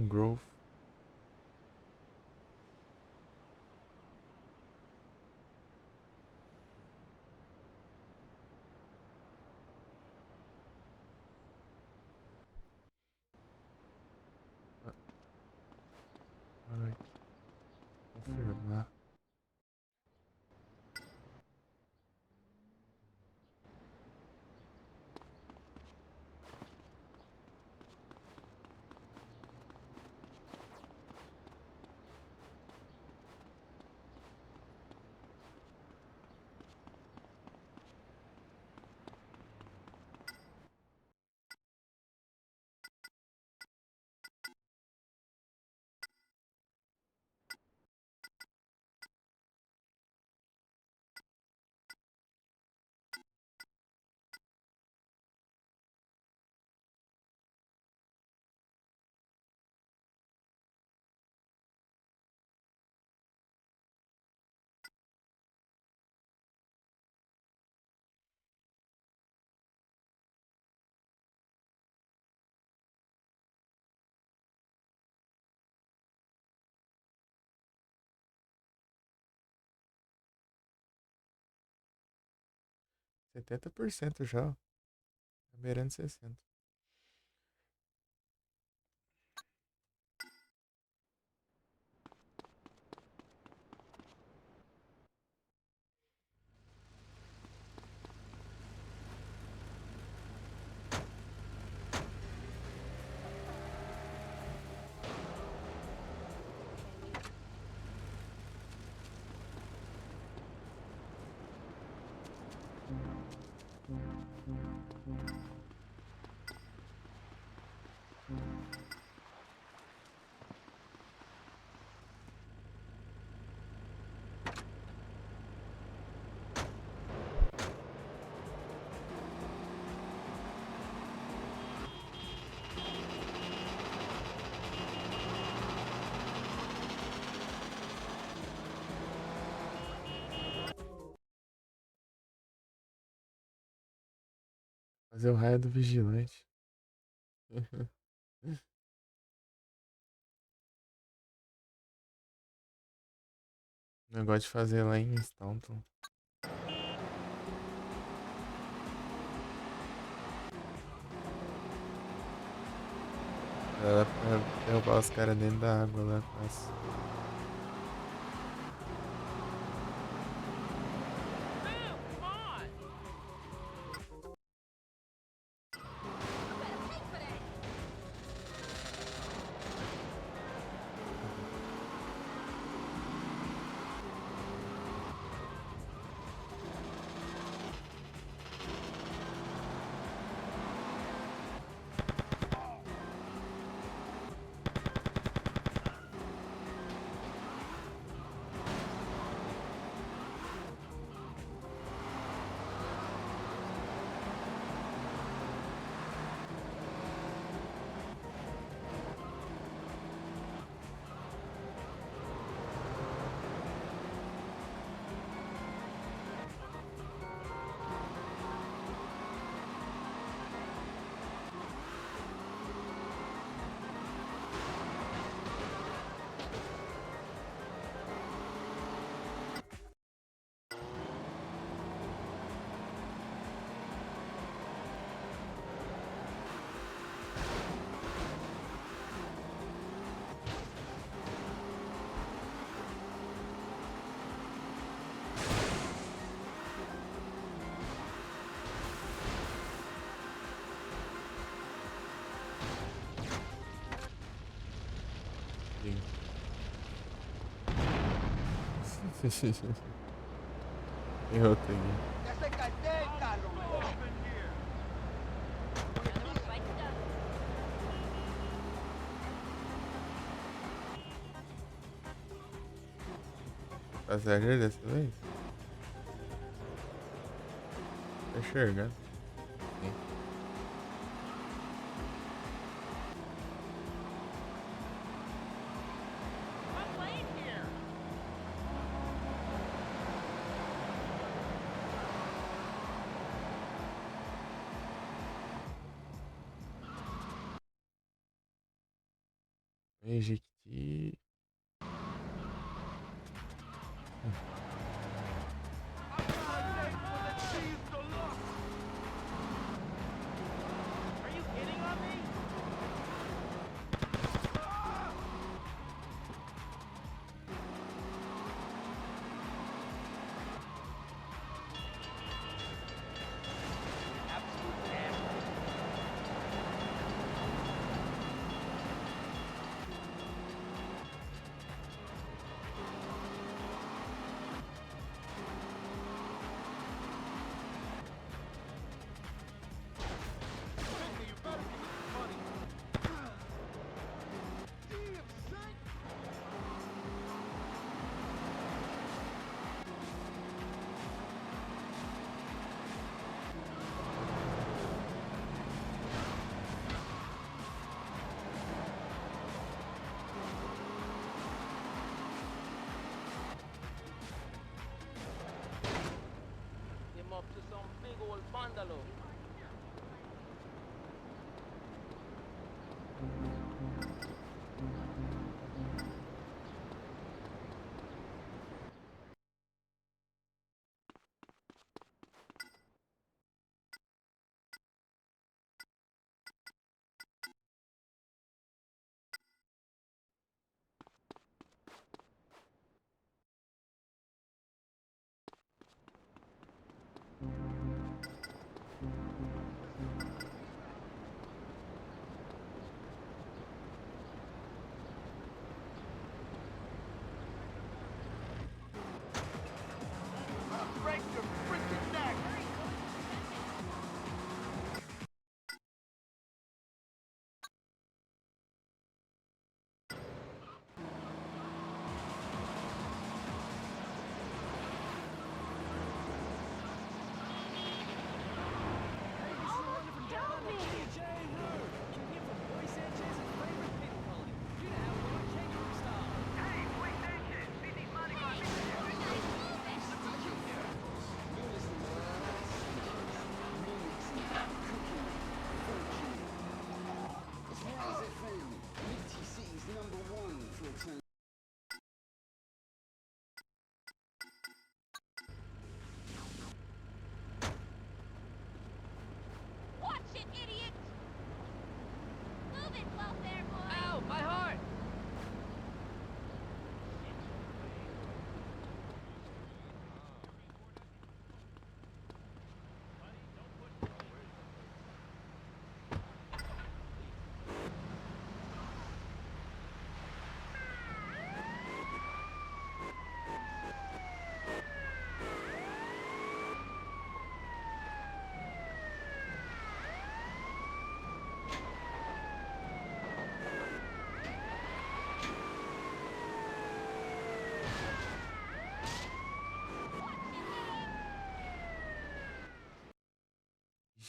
Grove. Ai, confirmar. 70% já, ó. Tá beirando 60%. Fazer o raio do vigilante. Negócio de fazer lá em Staunton. Dá pra derrubar os caras dentro da água lá, fácil. Errou, peguei. Ya se cansé el carro, Passageiro dessa vez? Tá enxergando? Sim. I'm late here. Jequiti. Are you hitting on me? Absolute asshole. Him up to some big old bungalow.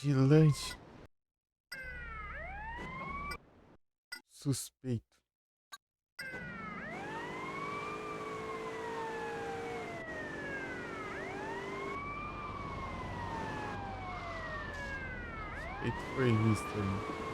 Vigilante. Suspeito. Suspeito foi visto ali.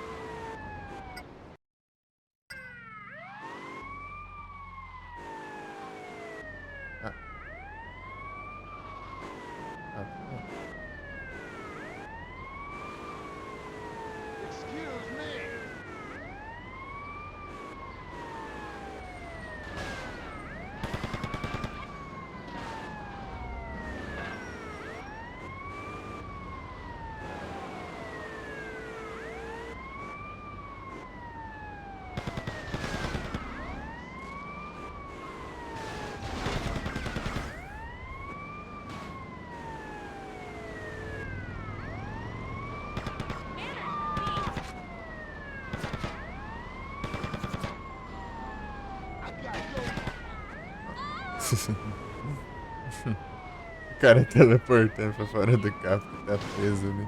Excuse me. O cara teleportando pra fora do carro que tá preso ali.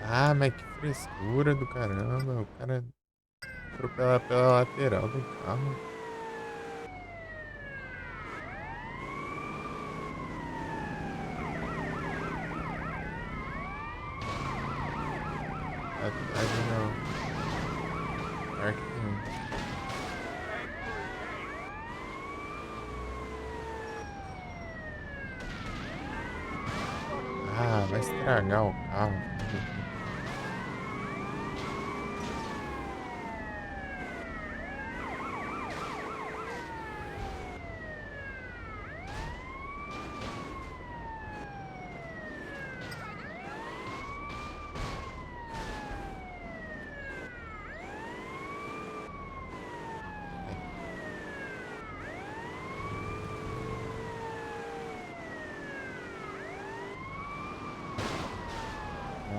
Ah, mas que frescura do caramba. O cara atropela pela lateral do carro. Atrás não. Parque não. Ah, vai estragar o carro.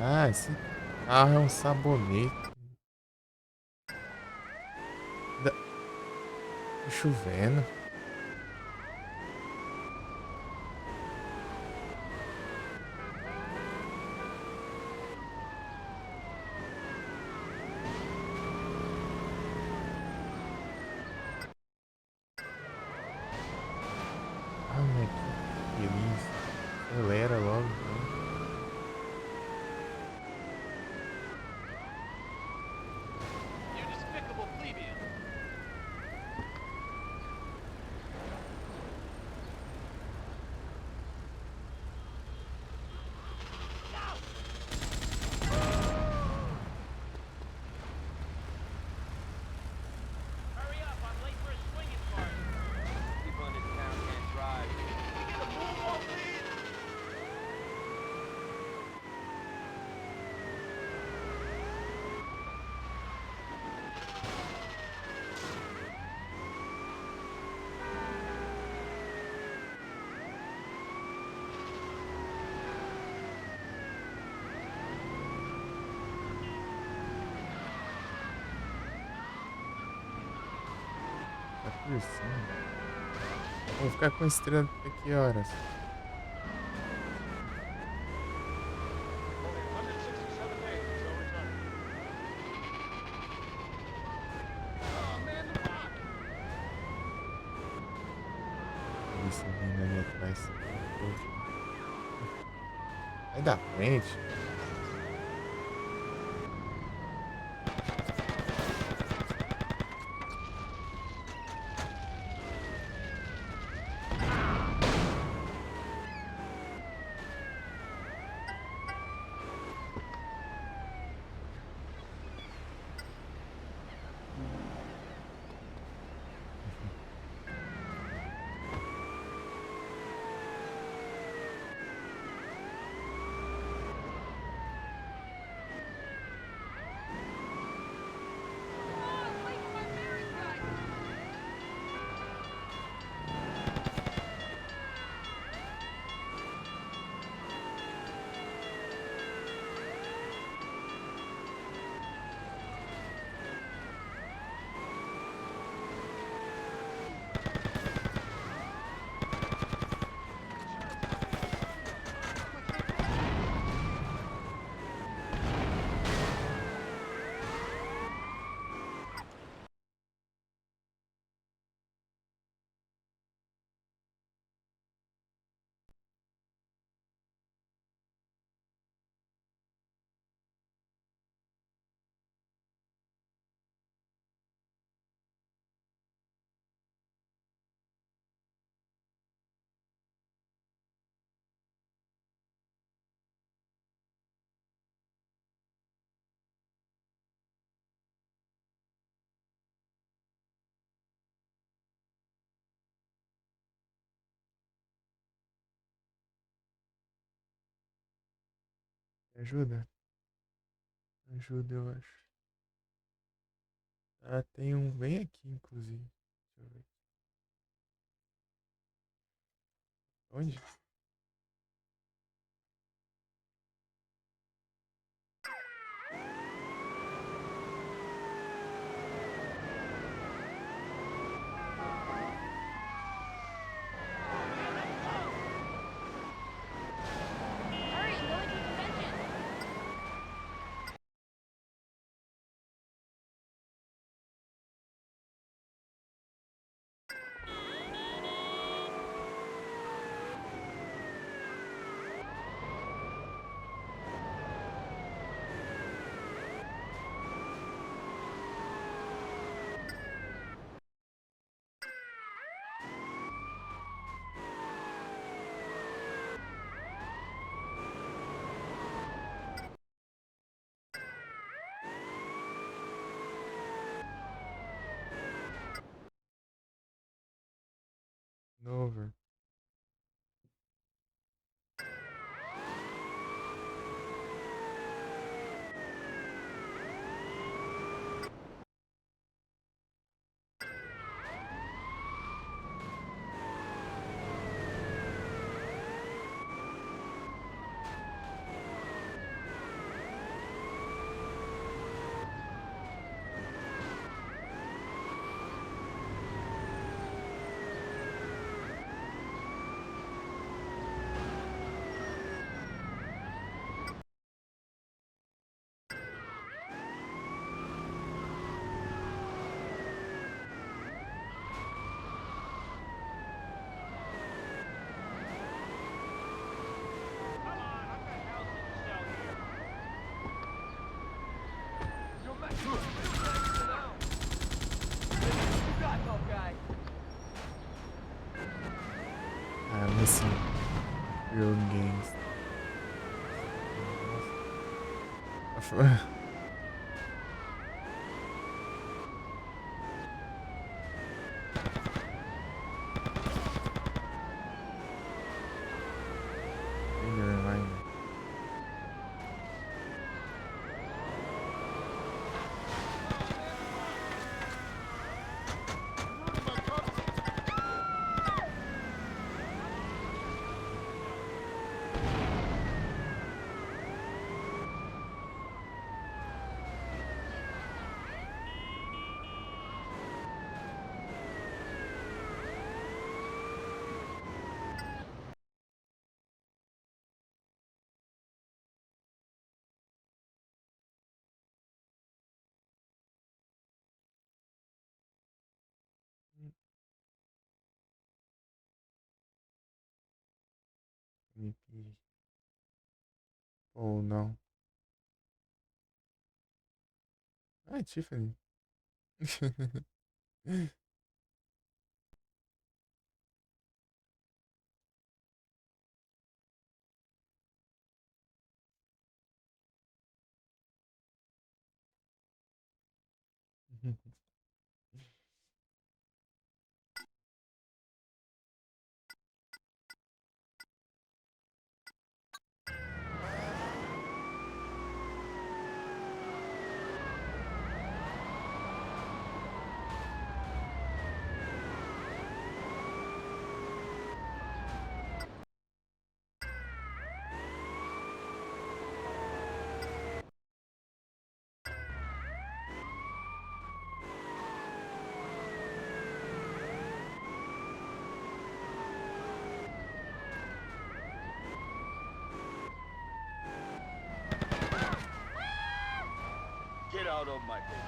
Ah, esse carro é um sabonete. Tá chovendo. Ah, mas que delícia. Acelera logo, então. You despicable plebeian. Hurry up, I'm late for a swinging party. People in this town can't drive. Can we get a moonwalk, please? Tá por cima. Vou ficar com a estrela até que horas? Only 167 days until return. Oh man, the rock! Polícia vindo ali atrás. Sai da frente. Ajuda? Ajuda, eu acho. Ah, tem um bem aqui, inclusive. Deixa eu ver. Onde? Hurry, I'm going to the convention. Over. Come on, I've got houses to sell here. You're back to now. You got tough guy. I'm missing real games. Need a reminder. MP. Ou não. Ah, é Tiffany. Get out of my face.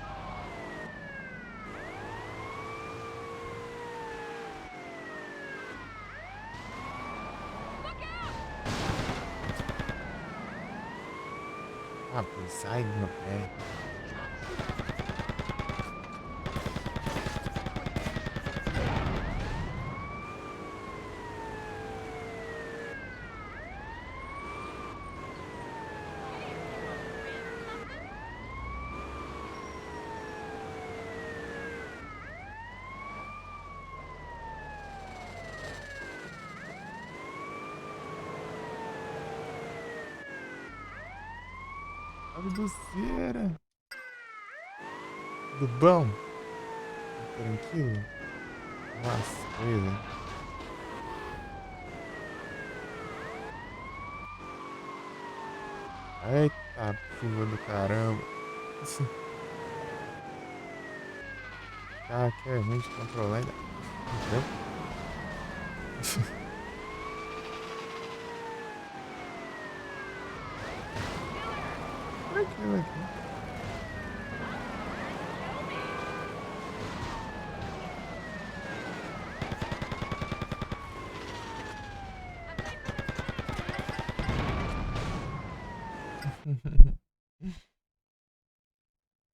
Ah, pô, sai do meu pé. buceira. Tudo bom? Tranquilo? Nossa, coisa. Eita, chuva do caramba. Ah, que é ruim de controlar ainda. Entendeu? Tranquilo aqui.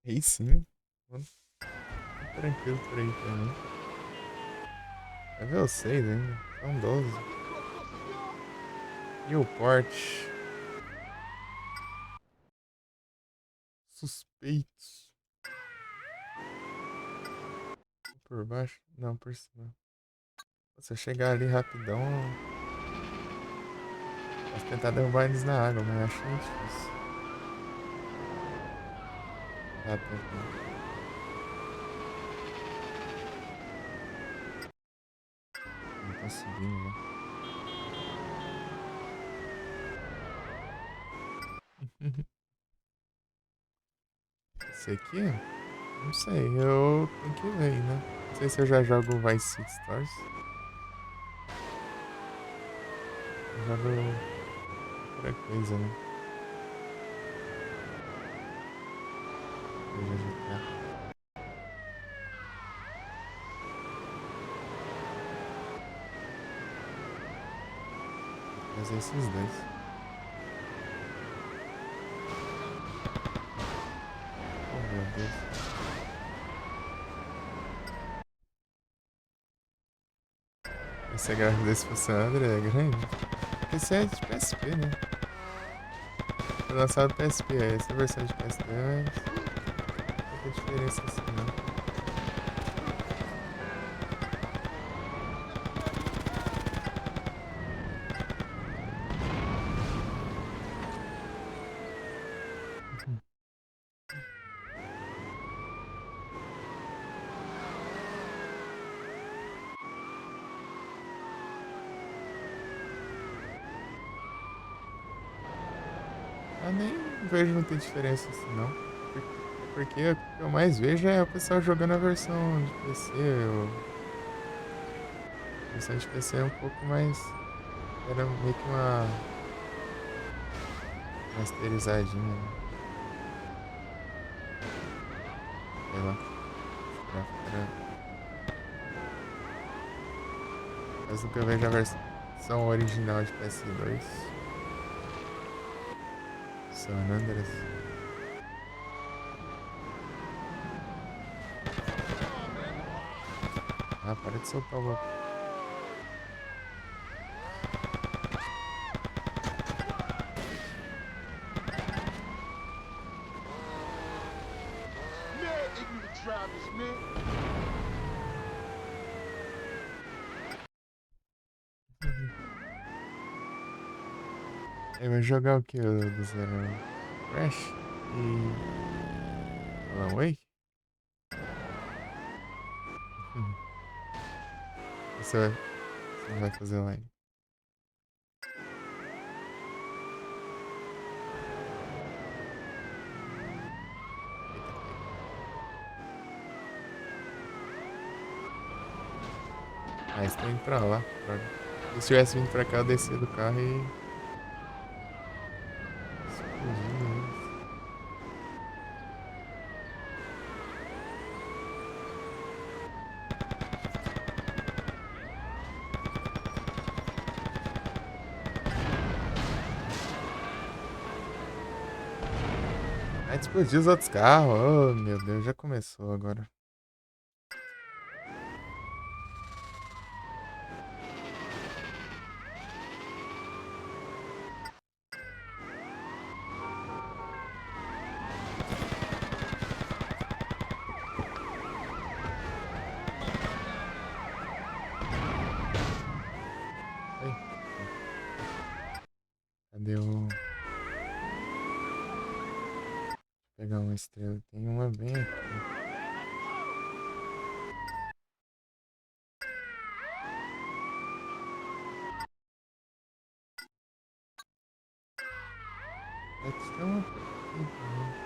Aí sim. Mano, tá tranquilo por aí também. É ver 6 ainda. São 12. E o porte? Suspeitos. Por baixo? Não, por cima. Se eu chegar ali rapidão, posso tentar derrubar eles na água, mas acho muito difícil. Dá tempo não. Não tá subindo já. Esse aqui? Não sei, eu tenho que ver, né? Não sei se eu já jogo Vice City Stars. Eu jogo outra coisa, né? Eu já GTA. Fazer esses dois. Oh meu Deus. Esse é gráfico desse funcionário é grande. Esse é de PSP, né? Foi lançado PSP, essa é a versão de PSP, mas não tem diferença assim não. Eu nem vejo muita diferença assim não. Porque o que eu mais vejo é o pessoal jogando a versão de PC. A versão de PC é um pouco mais. Era meio que uma masterizadinha, né? Sei lá. Era... Mas nunca vejo a versão original de PS2. San Andreas. Ah, para de soltar o bloco. Aí vai jogar o que do zero? Crash e Alan Wake? Você não vai fazer online? Ah, você tá indo pra lá, droga. Se tivesse vindo pra cá, eu descia do carro e... explodindo eles. Aí explodiu os outros carros. Oh, meu Deus, já começou agora. Ai. Cadê o... uma estrela. Tem uma bem aqui. Aqui tem uma aqui também.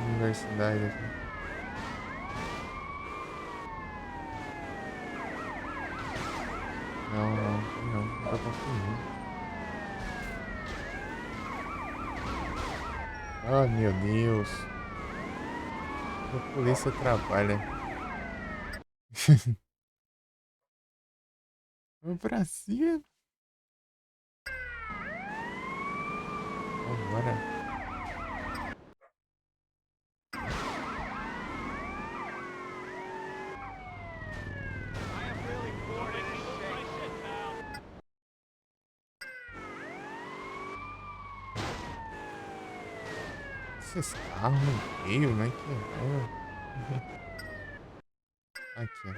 Universidade aqui. Não tô confundindo. Ah, meu Deus. A polícia trabalha. Vamos pra cima. Vambora. Esses carros no meio, né? Que é. Aqui, ó.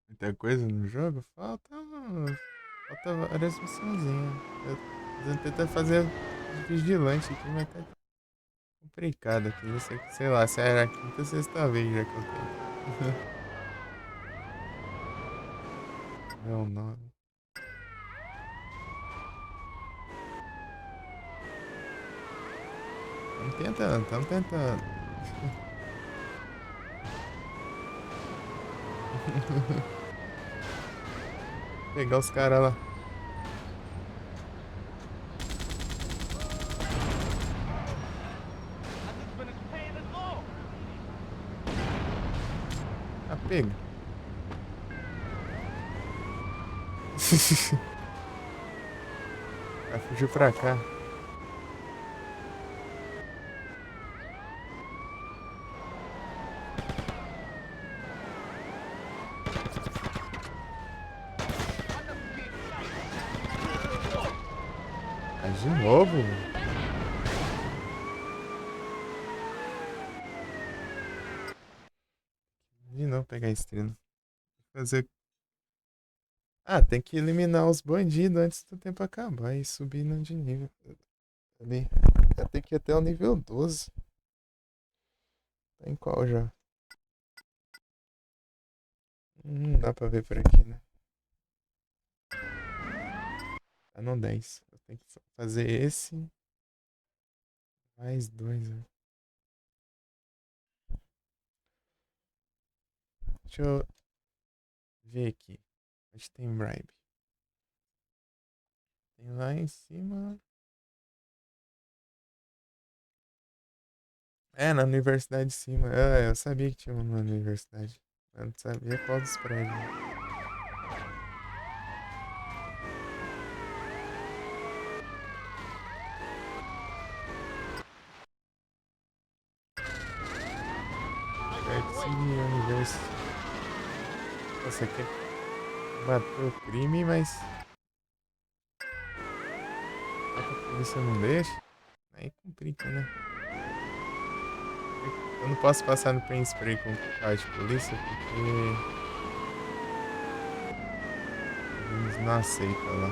Muita coisa no jogo? Falta várias missãozinhas. Eu tô tentando fazer vigilante aqui, mas tá complicado aqui. Sei lá, se era a quinta ou sexta vez já que eu tenho. Não. Tamo tentando. Pegar os caras lá. Pega. Vai fugir pra cá. Mas de novo? De novo pegar a estrela. Fazer. Ah, tem que eliminar os bandidos antes do tempo acabar e subir de nível. Ali. Eu tenho que ir até o nível 12. Tá em qual já? Não dá pra ver por aqui, né? Tá no 10. Eu tenho que fazer esse. Mais 2, né? Deixa eu ver aqui. Onde tem bribe? Tem lá em cima. É, na universidade de cima. Ah, eu sabia que tinha uma na universidade. Eu não sabia qual dos prédios. City University. Nossa, aqui bateu o crime, mas a polícia não deixa. Aí complica, né? Eu não posso passar no Pain Spray com o carro de polícia porque eles não aceitam lá.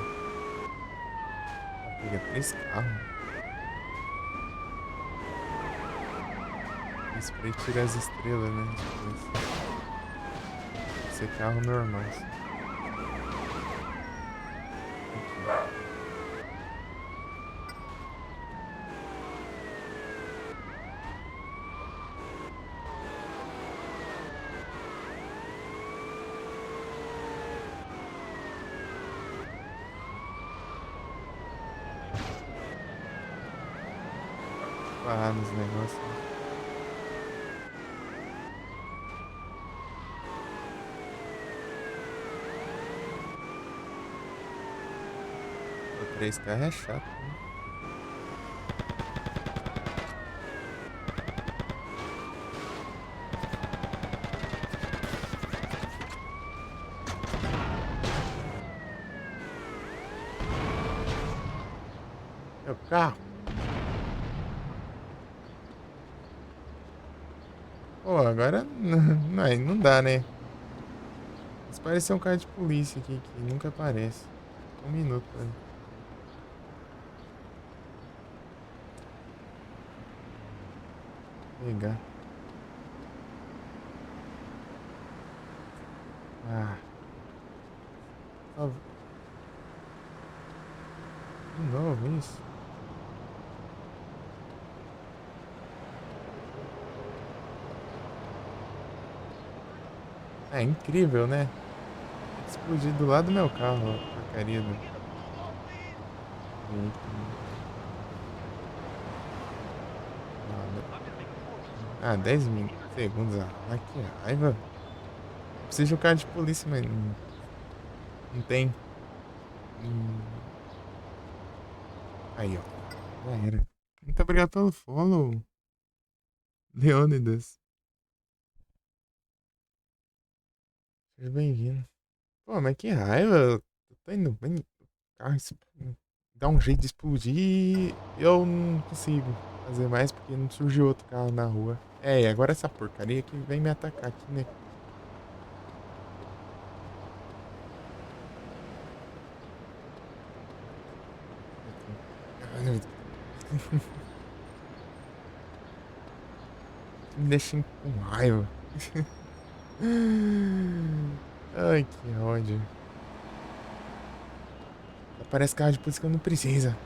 Pega 3 carros. Spray tira as estrelas, né? Depois. Esse é carro normal. Parar nos negócios. O 3 carros é chato, né? carro. Pô, agora não dá, né? Mas parece um carro de polícia aqui que nunca aparece. Um minuto, velho. Pegar. Ah. Ó, de novo isso. É incrível, né? Explodir do lado do meu carro, ó, porcaria do veículo. Ah, 10 segundos. Ah, que raiva. Preciso de um carro de polícia, mas não tem. Aí, ó. Já era. Muito obrigado pelo follow, Leônidas. Seja bem-vindo. Pô, mas que raiva. Eu tô indo bem. O carro dá um jeito de explodir. Eu não consigo fazer mais porque não surgiu outro carro na rua. É, e agora essa porcaria que vem me atacar aqui, né? Me deixa com raiva. Ai, que ódio. Parece carro de polícia que eu não precisa.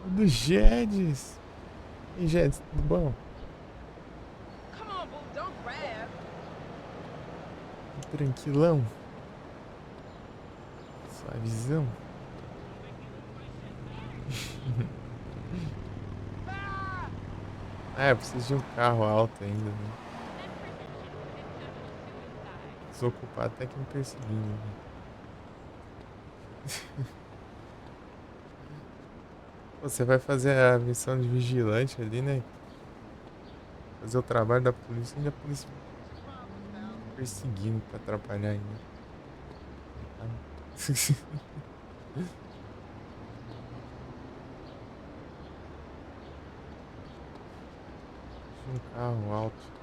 Do Jedes. E Jedes, tudo bom? Come on, boo, don't grab. Tranquilão. Suavizão. Ah, eu preciso de um carro alto ainda, né? Desocupado até que me perseguindo. Né? Você vai fazer a missão de vigilante ali, né? Fazer o trabalho da polícia e a polícia perseguindo pra atrapalhar ainda. Um carro alto.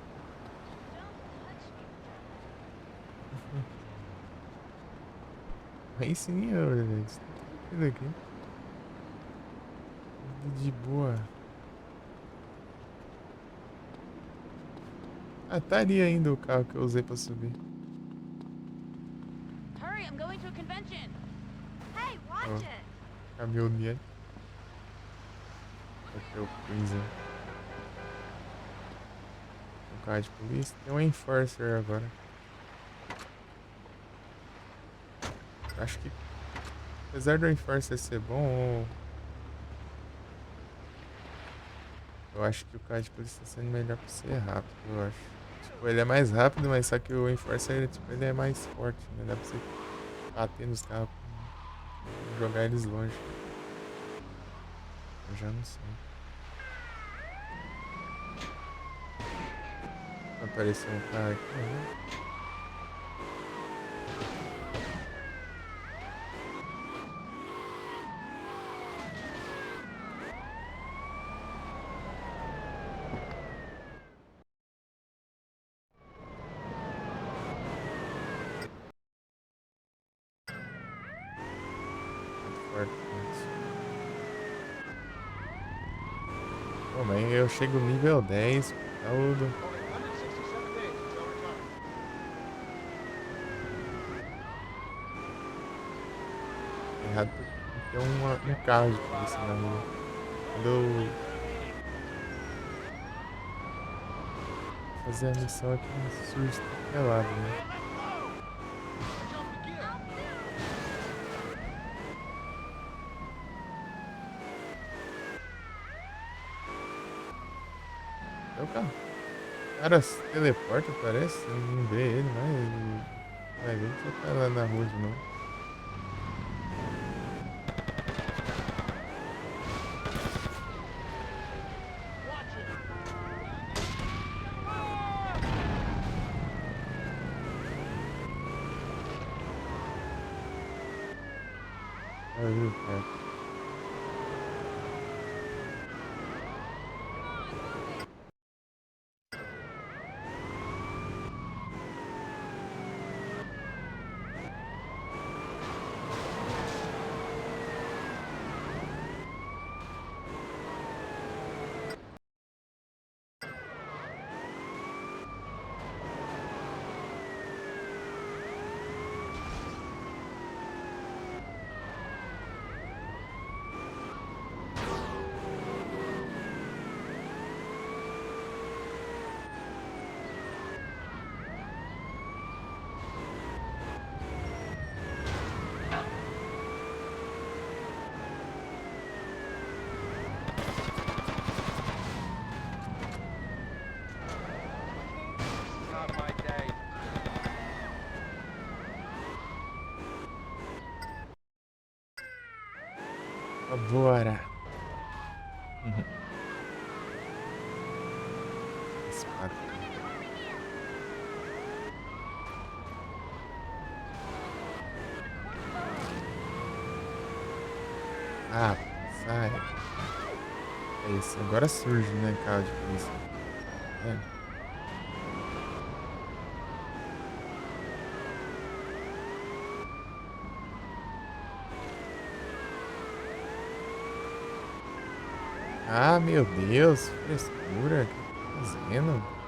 Aí sim, velho. Tudo aqui. Tudo de boa. Ah, tá ali ainda o carro que eu usei pra subir. Hurry, I'm going to a convention. Hey, watch Oh. it. Caminhonete. Aqui é o Cruiser. Um carro de polícia. Tem um Enforcer agora. Acho que, apesar do Enforcer ser bom, eu acho que o carro de polícia tá sendo melhor pra ser rápido, eu acho. Tipo, ele é mais rápido, mas só que o Enforcer, tipo, ele é mais forte, né? Dá pra você bater nos carros, jogar eles longe. Eu já não sei. Apareceu um carro aqui, né? Pô, mas eu chego no nível 10, tudo. Errado porque tem um carro de polícia na rua. Quando eu fazer a missão aqui, surge pelado, né? É o carro. O cara se teleporta, parece. Você não vê ele, mas vai ver que você tá lá na rua de novo. Bora. Espada. Ah, sai. É isso. Agora surge, né, carro de polícia. É. Ah, meu Deus, frescura, o que tá fazendo?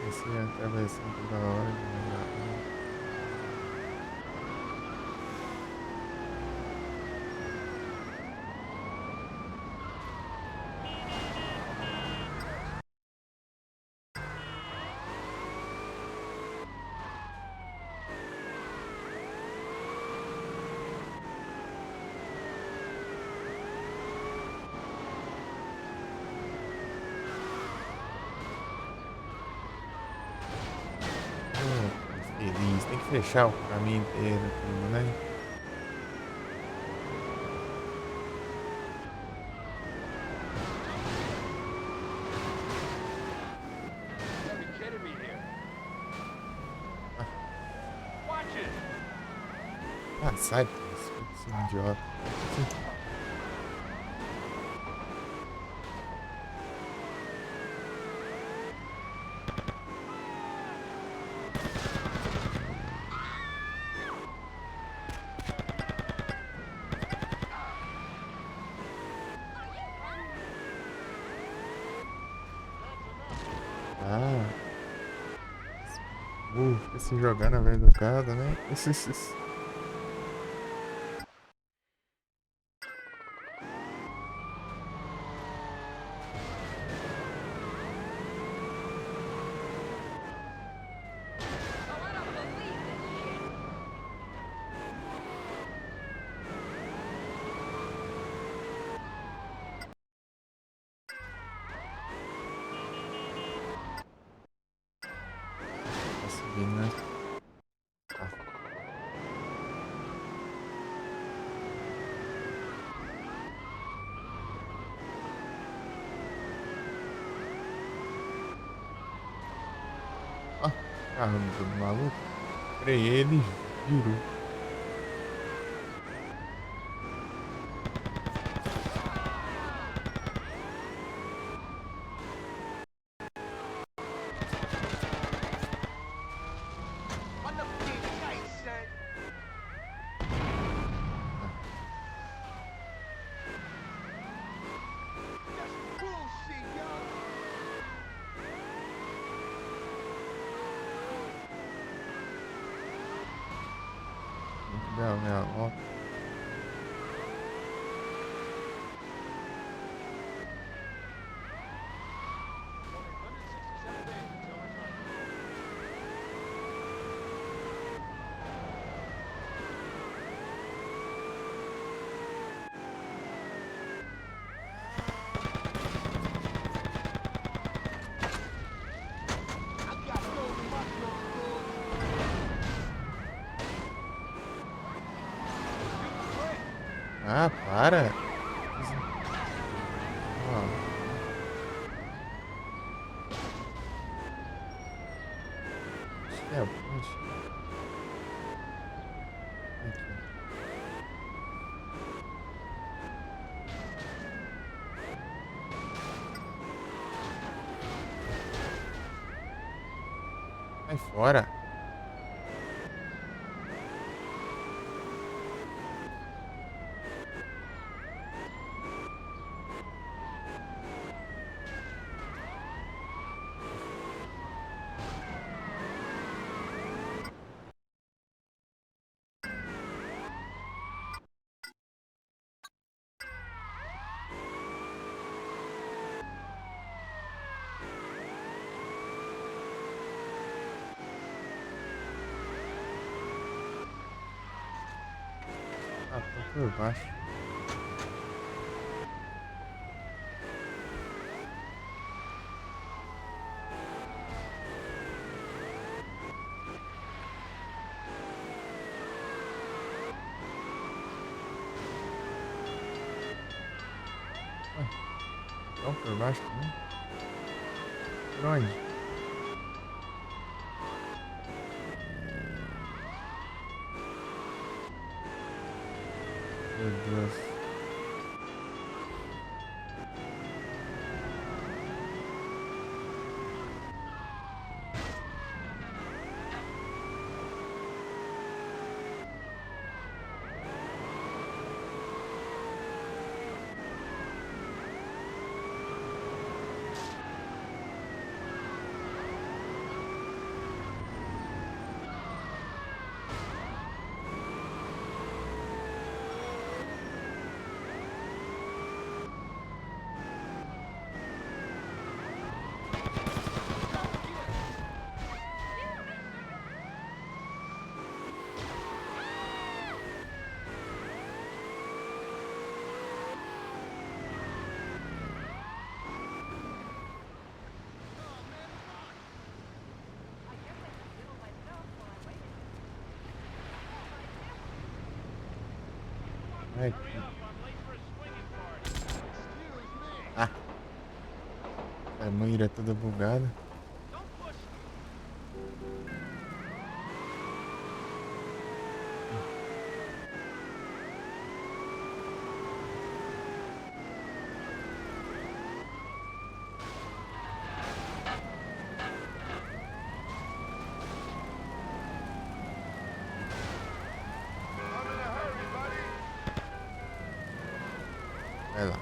Esse é atravessando toda hora. Feliz, tem que fechar o caminho inteiro, tudo, né? Gotta be kidding me here. Watch it. Ah, sai, esse idiota. Ah. Fica se jogando na vez do cara, né? Tá subindo, né? Tá. Ó, carro do maluco. Freei ele e virou. On the big night, son. That's bullshit, y'all. Deu minha volta. Ah, para. Ó. Acho que é a ponte. Aqui. Sai fora. por baixo. Então por baixo também? Por onde? Meu Deus. Ai, ah, a mira toda bugada. Vai lá.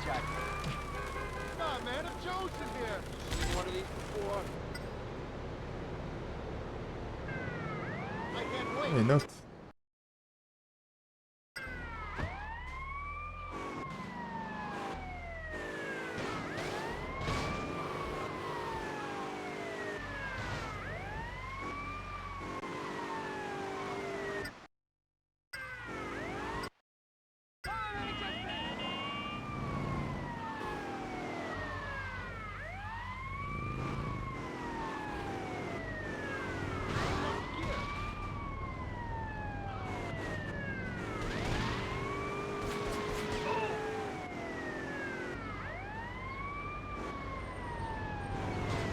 Come on, man, I'm Jones in here. Seen one of these before? I can't wait. Minuto.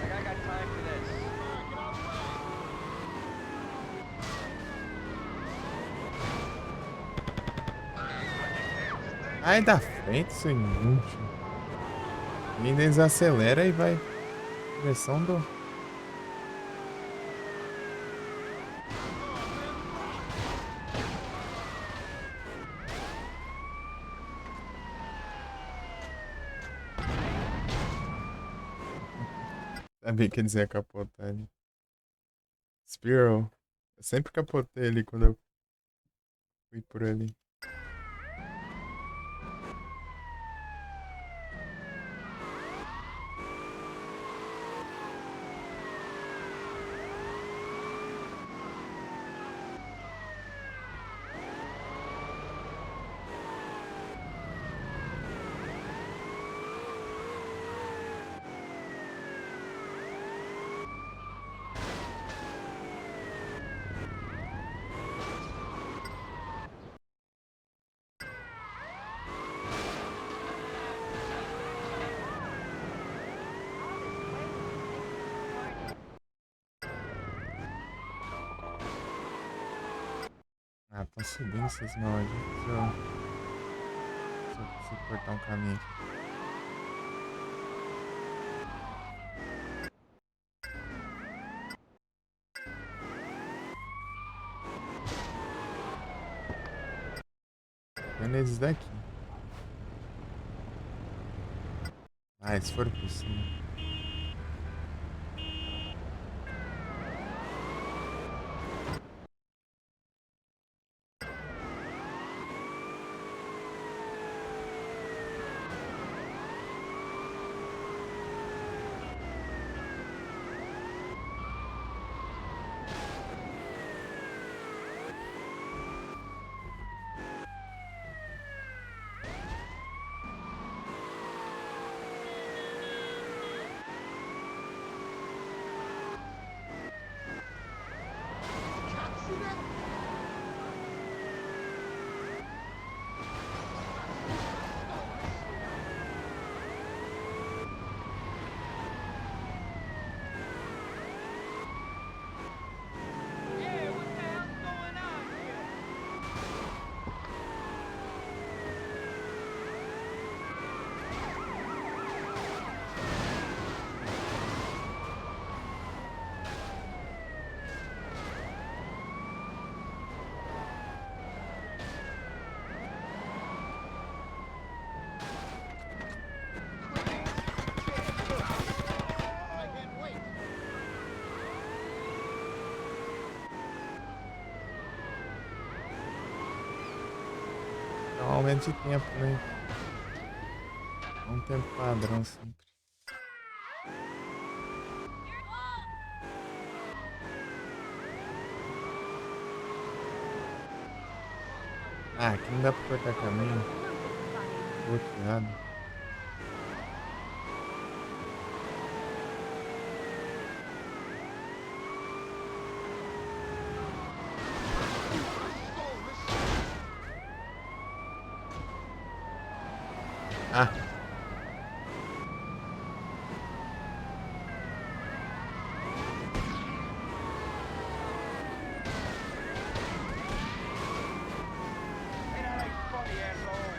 Like, I got time for this. Ai, da frente, seu inútil. Ele desacelera e vai. Direção do. Sabia que eles iam capotar ali. Spearow. Eu sempre capotei ali quando eu fui por ali. Ah, estão subindo esses malditos. Deixa eu consigo cortar um caminho aqui. vendo eles daqui. Ah, eles foram por cima. Yeah, what the hell's going on here? É um aumento de tempo, né? É um tempo padrão sempre. Ah, aqui não dá pra cortar caminho. Do outro lado. Ah. Hey, that ain't funny, asshole.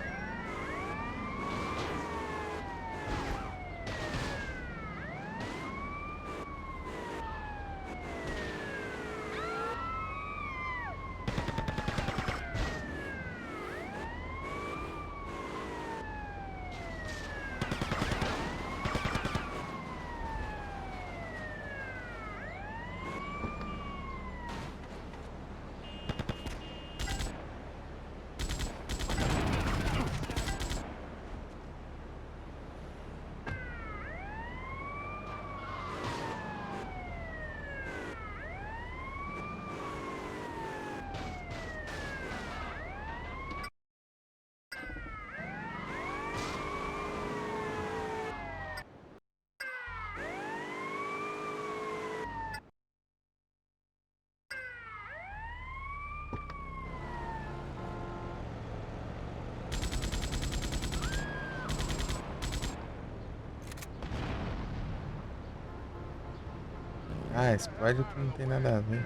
Ah, explode que não tem nada a ver.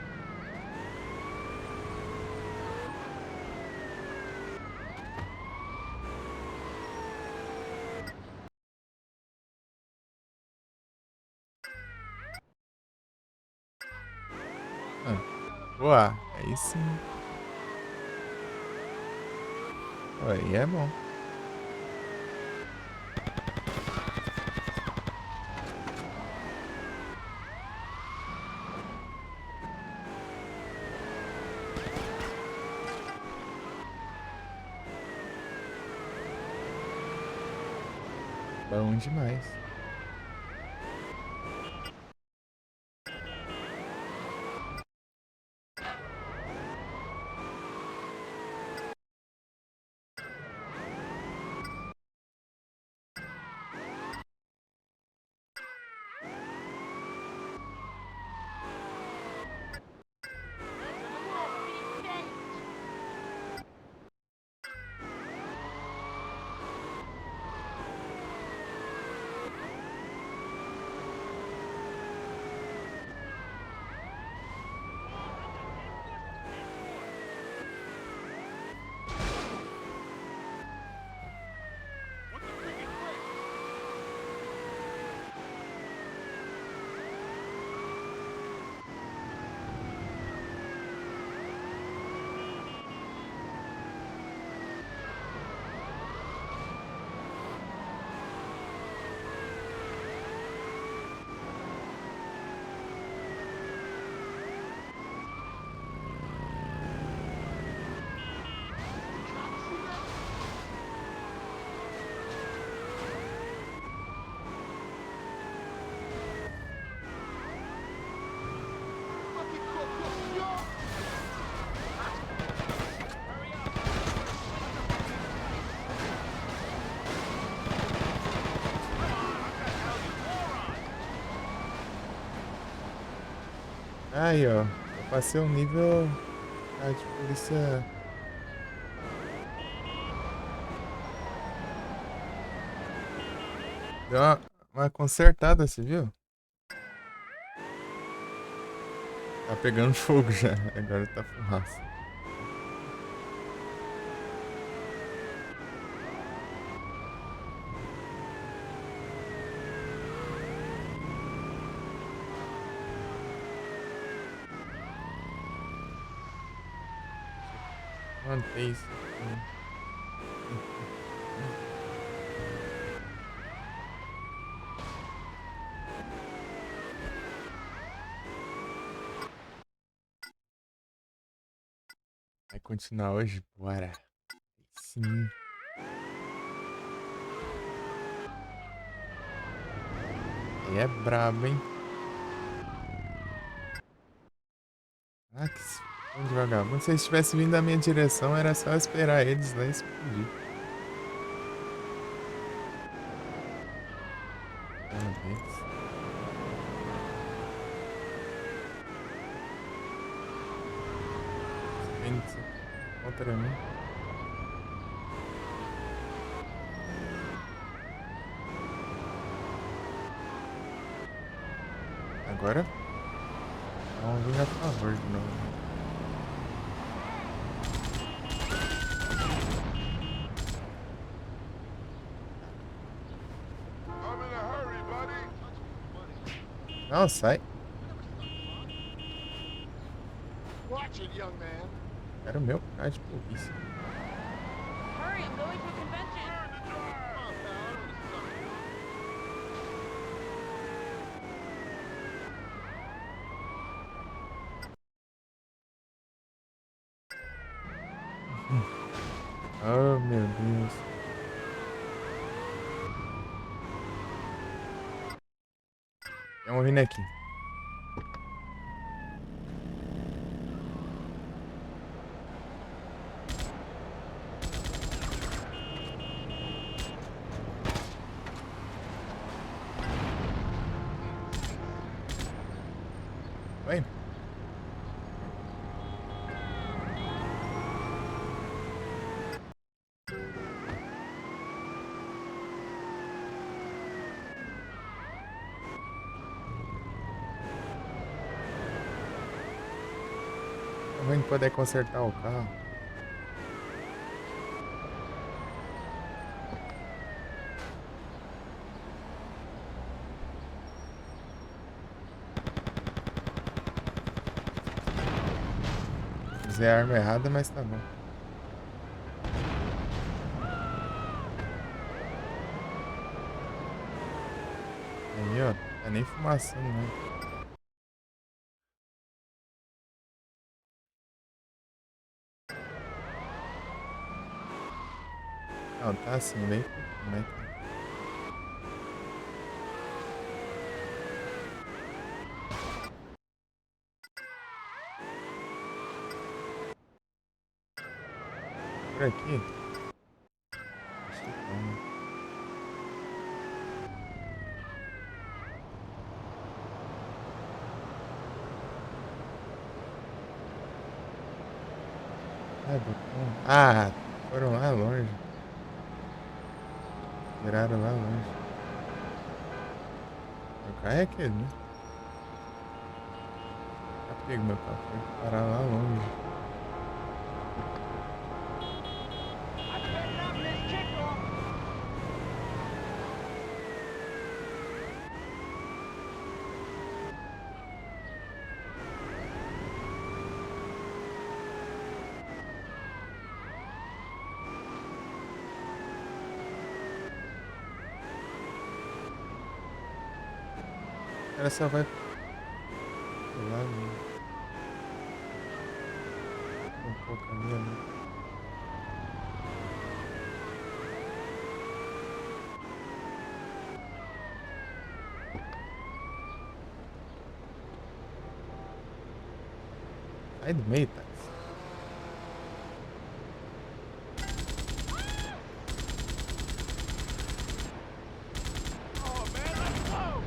Ah, boa, aí sim. Pô, aí é bom. Bom demais. Aí, ó. Eu passei um nível de polícia. Deu uma consertada, você viu? Tá pegando fogo já. Agora tá fumaça. Manter isso. Vai continuar hoje? Bora. Sim. Aí é brabo, hein? Ah, que bando de vagabundo. Se eles tivessem vindo na minha direção, era só esperar eles lá e explodir. Parabéns. Vem contra mim. Agora vamos vir a favor de novo. I'm in a hurry, buddy. Não, sai. Watch it, young man. Era o meu cara de polícia. Hurry, I'm going to a convention. Oh, meu Deus. Tem um vindo aqui. Oi? Vamos poder consertar o carro. Usei a arma errada, mas tá bom. Aí, ó, tá nem fumaçando, né? Não, tá assim, bem pouquinho, mas tá. Por aqui? Acho que tá, né? Ah, botão. Ah, foram lá longe. Viraram lá longe. Meu carro é aquele, né? Já pego meu carro, foi parar lá longe. Ela só vai lá um pouco ali, né? Sai do meio, tá? Oh, man, let's go.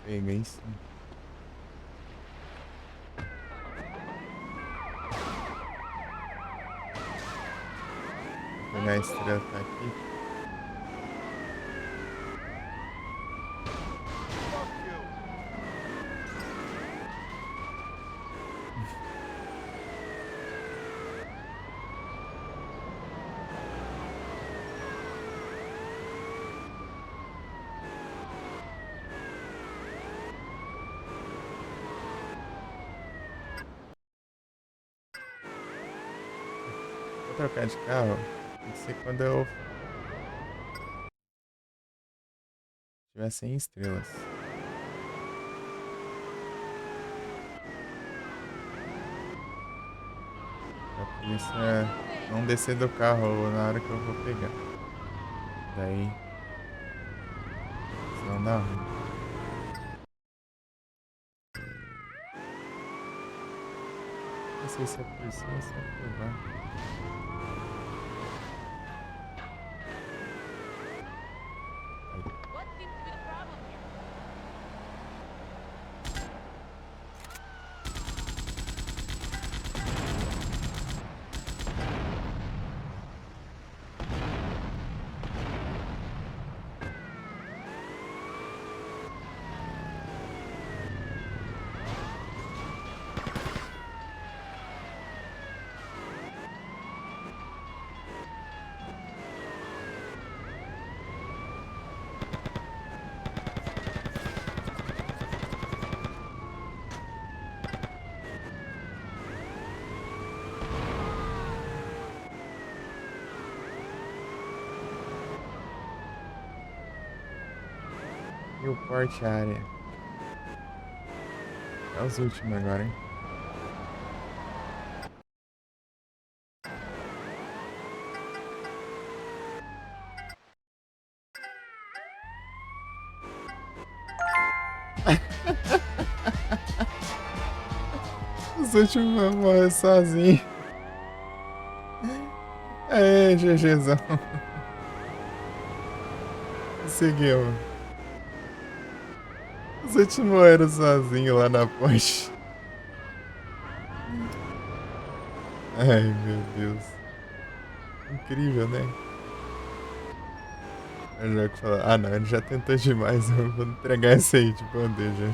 Peguei sim. Vou pegar a estrela que tá aqui. Fuck you. Vou trocar de carro. Tem que ser quando eu tiver 100 estrelas. Pra polícia não descer do carro na hora que eu vou pegar. Daí. Senão dá ruim. Não sei se é por cima ou se é por baixo. What seems to be the problem here? E o porte área. É os últimos agora, hein? Os últimos vão morrer sozinho. Aê, GGzão. Conseguimos. Os últimos morreram sozinhos lá na ponte. Ai, meu Deus. Incrível, né? O jogo fala, ah não, ele já tentou demais, eu vou entregar essa aí de bandeja.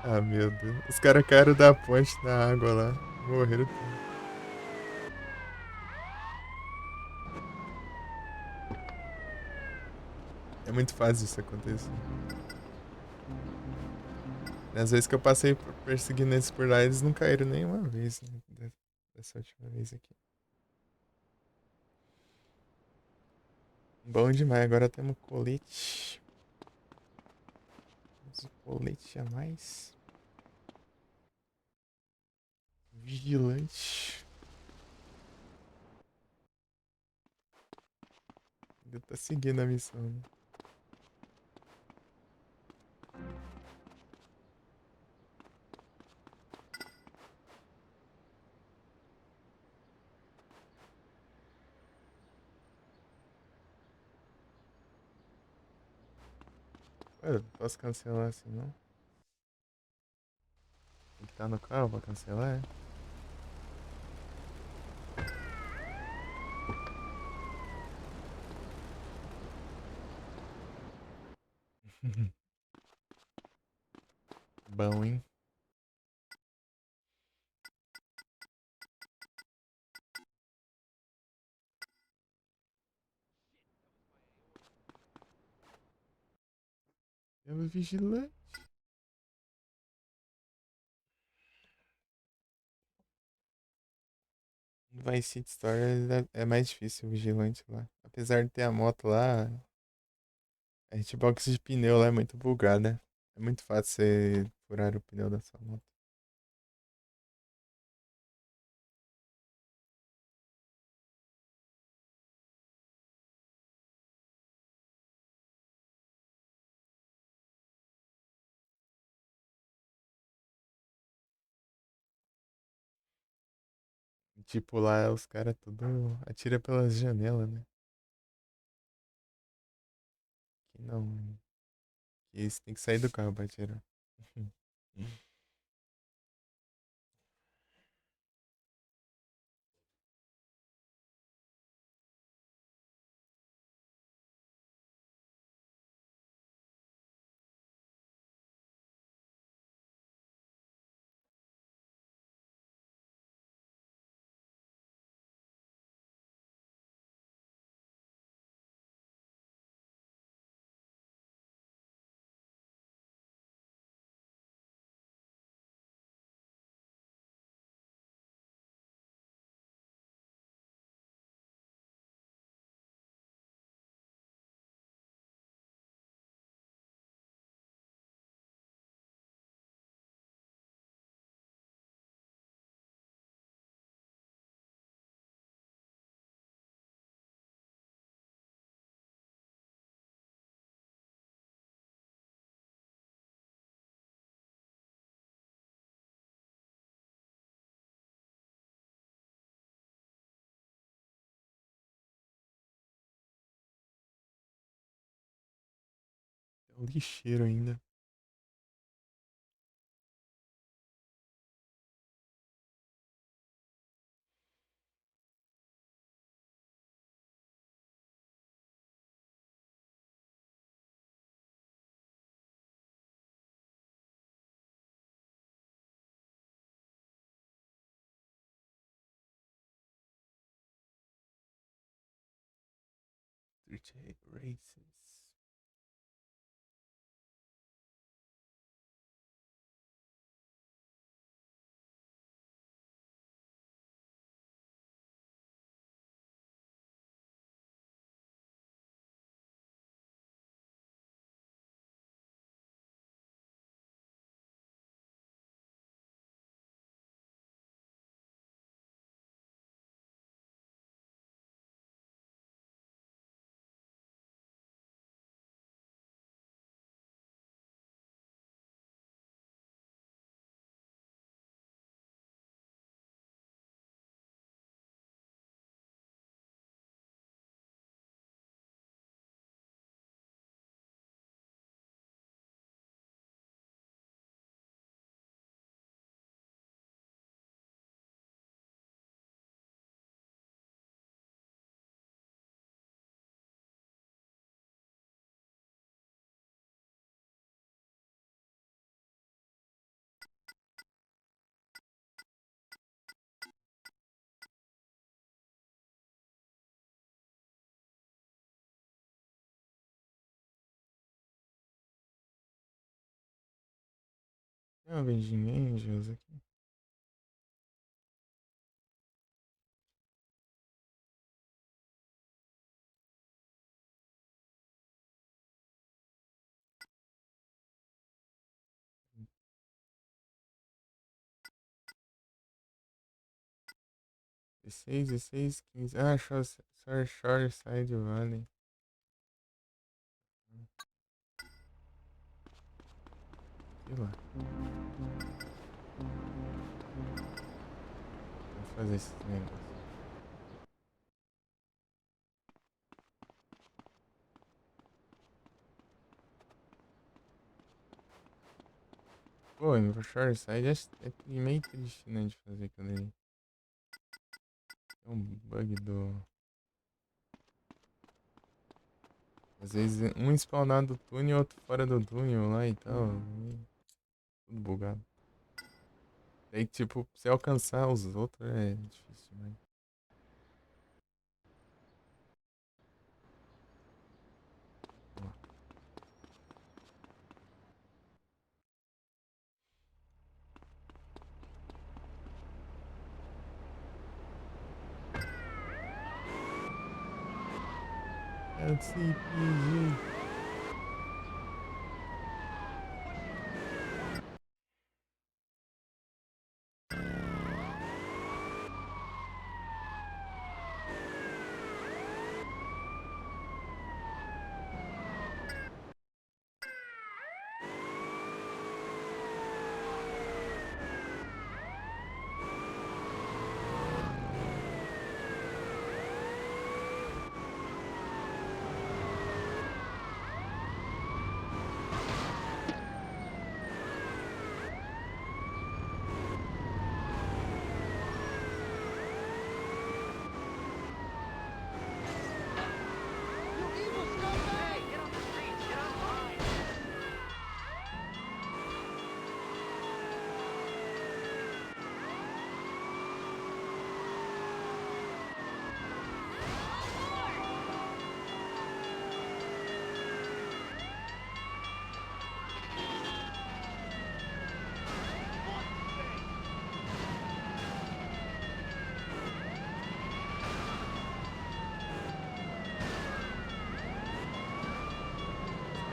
Ah, meu Deus. Os caras caíram da ponte na água lá. Morreram tudo. É muito fácil isso acontecer. Às vezes que eu passei perseguindo eles por lá, eles não caíram nenhuma vez, né? Dessa última vez aqui. Bom demais, agora temos colete. Temos o colete a mais. Vigilante. Ainda tá seguindo a missão, né? Ué, eu não posso cancelar assim, não? Tem que estar no carro pra cancelar, é? Bom, hein? Temos vigilante. No Vice City Story é mais difícil o vigilante lá. Apesar de ter a moto lá, a hitbox de pneu lá é muito bugada. É muito fácil você furar o pneu da sua moto. Tipo, lá os caras tudo atira pelas janelas, né? Não. Esse tem que sair do carro pra tirar. É um lixeiro ainda. Street Races. Tem uma Vending Angels aqui. Dezesseis, 15. Ah, Shore Side Valley. Sei lá. Vou fazer esse negócio. Pô, no Shore Side é meio triste, né, de fazer aquilo ali. É um bug do... Às vezes um spawnado do túnel e outro fora do túnel lá e tal. Tudo bugado. Daí, tipo, se alcançar os outros é difícil, né? LCPG.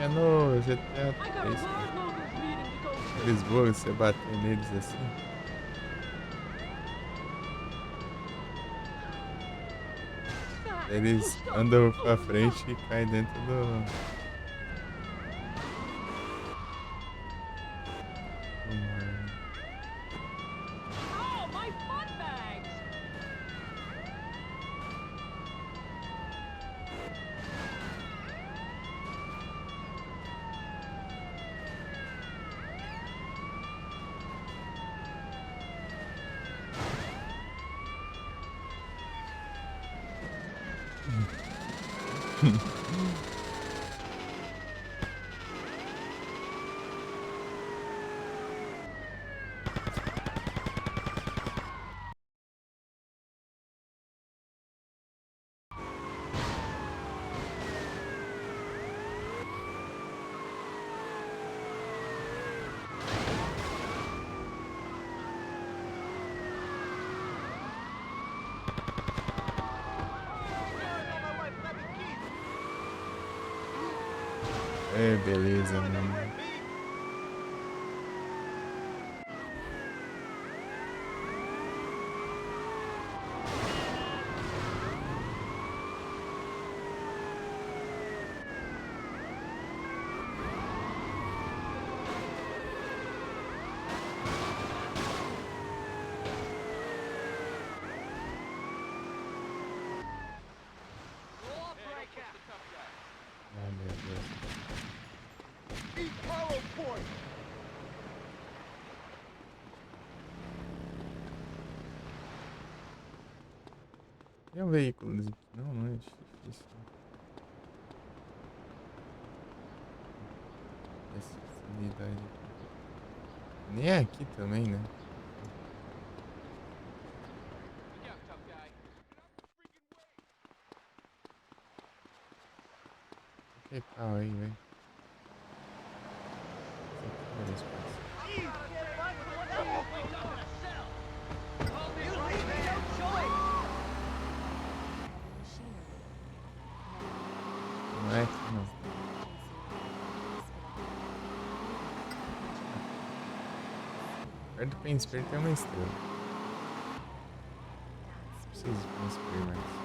que é no GTA 3. Eles voam, você bater neles assim. Eles andam pra frente e caem dentro do mar, né? Oh, my fun bags! É, beleza, mano. Ai, meu Deus. Eat hollow point! Tem um veículo aqui? Não, não é difícil. Essa facilidade aqui. Nem é aqui também, né? Que carro aí, velho. Olha esse espaço. Não é aqui, não. Perto do Penspir tem uma estrela. Preciso de Penspir mais.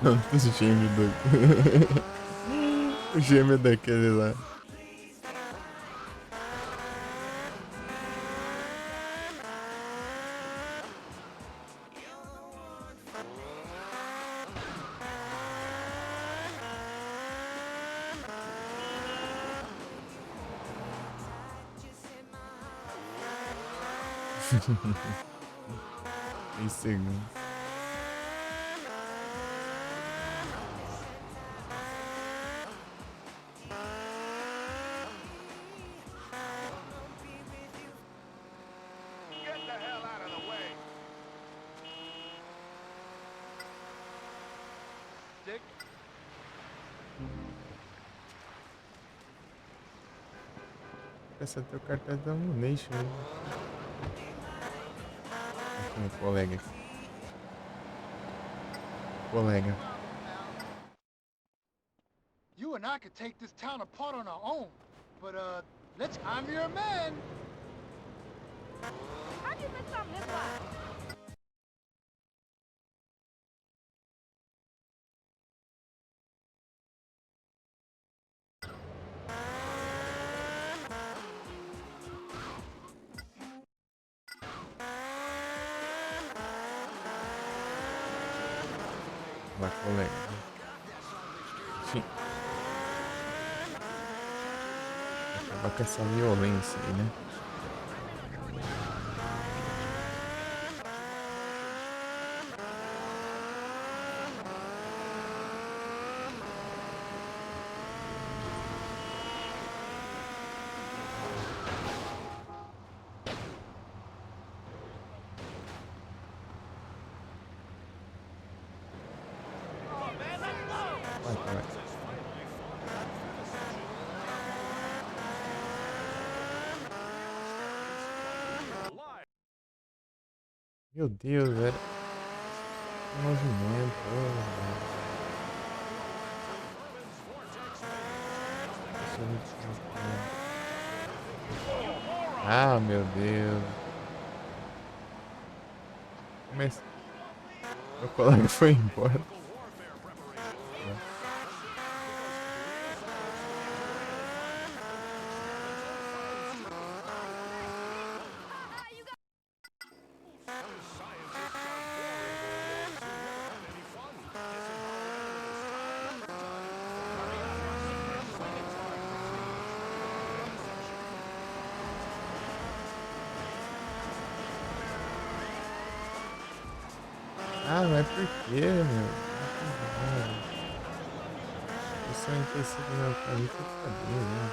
Não, os gêmeos do... O gêmeo daquele lá. Em segundos. Get the hell out of the way! Dick? Essa é teu cartão da Ammunition, né? Um colega aqui. Colega. You and I could take this town apart on our own, but I'm your man! How'd you miss something this loud? Mas ficou legal. Sim. Acabar com essa violência aí, né? Vai, vai. Meu Deus, velho. Que movimento. Ah, meu Deus. Mas meu colega foi embora. Ah, mas por quê, meu? Isso é impossível, meu. Pra mim tem que saber, né?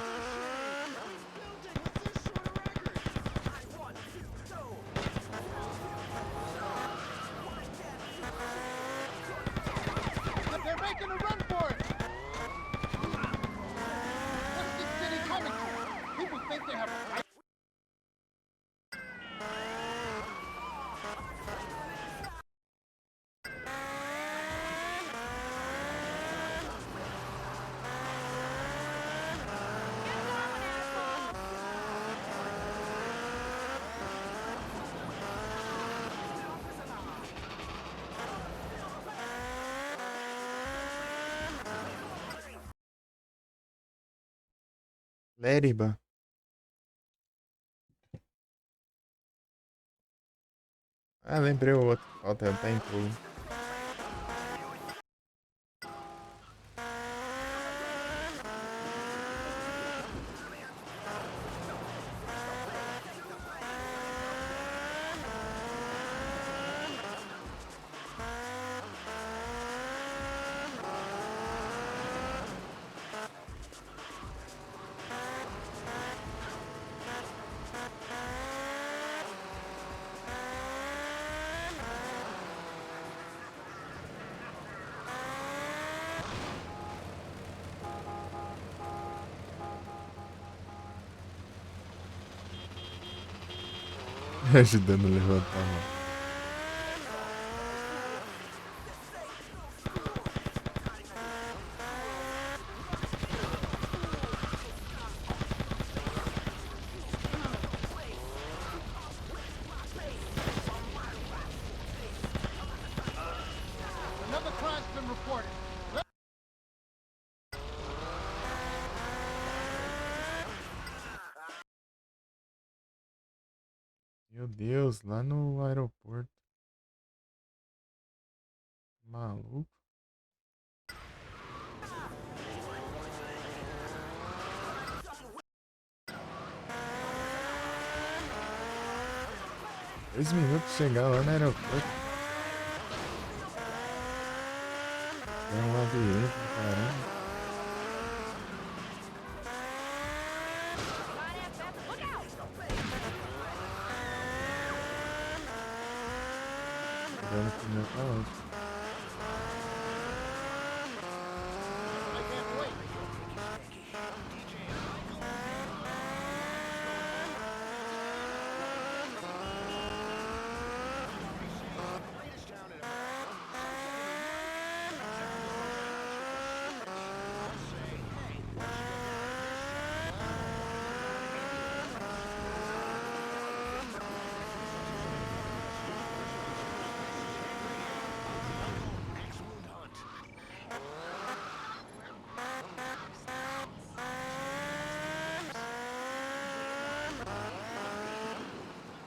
They're making a run for it! What's this city coming to? People think they have a right. Lériba. Ah, lembrei o outro. Falta, tá em pulo. Ajudando a levantar a mão. Another crime's been reported. Meu Deus, lá no aeroporto. Maluco. Dois minutos chegar lá no aeroporto. É um labirinto, caramba. Dando pro meu pra onde? I can't wait.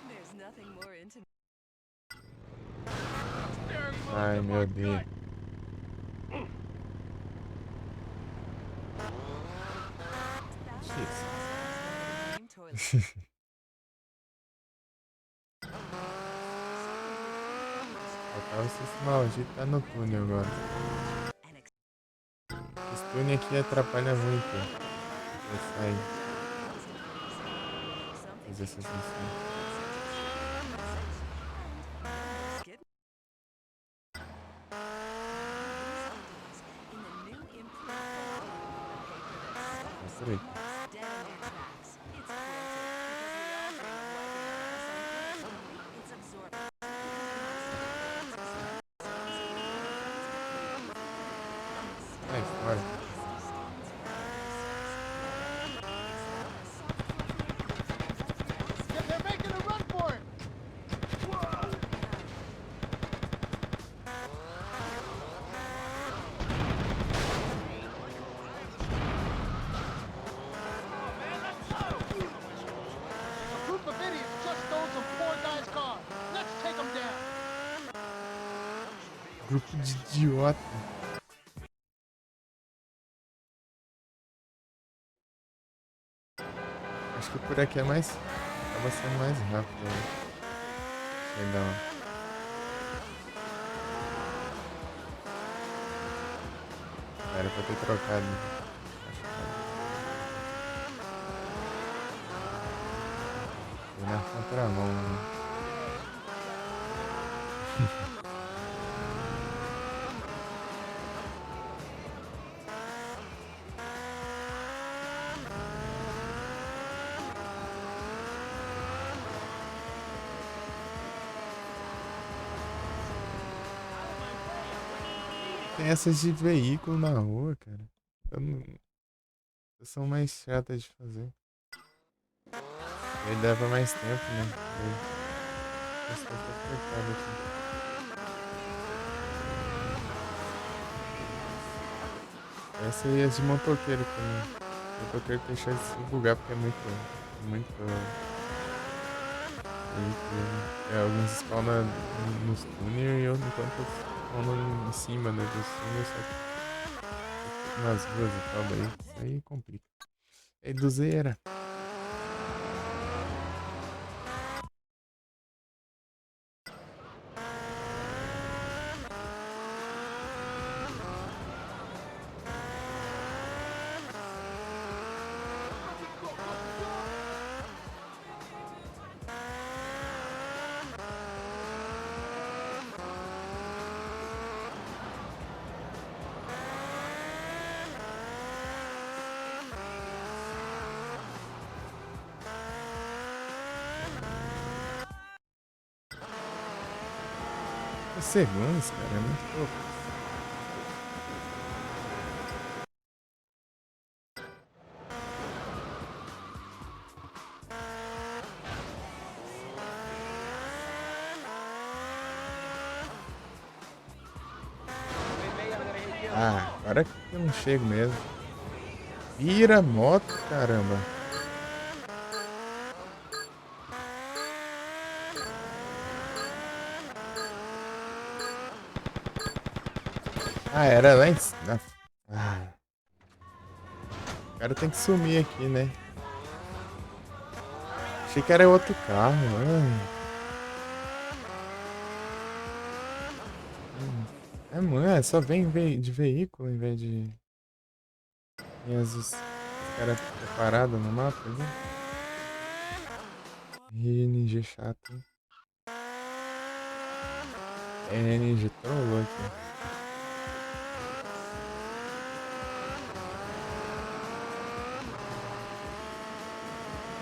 There's nothing more intimate. Ai, meu Deus. Faltava esse maldito tá no túnel agora. Esse túnel aqui atrapalha muito. Vai sair. Fazer essas missões. Por aí. Sai fora. They're making a run for it! A group of idiots just stole some poor guy's car. Let's take them down. Grupo de idiota. Acho que por aqui é mais. Acaba sendo mais rápido. Né? Legal. Era pra ter trocado. Fui na contramão, né? Tem essas de veículo na rua, cara. Eu não... São mais chatas de fazer. Aí leva mais tempo, né? Esse tá apertado aqui. Essa aí é de motoqueiro também. Motoqueiro tem chance de se bugar porque é muito veículo. Alguns spawnam nos túneis e eu enquanto spawnam em cima, né, dos túneis, só que nas ruas e tal, daí isso aí complica. É dozeira. Segundos, cara, é muito pouco. Ah, agora que eu não chego mesmo. Vira a moto, caramba. Ah, era lá em cima. Ah. O cara tem que sumir aqui, né? Achei que era outro carro. É, mano, só vem de veículo em vez de. E os caras ficam parados no mapa, viu? NG chato, hein? NG trollou aqui.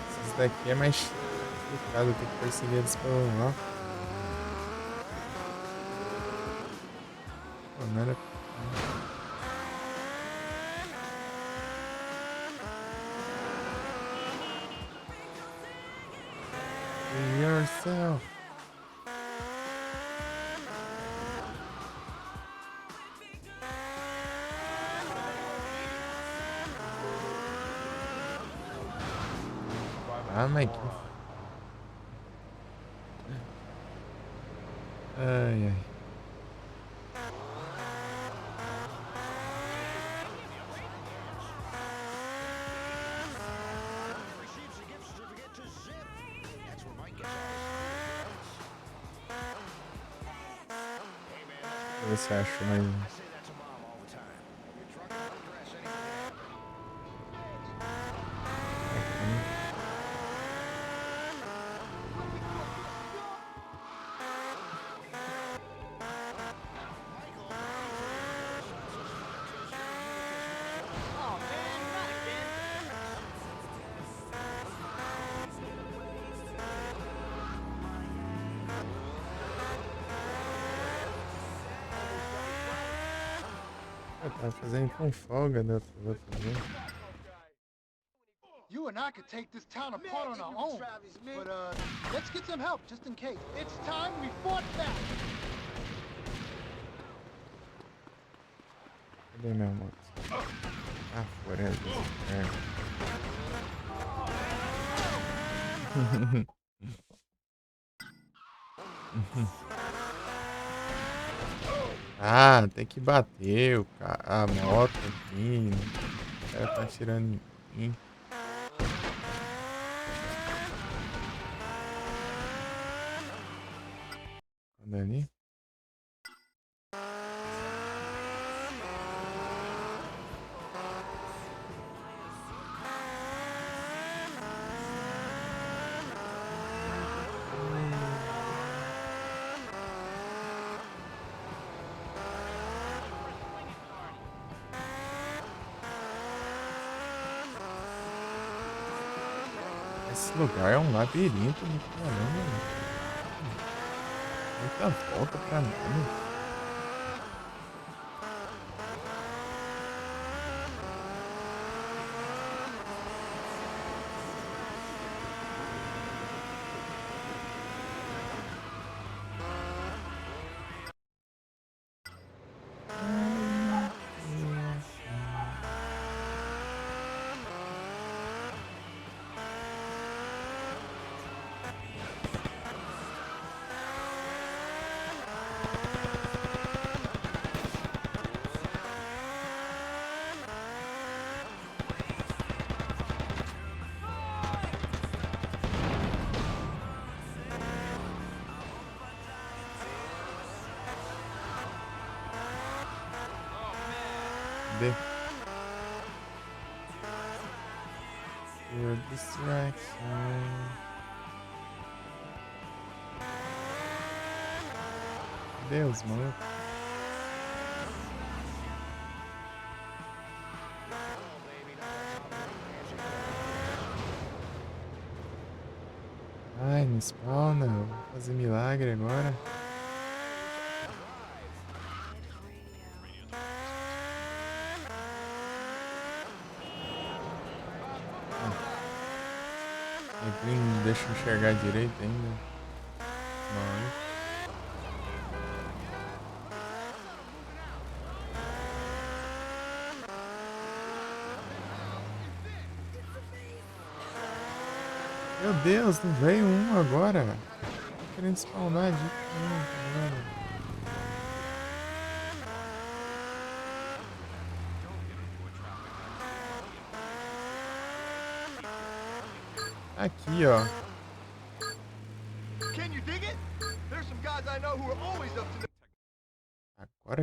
Esses daqui é mais complicado, tem que perseguir eles pelo lá. Pô, não era. Be yourself. Ah, Mike. Ai, ai. ver se acho mais um. Oh man, not again. Eu tava fazendo com folga da outra vez. You and I could take this town apart on our own. But, let's get some help just in case. It's time we fought back. Cadê minha moto? Ah, fora Ah, tem que bater a moto aqui. O cara tá atirando em mim. Olha ali. Esse lugar é um labirinto do caramba. Muita volta pra nada. Cadê? Your distraction. Deus, maluco. Ai, não spawna. Vou fazer milagre agora. Não deixa eu enxergar direito ainda. Não. Meu Deus, não veio um agora. Tô querendo spawnar de novo. Aqui, ó. Can you dig it? There's some guys I know who are always up to the... Agora.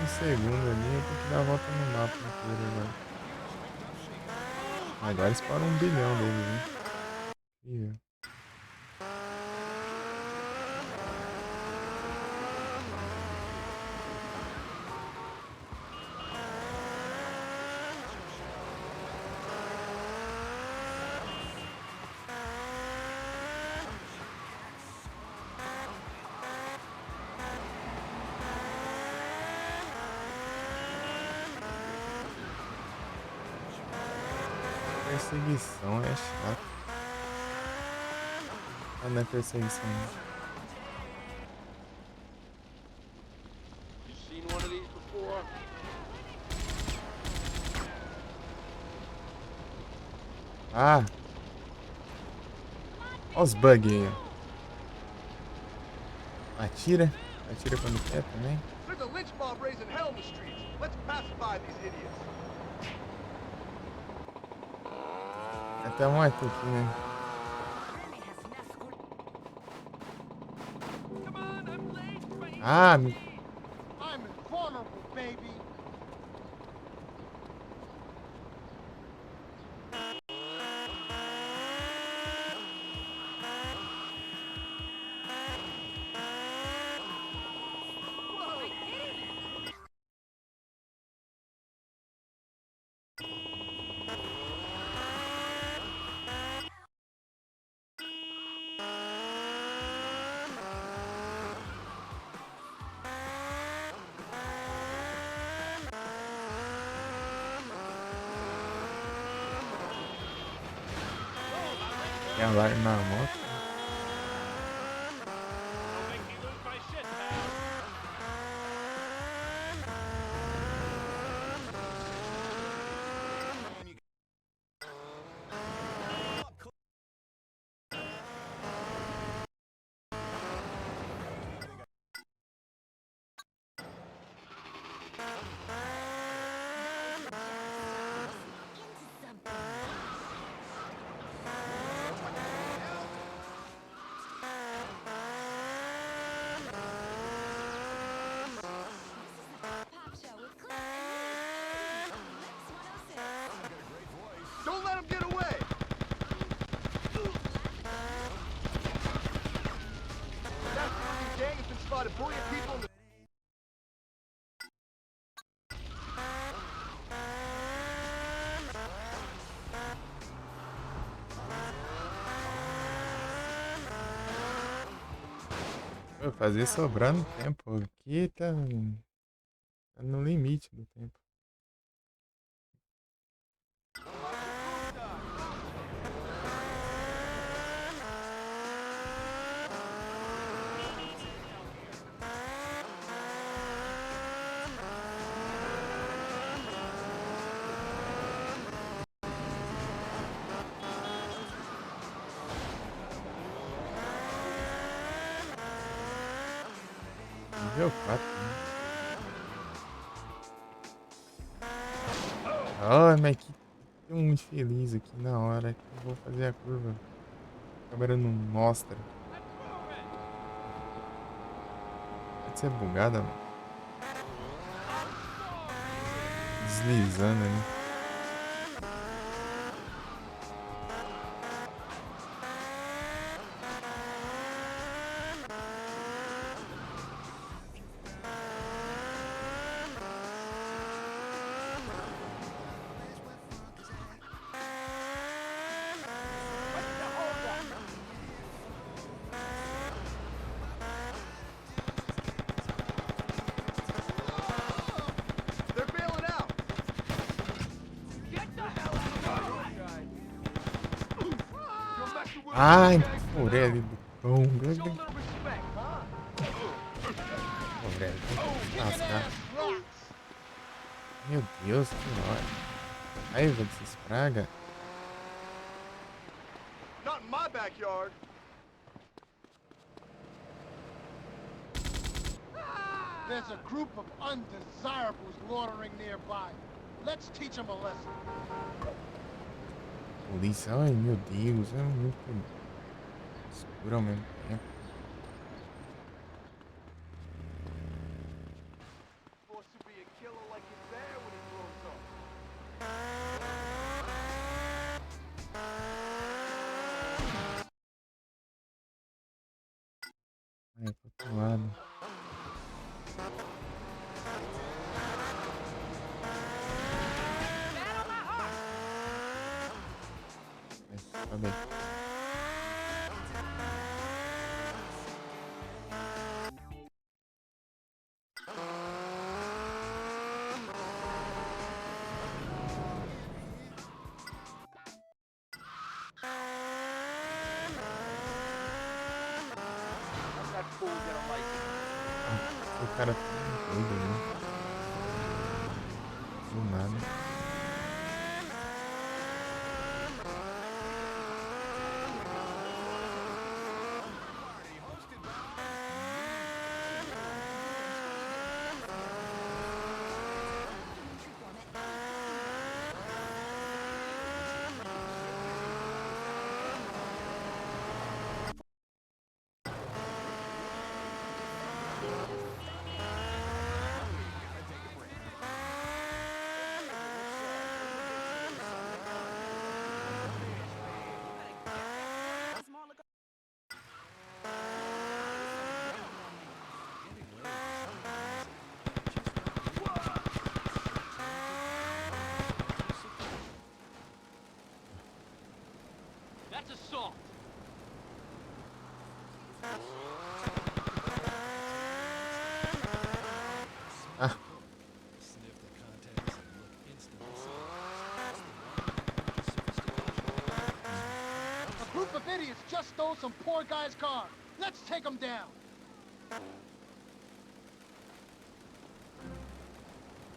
Um segundo ali, eu tenho que dar a volta no mapa inteiro agora. Agora eles param 1 bilhão deles, hein? Incrível. Perseguição é chato. Ah, não é perseguição. You seen one of these before? Ah! Olha os bugs aí. Atira. Atira quando quer também. There's a lynch mob raising hell in the streets. Let's pacify these idiots. Até morto aqui, né? Come on, I'm late. Ah, I'm invulnerable, baby. tem alarme na moto. Don't make me lose my shit, pal. Don't let him get away! That fucking gang has been spotted bullying people in the... Vou fazer sobrando tempo. Aqui tá no limite do tempo. Nível 4, né? Oh, mas que tô muito feliz aqui na hora que eu vou fazer a curva. A câmera não mostra. Pode ser bugada, mano. Deslizando ali. They're bailing out! Get the hell out of my guy! You're messing with Ai, a gangster furei now. ali do pão. Show a little respect, huh? Furei, tem que Kicking lascar. ass rocks! Meu Deus, que hora. Raiva dessas pragas. Not in my backyard! There's a group of undesirables loitering nearby. Let's teach them a lesson. Polícia, ai meu Deus, é muito escuro ao mesmo tempo. Supposed to be a killer like his dad when he grows up. Ai, pro outro lado. Sobe aí. That fool get a license. O cara tá doido ali. Do nada. That's assault. Ah, Sniff the contents and look instantly civilized. A group of idiots just stole some poor guy's car. Let's take them down.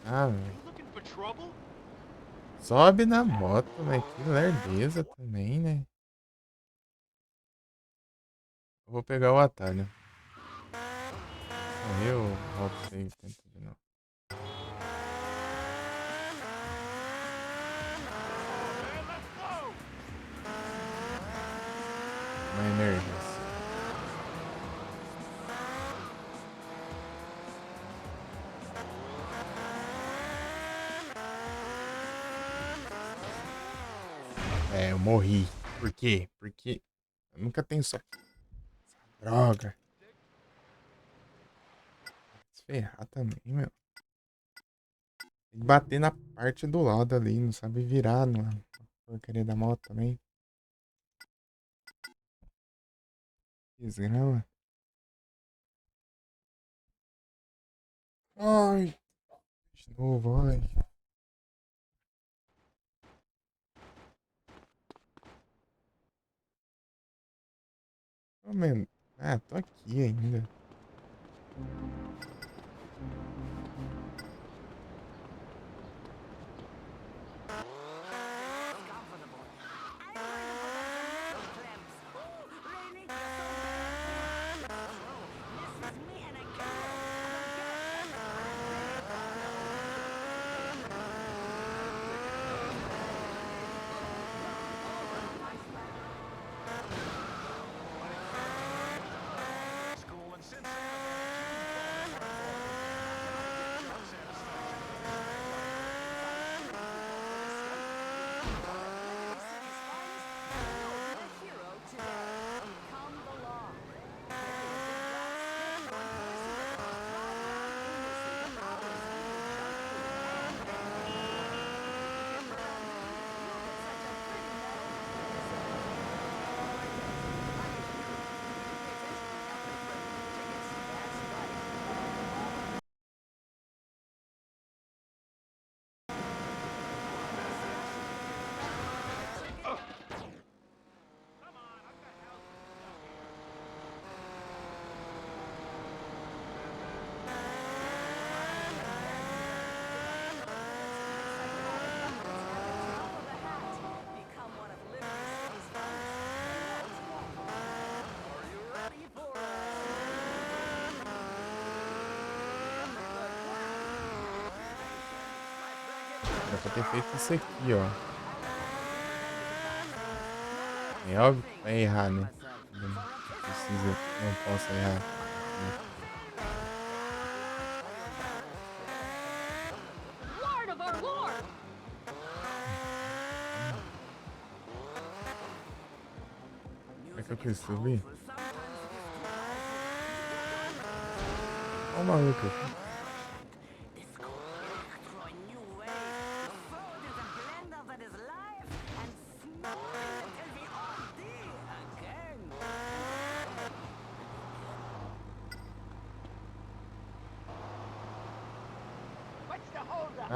ah, velho. Looking for trouble? Sobe na moto, né? Que lerdeza também, né? Eu vou pegar o atalho. Morreu, volto save, tenta de novo. Uma emergência. É, eu morri. Por quê? Porque eu nunca tenho sorte. Essa droga. Se ferrar também, meu. Tem que bater na parte do lado ali, não sabe virar na porcaria da moto também. Desgrama. Ai. De novo, ai. Ô, mano. Ah, tô aqui ainda. School and since Dá pra ter feito isso aqui, ó. É óbvio que vai errar, né? Precisa, não posso errar. Lord of our Lord! Como é que eu preciso subir? Olha o maluco aqui.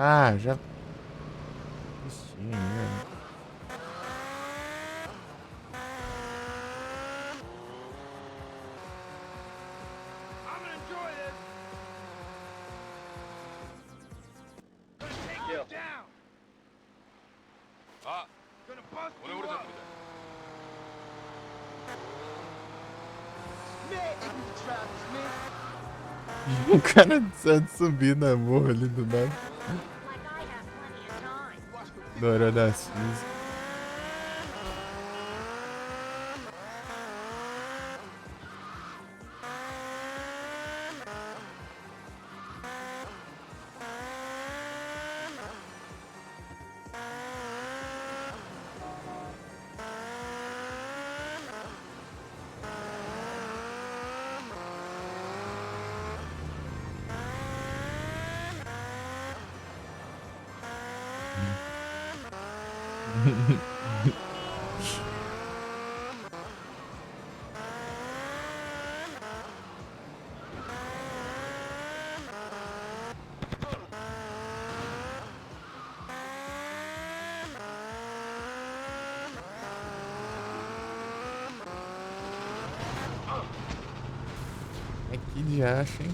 Ah, já. Desisti ainda. I'm gonna enjoy this. Gonna take you down. Gonna bust you up. Man, you Travis, man. O cara precisa de subir na morra ali do nada. Da hora das físicas. É que de acha, hein?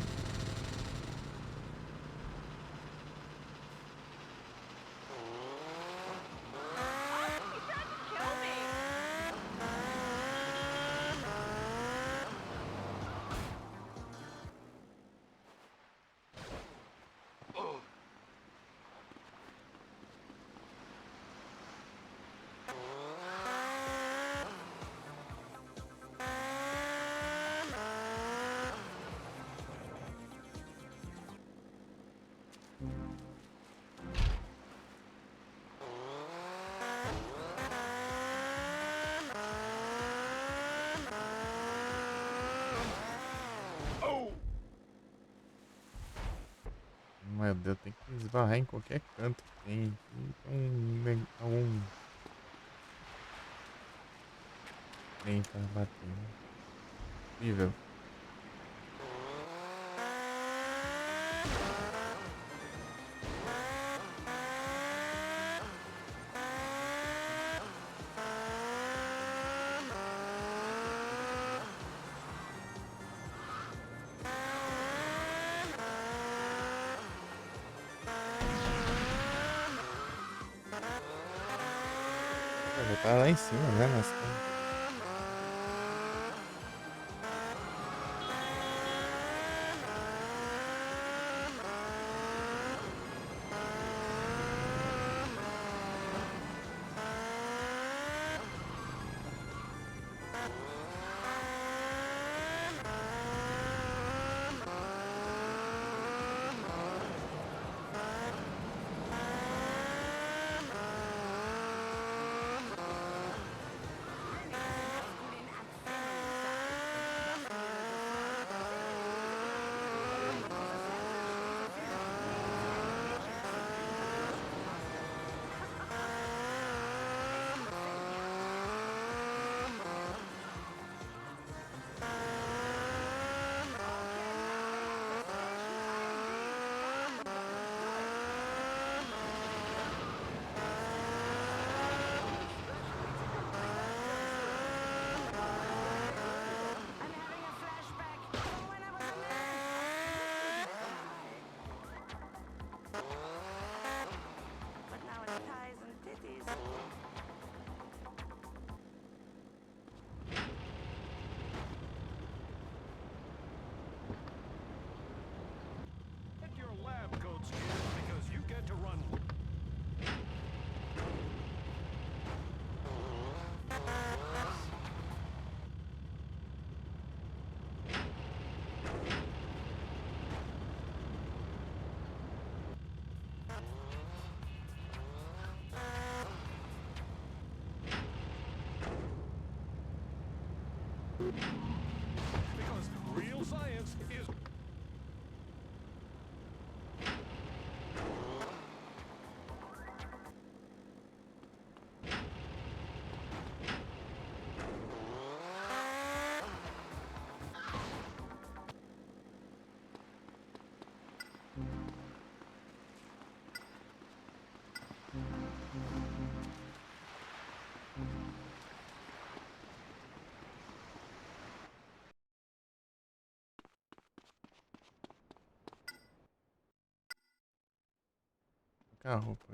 Meu Deus, tem que esbarrar em qualquer canto que tem aqui. Algum trem tá batendo. Incrível. Já tá lá em cima, né? Get your lab coats, kids, because you get to run. Because real science is. Carro, pô.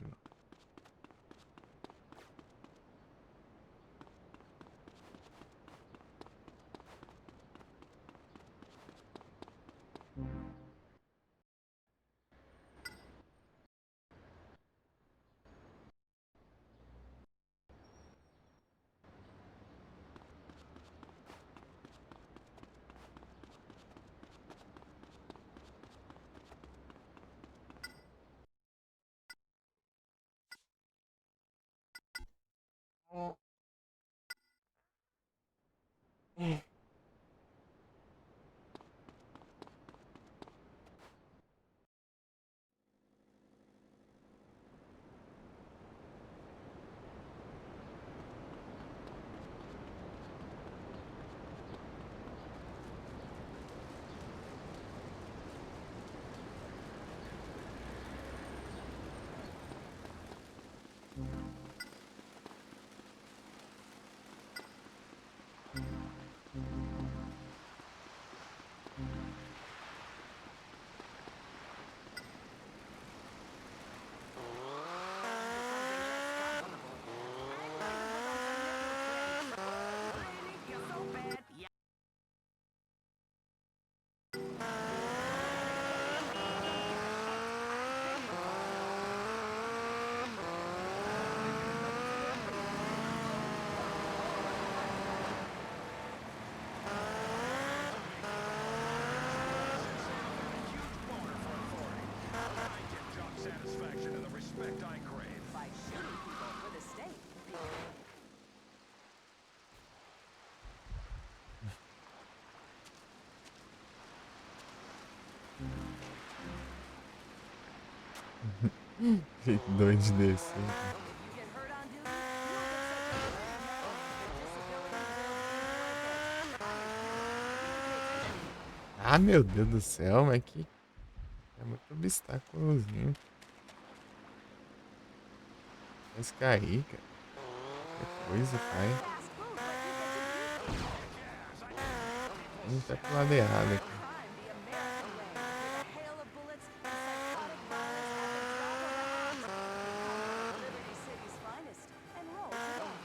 satisfaction and the respect I crave. By shooting people for the state. Jeito doido de descer. If you get hurt on duty, you'll get such a bloody medal for disability bill. Ah, meu Deus do céu, mas que... É muito obstáculozinho. Mas cair, cara. Qualquer coisa, cai. Tá pro lado errado aqui. Crime the American way, with a hail of bullets and psychotic violence at the drop of a hat. Become Liberty City's finest and roll today.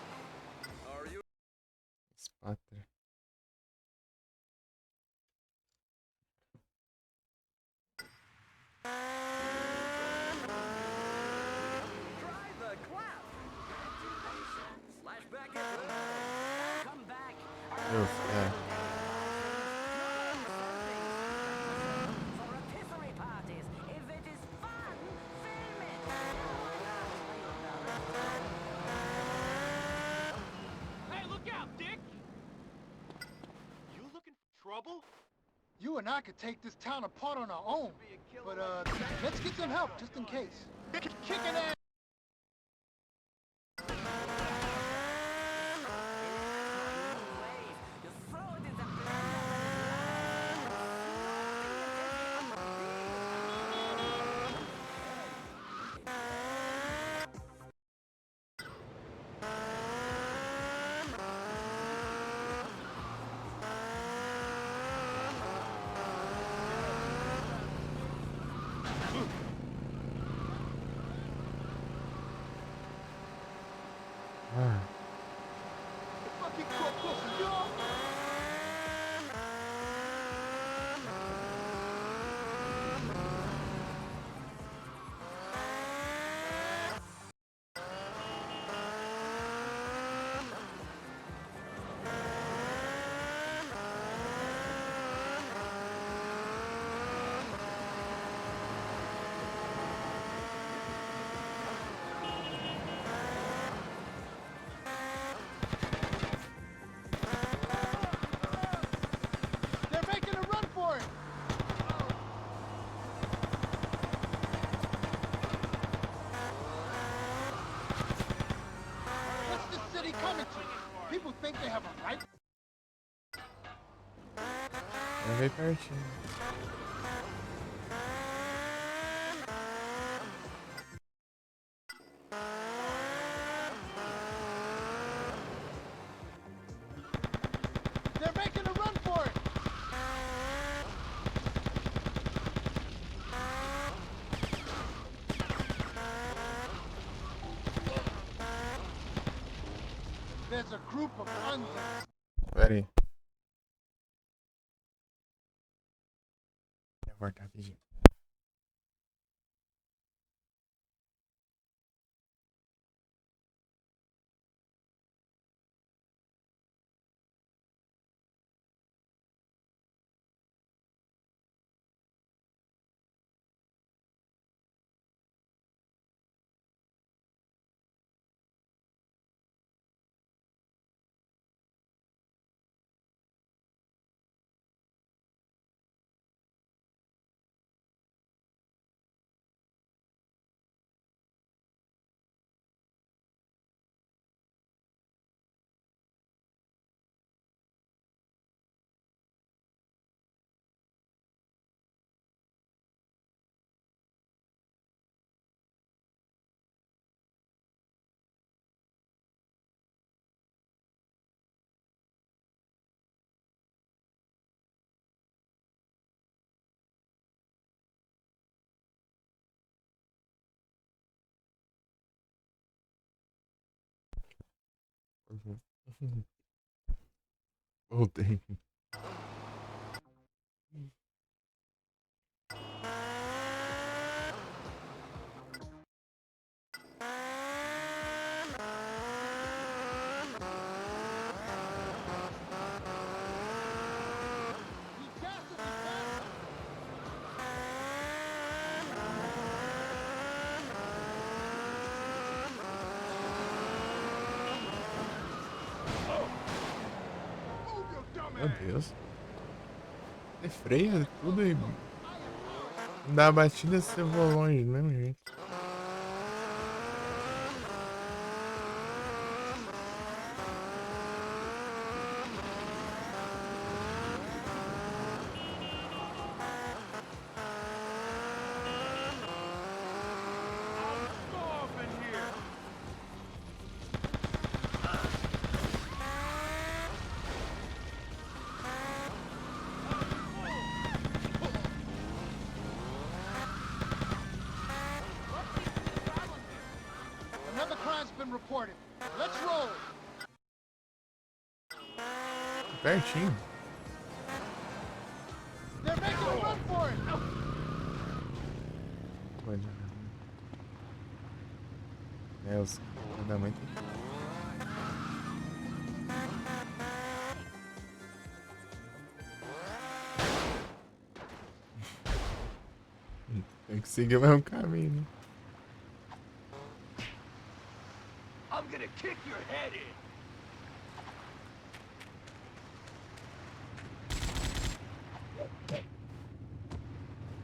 Espátria. Try the clap. Slash back at the come back. Deus, cara. For rotisserie parties, if it is fun, film it. Hey, look out, Dick! You looking for trouble? You and I could take this town apart on our own. But, let's get some help, just in case. Kicking ass! You throw it in the Ah, Fucking pussy, yo! They're making a run for it! What's this city coming to? People think they have a right? vai ver pertinho. They're making a run for it! There's a group of undead. Pera aí. Vou voltar rapidinho. Voltei. Meu Deus. Você freia tudo e dá a batida você voa longe do mesmo jeito. Another crime's been reported. Let's roll. Pertinho. They're making a run for it. Pode. É, os da mãe tem que. Tem que seguir o mesmo caminho, né? I'm gonna kick your head in.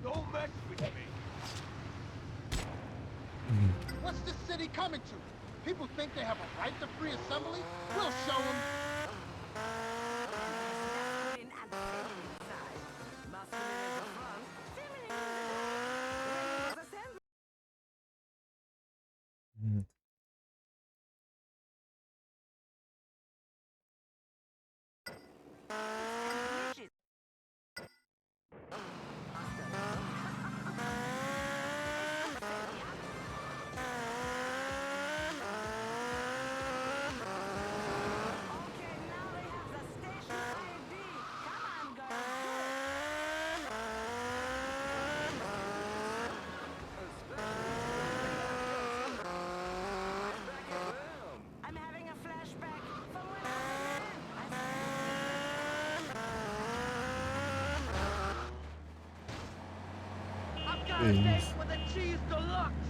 Don't mess with me. What's this city coming to? People think they have a right to free assembly? We'll show them. Masculine and feminine side. Masculine is the front, feminine is the back. When it was assembled. Okay, now they have the station ID. Come on, girls, I'm having a flashback from when I've got a steak with a cheese deluxe.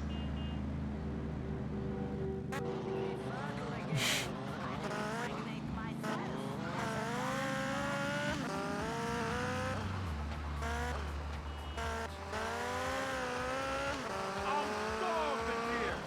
I'm starving here.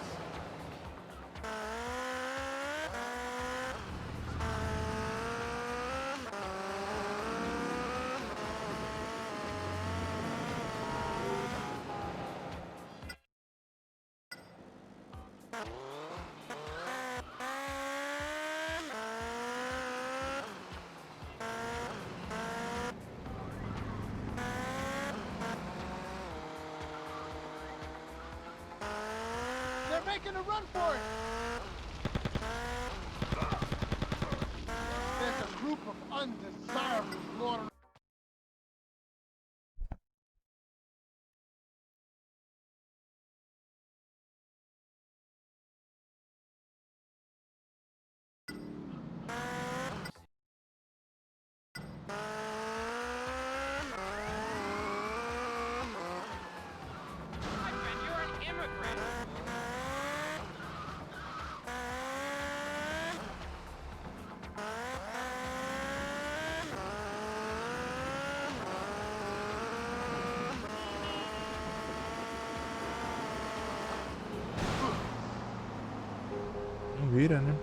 They're making a run for it. There's a group of undesirables loitering. My friend, you're an immigrant. Não vira, né?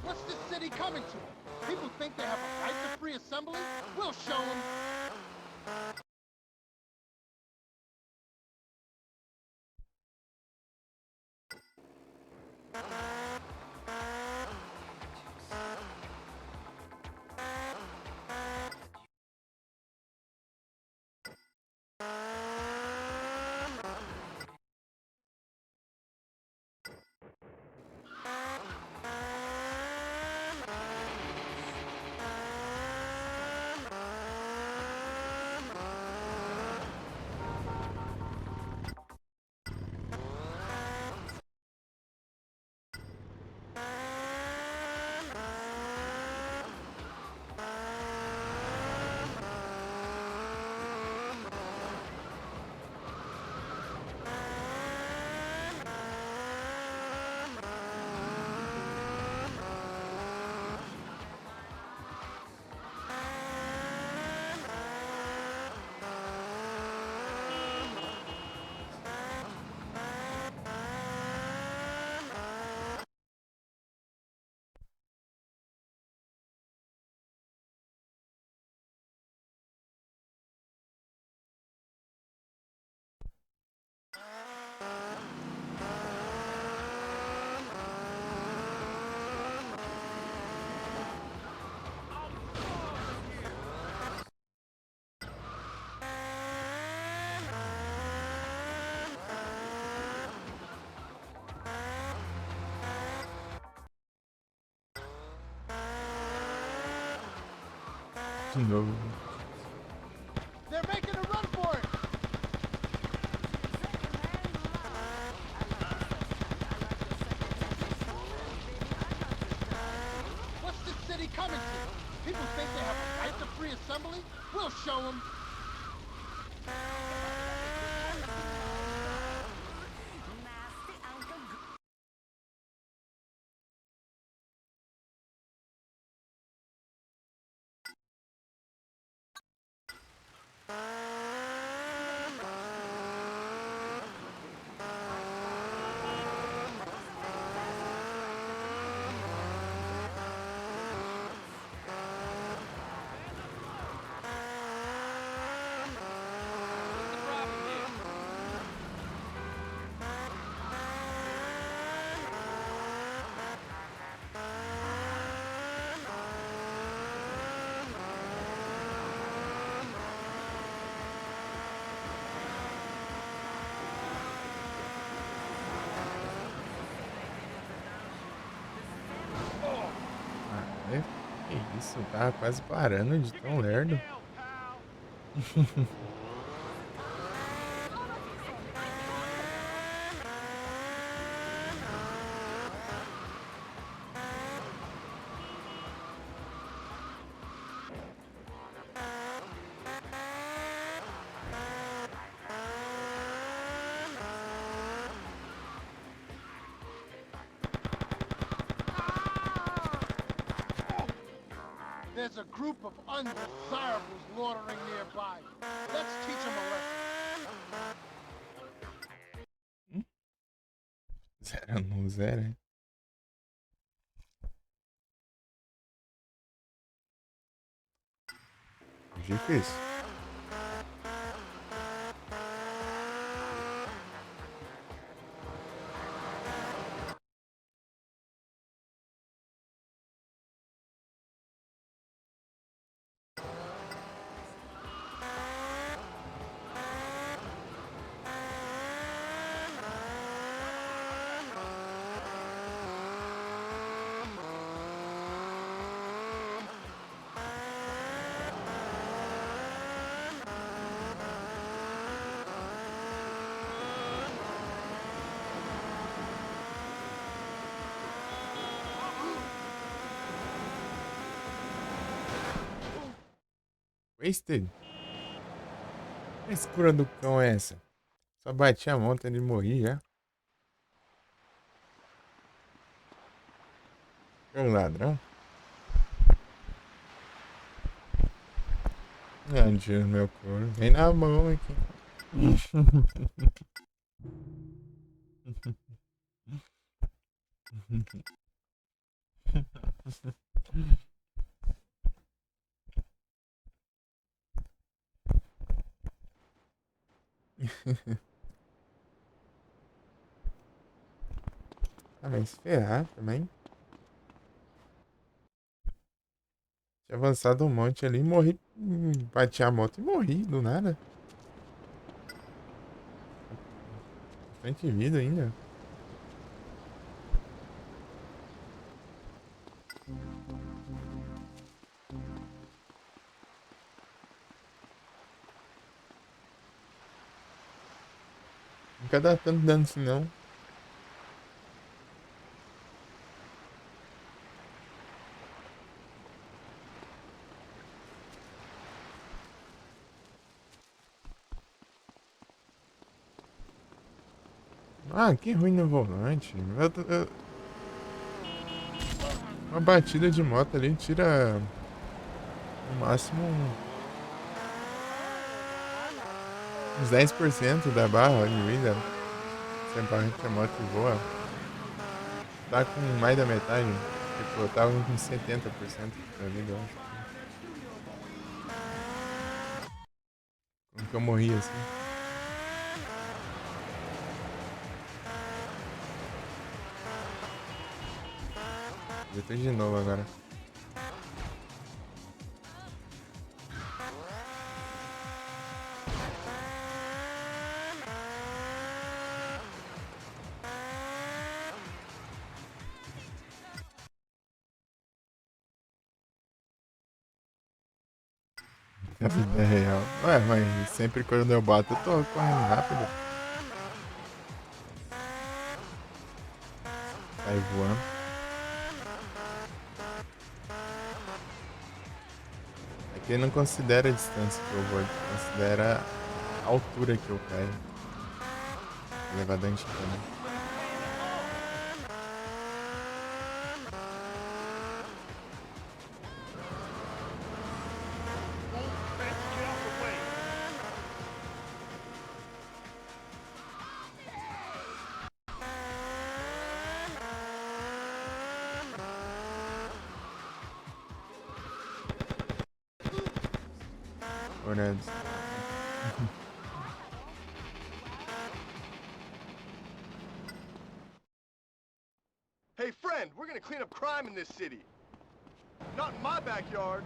What's this city coming to? People think they have a right to free assembly? We'll show them. De novo. They're making a run for it. What's this city coming to? People think they have a right to free assembly? We'll show them. What's the problem here? Ah, que isso? Tava quase parando de tão lerdo. There's a group of undesirables loitering nearby. Let's teach them a lesson. Zero no zero, hein? Difícil. Wasted? Que escura do cão é essa? Só bati a mão até de morrer já. É um ladrão? Ah, tira meu couro. Vem na mão aqui. Ah, mas se ferrar também. Tinha avançado um monte ali e morri. Bati a moto e morri do nada. Bastante vida ainda. Nunca dá tanto dano assim não. Ah, que ruim no volante. Uma batida de moto ali tira no máximo uns 10% da barra de vida. Sempre que a moto voa. Tá com mais da metade. Tipo, eu tava com 70% da vida, eu acho. Como que eu morri assim. Eu tô de novo agora. Na vida real. Ué, mas sempre quando eu bato, eu tô correndo rápido. Sai voando. Aqui ele não considera a distância que eu vou, ele considera a altura que eu caio. Elevador antigamente. Get out the way. Horários. Hey, friend, we're gonna clean up crime in this city. Not in my backyard.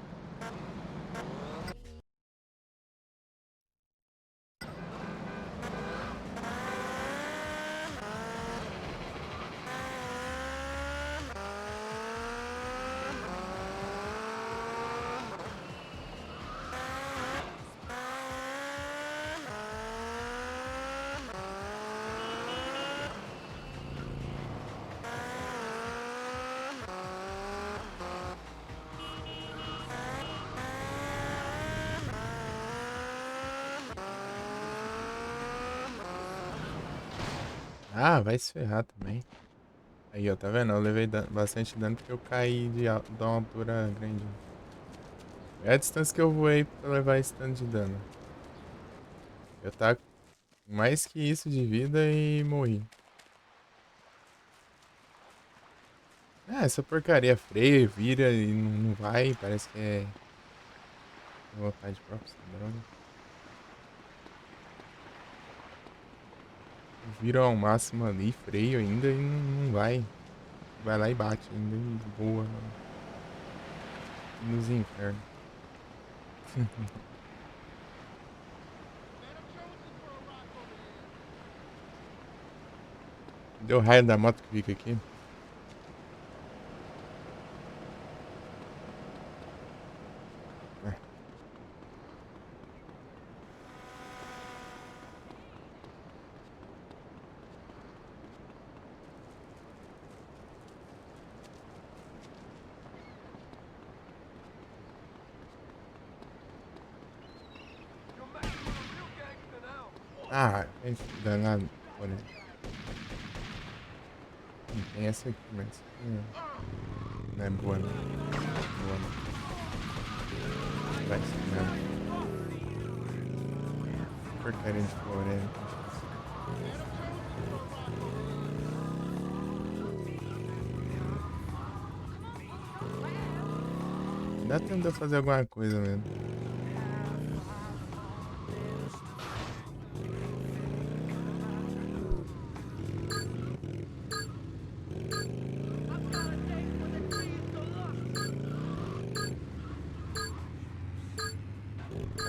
Ah, vai se ferrar também. Aí, ó, tá vendo? Eu levei bastante dano porque eu caí de uma altura grande. É a distância que eu voei pra levar esse tanto de dano. Eu tava com mais que isso de vida e morri. Ah, essa porcaria freia, vira e não vai, parece que é vontade própria, essa droga. Vira ao máximo ali, freio ainda e não vai. Vai lá e bate ainda e voa nos infernos. Deu raio da moto que fica aqui. Ah, é danado. Olha. Tem essa aqui, mas essa aqui não é boa não. Boa não. Vai ser mesmo. Porcaria de floresta. Dá tempo de eu fazer alguma coisa mesmo.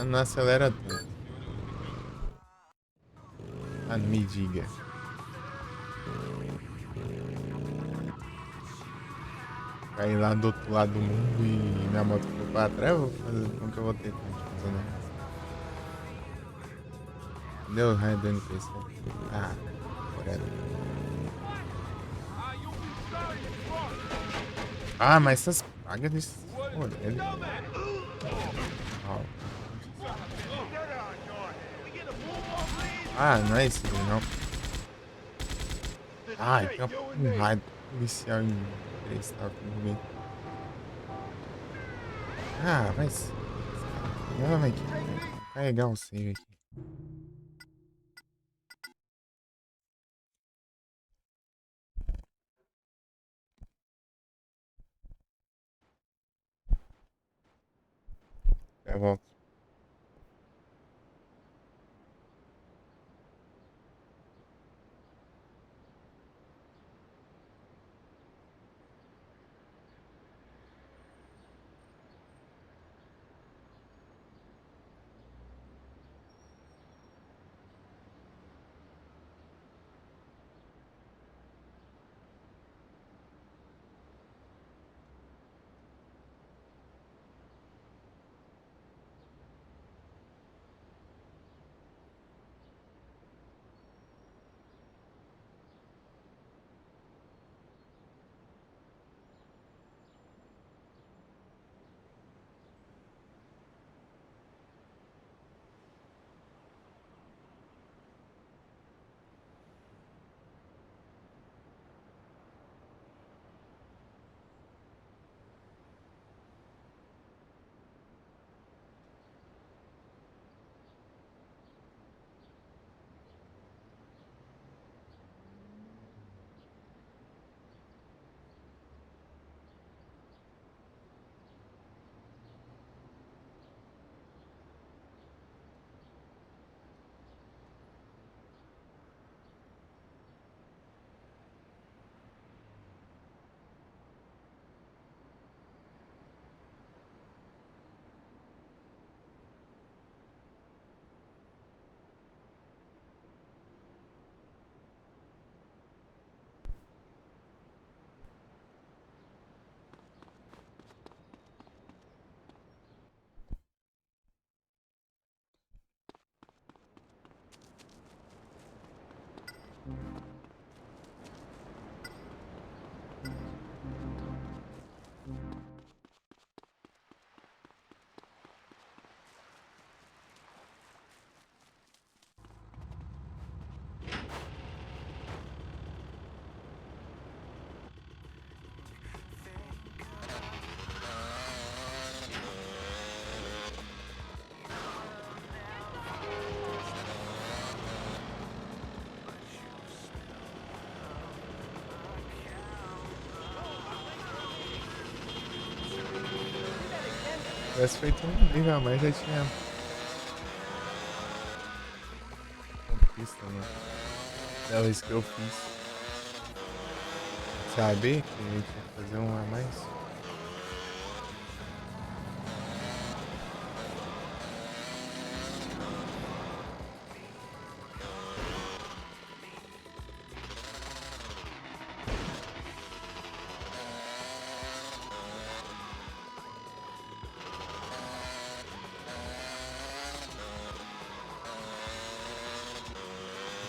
Não acelera tanto. Ah, não me diga. Cair lá do outro lado do mundo e minha moto ficou pra trás, eu vou fazer. Como que eu vou ter tempo de fazer nada? Deu raio do NPC. Ah, credo. Ah, mas essas pragas desse. Ah, não é isso aí, não. Ah, tem um raio policial em 3, tá comigo. Ah, mas. Não, vai carregar o save aqui. Já volto. tivesse feito um nível a mais, já tinha conquista, né? Da vez que eu fiz. Saber que eu tinha que fazer um a mais.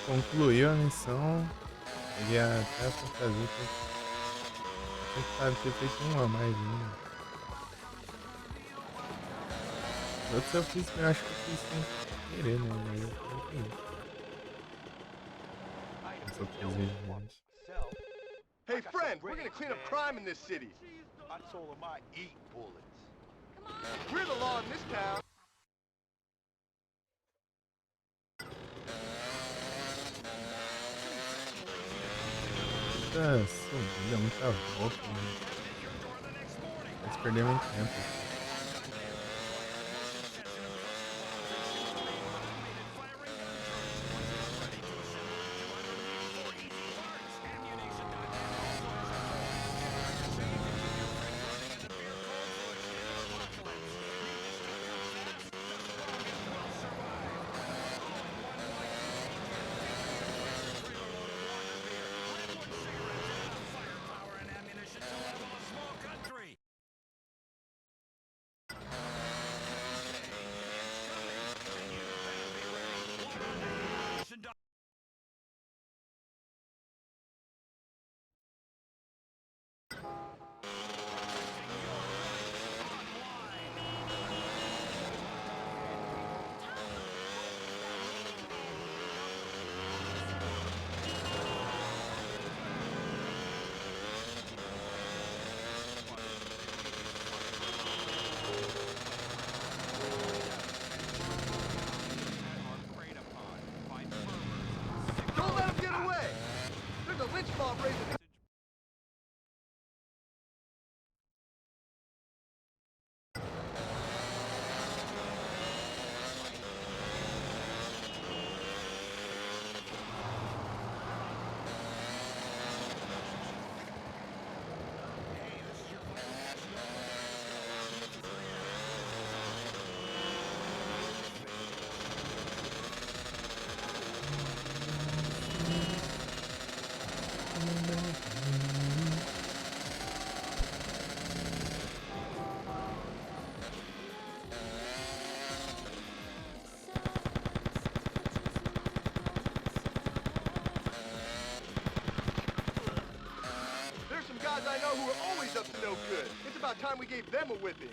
Concluiu a missão. Peguei até a fantasia. Tinha que ter feito um a mais ainda. Os outros eu fiz, eu acho que eu fiz sem querer, né? Mas eu não entendi. Os outros regimentos. Hey, friend, we're gonna clean up crime in this city. I told him I eat bullets. We're the law in this town. Muita subida, muita volta. Né? Mas perder muito tempo. Don't let him get away! There's a lynch mob raising... There's some guys I know who are always up to no good. It's about time we gave them a whipping.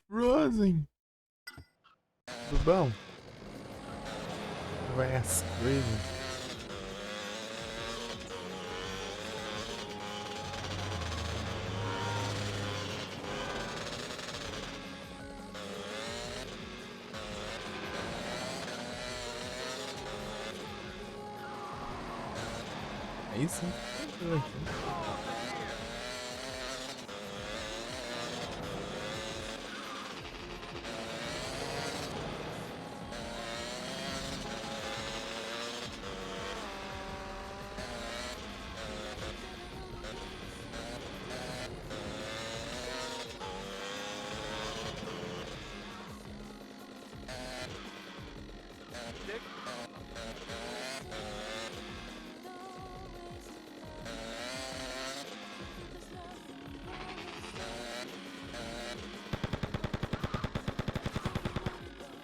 Frozen! Tudo bom? Vai as coisas. Aí sim, tudo aqui.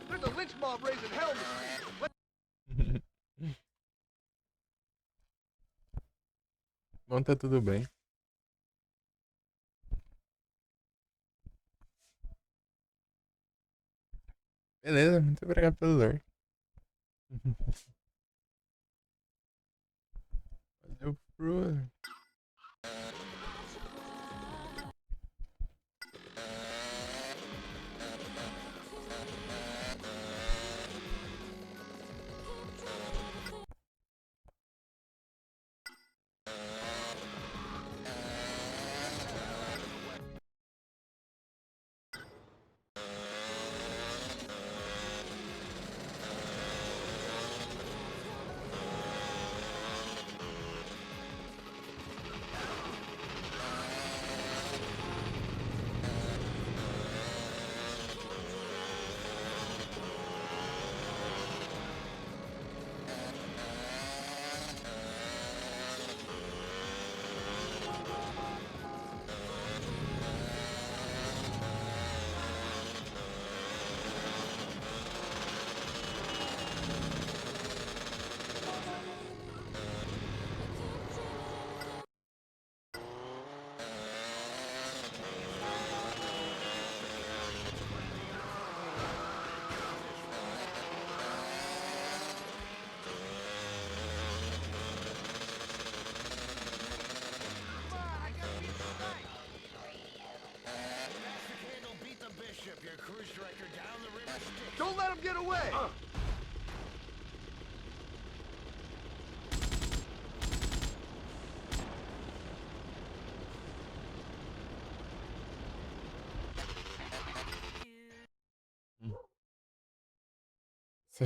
There's a lynch mob raising hell in the street. Bom, tá tudo bem. Beleza, muito obrigado pelo lore. Valeu, Frozen.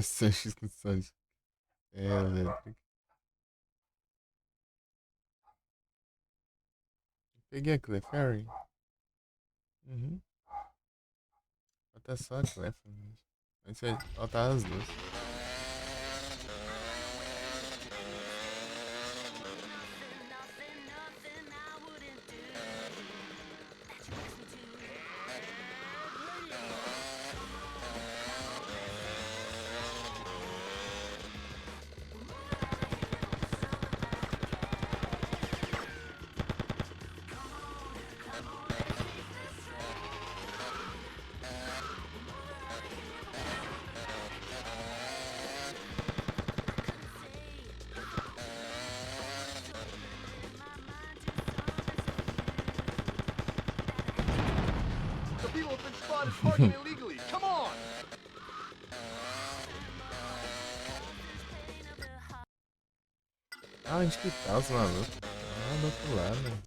700 condições. É elétrica. Peguei a Clefairy. Uhum. Falta só a Clefairy. Mas vai faltar as duas. The people have been spotted parking illegally. Come on! Ah, onde que tá os malucos? Ah, do outro lado.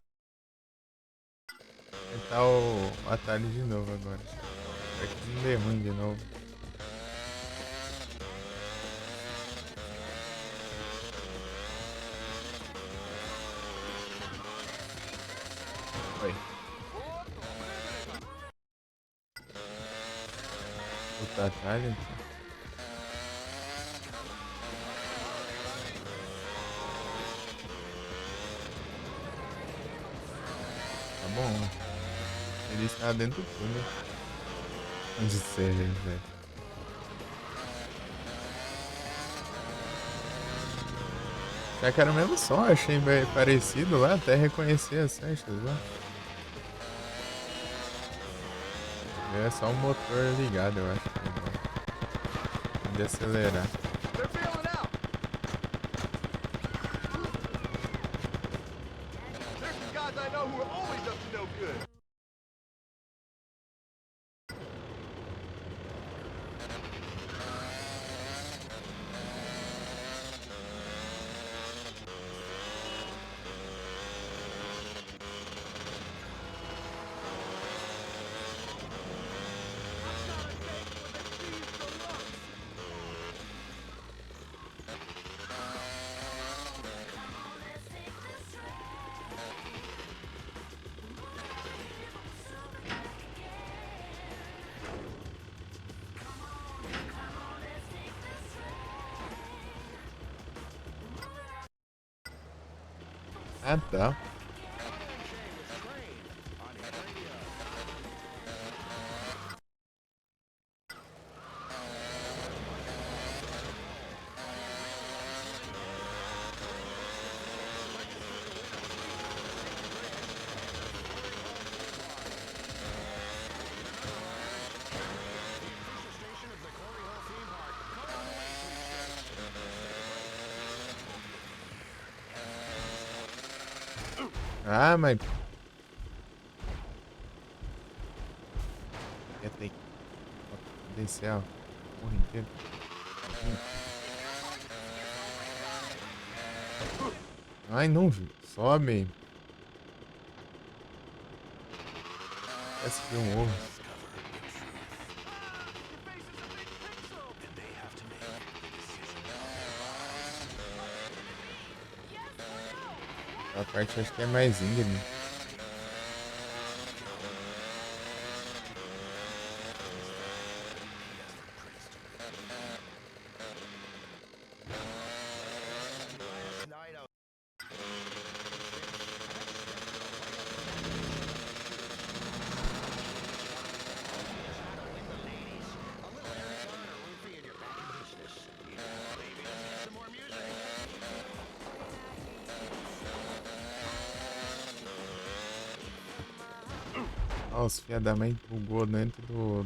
Tentar o atalho de novo agora. Pra que não dê ruim de novo. Oi. Outro atalho aqui. Tá bom. Ele está dentro do túnel. Onde ser, velho. Já que era o mesmo som, achei bem parecido lá, até reconhecer as festas lá. É só o motor ligado, eu acho. De acelerar. They're bailing out! There's some guys I know who are always up to no good. Ah, tá. Ah, mas... Eu tenho que descer a porra inteira. Ai, não, viu? Sobe. Parece que um ovo. A parte acho que é mais íngreme. Ó, os filha da mãe bugou dentro do...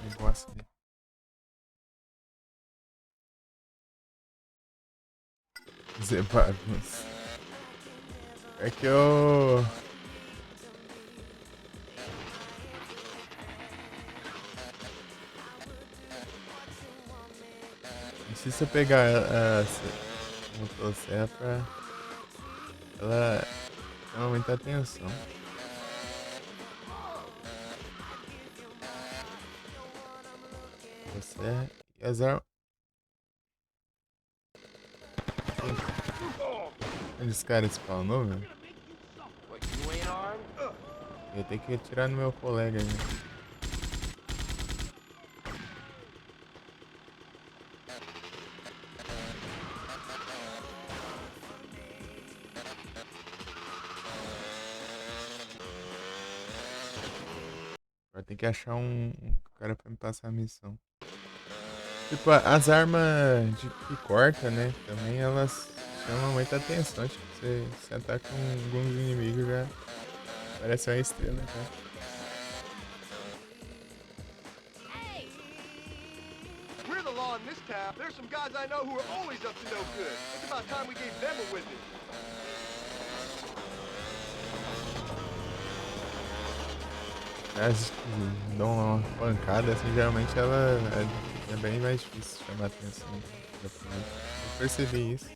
negócio ali. Fazer bagunça. É que eu... Não sei se eu pegar a motosserra pra ela chama muita atenção. Você e as armas. Onde os caras spawnou, velho? What, you ain't armed? Eu tenho que atirar no meu colega aí. Agora tem que achar um cara pra me passar a missão. Tipo, as armas que corta, né? Também elas chamam muita atenção. Tipo, você ataca alguns inimigos já parece uma estrela, tá? We're the law in this town. There's some guys I know who are always up to no good. It's about time we gave them a whipping. As que dão uma pancada, assim, geralmente ela é bem mais difícil de chamar atenção. Eu percebi isso.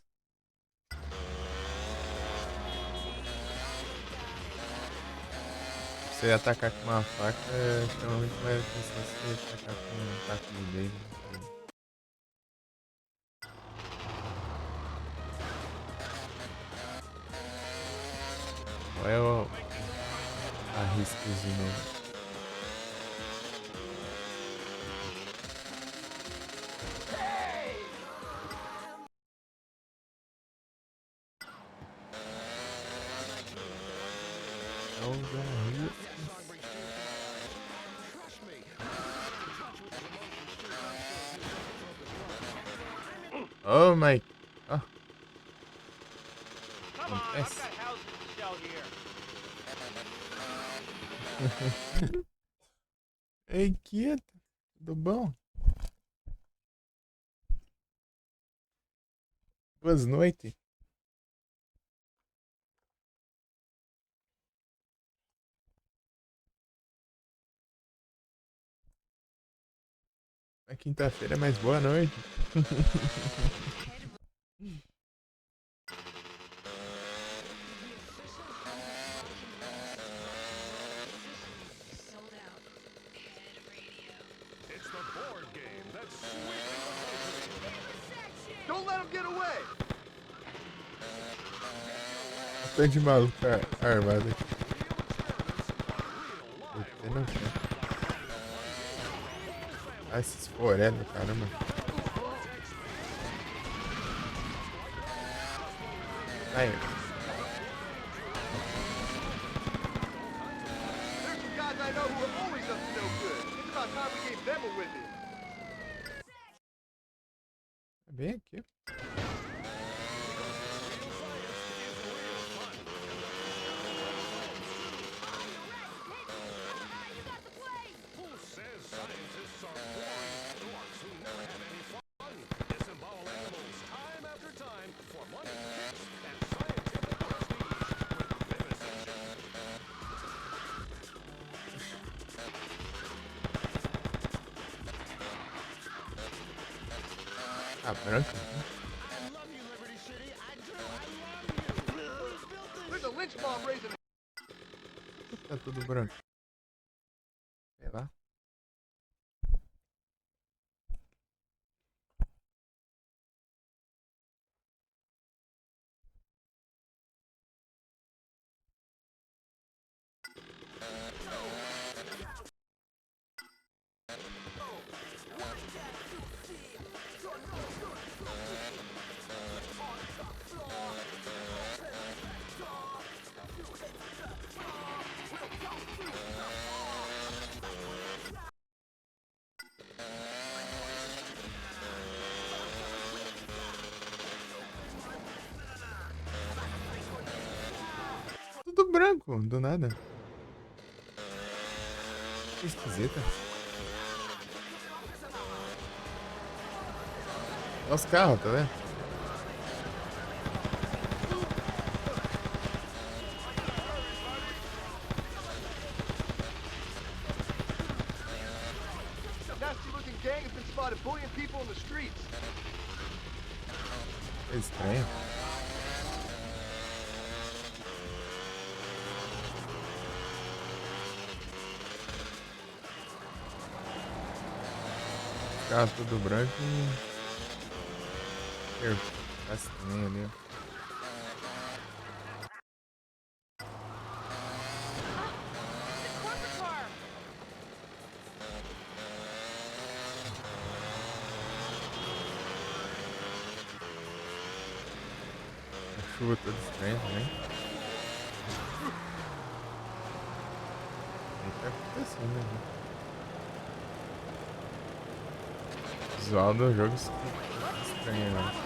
Você atacar com uma faca chama muito mais atenção se você atacar com um taco de dedo. Ou eu arrisco de novo. Oh my. Oh. Come on, I've got houses to sell here. Ei, quieto. Tudo bom? Boas noites. A quinta-feira é mais boa noite. It's the board game that's sweeping the country. Don't let them get away. Tá de maluco armado aqui. Eu não sei. Ah, esses forelos, caramba. Aí. There's some guys I know who are always up to no good. It's about time we gave them a whipping. É bem aqui. Who says scientists are boring dorks who never have any fun? Disembowel animals time after time for money, kicks, and scientific prestige with vivisection. Ah, branco. I love you, Liberty City. I do. I love you. There's a lynch mob raising. Tá tudo branco. Sei lá. Tudo branco, do nada. Que esquisita. Olha os carros, tá vendo? Nasty looking gang has been spotted bullying people in the streets. É estranho. carro todo branco e... Essa também ali, ó. A chuva toda estranha também. O que tá acontecendo, né? O visual do jogo estranho, né?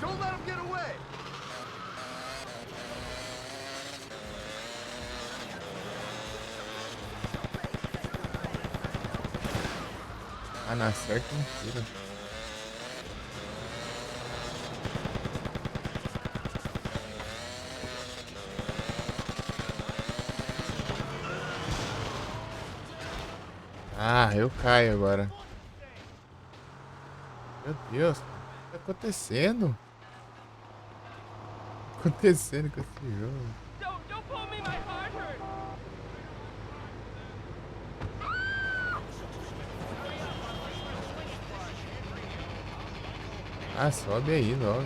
Don't let him get away! Ah, na certa mentira. Ah, eu caio agora. Meu Deus, o que tá acontecendo? O que tá acontecendo com esse jogo? Don't pull me, my heart hurts. Ah, sobe aí logo.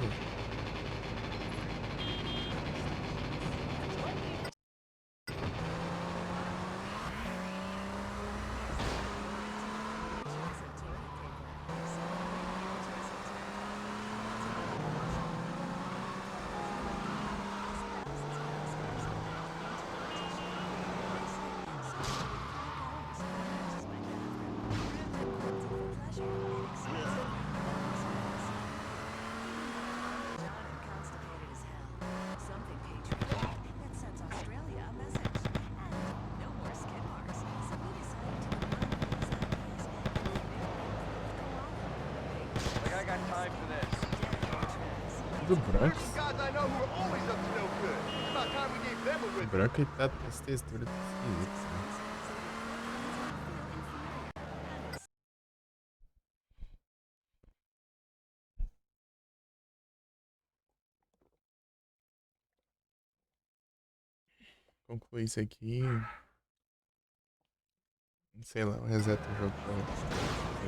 Like I got time for this. Tudo branco. There's some guys I know who are always up to no good. It's about time we gave them a rhythm. Branco e tá com as texturas esquisitas, né? Concluir isso aqui. Sei lá, eu reseto o jogo pra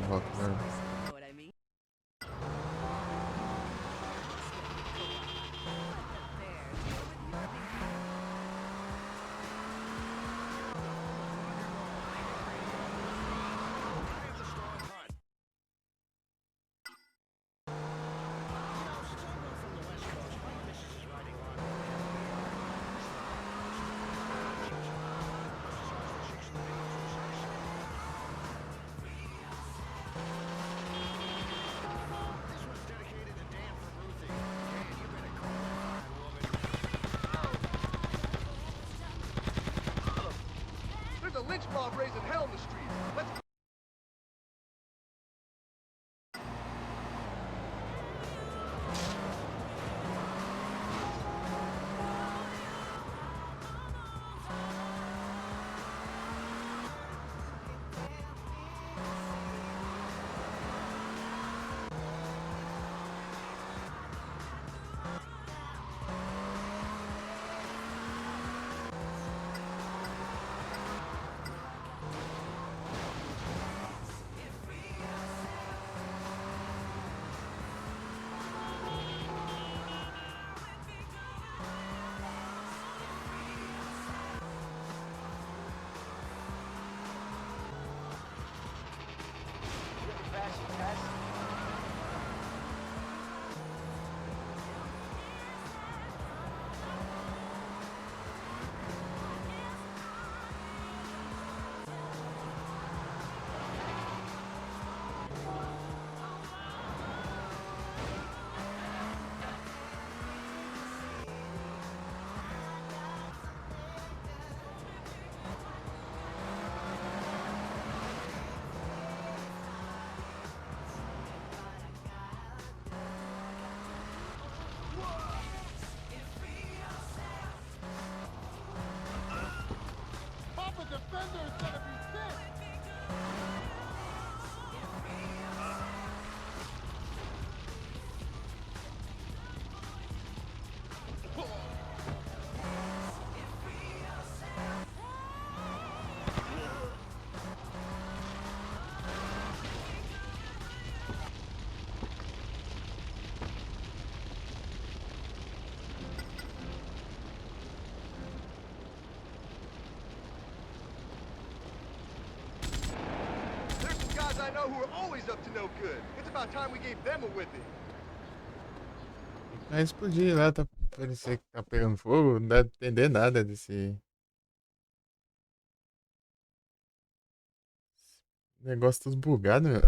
volta normal. Know what I mean? There's a lynch mob raising hell in the streets. Let's guys I know who are always up to no good. It's about time we gave them a whipping. Vai explodir lá, tá parecer que tá pegando fogo, não dá pra entender nada desse negócio tudo bugado, meu.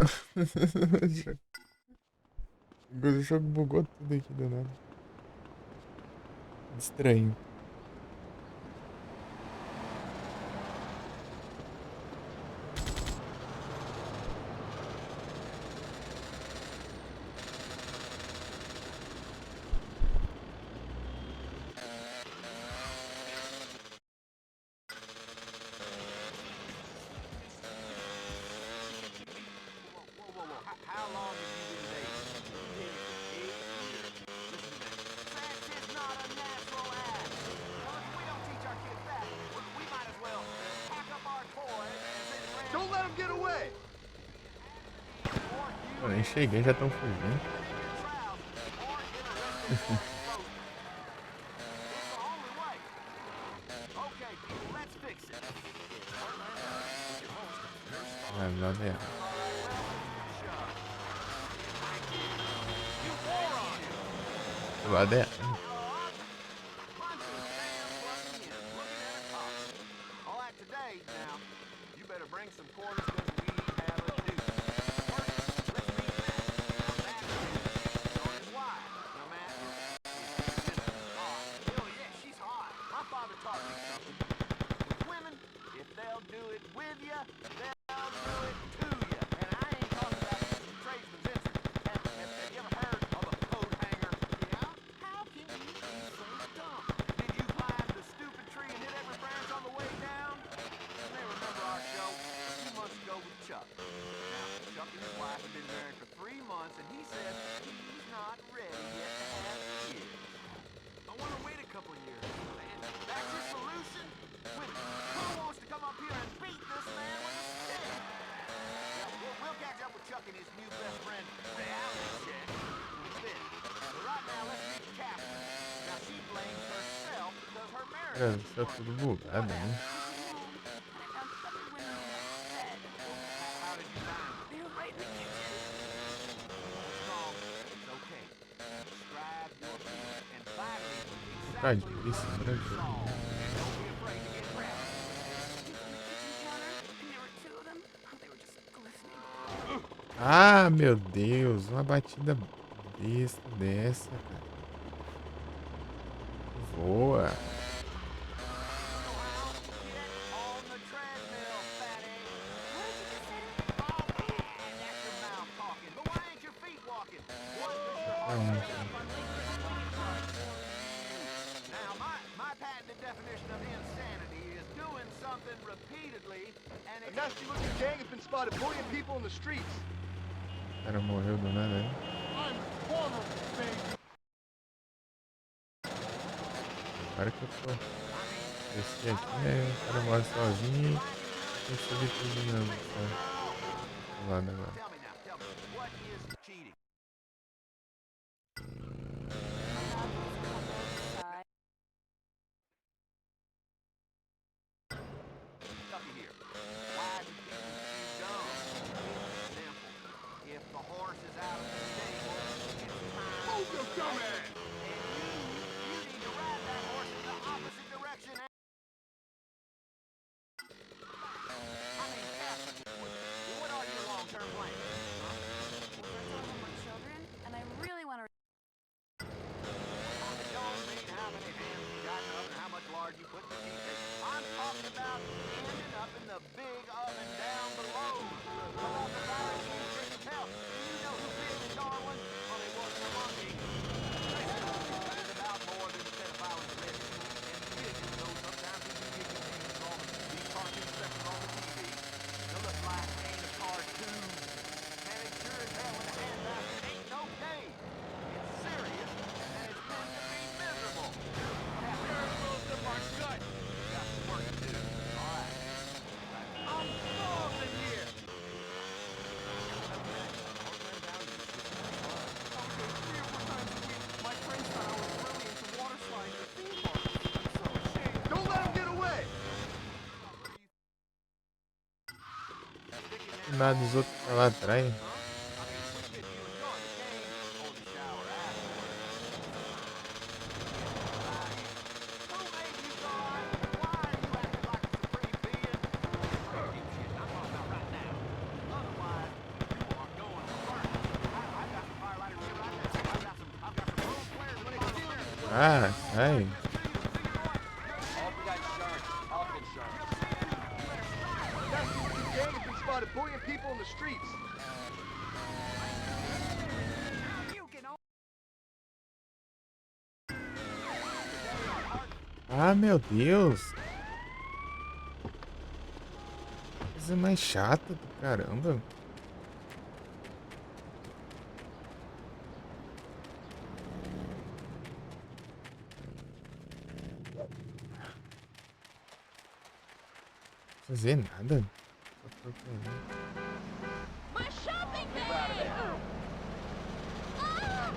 O jogo bugou tudo aqui do nada. Estranho. How long have you been dating? 8 years. Listen to me. Sex is not a natural act. Well, if we don't teach our kids that, we might as well pack up our toys and sit around. Don't let them get away! Eu nem cheguei, já estão fugindo. Vai lá dentro. Lá dentro. All that today, now, you better bring some quarters because we have a due. First, let's meet Matt. Now, Matt is his wife. Now, Matt is hot. Oh, yeah, she's hot. My father taught me something. With women, if they'll do it with you, they'll do it to you. And I ain't talking about some tradesman's incident. Have you ever heard of a coat hanger? Yeah? How can you be so dumb? Did you climb the stupid tree and hit every branch on the way down? You may remember our show a few months ago with Chuck. Now, Chuck and his wife have been married for 3 months, and he says he's not ready yet to have kids. I want to wait a couple years. And that's your solution? Who wants to come up here and beat this man with a stick? Yeah, we'll catch up with Chuck and his new best friend, Reality Check, when we finish. But right now, let's meet Catherine. Now, she blames herself because her marriage... Cara, isso é tudo bugado, né? How did you find them? They were right in the kitchen. What's wrong? It's okay. Describe your feelings and finally Tá exactly difícil, what né? you saw. And don't be afraid to get wrapped. Ah, meu Deus, uma batida besta dessa, cara. Voa. Now, my patented definition of insanity is doing something repeatedly and A nasty looking gang has been spotted bullying people in the streets. O cara morreu do nada, né? I'm vulnerable, baby. Para que eu tô. Esse aqui o cara mora sozinho e tem que subir tudo de novo. Tá? Do lado agora. tell me, what is cheating? Stuffy here. Why do people cheat dumb? It's simple. If the horse is out of the stable, it's time. Move your dumb ass! And you need to ride that horse in the opposite direction. I mean, Catherine, what are your long-term plans? Huh? We're going to have more children, and I really want to. It don't mean how many hands you got up and how much lard you put in the teeth. I'm talking about ending up in the big oven down below. Coronavirus can't tell. You know who created Darwin? Well, it wasn't a monkey. It's about more than pedophiles living. And pigeons, though sometimes you can get your hands on the cartoon section on the TV. They look like ain't a cartoon. And it sure as hell in the handbasket ain't okay. It's serious, and it's meant to be miserable. Very close to our gut. Got some work to do. All right. I'm sorry. nada dos outros pra lá atrás. Ah, sai. Gang has been spotted bullying people in the streets. Ah, meu Deus. Coisa mais chata do caramba. Fazer nada. Só procurar. My shopping bag! Ah!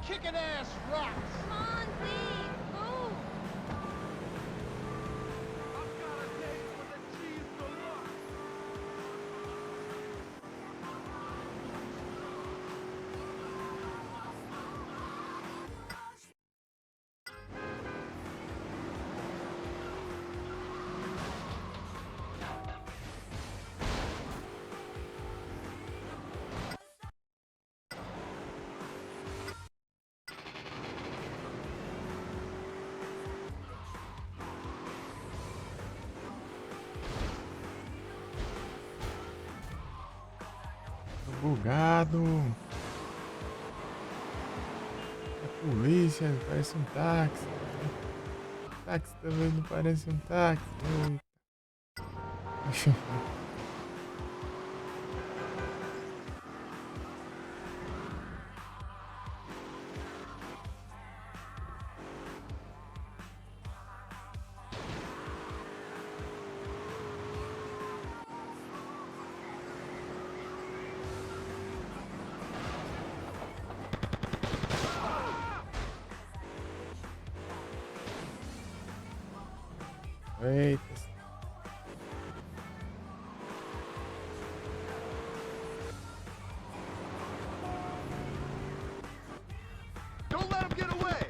Kicking ass rocks. Come on, please. Move. Tô bugado. A polícia parece um táxi. O táxi também não parece um táxi. Eita. Eita. Don't let him get away!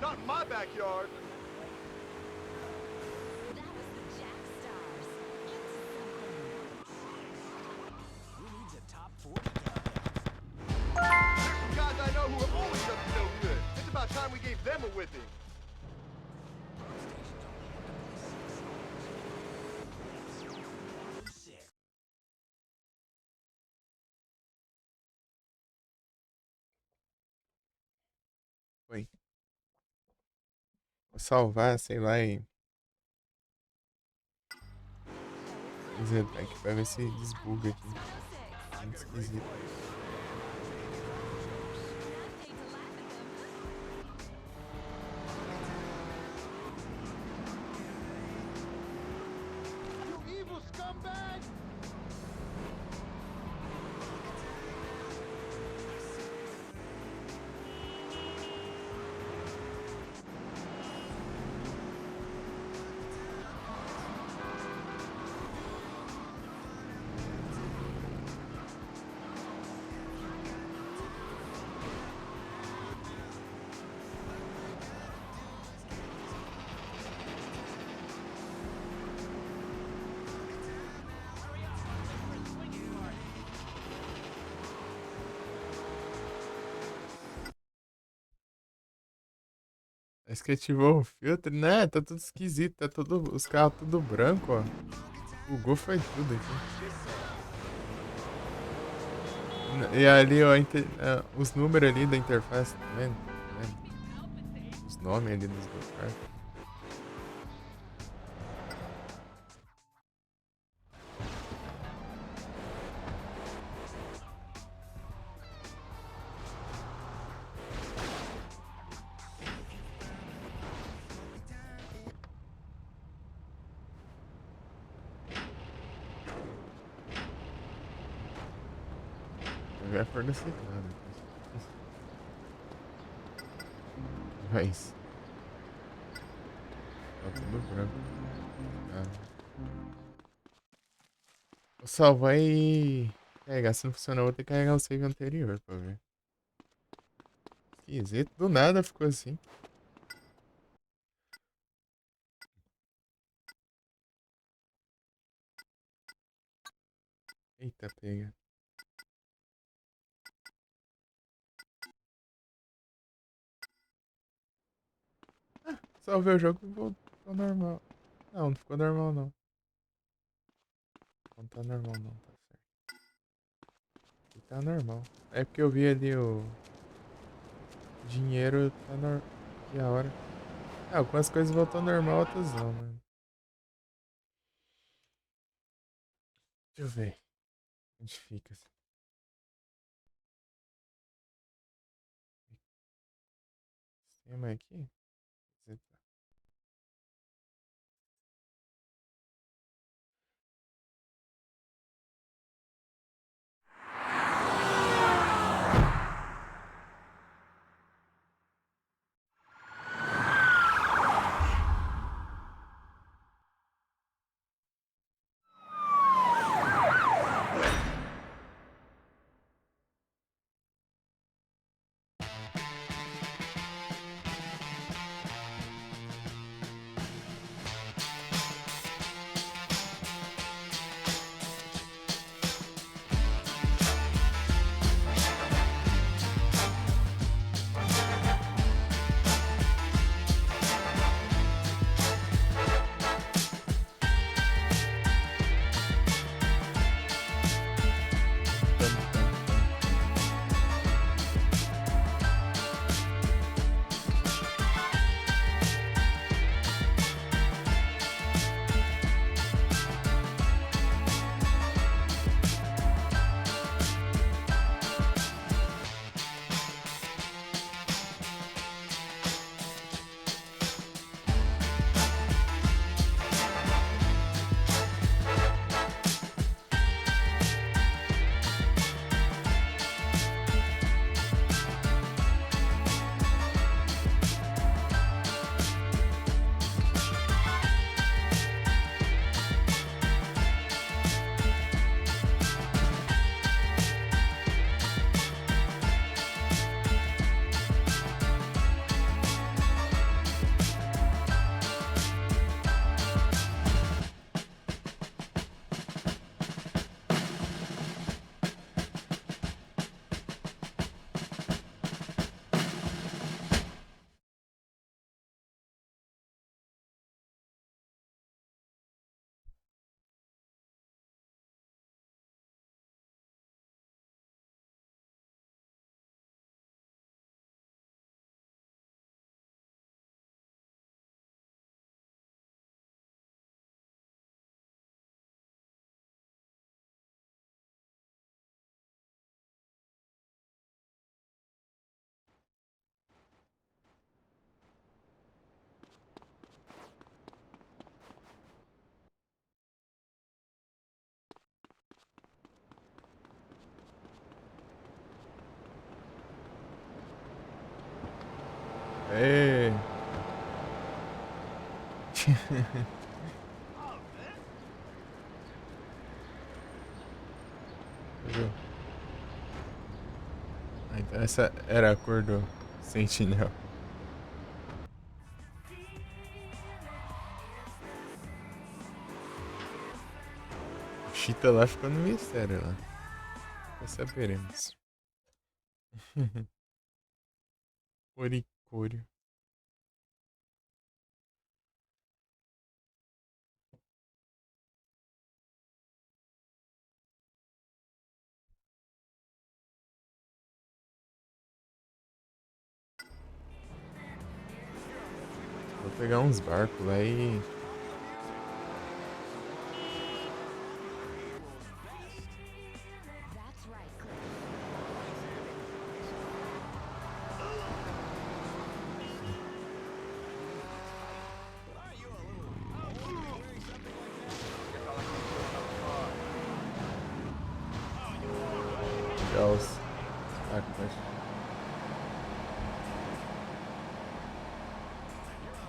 Not in my backyard! That was the Jack Stars. Who needs a top 40 countdown? There's some guys I know who are always up to no good. It's about time we gave them a whipping. Foi. Vou salvar, sei lá, e aqui pra ver se desbuga aqui. Muito esquisito. You evil scumbag! Parece que ativou o filtro, né? Tá tudo esquisito, tá tudo, os carros tudo branco, ó. Bugou foi tudo aqui. E ali, ó, os números ali da interface, tá vendo? Tá vendo? Os nomes ali dos carros. era cor da cidade. Mas. Tá tudo branco. Eu só vai carregar. Se não funcionar, eu vou ter que carregar o save anterior pra ver. Esquisito. Do nada ficou assim. Eita, pega. Salvei o jogo e voltou normal. Não, não ficou normal não. Não tá normal não, tá certo. Aqui tá normal. É porque eu vi ali o dinheiro, tá normal. Que a hora. Ah, algumas coisas voltou normal, outras não, mano. Deixa eu ver. Onde fica? Sistema aqui? Ei. Viu? Ah, então essa era a cor do Sentinel. O Cheetah lá ficou no mistério lá. Já saberemos. Oricório. Vou pegar uns barcos lá e... Legal. saco, acho.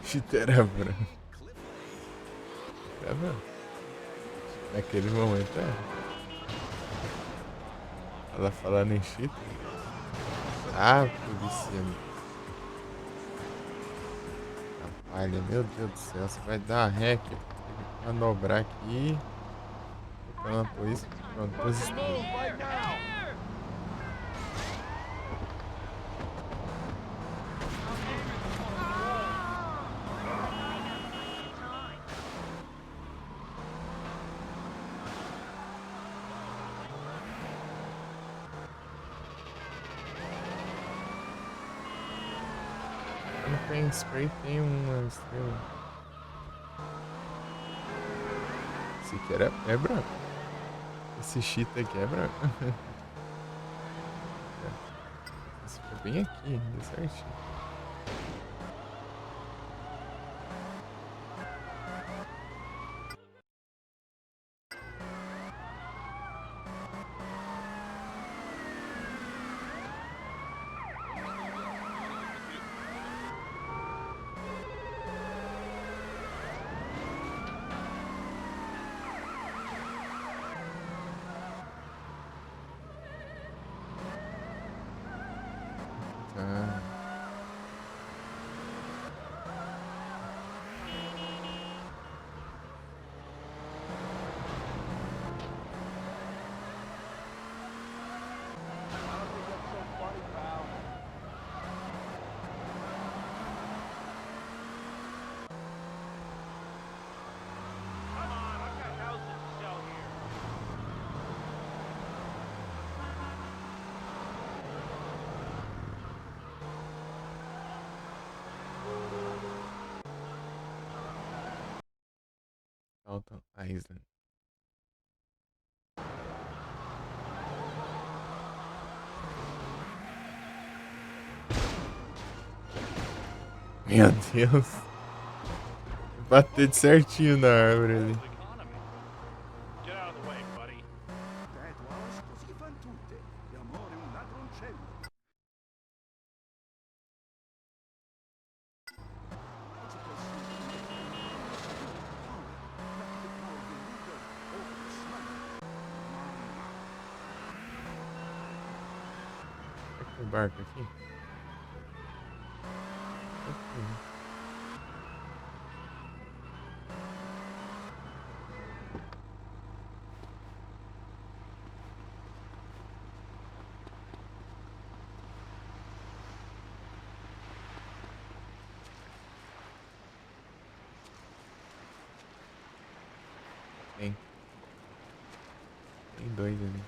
Chiteira branca. Tá vendo? Naquele momento ela falando em cheater. Ah, polícia. Olha, meu Deus do céu, você vai dar uma ré aqui. Manobrar aqui. Tocando a polícia. Pronto, posição. Não tem spray, tem uma estrela. Esse aqui é branco. Esse cheat aqui é branco. Esse foi bem aqui, deu certinho. Tá. Dalton Island. Meu Deus. Bater de certinho na árvore ali. Get out of the way, buddy. That was così fan tutte. L'amore è un ladroncello. Tem barco aqui? Ok. Tem dois ali.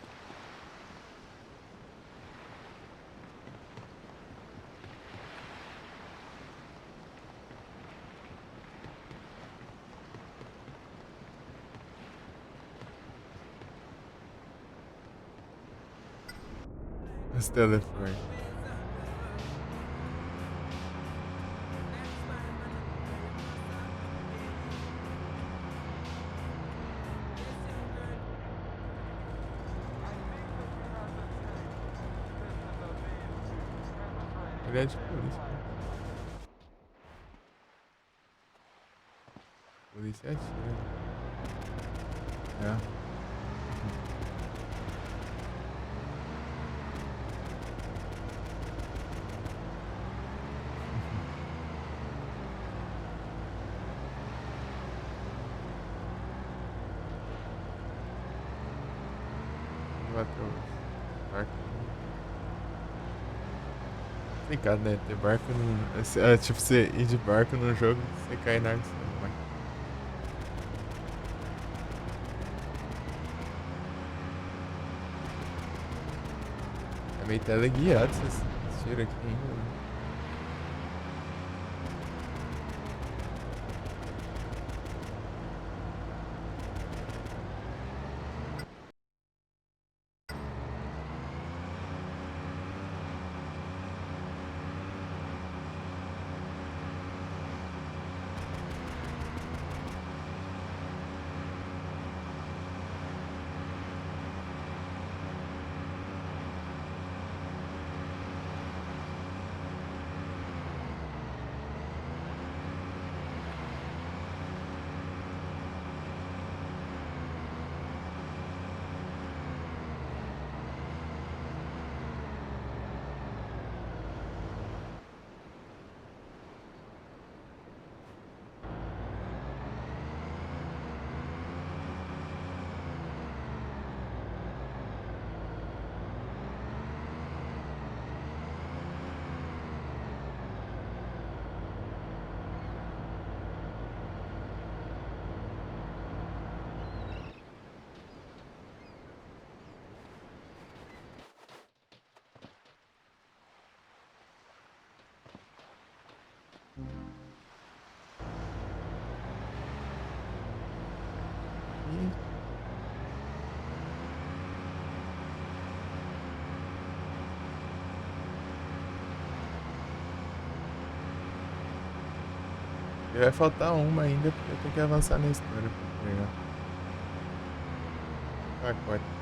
Os telefones. Ele é de polícia. Polícia atira. É. Bateu barco. Complicado, né? Ter barco num. Tipo, você ir de barco num jogo, você cair na água, você não vai. É meio teleguiado esses tiros aqui ainda. Né? E... E vai faltar uma ainda porque eu tenho que avançar na história pra pegar. Pacote.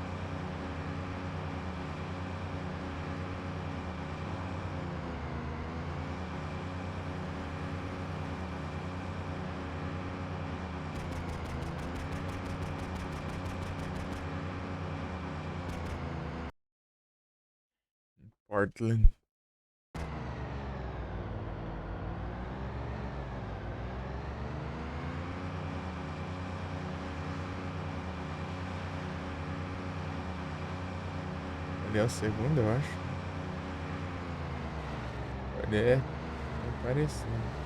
Portland. Ali é o segundo, eu acho. Olha, é parecido.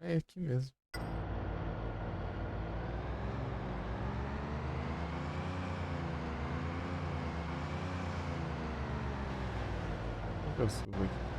É aqui mesmo. Como que eu subo aqui?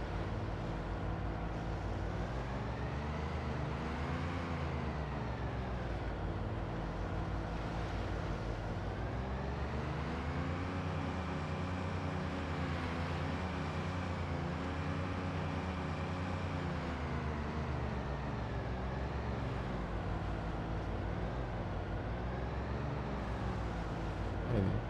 Ali.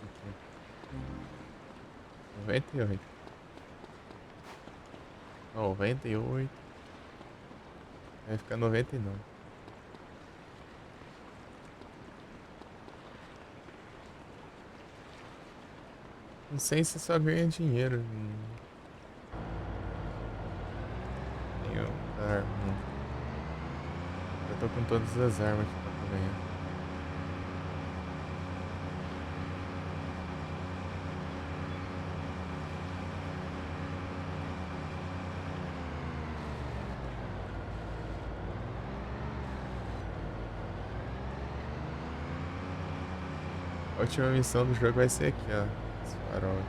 Aqui. 98. 98. Vai ficar 99. Não sei se só ganha dinheiro. tenho arma. Eu tô com todas as armas que dá pra ganhar. A última missão do jogo vai ser aqui, ó. Esse farol.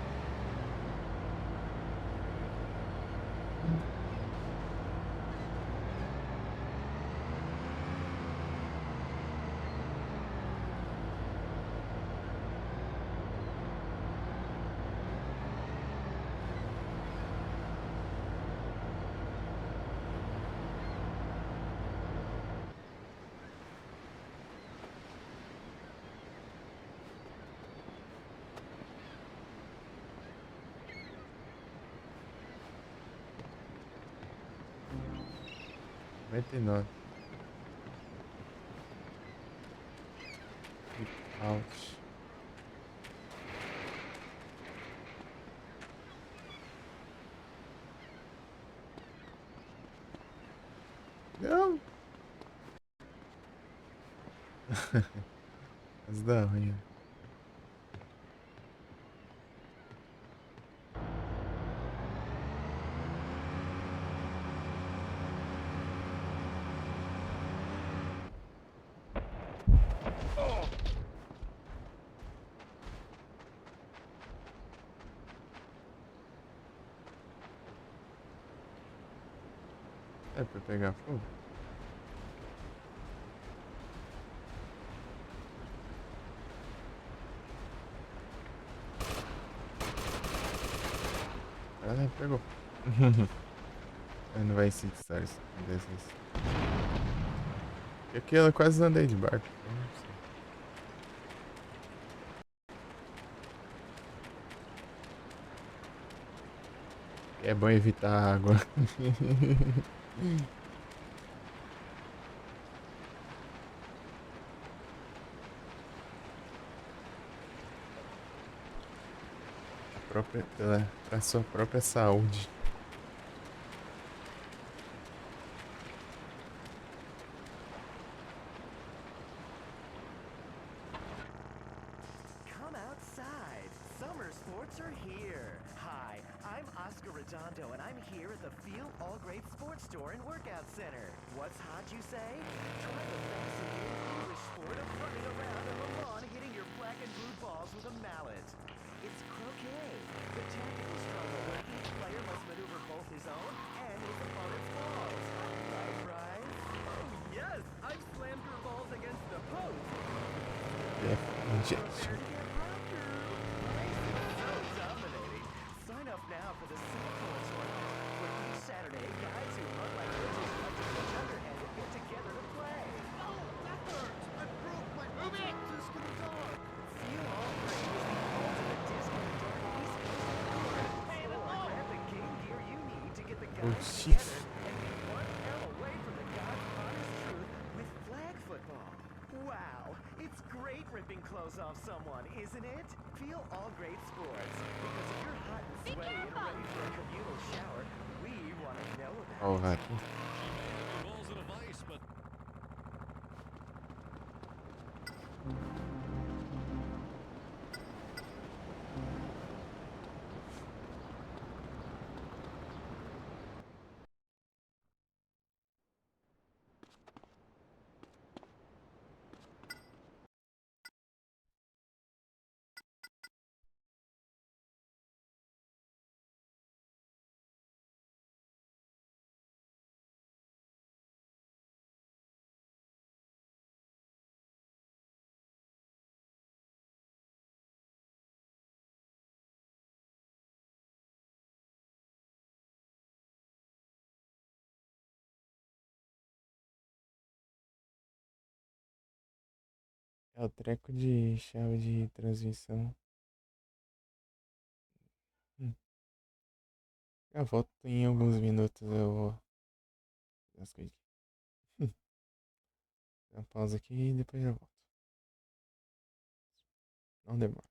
R$ 99. Out. Não. Mas dá ruim. É pra pegar fogo? Ela nem pegou. Não vai se estar isso. Porque aqui eu quase andei de barco. Então não sei. É bom evitar a água. Pra sua própria saúde. Come outside. Summer sports are here. Hi, I'm Oscar Redondo, and I'm here at the Feel All Great Sports Store and Workout Center. What's hot, you say? Try the fascinating English sport of running around on the lawn hitting your black and blue balls with a mallet. It's croquet, the tactical struggle where each player must maneuver both his own and his opponent's balls. Right, Brian? Oh, yes! I've slammed your balls against the post! Injection. So dominating. Sign up now for the Cyclone Tournament, where each Saturday, guys who run like witches like to each other and get together to play. Oh, that hurts! I broke my disc in the dark! Feel All Great is the ultimate disc in the dark East Coast tour. Or grab the game gear you need to get the guys together and be one hell away from the God's honest truth with flag football. Wow, it's great ripping clothes off someone, isn't it? Feel All Great Sports, because if you're hot and sweaty and ready for a communal shower, we want to know about Oh, it. rato. Balls in a vice, but É o treco de chave de transmissão. Eu volto em alguns minutos. Eu vou fazer as coisas. Dá uma pausa aqui e depois eu volto. Não demora.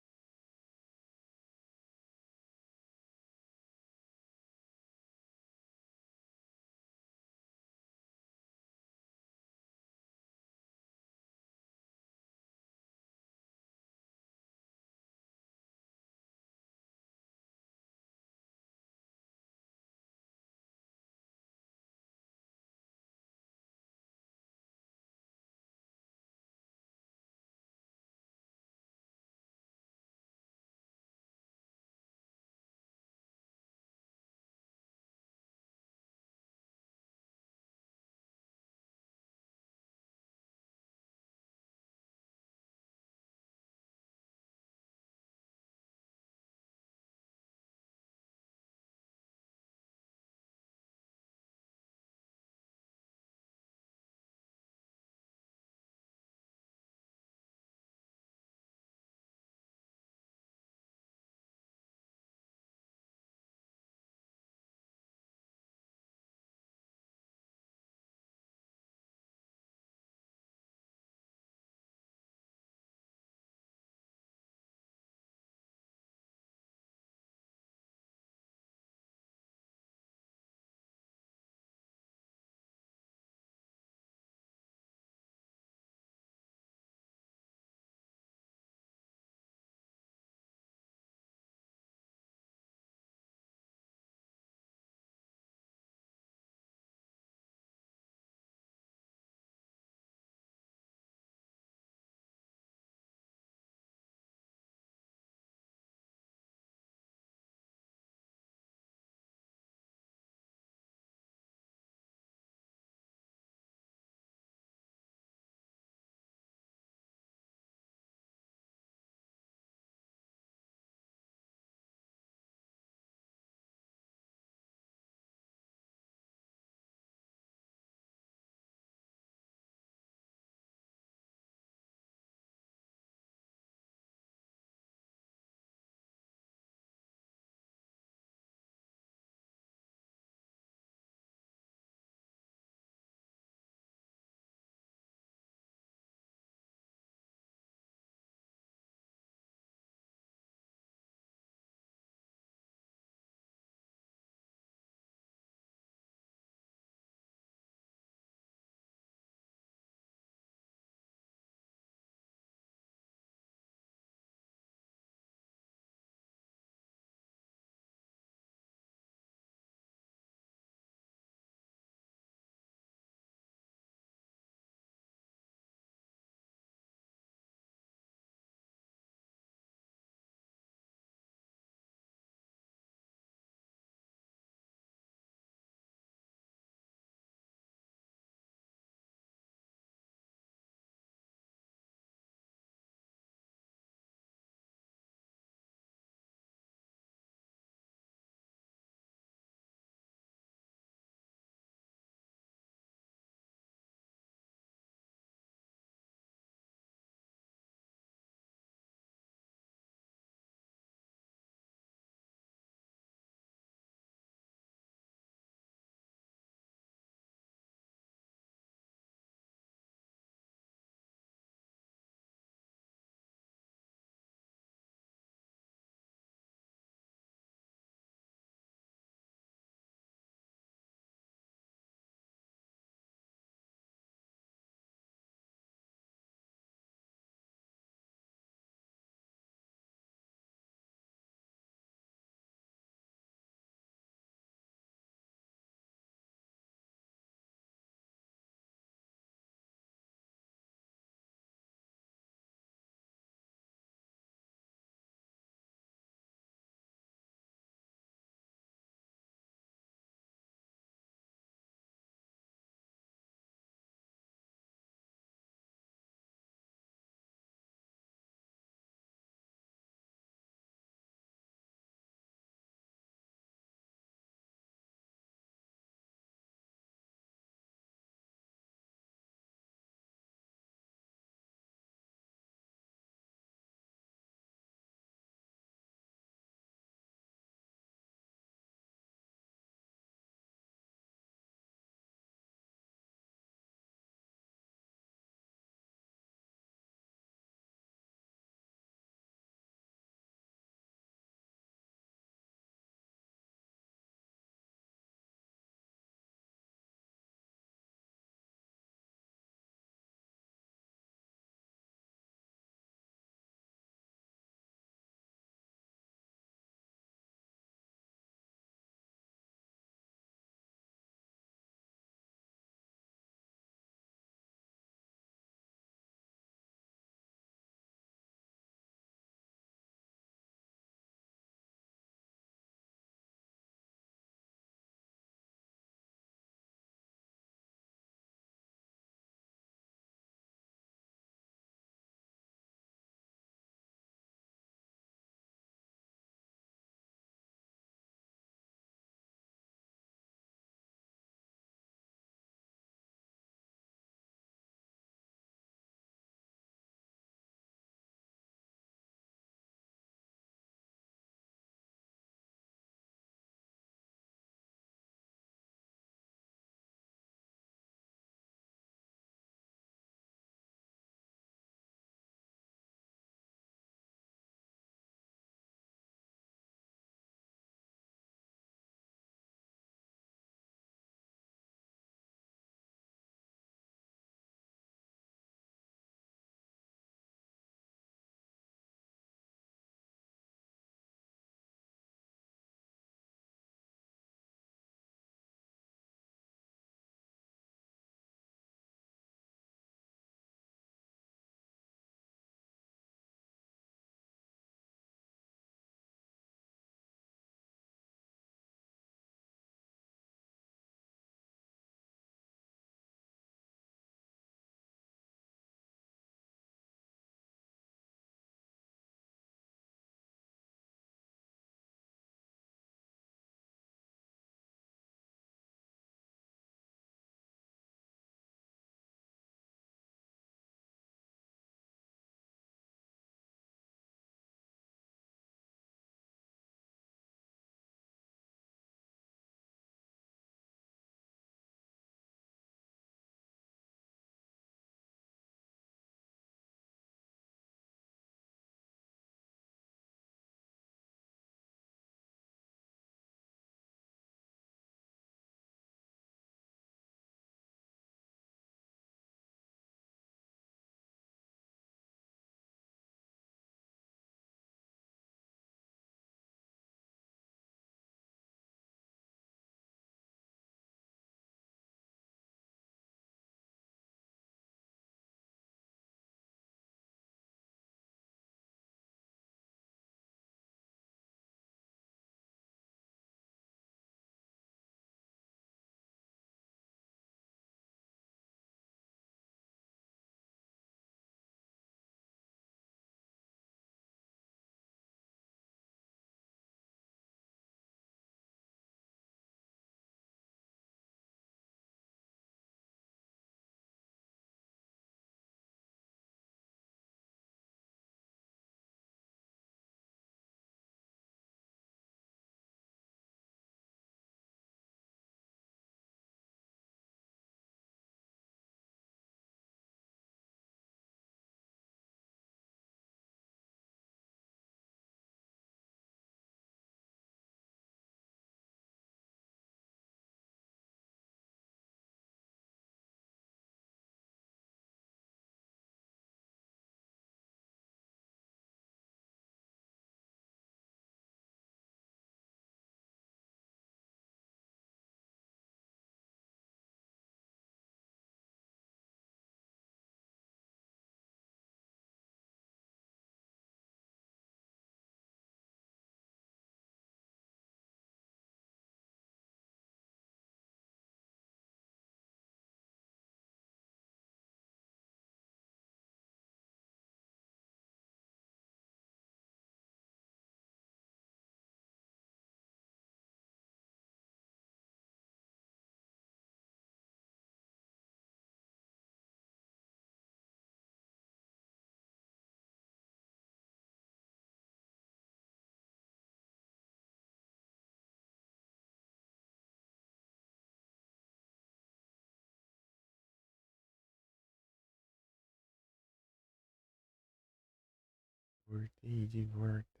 Voltei de volta.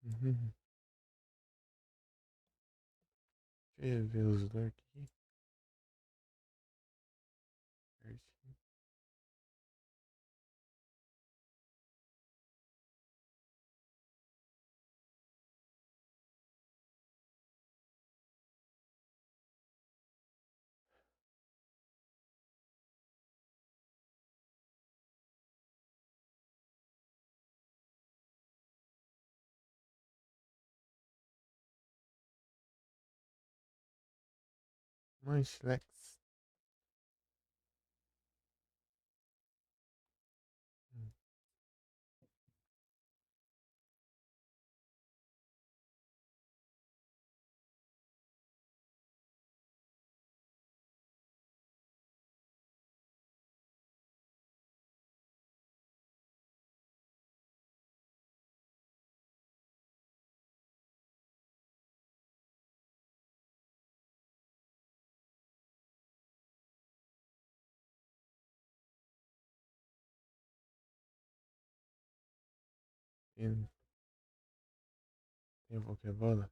Uhum. Deixa eu ver os dois aqui. Certinho. Munchlax. Tem Pokébola?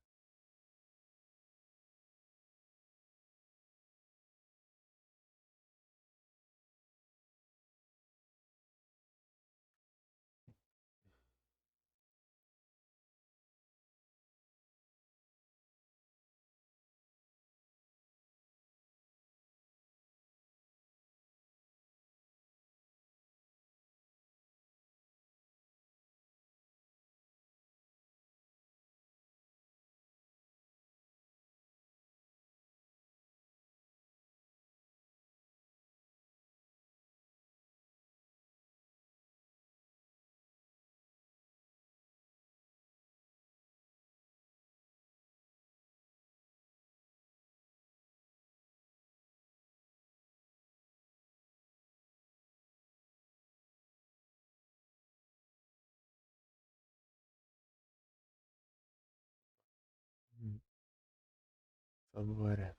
Só bora.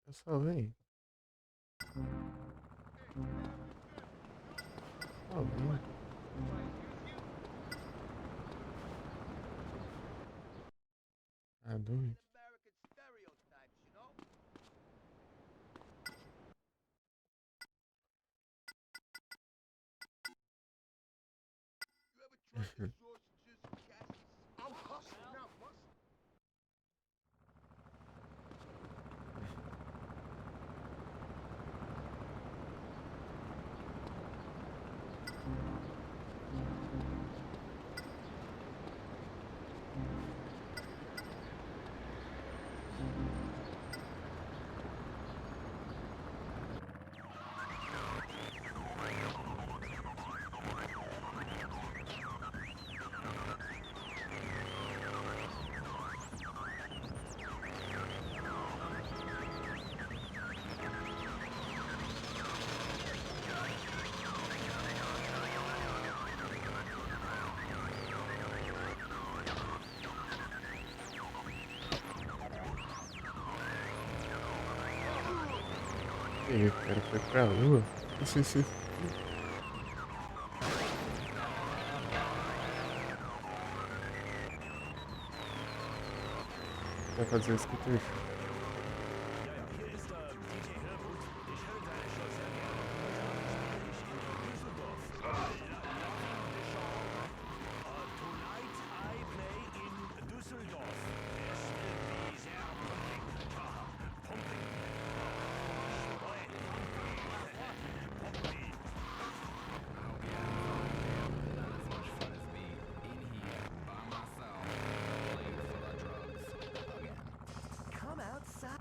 Eu só venho. Só venho. Ah, doido. American stereotypes, you know? You ever tried the sausages, Cassis? I'm hustling now, bust. E aí, o cara foi pra lua? Vai fazer o scooter? Hier ist DJ Helmut. Ich höre deine Show sehr gerne. Heute Abend spiele ich in Düsseldorf. Tonight I play in Düsseldorf. Es will be sehr pumping. Pumping. Come outside.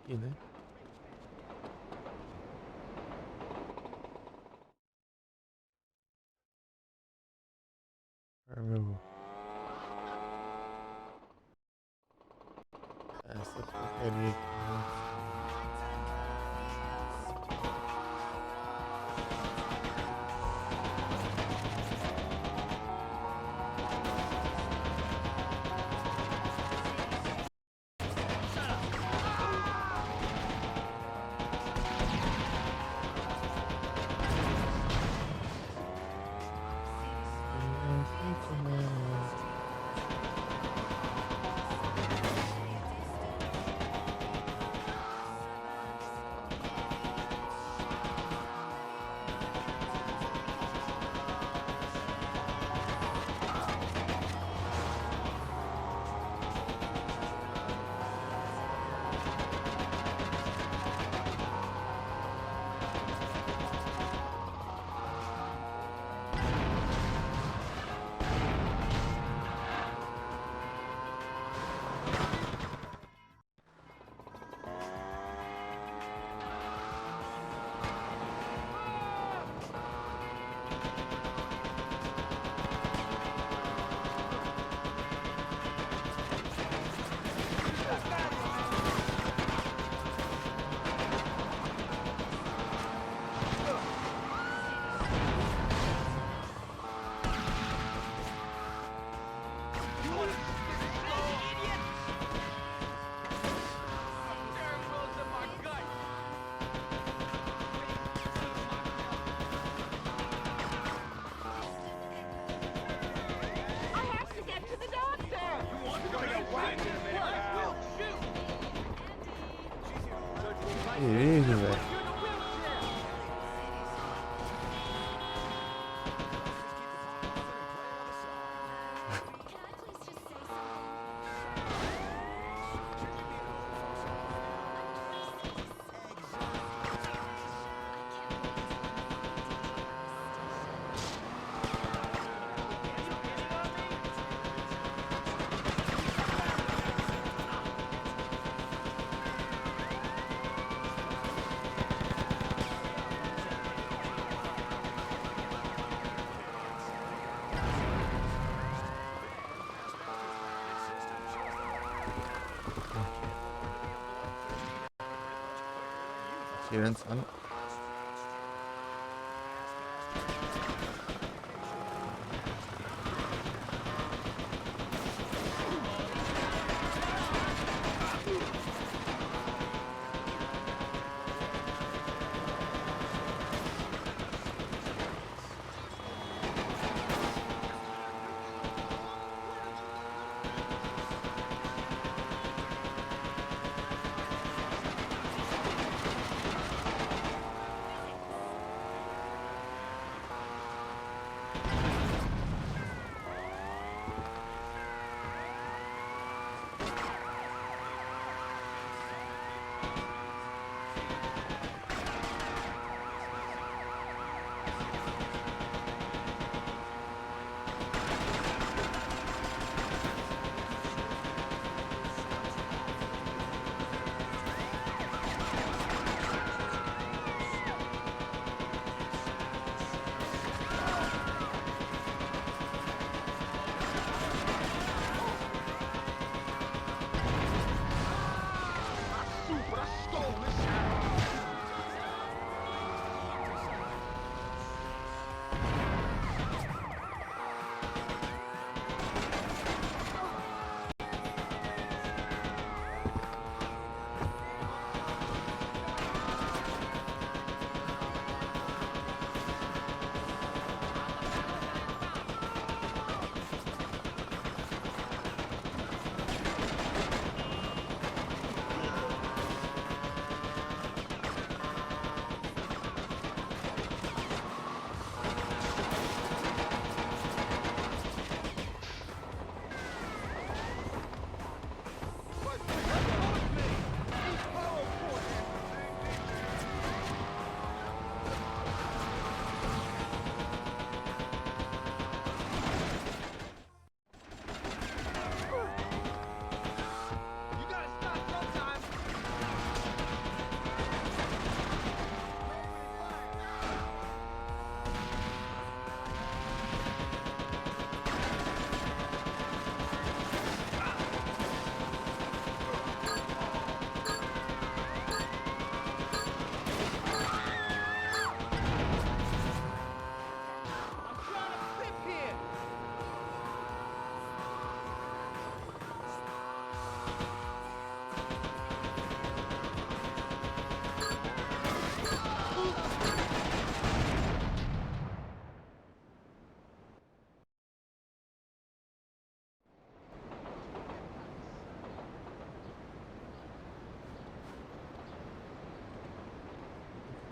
Aqui, né? porcaria aqui, né? Que isso, velho. Tirando só no...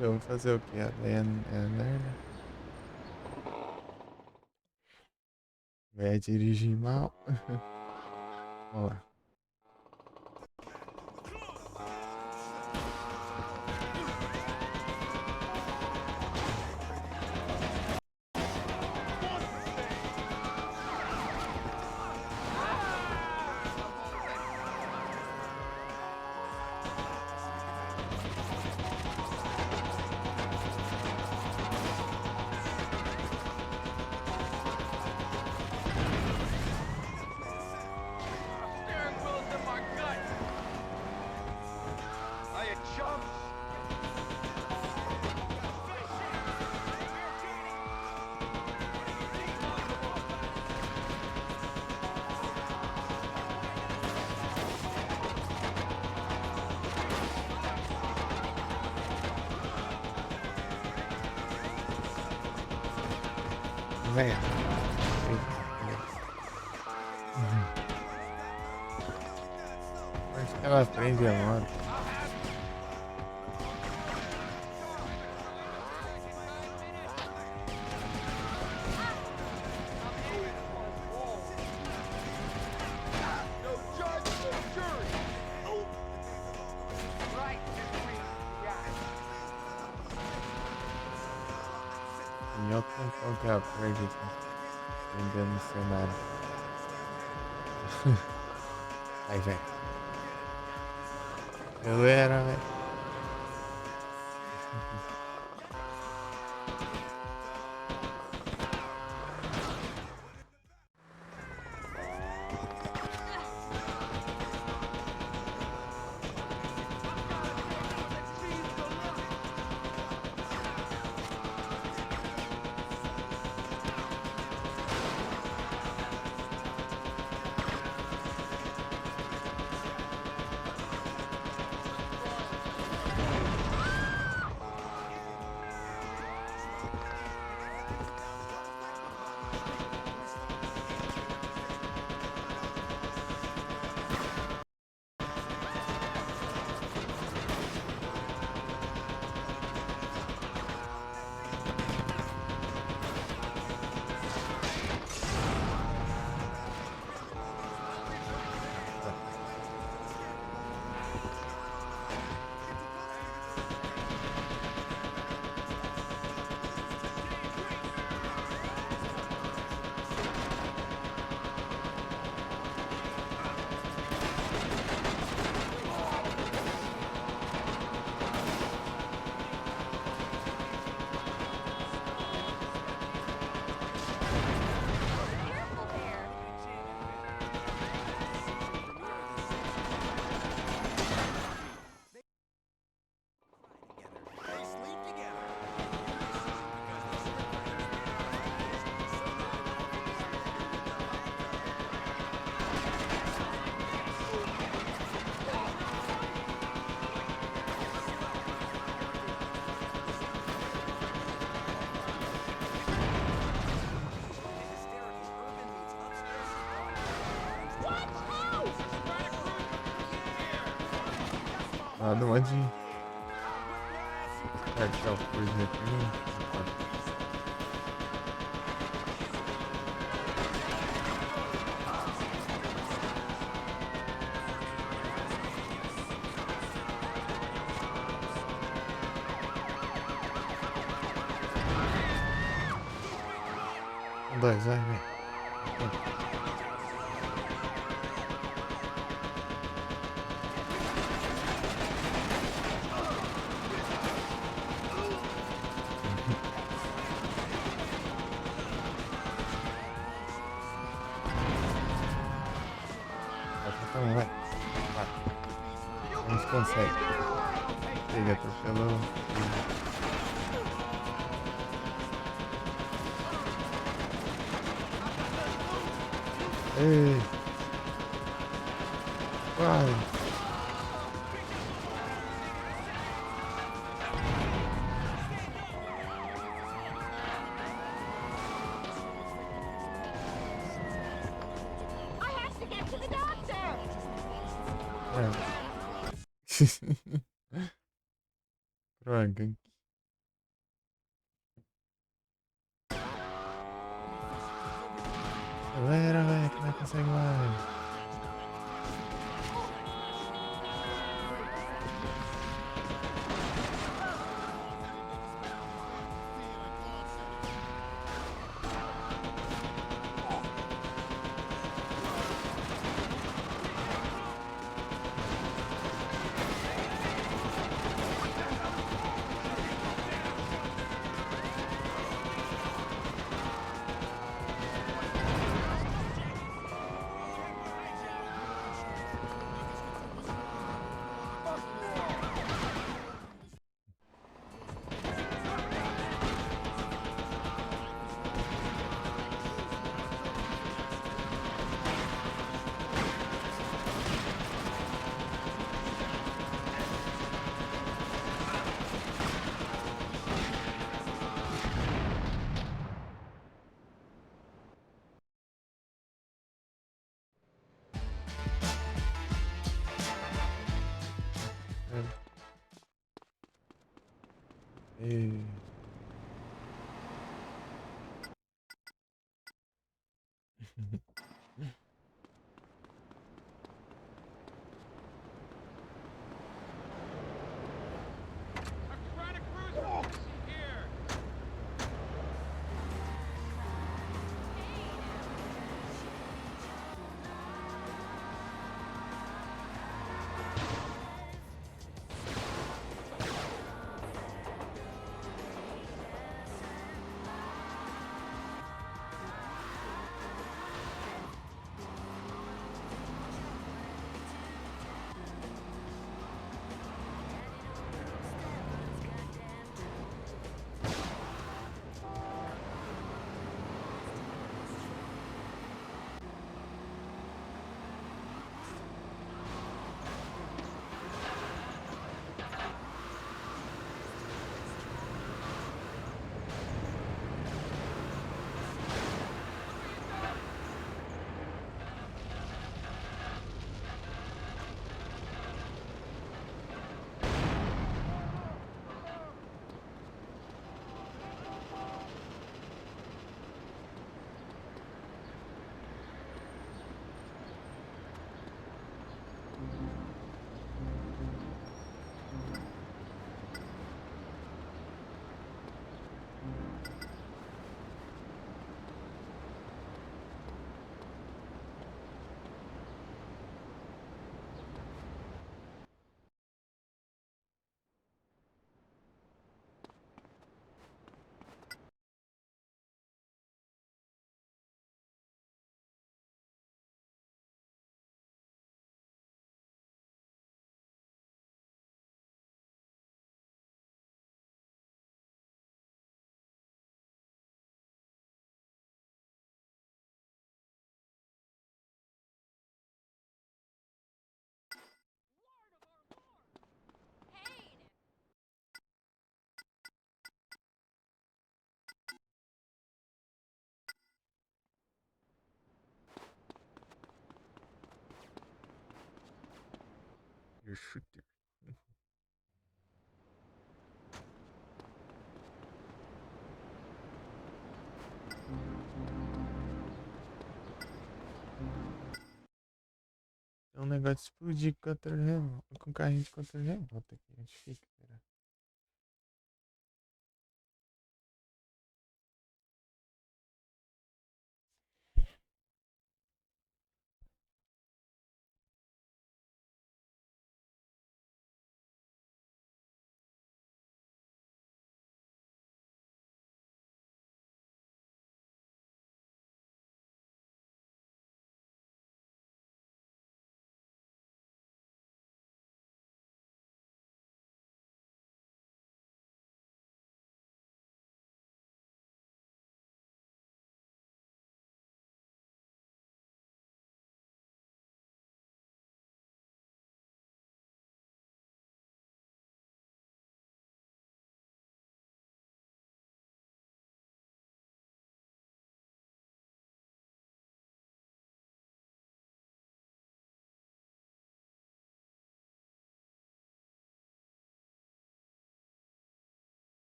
Eu vou fazer o que? A Diane Anner vai dirigir mal. Vamos lá. Steering wheel's in my gut. Are you chumps? Venha. Acho que ela prende a moto. No judge, no jury. Right, yeah. E eu tenho que colocar a prende aqui. Prendendo no cenário. Aí, velho. Galera, velho. Nada mais de cartão coisa aqui. Dois, vai, vai. Então vai. Vai. A gente consegue. Ele atropelou. Ei. Vai. Droga. Acelera, velho, que não consegue mais. E... Your shooter. É um negócio de explodir com controle remoto, com carrinho de controle remoto aqui. Onde fica? Pera.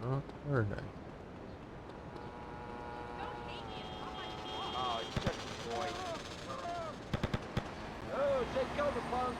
Rock or die? Oh, it's just a boy. Oh, take cover, punk.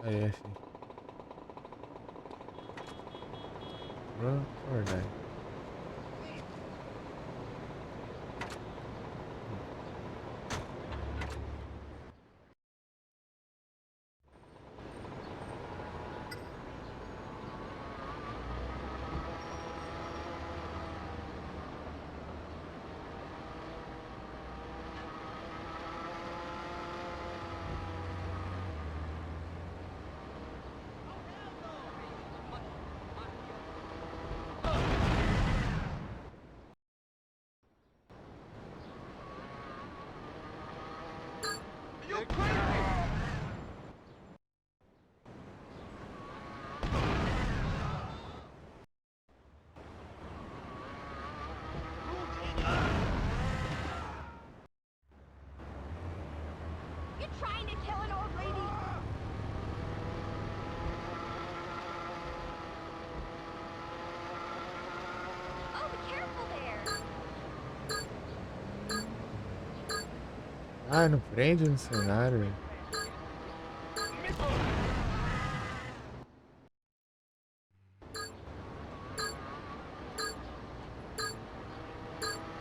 Aí, assim. Rock or die? You crazy? You're trying to kill an old lady. Oh, be careful there. Ah, não prende no cenário.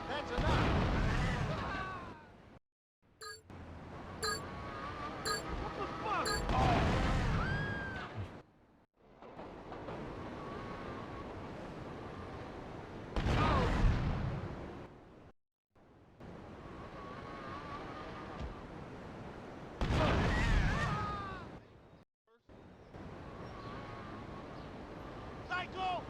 That's enough. What the fuck? Oh. Psycho!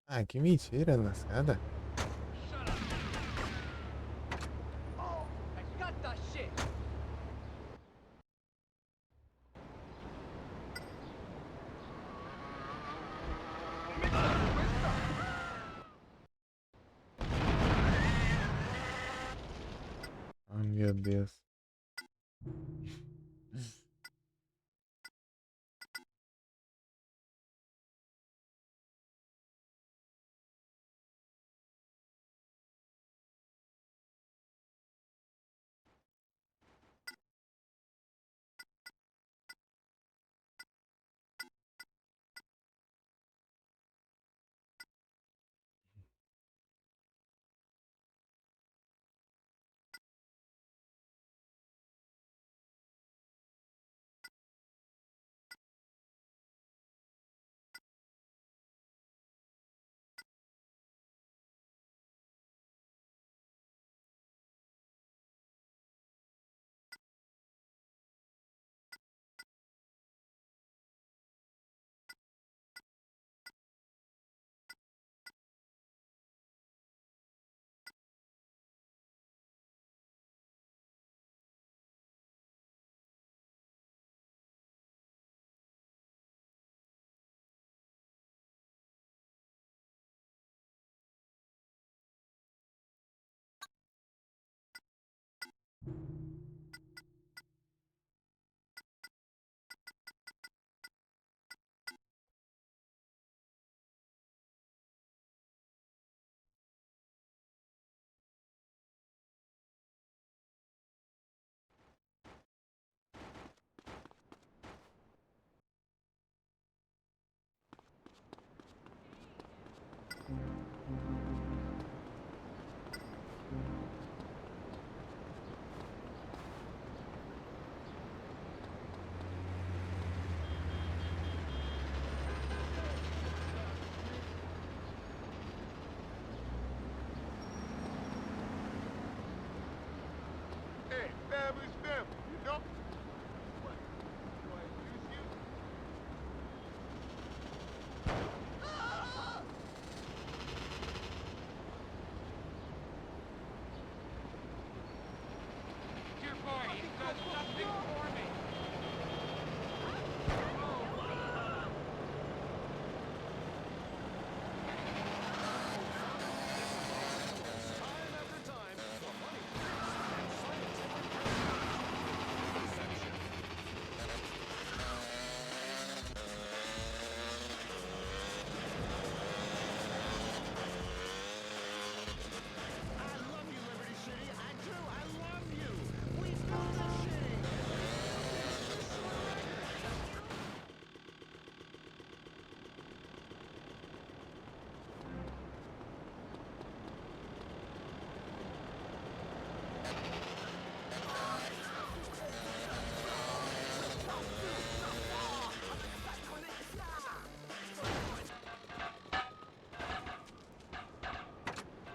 Ah, que mentira, lascada. I got that shit. Oh, meu Deus.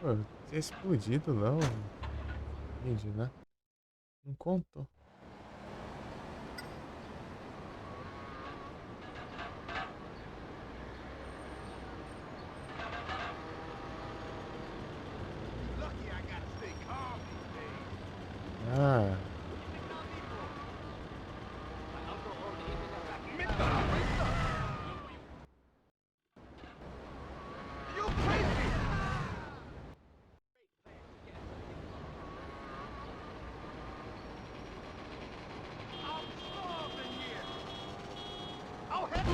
Pô, tinha explodido lá o vídeo, né? Não contou. Lucky I gotta stay calm these days. Ah, You crazy? I'm starving here. Oh, heck.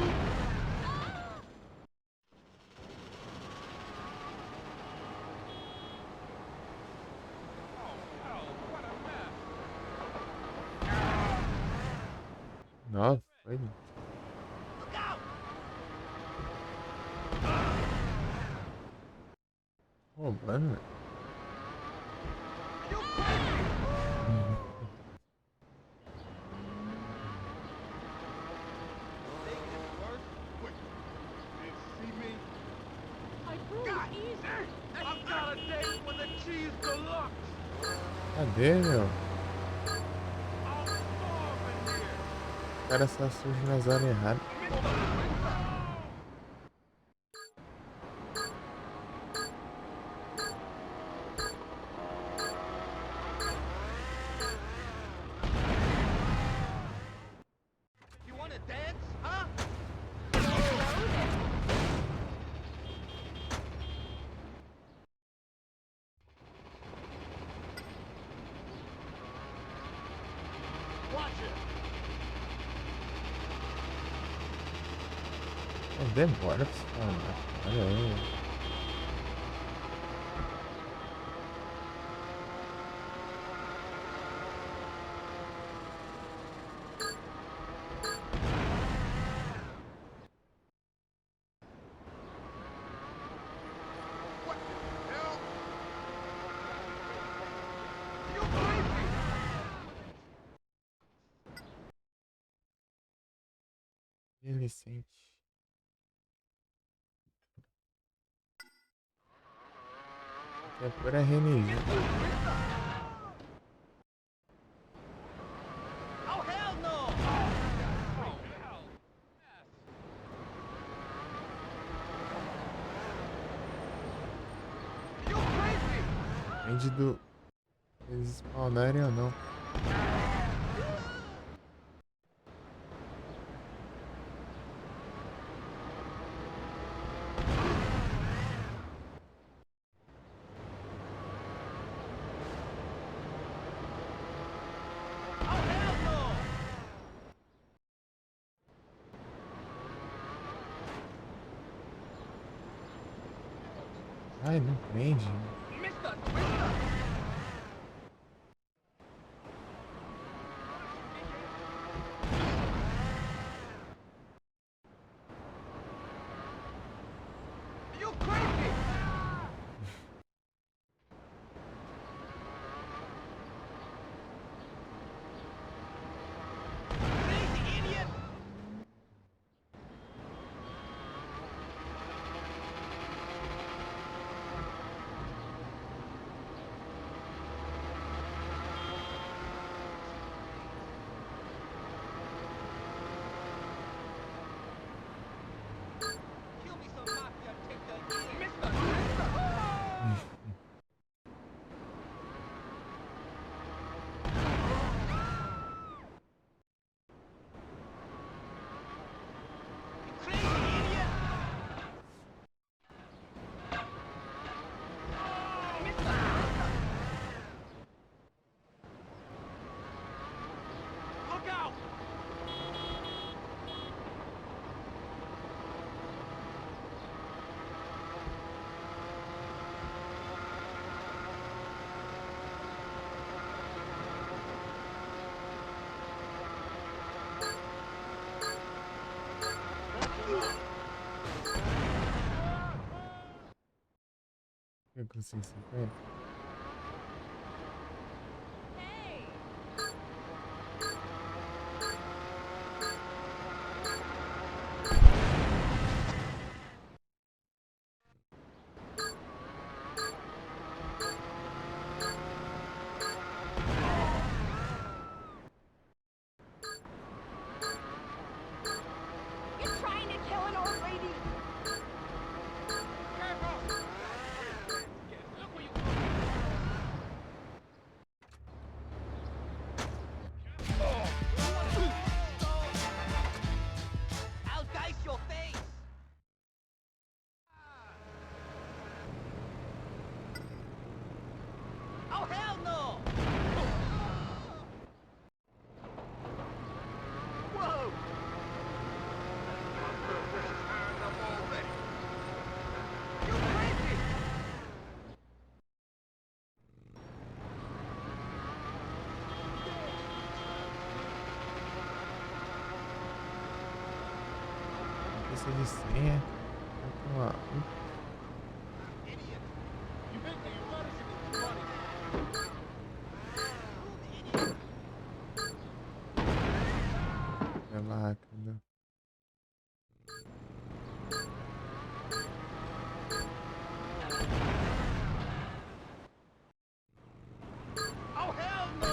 nossa, foi. Look out! Roubando, né? You crazy? Think it's worse? Wait, you see me? I breathe God easy. dang! I've got a date with the cheese deluxe. Cadê, meu? I'm starving here. O cara só surge nas horas erradas. You wanna dance, huh? Watch it. Demora pra se falar. Olha aí. What the hell? You crazy? Ele sente. É pura RNG. Oh, hell no! You crazy? Depende do. Eles spawnarem ou não. Oh, hell no! Ai, não prende. Mr. Twister! You crazy? Crazy idiot! Kill me some mafia, take the Mr. Twister! Crazy idiot! Mr. Look out! Eu consigo 50. Hey! Esqueci de senha. Vamos lá. You big man, you gotta see this money. É rápido. Oh, hell no!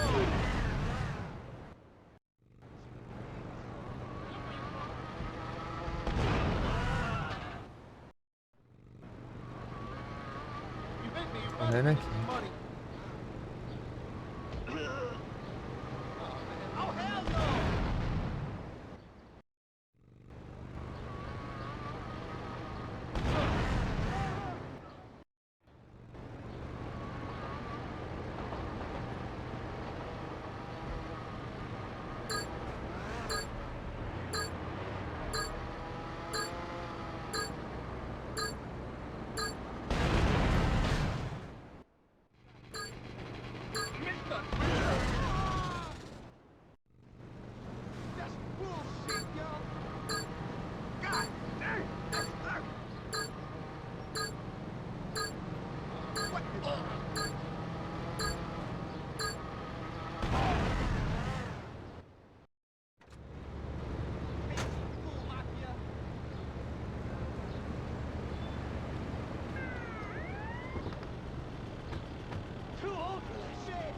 You big man, you gotta Correndo see aqui. this money. Oh, hell no! That's bullshit, yo! God dang! That's what? Too old for this shit!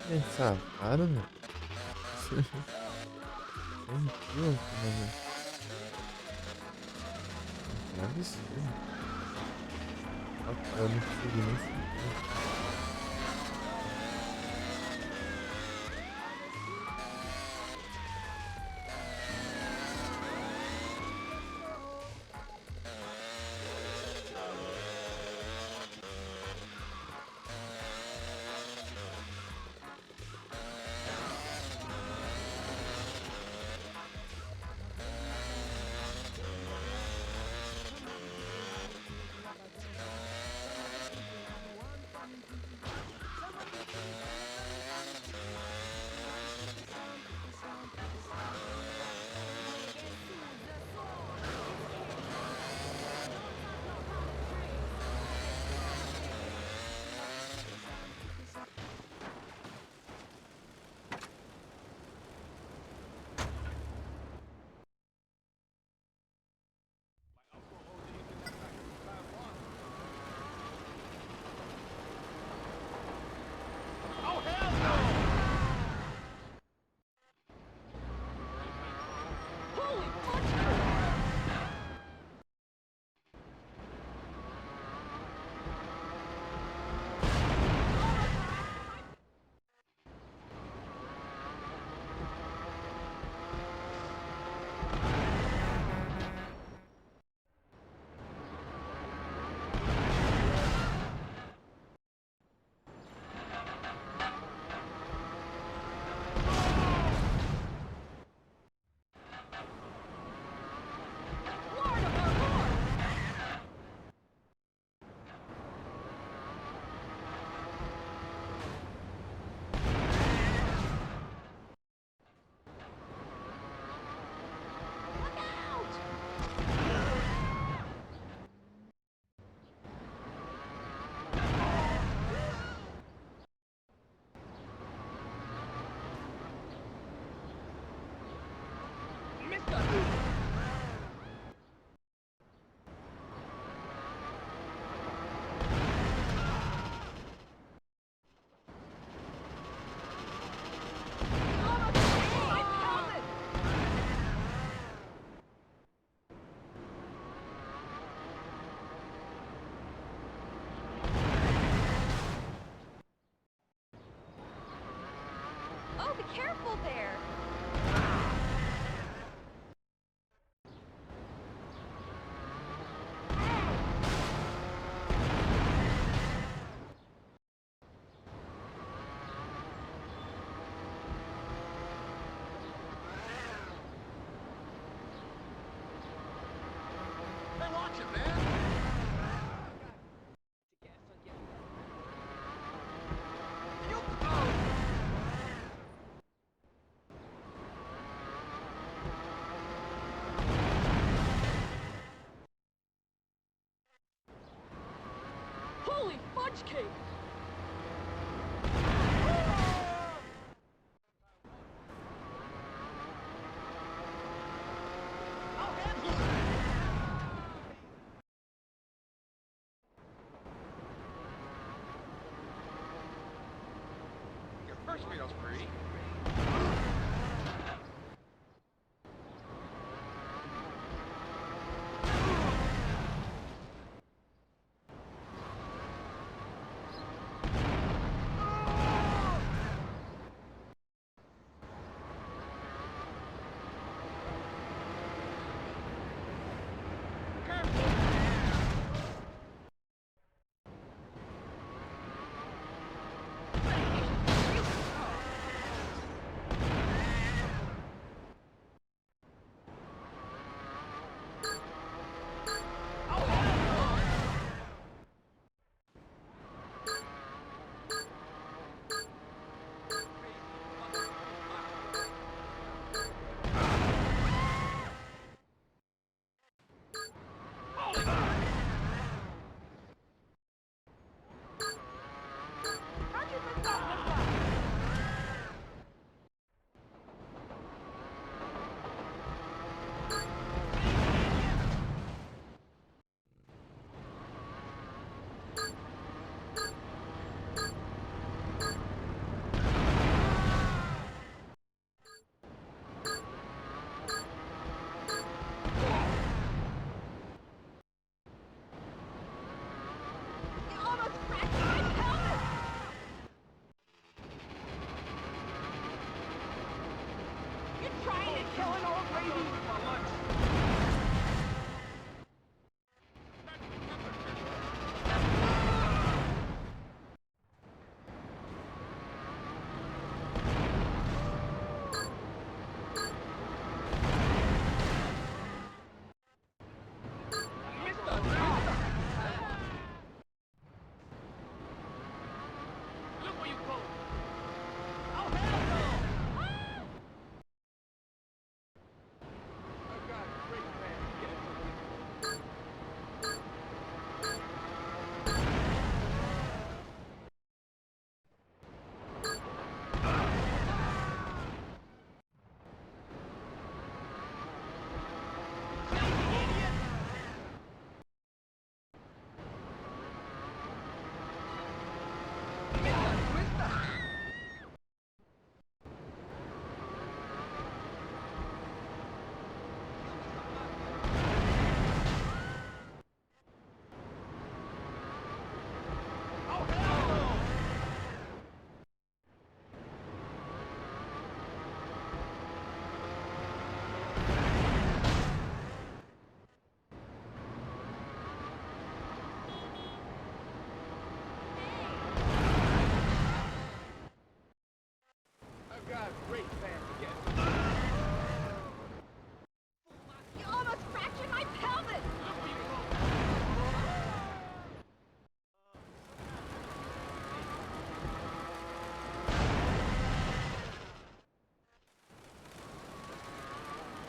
Que safado, meu. Sentiu, mano. Que absurdo. Eu não consegui nem sentir. Oh, be careful there. Hey, watch it, man. Holy fudge cake! Your first video's pretty. You almost fractured my pelvis! You're trying to kill an old lady! Look where you go! Oh, hell no! I've got a great plan to get it. I've got a great plan to get it. You almost fractured my pelvis! Look where you go!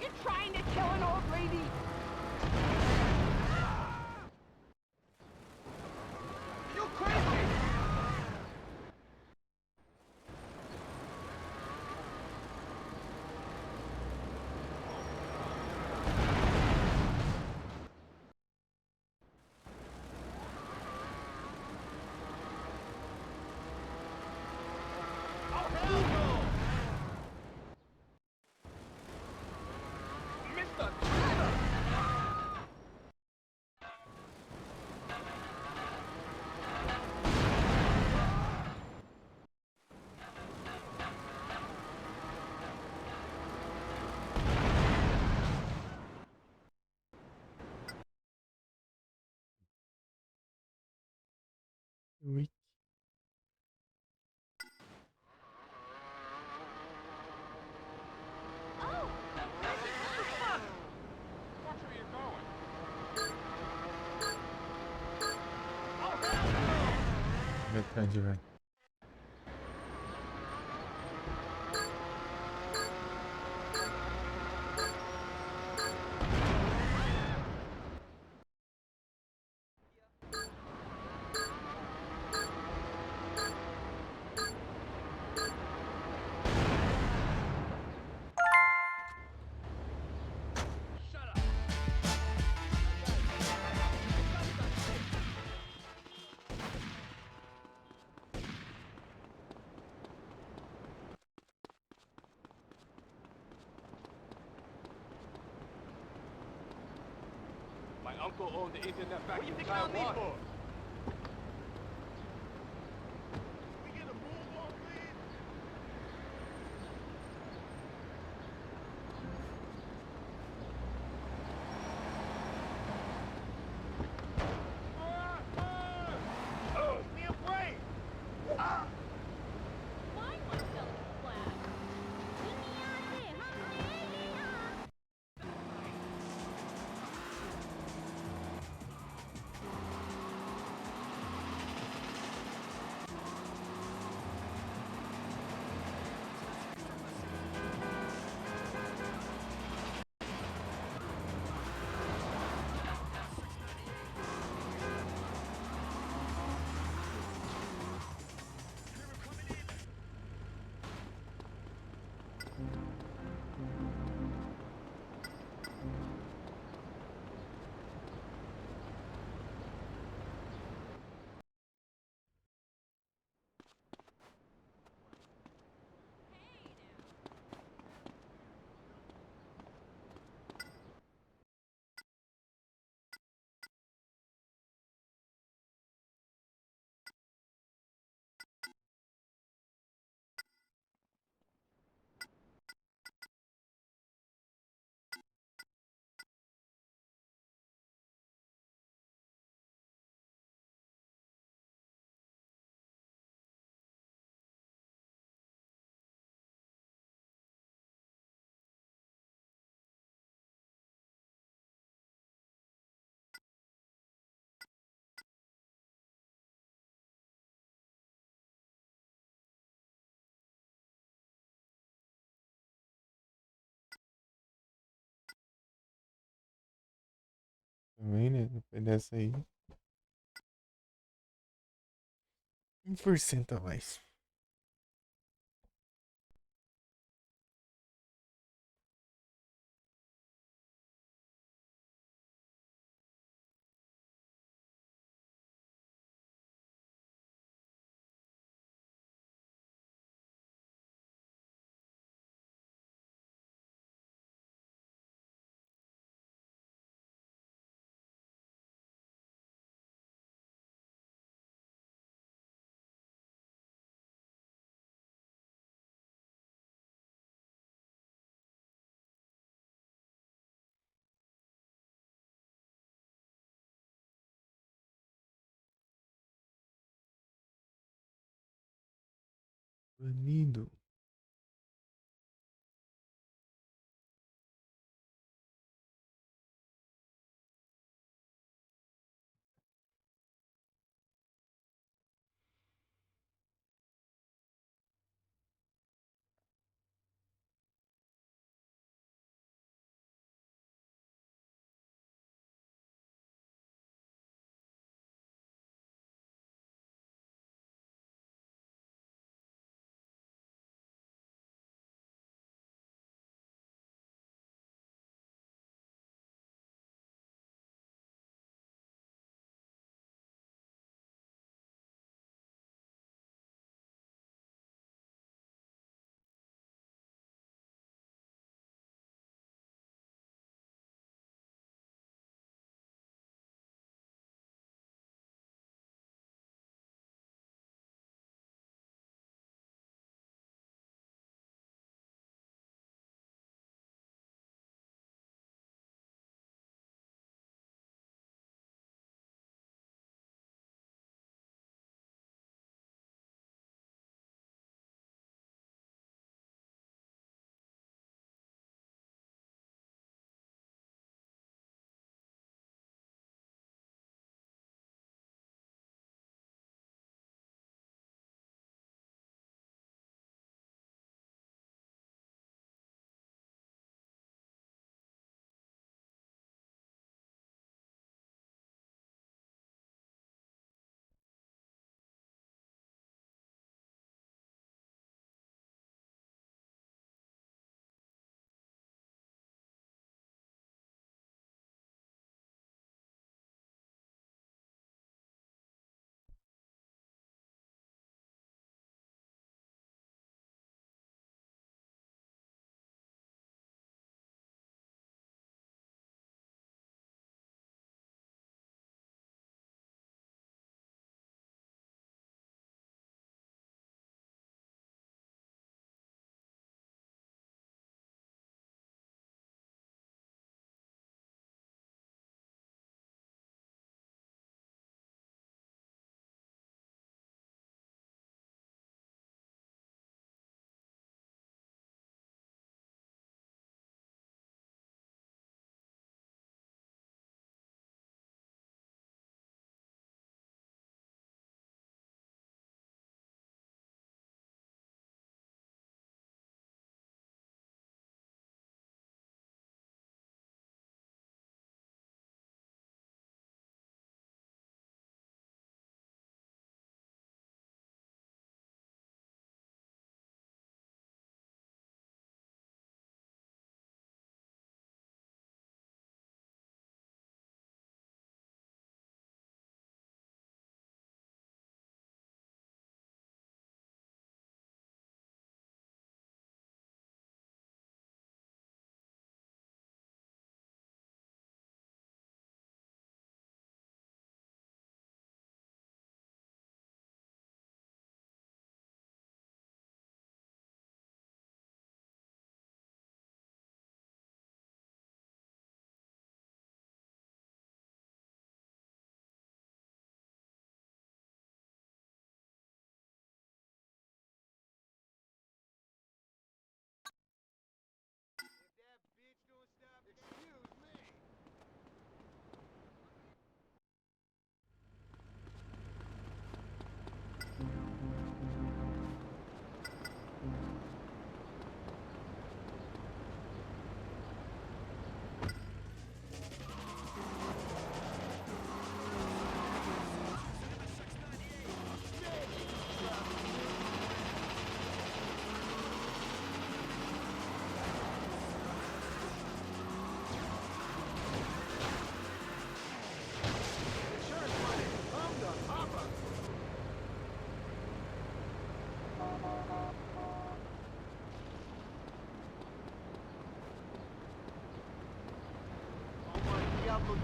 You're trying to kill an old lady! You crazy! Oh, hell no! Mr. Twister! Ui. Grande, velho. My uncle owned the internet back What do you in think about me Taiwan. for? We get a move on, please. Oh, me a break. Ah. Também, né? Depois dessa aí. 1% a mais. Banido.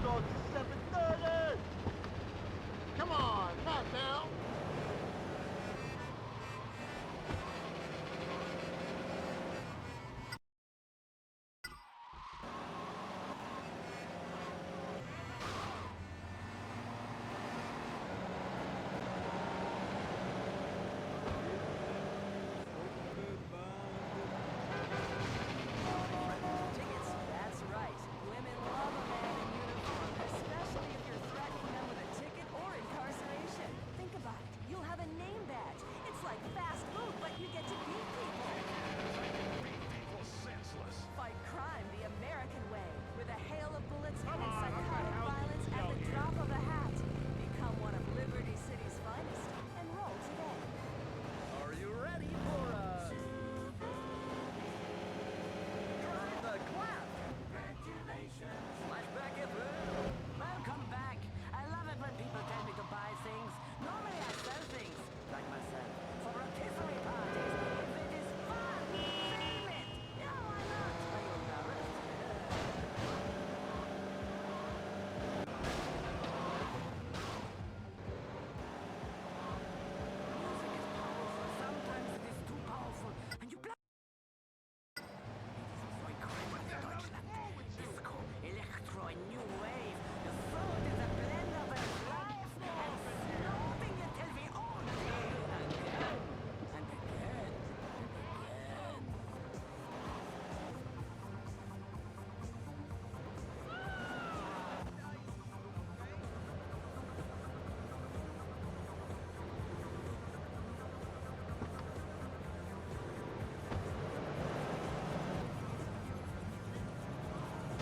starts at 7:30. Come on, not now. Tickets? That's right. Women love a man in uniform, especially if you're threatening them with a ticket or incarceration. Think about it. You'll have a name badge. It's like fast food, but you get to beat people. People senseless. Fight crime the American way, with a hail of bullets and psychotic violence at the drop of a hat. Become one of Liberty City's finest. Enroll today. Are you ready for a drive the clap? Congratulations. Flashback FM. Welcome back. I love it when people tell me to buy things. Normally I sell things, like myself, for rotisserie parties. If it is fun, film it. Yeah, why not? Are you embarrassed? Music is powerful. Sometimes it is too powerful. And you play. It is so incredible in Deutschland. Disco, electro, and new wave. The sound is a blend of a life and snorting until we all day again and again and again.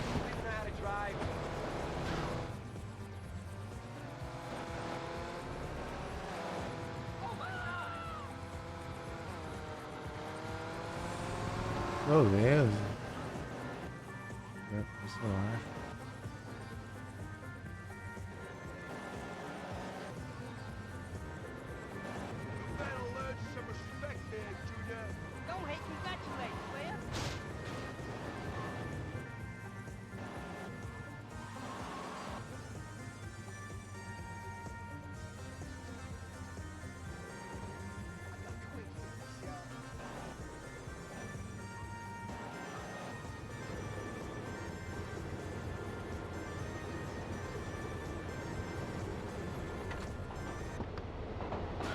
Please know how to drive. Beleza. Vai pro celular. Better learn some respect there, Junior. Don't hate, congratulate, player.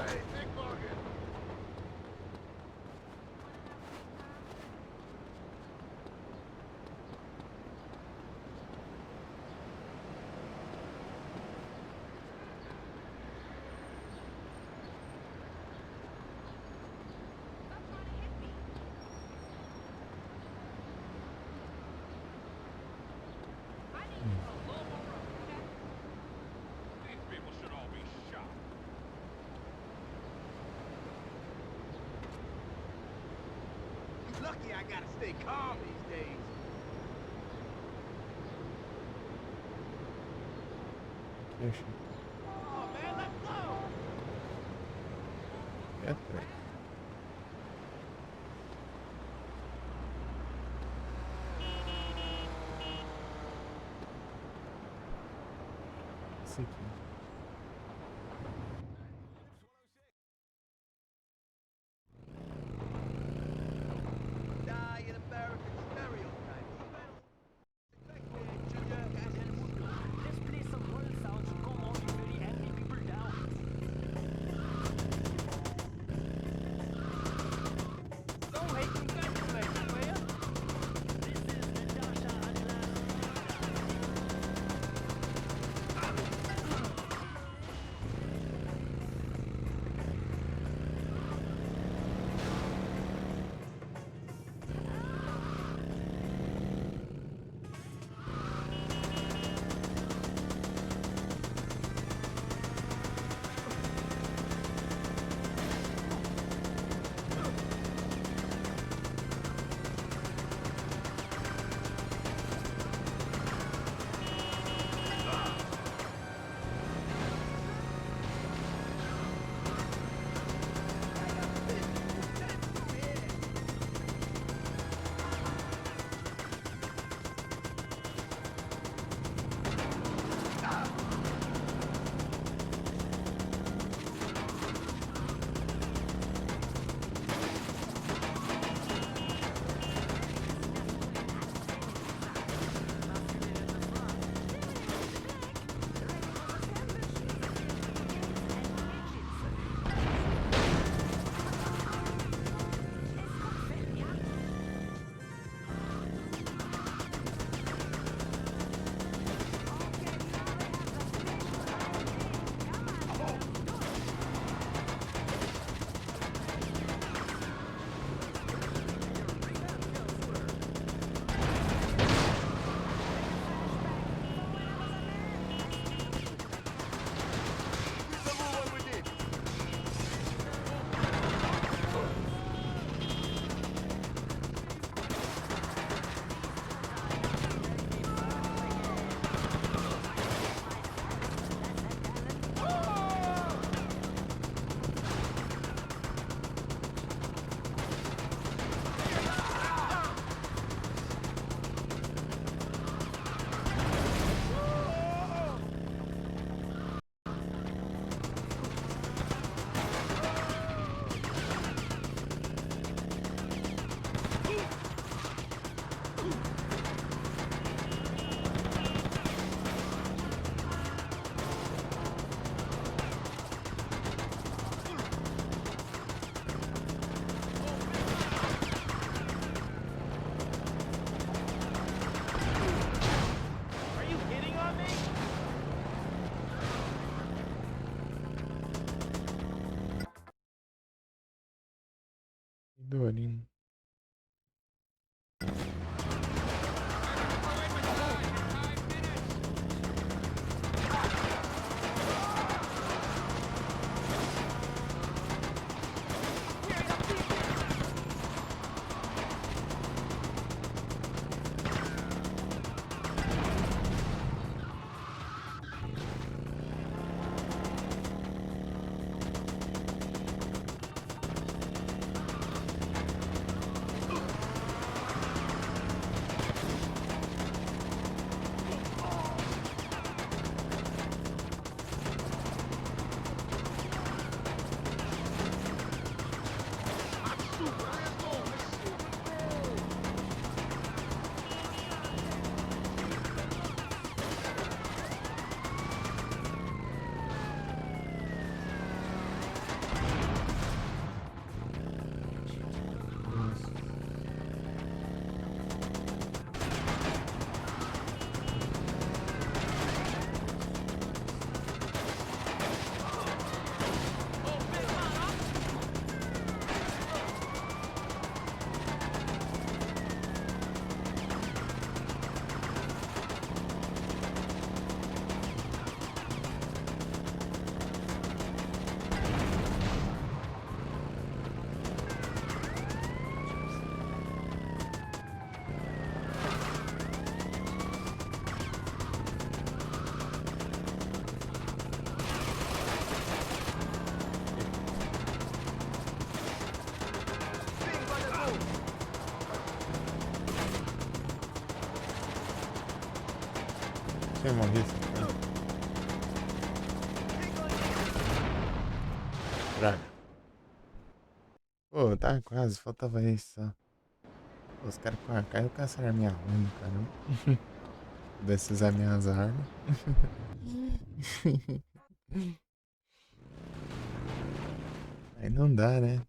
Hey, pickpocket. Stop trying to hit me. I need you to blow my road, okay? These people should all be shot. He's lucky I gotta stay calm these days. Deixa. Oh, man, let's go. Entra. Esse aqui. Die in American stereotypes. Respect there, Junior. Let's play some world sounds to calm all you very angry people down. Don't hate, congratulate, player. This is the Dasha Atlas. Dorinho. Tinha morrido. Droga. Pô, tá quase, faltava isso só. Pô, os caras com a AK caçaram a minha ruim, caramba. Pudesse usar minhas armas. Aí não dá, né?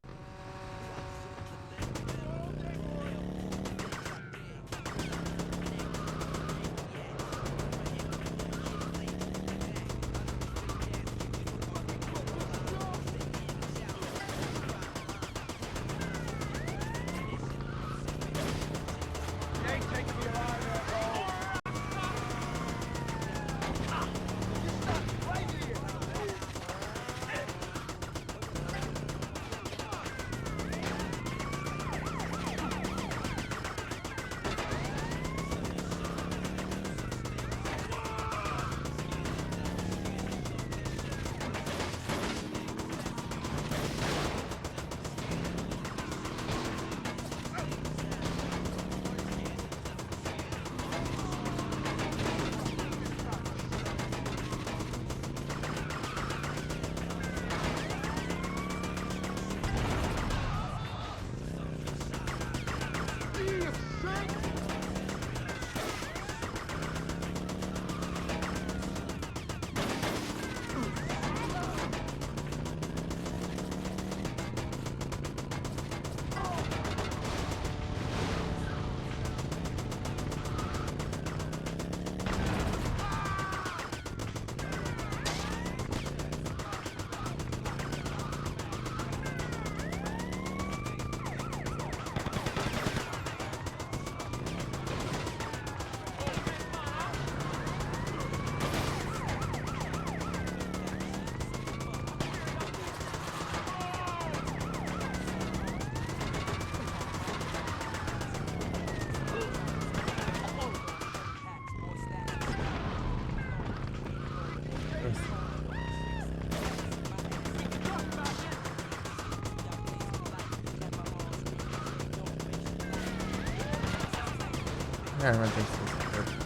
Minha arma tem que ser super.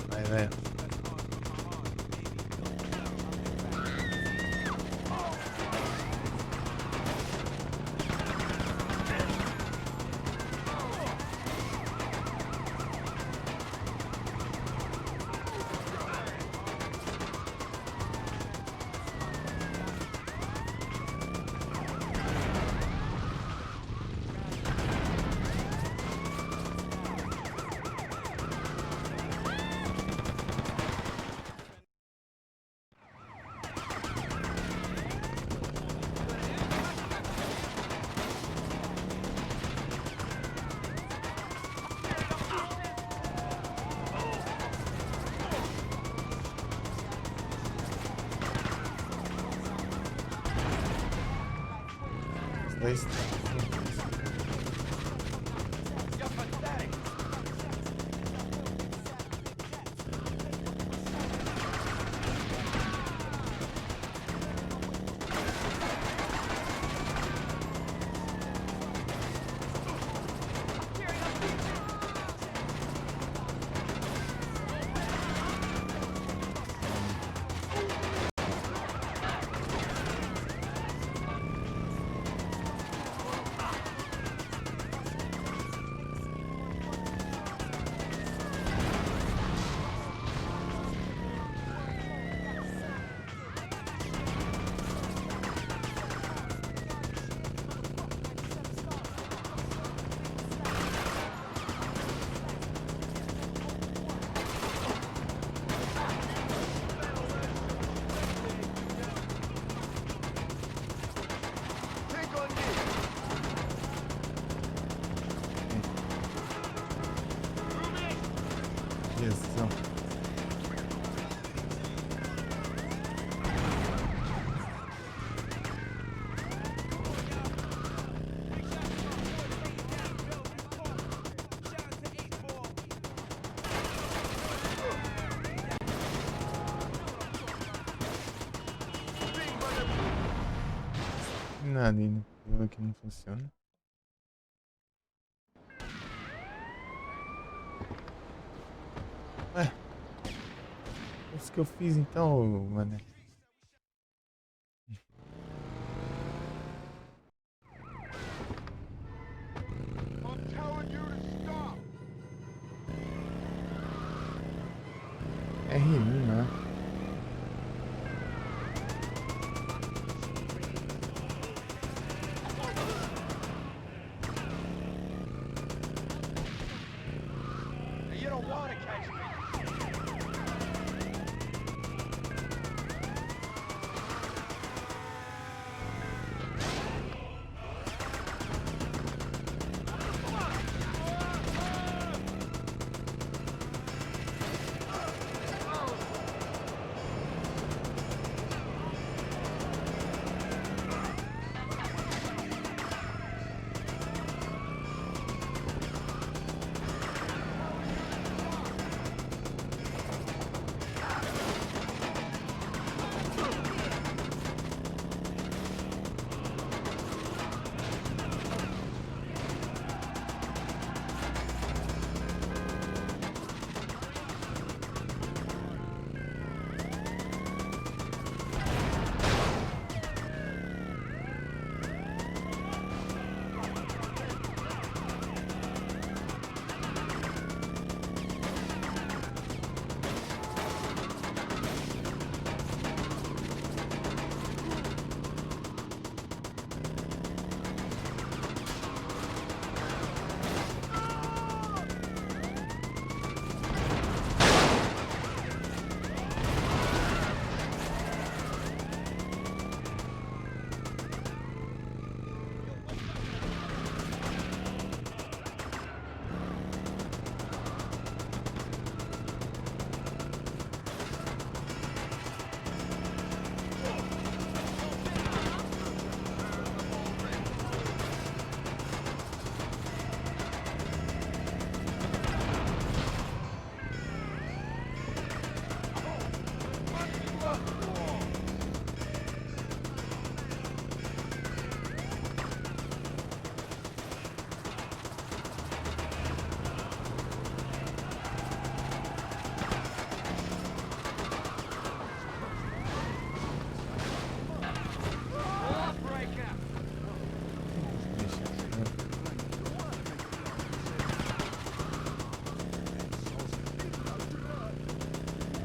Vai, velho. dois. You're pathetic. Jesus. Nada aí no pulo que não funciona. Ué, isso que eu fiz então, mano. I'm telling you to stop. R1, né? You don't want to catch me.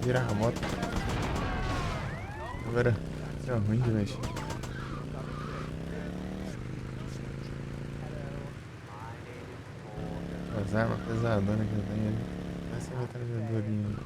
Virar a moto. Agora, isso é ruim de mexer. As armas pesadonas que eu tenho ali. Essa metralhadorinha aí.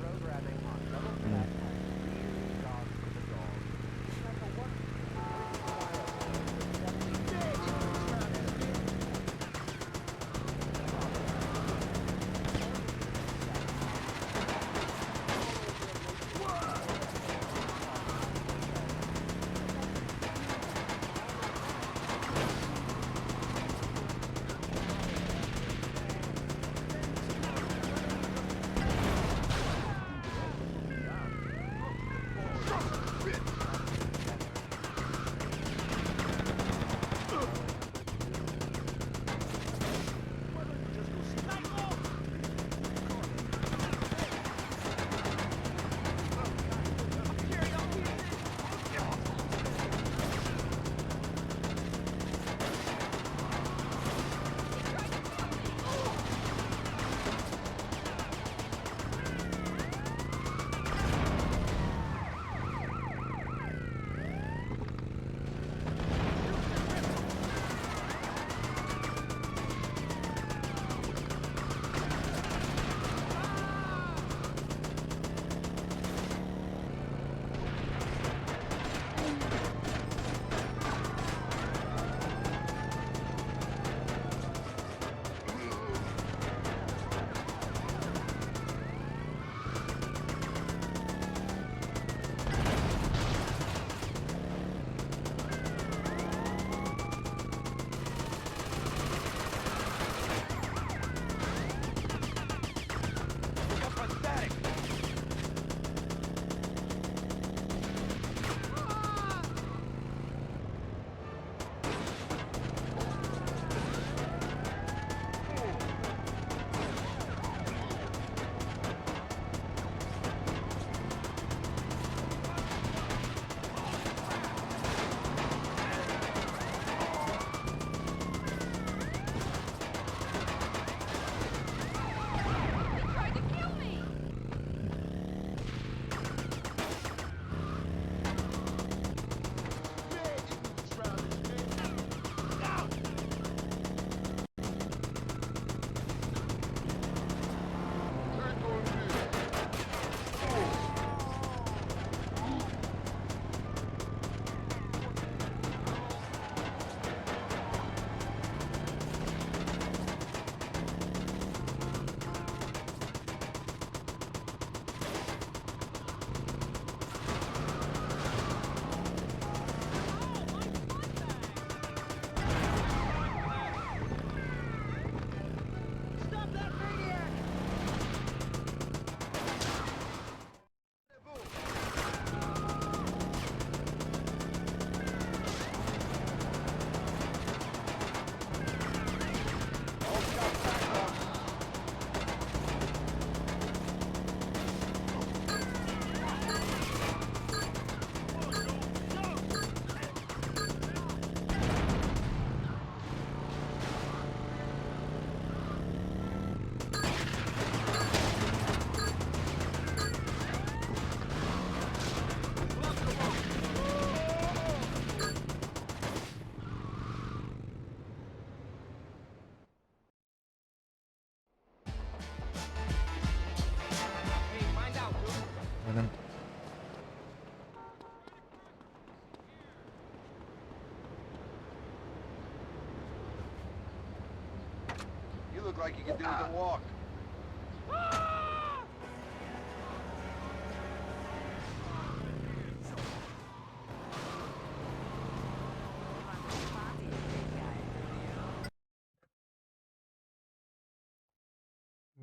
look like you could do with a walk.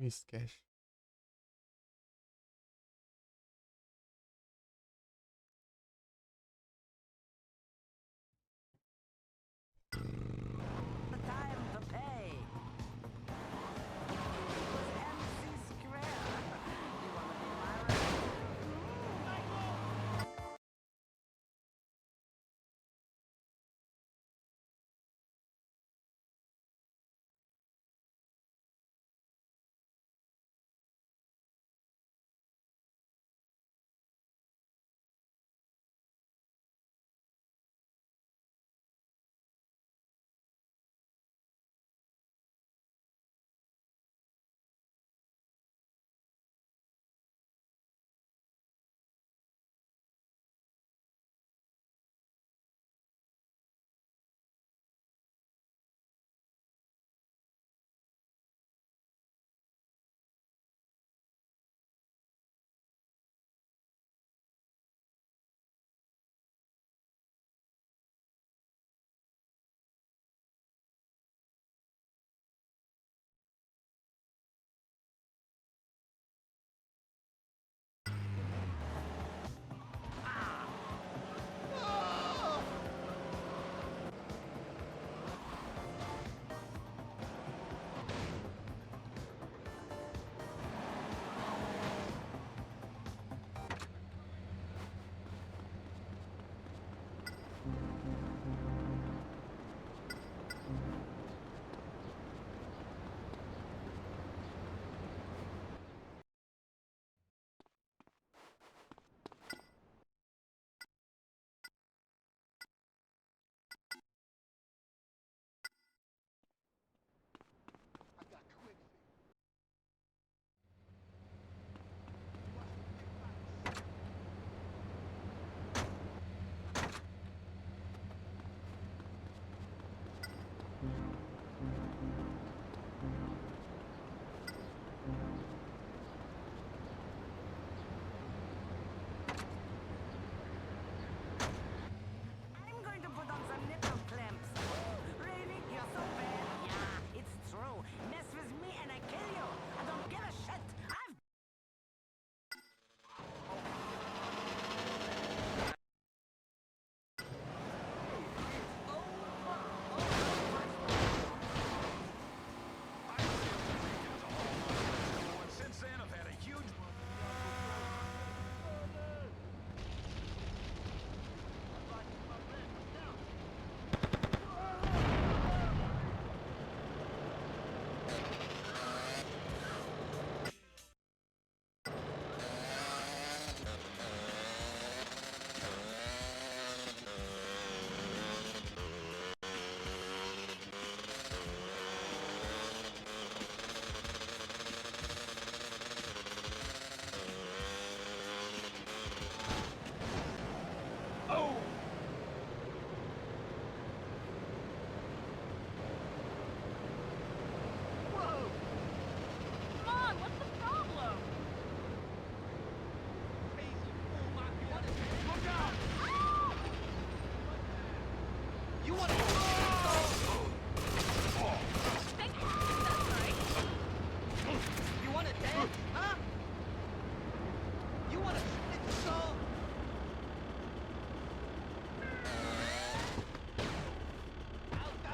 Whiskas. The time to pay. It was MC Square. You wanna be my I'm going to put on some nipple clamps. Really? You're so bad? Yeah, it's true. Mess with me and I kill you. I don't give a shit. I've... Since then, I've had a huge... Come on, what's the problem? Look out! You want to... Thank you. That's right. You want to dance, huh? You want to spit the song?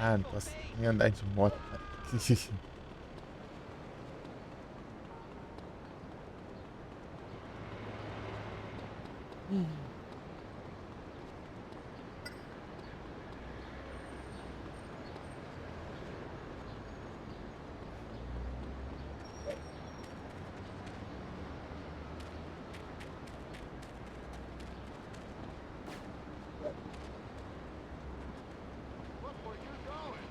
Ah, não posso nem andar de moto, cara. Look where you're going.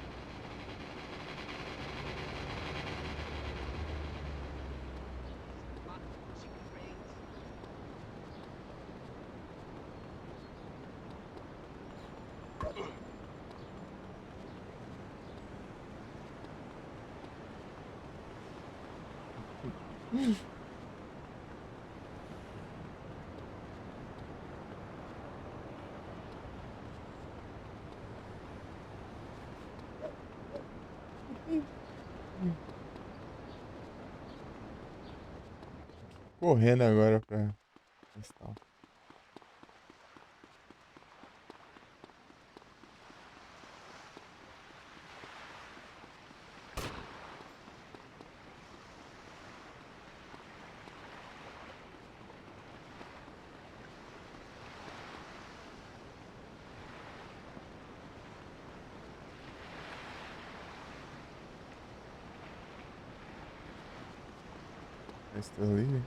Correndo agora pra testar. Estou ali.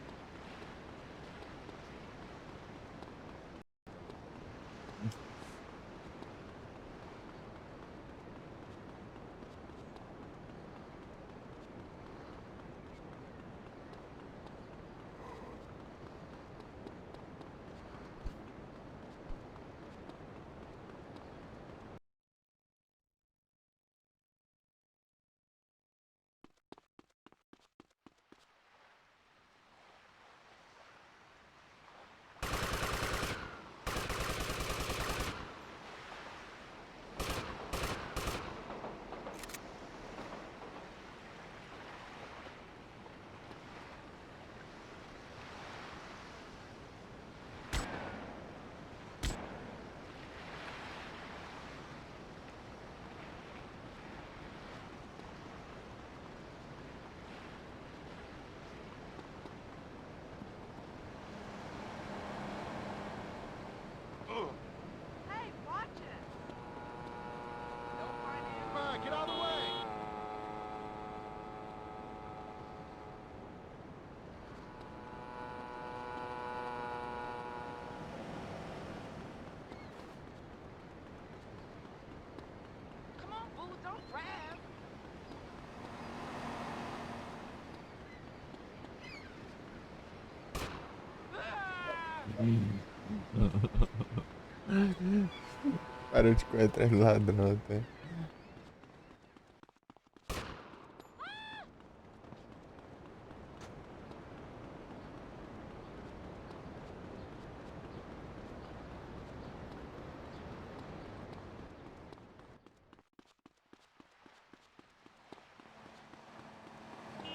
Hey, watch it! Don't find him. Come on, get out of the way! Come on, Boo, don't grab. Parou de correr atrás do ladrão até.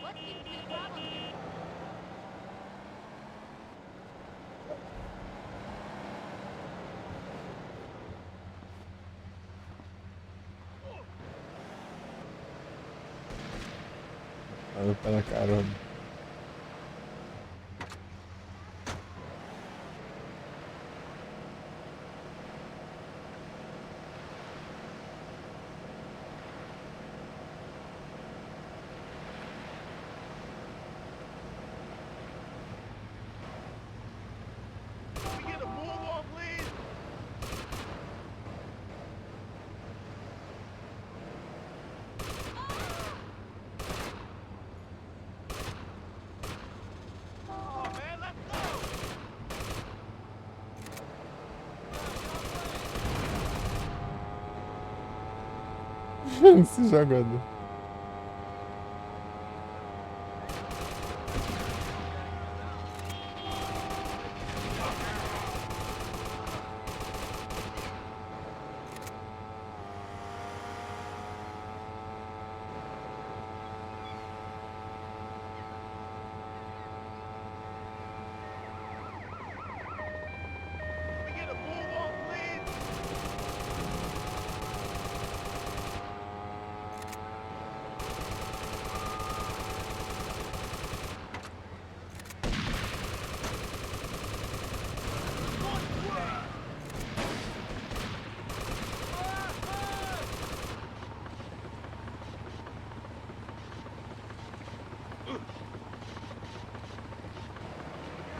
What seems to be the problem here? Parou pela carona. Can we get a move on, please? Oh, man, let's go! Esse jogador. Can we get a move on, please?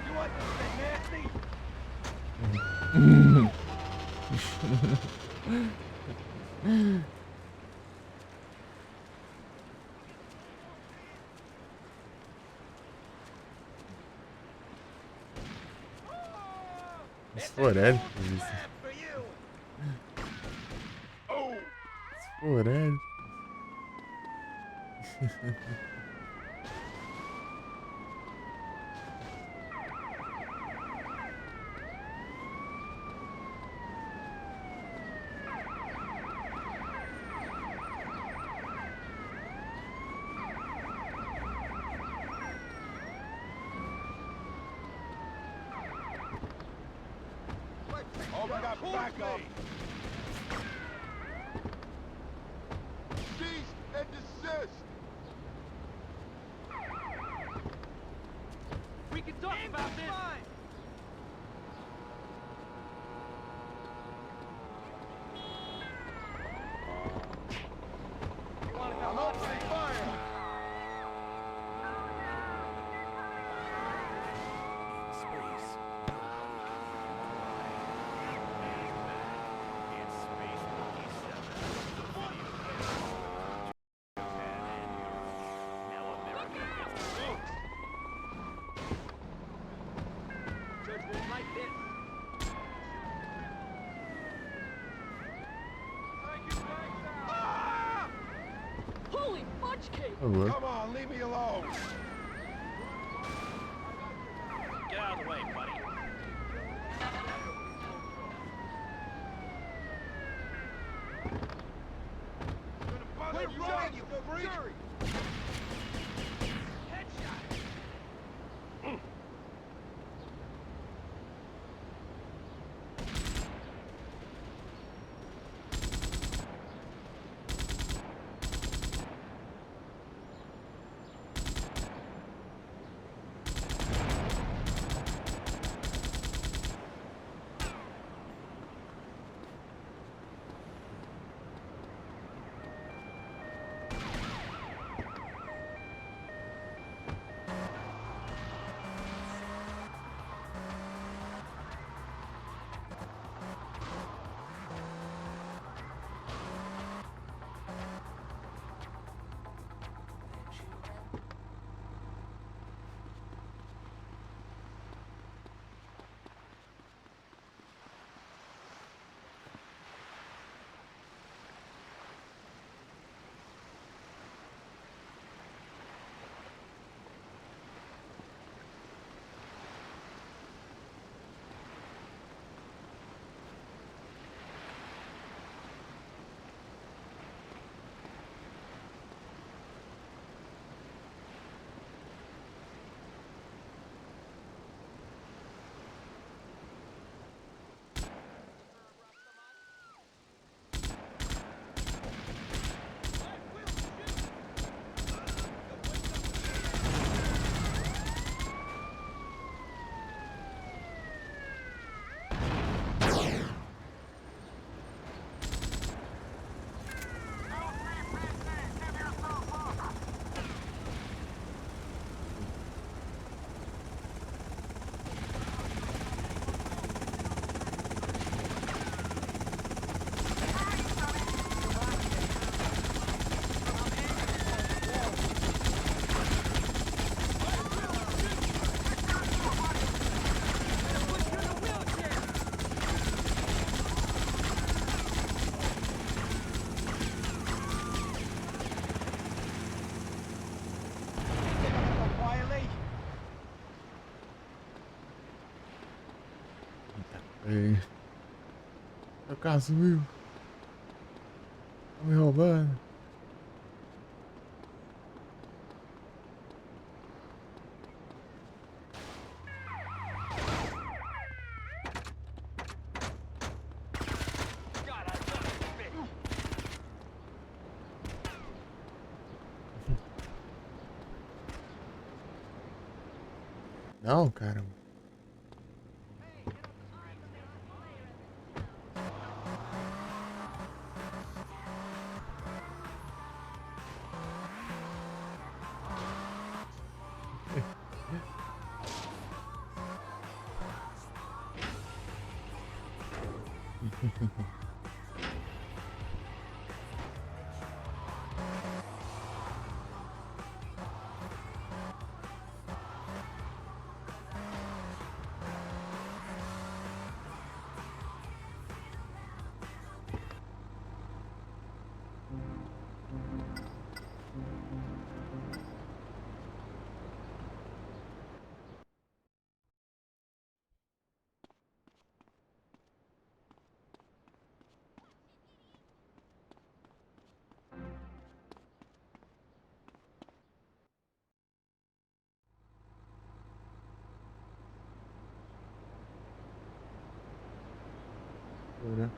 You want this to get nasty? Esse Forelli fez isso. For you! Oh! Esse Forelli. we got backup. Cease and desist. We can talk about this. I'm opening fire. Space. It's Space Monkey 7. Now America Church won't like this. Holy fudge cake! Oh, look. Come on, leave me alone. Get out of the way, buddy. Quit running, you freak! Ei. Meu carro sumiu. Tá me roubando. Não, caramba. né?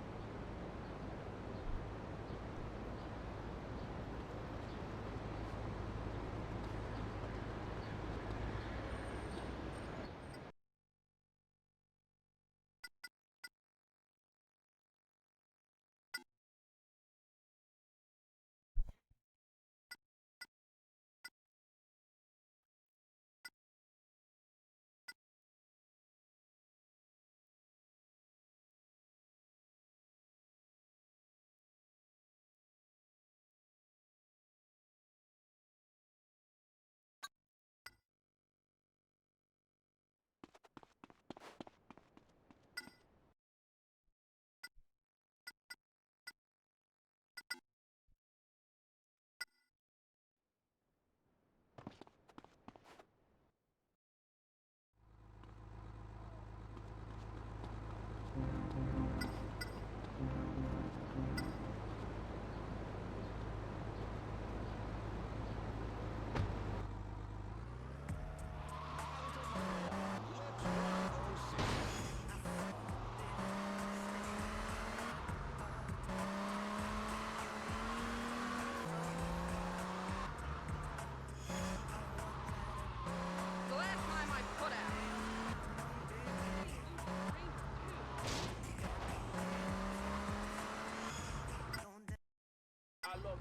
The last time I put out. I love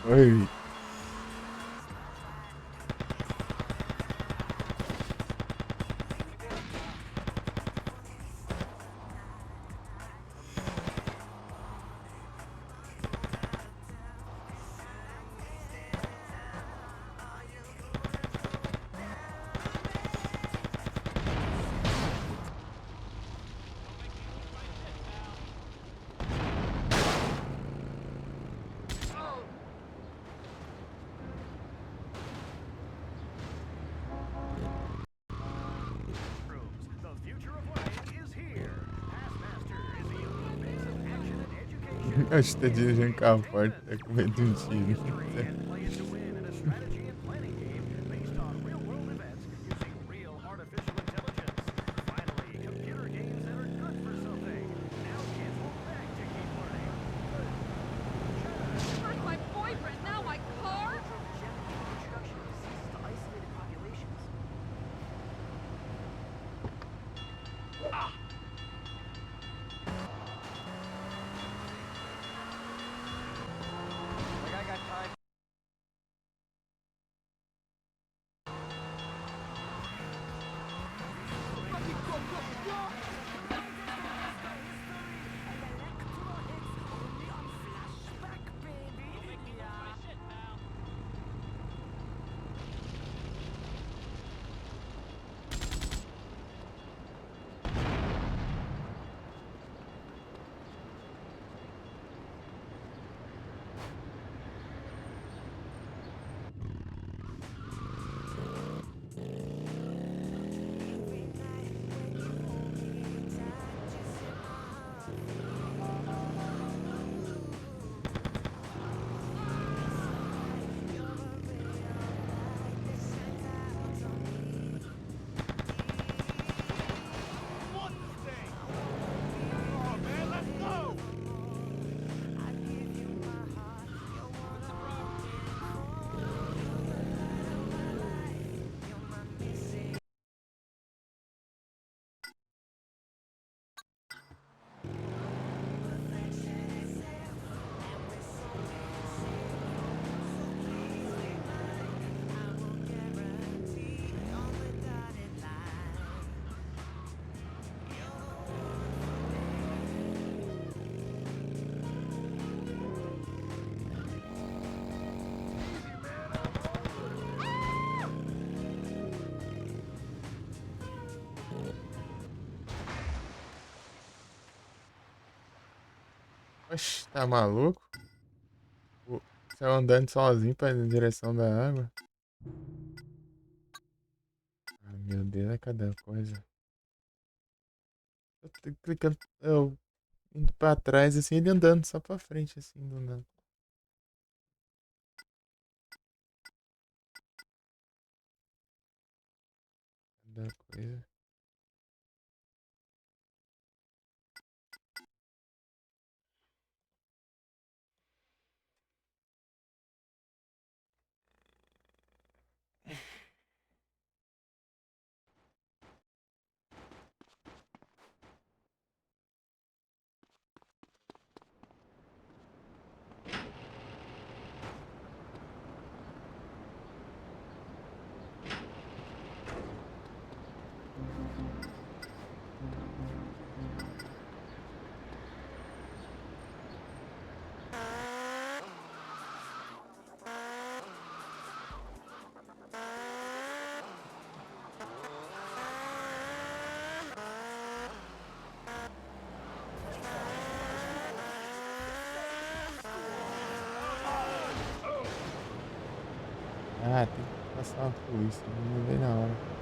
Oi. The future of life is here. Passmaster is a unique mix of action and education. Acho que tá dirigindo carro forte, tá com medo de um tiro. Plays to win in a strategy and planning game based on real-world events using real artificial intelligence. Finally, computer games that are good for something. Now kids will beg to keep learning. First my boyfriend, now my car? Introduction of diseases to isolated populations. Like I got time. Oxi, tá maluco? Saiu andando sozinho pra ir na direção da água. Ai, meu Deus, é cada coisa. Eu tô clicando, eu indo pra trás assim, ele andando só pra frente assim, do nada. Cada coisa. Ah, tem que passar uma polícia, não veio na hora.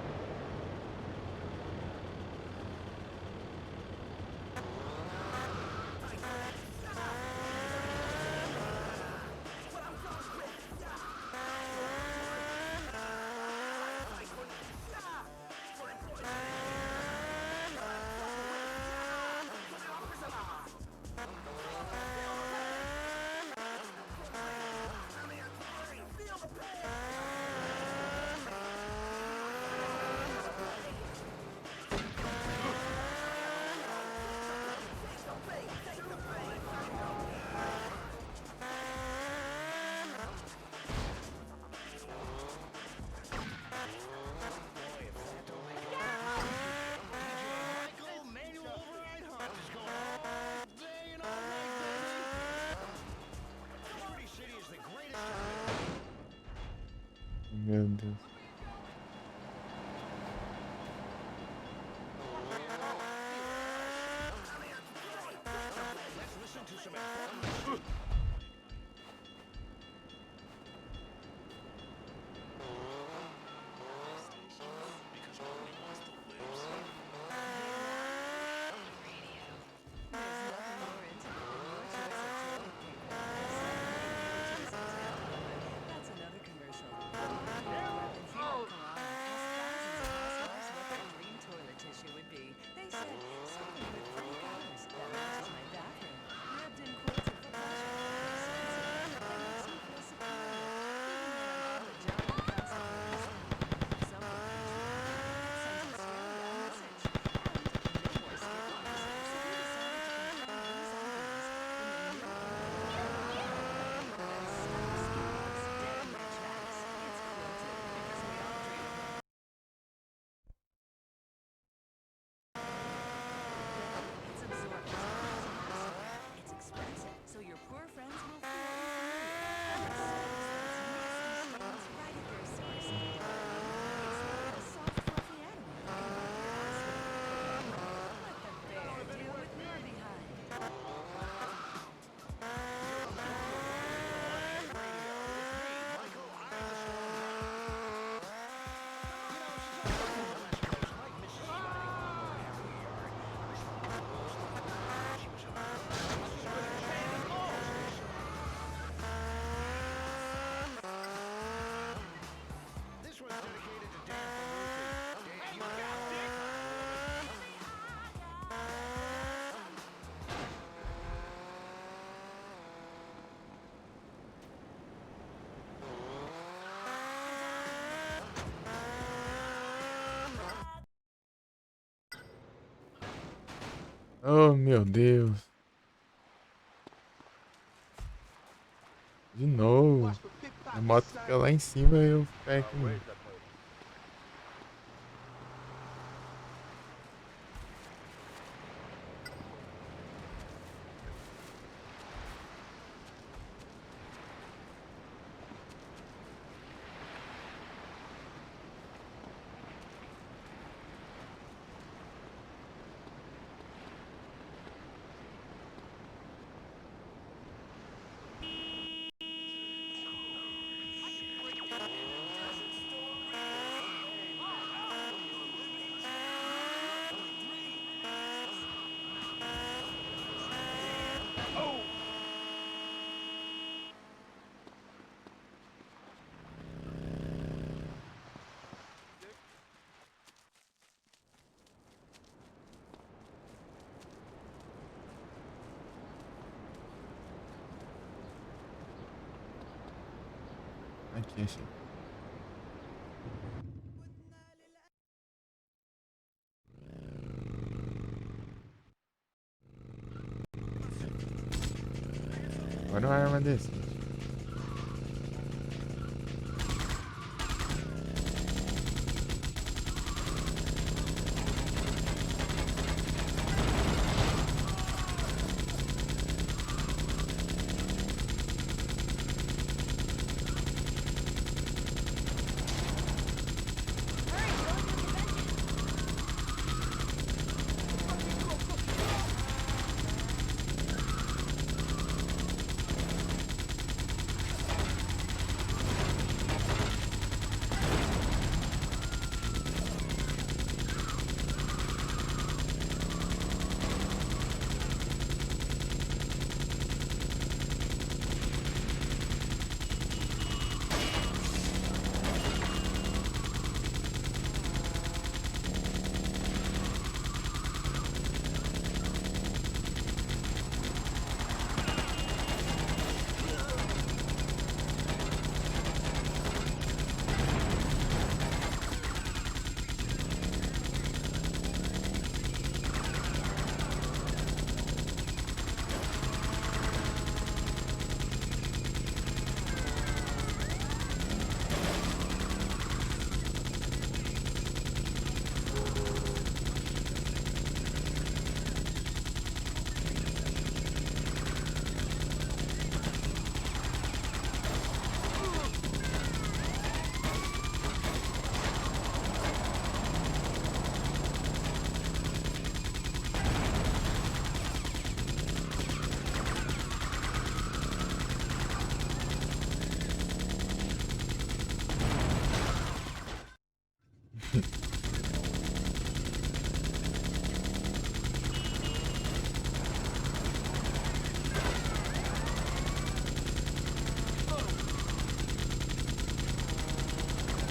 Meu Deus. That's another commercial. Weapons here at Koala asked thousands of housewives what their dream toilet tissue would be. They said, something with pretty colors that matches my bathroom. Ribbed and quilted for pleasure. Expensive. And makes you feel superior. Even when I'm on the job and constantly listening. Something sends a scaled-down message. And no more skid marks. So we decided to combine these ideas in the new it's absorbent. It's expensive, so your poor friends will feel inferior. And it saves those nasty stains right at their source. It's like a soft, fluffy animal you can rub your ass with. Let the bear deal with your behind. This one's dedicated to Dan Faruqi. Dan, you got dick! Oh, meu Deus. De novo. A moto fica lá em cima e eu ficar aqui embaixo. achei. Agora uma arma desse.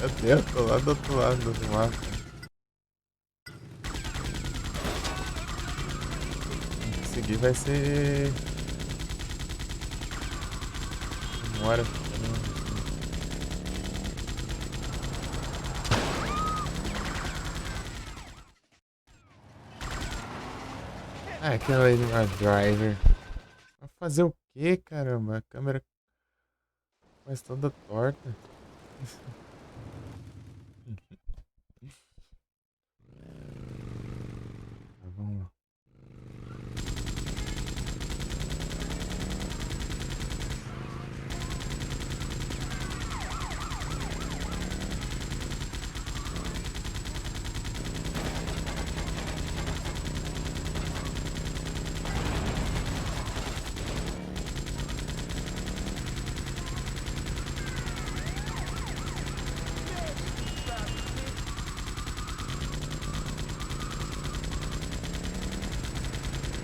Meu Deus, tô lá do outro lado do mapa. Seguir vai ser... Demora. Ah, aquela aí de uma driver. Vai fazer o que, caramba? A câmera quase toda torta. Vamos lá.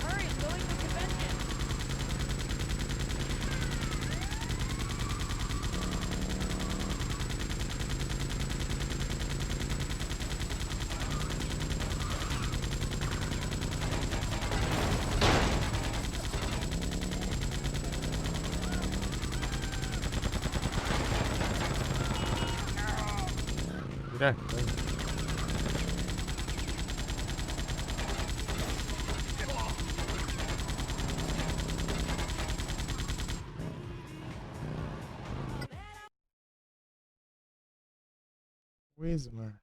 Hurry, it's going to convention. Vira, vai. Wismar.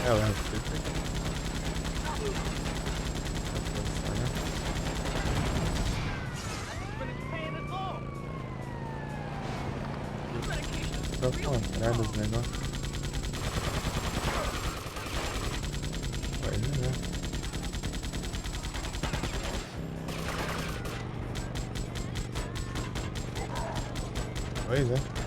Ela Tô com uma cara dos negócios. Pois é. Pois é.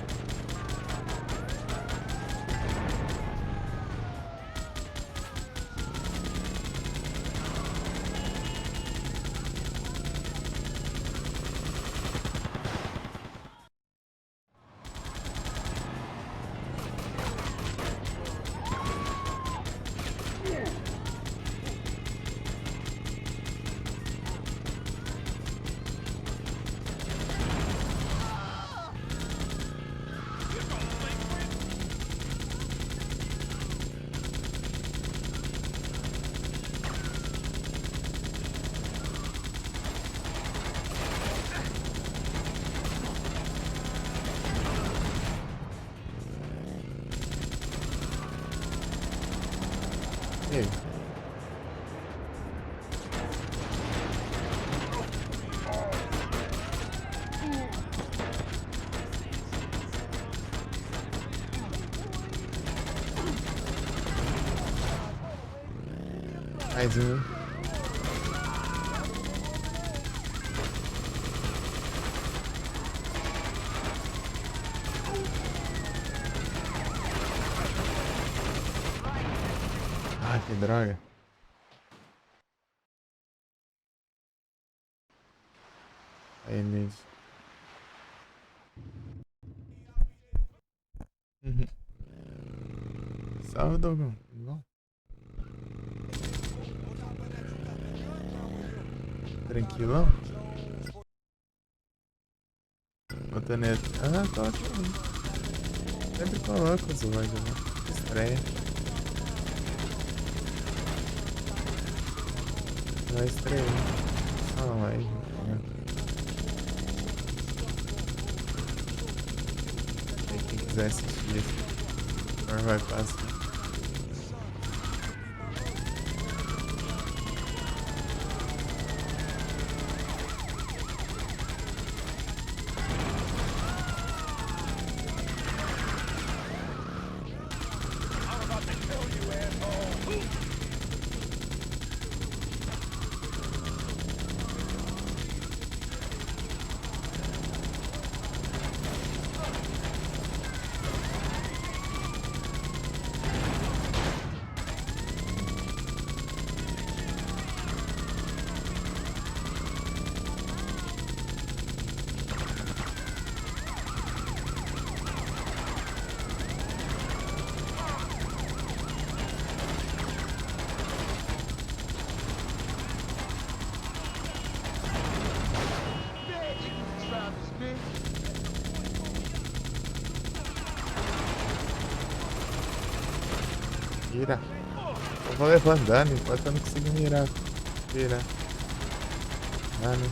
E aí? Mais um. Ah, que droga. Aí, Nid. Salve, Dogão. Tudo bom? Tranquilão? Botaneta. Ah, tô ótimo. Sempre coloco os lojas, né? Estreia. Vai estrear. Só uma live. Né? Aí quem quiser assistir esse, agora vai passar. Mira. Eu vou levando dano enquanto eu não consigo mirar. Mira. Dano.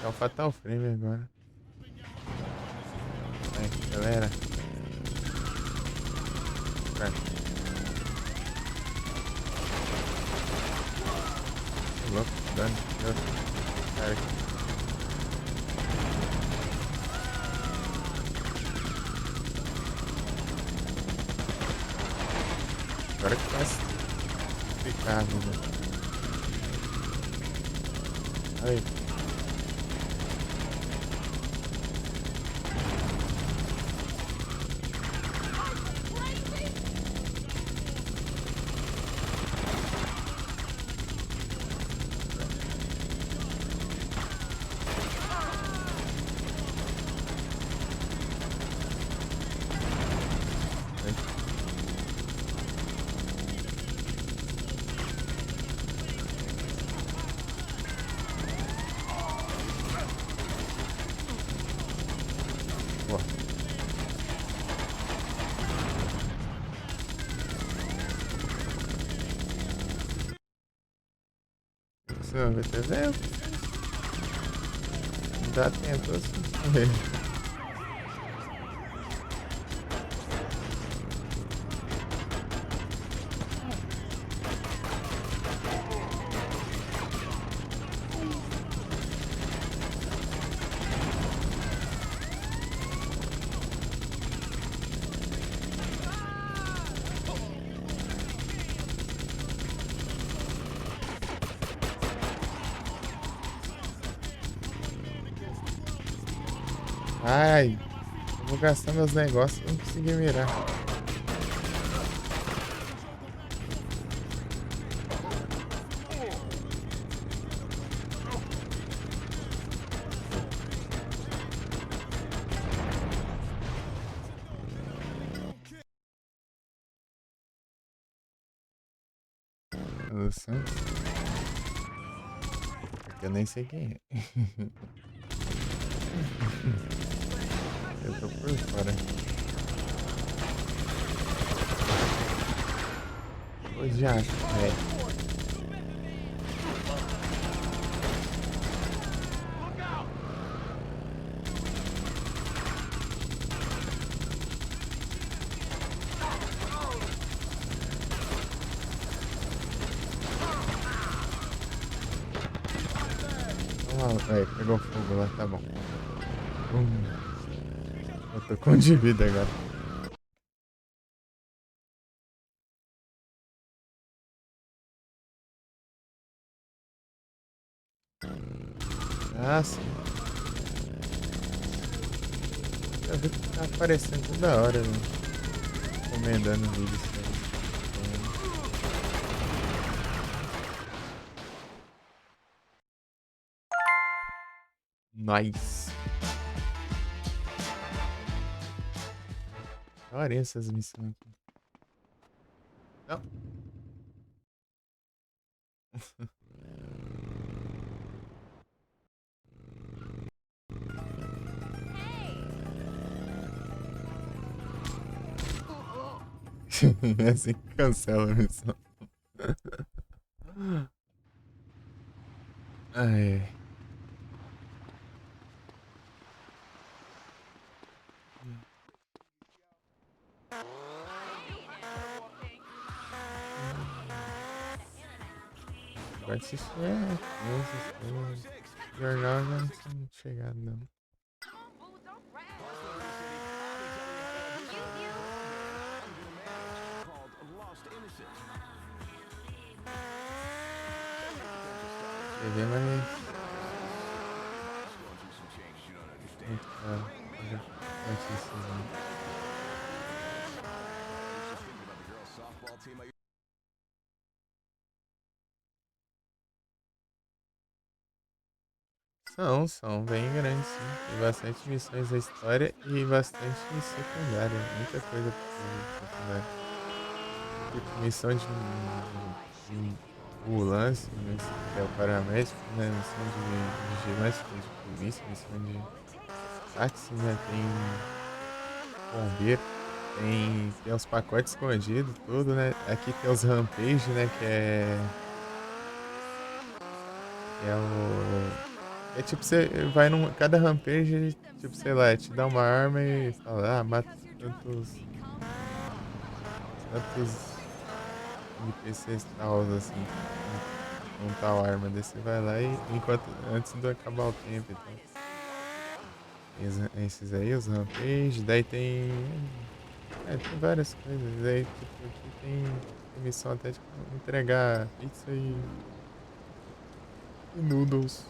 É o Fatal Frame agora. Aí, galera. Vai. Louco, dano. Cara. Agora que faz ficar, né? Aí. Vai ter vento. Não dá tempo assim. Ai, eu vou gastar meus negócios pra não conseguir mirar. Do Santos? Porque eu nem sei quem é. Eu tô por fora. Ô, já, velho. Pegou fogo lá, tá bom. Eu tô com de vida agora. Ah, sim. Eu vi que tá aparecendo toda hora, né? Recomendando vídeos. Nice. Adorei essas missões aqui. Não. É assim que cancela a missão. Ai. Vai assistir jornal já não tinha chegado não. TV, mas notícias, né? São bem grandes, sim. Tem bastante missões da história e bastante secundária. Muita coisa secundária. Tipo, missão de ambulância, que é o paramédico, né? Missão de vigilância, de polícia, missão de táxi, né? Tem bombeiro, tem os pacotes escondidos, tudo, né? Aqui tem os rampage, né? Que é o... É tipo, você vai num... Cada rampage, tipo, sei lá, te dá uma arma e fala, mata tantos NPCs tal, assim, com tal arma. Daí você vai lá e antes de acabar o tempo e tal. Esses aí, os rampage, daí tem várias coisas. Daí, tipo, aqui tem missão até de entregar pizza e noodles.